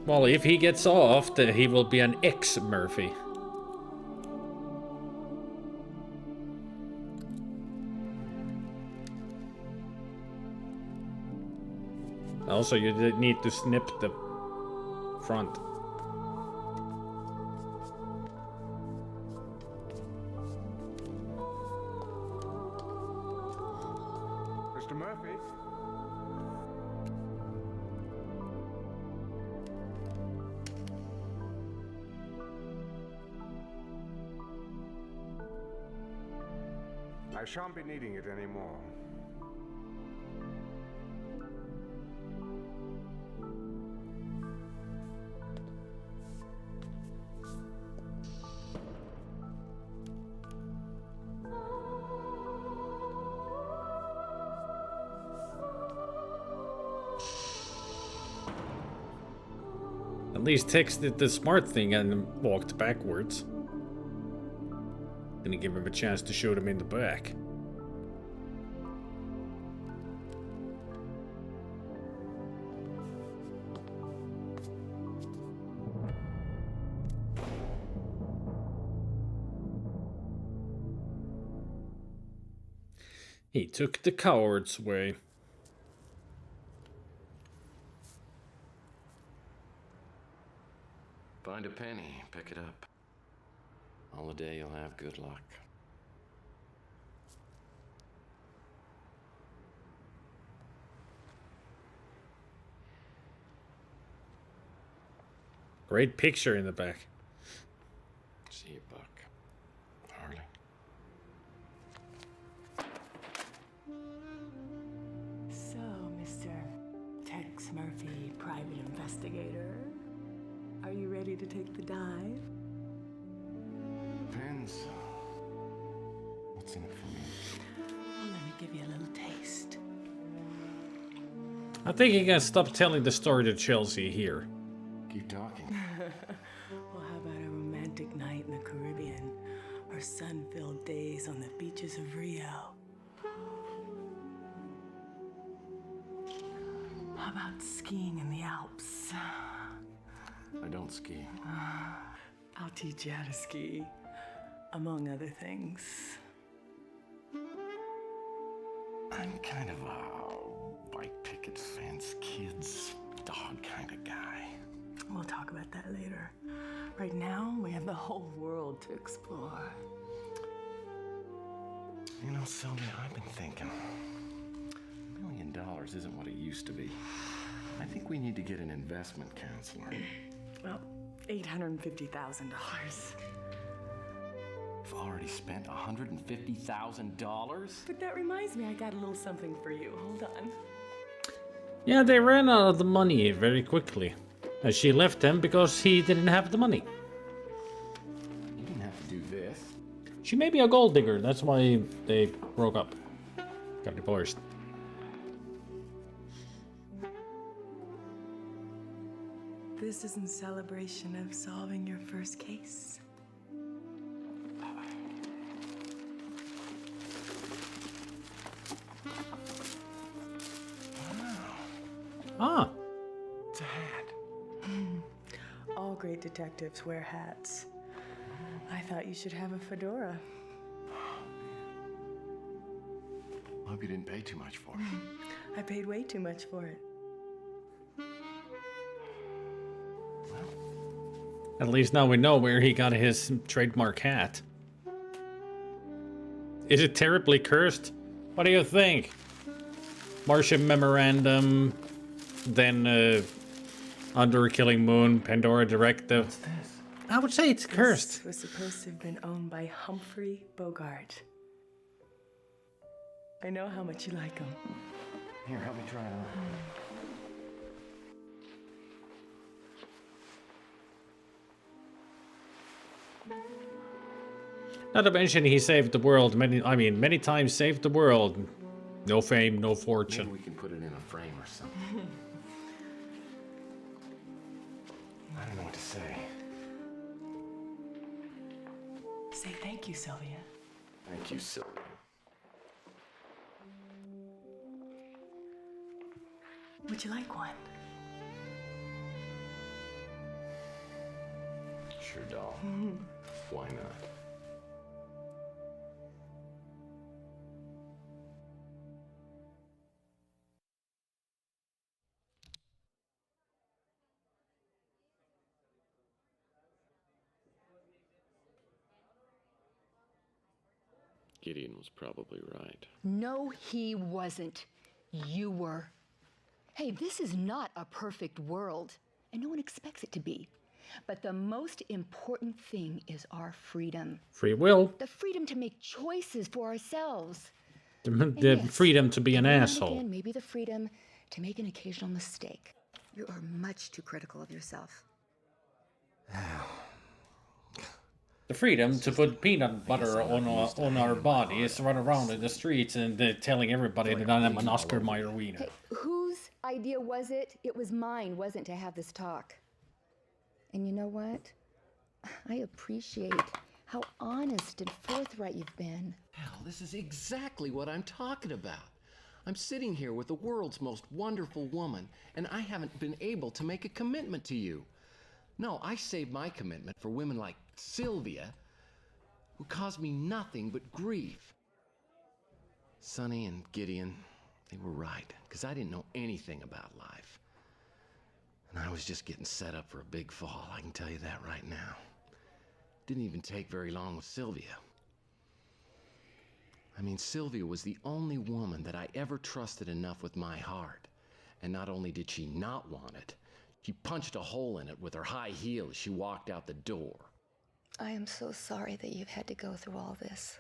Well, if he gets off, then he will be an ex-Murphy. Also, you need to snip the front. Mr. Murphy? I shan't be needing it anymore. At least Tex did the smart thing and walked backwards. Didn't give him a chance to shoot him in the back. He took the coward's way. Find a penny, pick it up. All day you'll have good luck. Great picture in the back. See you, Buck. Harley. So, Mr. Tex Murphy, private investigator, are you ready to take the dive? Depends. What's in it for me? Well, let me give you a little taste. I think you can stop telling the story to Chelsea here. Keep talking. Well, how about a romantic night in the Caribbean or sun-filled days on the beaches of Rio? How about skiing in the Alps? I don't ski. I'll teach you how to ski, among other things. I'm kind of a white picket fence, kids, dog kind of guy. We'll talk about that later. Right now, we have the whole world to explore. You know, Sylvia, I've been thinking. $1 million isn't what it used to be. I think we need to get an investment counselor. Well, $850,000. You've already spent $150,000? But that reminds me, I got a little something for you. Hold on. Yeah, they ran out of the money very quickly. And she left him because he didn't have the money. You didn't have to do this. She may be a gold digger, that's why they broke up. Got divorced. This is in celebration of solving your first case. Ah. It's a hat. All great detectives wear hats. I thought you should have a fedora. Hope you didn't pay too much for it. I paid way too much for it. At least now we know where he got his trademark hat. Is it terribly cursed? What do you think? Martian Memorandum, then Under Killing Moon, Pandora Directive. What's this? I would say it's cursed. This was supposed to have been owned by Humphrey Bogart. I know how much you like him. Here, help me try it on. Not to mention he saved the world many times saved the world. No fame, no fortune. Maybe we can put it in a frame or something. I don't know what to say. Say thank you, Sylvia. Thank you, Sylvia. Would you like one? Sure, doll. Why not? Gideon was probably right. No, he wasn't. You were. Hey, this is not a perfect world, and no one expects it to be. But the most important thing is our freedom. Free will. The freedom to make choices for ourselves. The freedom to be an asshole. And maybe the freedom to make an occasional mistake. You are much too critical of yourself. The freedom to put peanut butter on our bodies, run around in the streets and telling everybody that I'm an Oscar Mayer wiener. Hey, whose idea was it? It was mine, wasn't to have this talk. And you know what? I appreciate how honest and forthright you've been. Hell, this is exactly what I'm talking about. I'm sitting here with the world's most wonderful woman, and I haven't been able to make a commitment to you. No, I saved my commitment for women like Sylvia, who caused me nothing but grief. Sonny and Gideon, they were right, because I didn't know anything about life. And I was just getting set up for a big fall, I can tell you that right now. Didn't even take very long with Sylvia. I mean, Sylvia was the only woman that I ever trusted enough with my heart. And not only did she not want it, she punched a hole in it with her high heel as she walked out the door. I am so sorry that you've had to go through all this.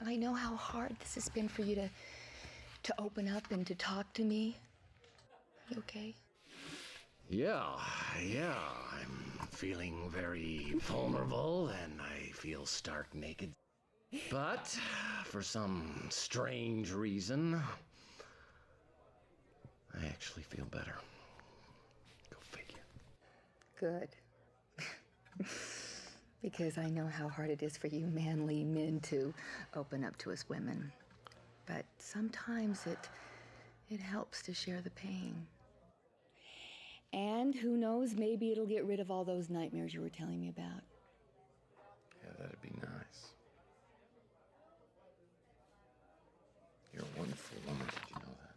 I know how hard this has been for you to open up and to talk to me. You okay? Yeah, I'm feeling very vulnerable and I feel stark naked. But for some strange reason, I actually feel better. Go figure. Good. Because I know how hard it is for you manly men to open up to us women. But sometimes it helps to share the pain. And who knows, maybe it'll get rid of all those nightmares you were telling me about. Yeah, that'd be nice. You're a wonderful woman, did you know that?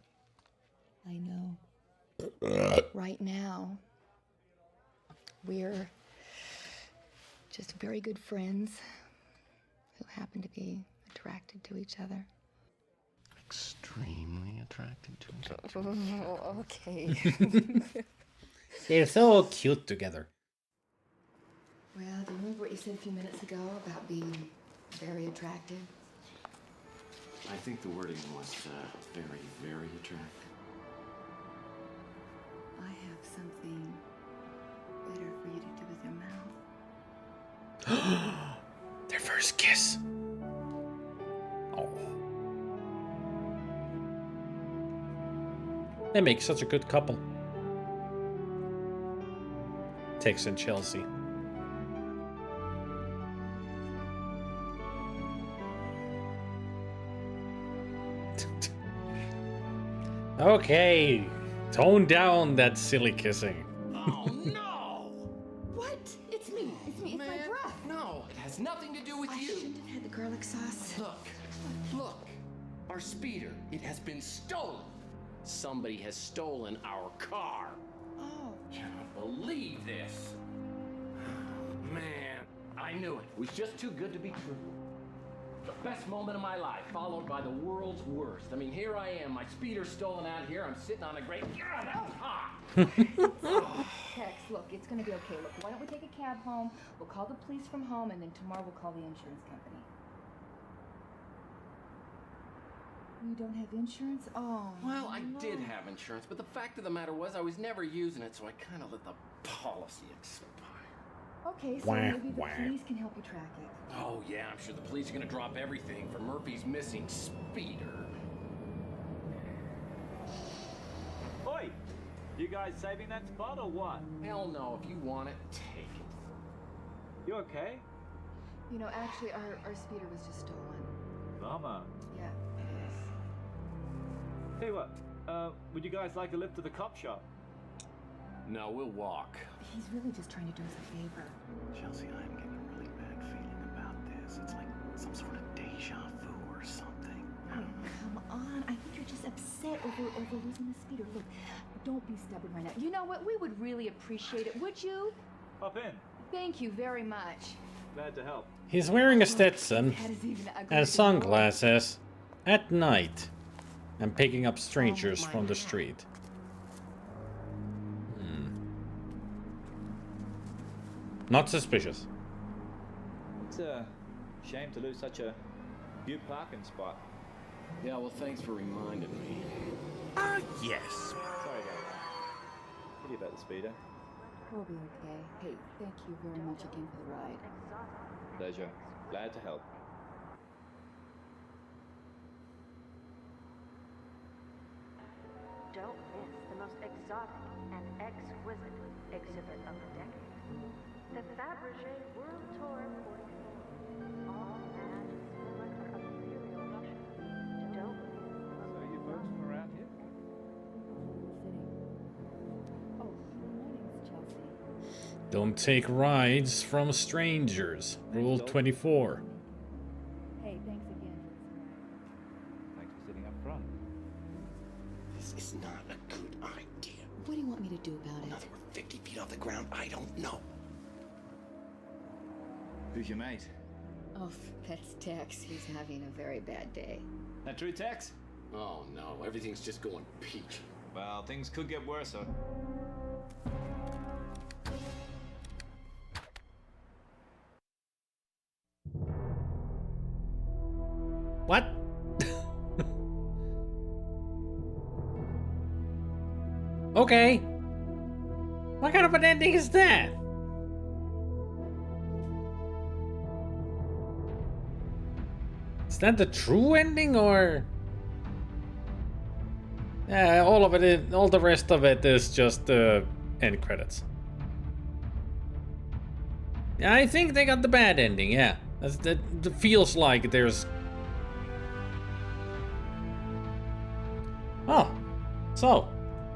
I know. Right now, we're just very good friends who happen to be attracted to each other. Extremely attracted to each other. Oh, okay. They're so cute together. Well, do you remember what you said a few minutes ago about being very attractive? I think the wording was very, very attractive. I have something better for you to do with your mouth. Their first kiss. Oh. They make such a good couple. Tex and Chelsea. Okay, tone down that silly kissing. Oh no! What? It's me. It's me. It's my breath. No, it has nothing to do with you. I shouldn't have had the garlic sauce. Look. Our speeder, it has been stolen. Somebody has stolen our car. Oh. Cannot believe this. I knew it. It was just too good to be true. The best moment of my life, followed by the world's worst. I mean, here I am, my speeder's stolen out here. I'm sitting on a great... God, that was hot! Tex, look, it's gonna be okay. Look, why don't we take a cab home? We'll call the police from home, and then tomorrow we'll call the insurance company. You don't have insurance? Oh. Well, I no. did have insurance, but the fact of the matter was I was never using it, so I kind of let the policy expire. Okay, so maybe the police can help you track it. Oh, yeah, I'm sure the police are gonna drop everything for Murphy's missing speeder. Oi! You guys saving that spot or what? Hell no, if you want it, take it. You okay? You know, actually, our speeder was just stolen. Bummer. Yeah, it is. Tell you what, would you guys like a lift to the cop shop? No, we'll walk. He's really just trying to do us a favor. Chelsea, I'm getting a really bad feeling about this. It's like some sort of deja vu or something. Oh, come on. I think you're just upset over losing the speeder. Look, don't be stubborn right now. You know what? We would really appreciate it, would you? Hop in. Thank you very much. Glad to help. He's wearing a Stetson and sunglasses at night and picking up strangers from the street. Not suspicious. It's a shame to lose such a good parking spot. Yeah, well, thanks for reminding me. Yes. Sorry about that. Pity about the speeder. We'll be okay. Hey, thank you very much again for the ride. Pleasure. Glad to help. Don't miss the most exotic and exquisite exhibit of the decade. The Fabergé World Tour 44. All matched silhouettes of imperial Russia. Don't miss. So you folks from around here? Oh, my name's Chelsea. Don't take rides from strangers. Rule 24. Hey, thanks again. Thanks for sitting up front. This is not a good idea. What do you want me to do about it? Now that we're 50 feet off the ground, I don't know. Who's your mate? Oh, that's Tex. He's having a very bad day. That true, Tex? Oh no, everything's just going peachy. Well, things could get worse, huh? What? Okay. What kind of an ending is that? Is that the true ending, or? Yeah, all of it, all the rest of it is just end credits. Yeah, I think they got the bad ending. Yeah, that feels like there's. Oh, so,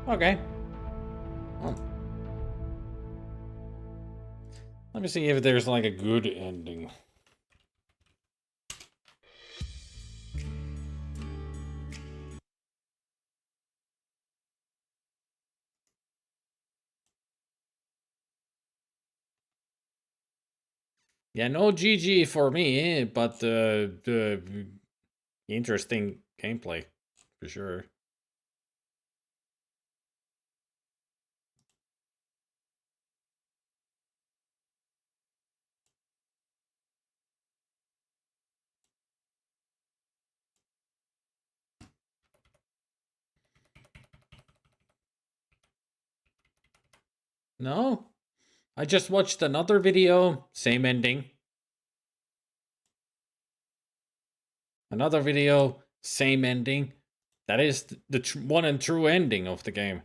okay. Oh. Let me see if there's like a good ending. Yeah, no GG for me, but interesting gameplay, for sure. No? I just watched another video, same ending. Another video, same ending. That is the one and true ending of the game.